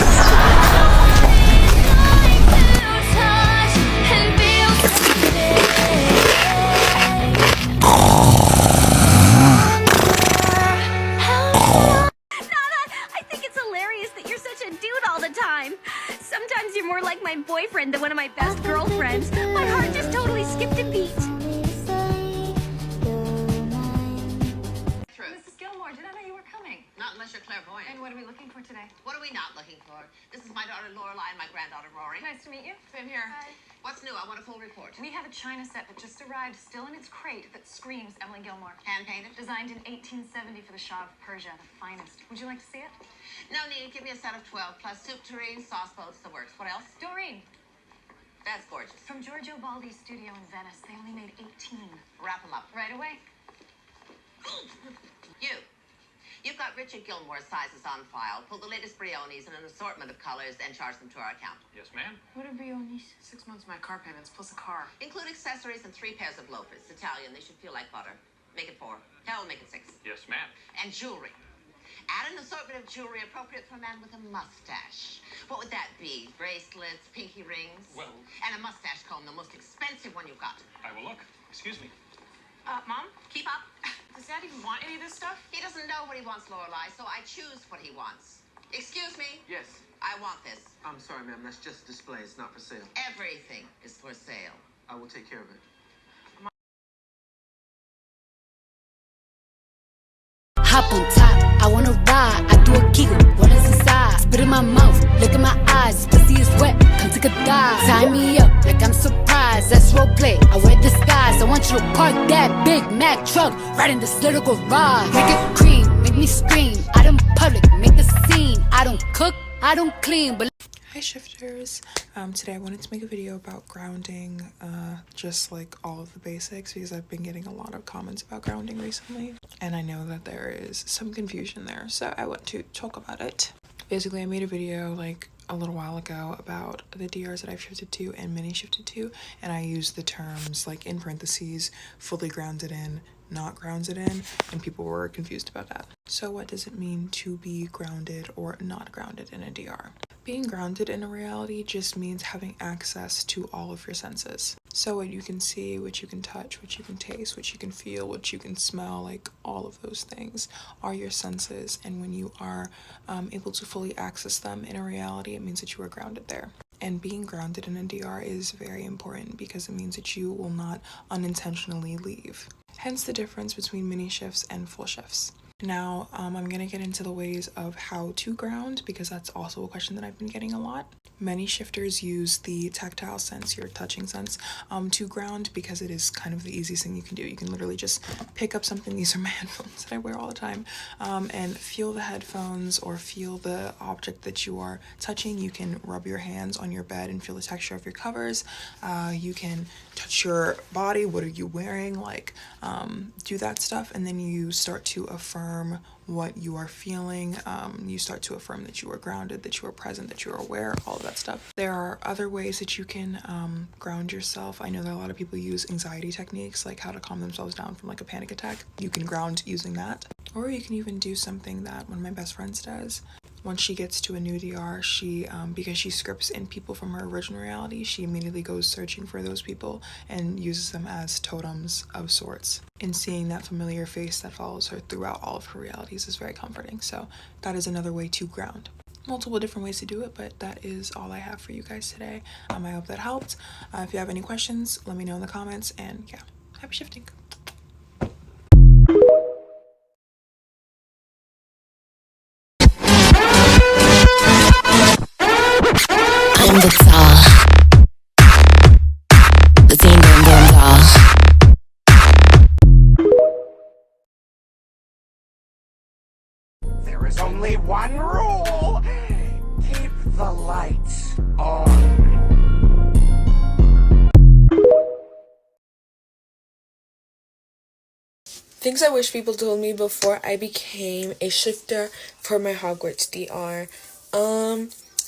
what are we looking for today? What are we not looking for? This is my daughter Lorelai and my granddaughter Rory. Nice to meet you. Same here. Hi. What's new? I want a full report. We have a china set that just arrived, still in its crate, that screams Evelyn Gilmore. Hand-painted? Designed in 1870 for the Shah of Persia, the finest. Would you like to see it? No need. Give me a set of 12, plus soup tureen, sauce boats, the works. What else? Doreen. That's gorgeous. From Giorgio Baldi's studio in Venice. They only made 18. Wrap them up. Right away. You've got Richard Gilmore's sizes on file. Pull the latest Briones in an assortment of colors and charge them to our account. Yes, ma'am. What are Briones? 6 months of my car payments plus a car. Include accessories and 3 pairs of loafers. Italian, they should feel like butter. Make it 4. Hell, make it 6. Yes, ma'am. And jewelry. Add an assortment of jewelry appropriate for a man with a mustache. What would that be? Bracelets, pinky rings? Well... And a mustache comb, the most expensive one you've got. I will look. Excuse me. Mom? Keep up. Does Dad even want any of this stuff? He doesn't know what he wants, Lorelai, so I choose what he wants. Excuse me? Yes. I want this. I'm sorry, ma'am. That's just a display. It's not for sale. Everything is for sale. I will take care of it. Hop on top, I wanna ride. I do a giggle, what is inside? Spit in my mouth, look in my eyes. Pussy is wet, come take a dive. Tie me up like I'm surprised. That's roleplay. I wear disguise. I want you to park that Big Mac truck right in this little garage. Make it cream, make me scream. Out in public, make a scene. I don't cook, I don't clean, but. Hi shifters, today I wanted to make a video about grounding, just like all of the basics, because I've been getting a lot of comments about grounding recently, and I know that there is some confusion there, so I want to talk about it. Basically, I made a video like a little while ago about the DRs that I've shifted to and mini shifted to, and I used the terms like in parentheses, fully grounded in, not grounded in, and people were confused about that. So what does it mean to be grounded or not grounded in a DR? Being grounded in a reality just means having access to all of your senses. So what you can see, what you can touch, what you can taste, what you can feel, what you can smell, like all of those things are your senses. And when you are able to fully access them in a reality, it means that you are grounded there. And being grounded in a DR is very important because it means that you will not unintentionally leave. Hence the difference between mini shifts and full shifts. Now, I'm going to get into the ways of how to ground because that's also a question that I've been getting a lot. Many shifters use the tactile sense, your touching sense, to ground because it is kind of the easiest thing you can do. You can literally just pick up something. These are my headphones that I wear all the time, and feel the headphones or feel the object that you are touching. You can rub your hands on your bed and feel the texture of your covers. You can touch your body. What are you wearing? Like, do that stuff, and then you start to affirm what you are feeling. You start to affirm that you are grounded, that you are present, that you are aware, all of that stuff. There are other ways that you can ground yourself. I know that a lot of people use anxiety techniques, like how to calm themselves down from like a panic attack. You can ground using that. Or you can even do something that one of my best friends does. Once she gets to a new DR, she, because she scripts in people from her original reality, she immediately goes searching for those people and uses them as totems of sorts. And seeing that familiar face that follows her throughout all of her realities is very comforting. So that is another way to ground. Multiple different ways to do it, but that is all I have for you guys today. I hope that helped. If you have any questions, let me know in the comments, and yeah, happy shifting. I'm the doll. The ding dong dong doll. There is only one rule. Keep the lights on. Things I wish people told me before I became a shifter for my Hogwarts DR.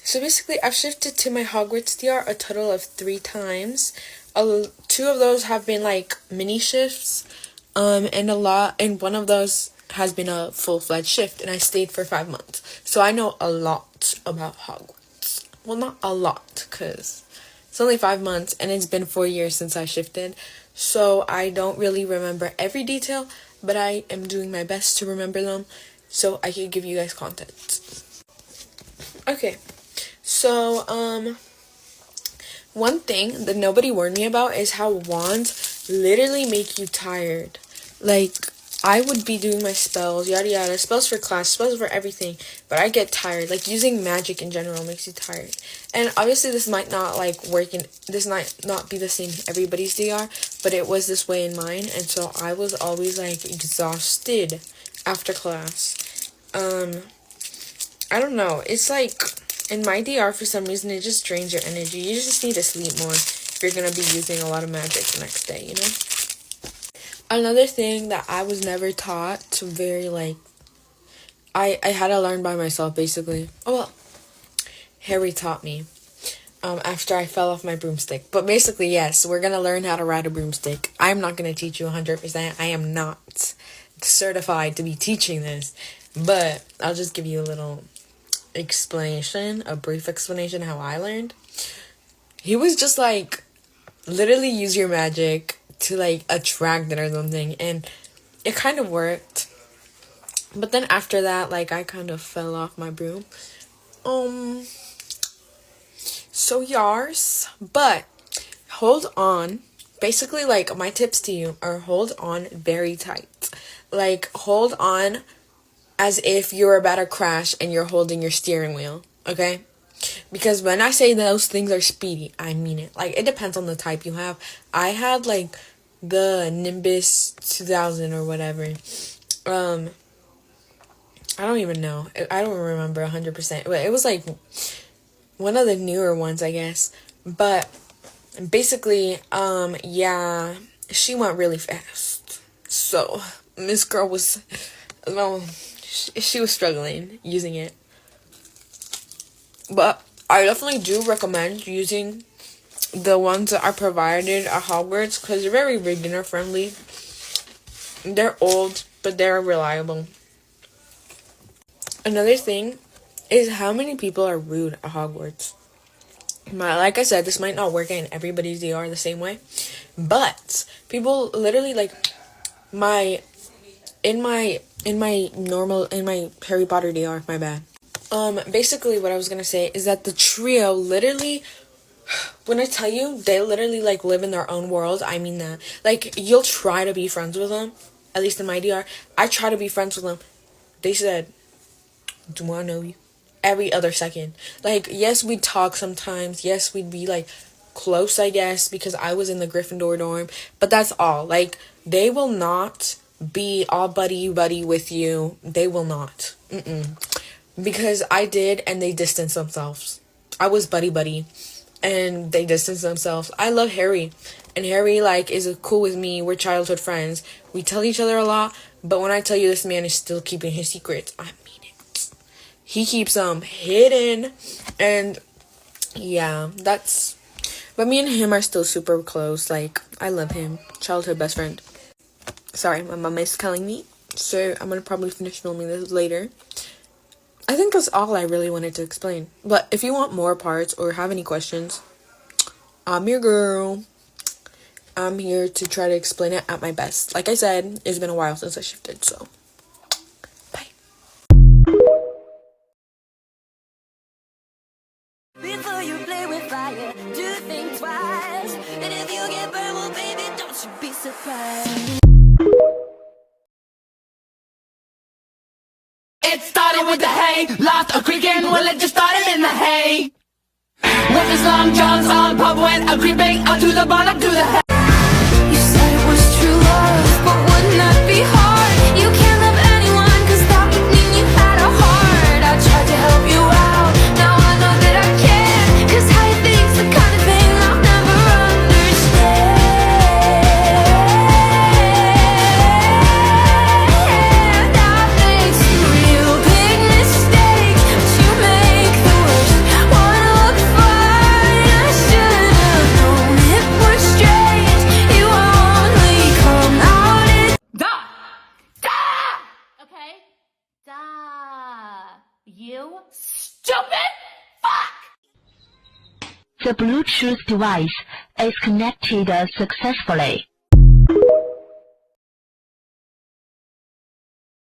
So basically, I've shifted to my Hogwarts DR a total of 3 times. 2 of those have been like mini shifts, and one of those has been a full-fledged shift, and I stayed for 5 months. So I know a lot about Hogwarts. Well, not a lot, because it's only 5 months, and it's been 4 years since I shifted. So I don't really remember every detail, but I am doing my best to remember them so I can give you guys content. Okay, so, one thing that nobody warned me about is how wands literally make you tired. Like, I would be doing my spells, yada yada, spells for class, spells for everything, but I get tired. Like, using magic in general makes you tired. And obviously this might not, like, work in, this might not be the same in everybody's DR, but it was this way in mine, and so I was always, like, exhausted after class. I don't know, it's like, in my DR, for some reason, it just drains your energy. You just need to sleep more if you're gonna be using a lot of magic the next day, you know? Another thing that I was never taught to very, like, I had to learn by myself, basically. Oh, well, Harry taught me, after I fell off my broomstick. But basically, yes, we're gonna learn how to ride a broomstick. I'm not gonna teach you 100%. I am not certified to be teaching this. But I'll just give you a little explanation, a brief explanation how I learned. He was just like, literally use your magic to, like, attract it or something, and it kind of worked. But then after that, like, I kind of fell off my broom. So yars, but hold on. Basically, like, my tips to you are hold on very tight. Like, hold on as if you're about to crash and you're holding your steering wheel, okay? Because when I say those things are speedy, I mean it. Like, it depends on the type you have. I had, like, the Nimbus 2000 or whatever. I don't even know. I don't remember 100%. But it was, like, one of the newer ones, I guess. But basically, yeah, she went really fast. So, this girl was, well, she was struggling using it. But I definitely do recommend using the ones that are provided at Hogwarts because they're very beginner friendly. They're old, but they're reliable. Another thing is how many people are rude at Hogwarts. Like I said, this might not work in everybody's DR the same way, but people literally, like, in my Harry Potter DR, my bad. Basically what I was gonna say is that the trio literally, when I tell you, they literally, like, live in their own world, I mean that. Like, you'll try to be friends with them, at least in my DR. I try to be friends with them. They said, do I know you? Every other second. Like, yes, we'd talk sometimes. Yes, we'd be, like, close, I guess, because I was in the Gryffindor dorm. But that's all. Like, they will not be all buddy-buddy with you. They will not. Because I did, and they distanced themselves. I was buddy-buddy, and they distanced themselves. I love Harry, and Harry, like, is cool with me. We're childhood friends. We tell each other a lot, but when I tell you this man is still keeping his secrets, I mean it. He keeps them hidden, and yeah, that's... But me and him are still super close. Like, I love him. Childhood best friend. Sorry, my mom is calling me, so I'm gonna probably finish filming this later. I think that's all I really wanted to explain. But if you want more parts or have any questions, I'm your girl. I'm here to try to explain it at my best. Like I said, it's been a while since I shifted, so bye. Before you play with fire, do think twice. And if you get burned, well, baby, don't you be surprised. It started with the hay, lost a creaking, well it just started in the hay. With his long johns on, pop went a creeping onto the bottom to the hay. You said it was true love, but wouldn't that be hard? You can't love anyone, cause that would mean you had a heart. I tried to help you out, now I know that I can't. Cause how you think's the kind of thing I'll never understand. I made some real big mistakes, but you make the worst one look fine. I should have known it was strange. You only come out in Okay? You stupid fuck! The Bluetooth device is connected successfully.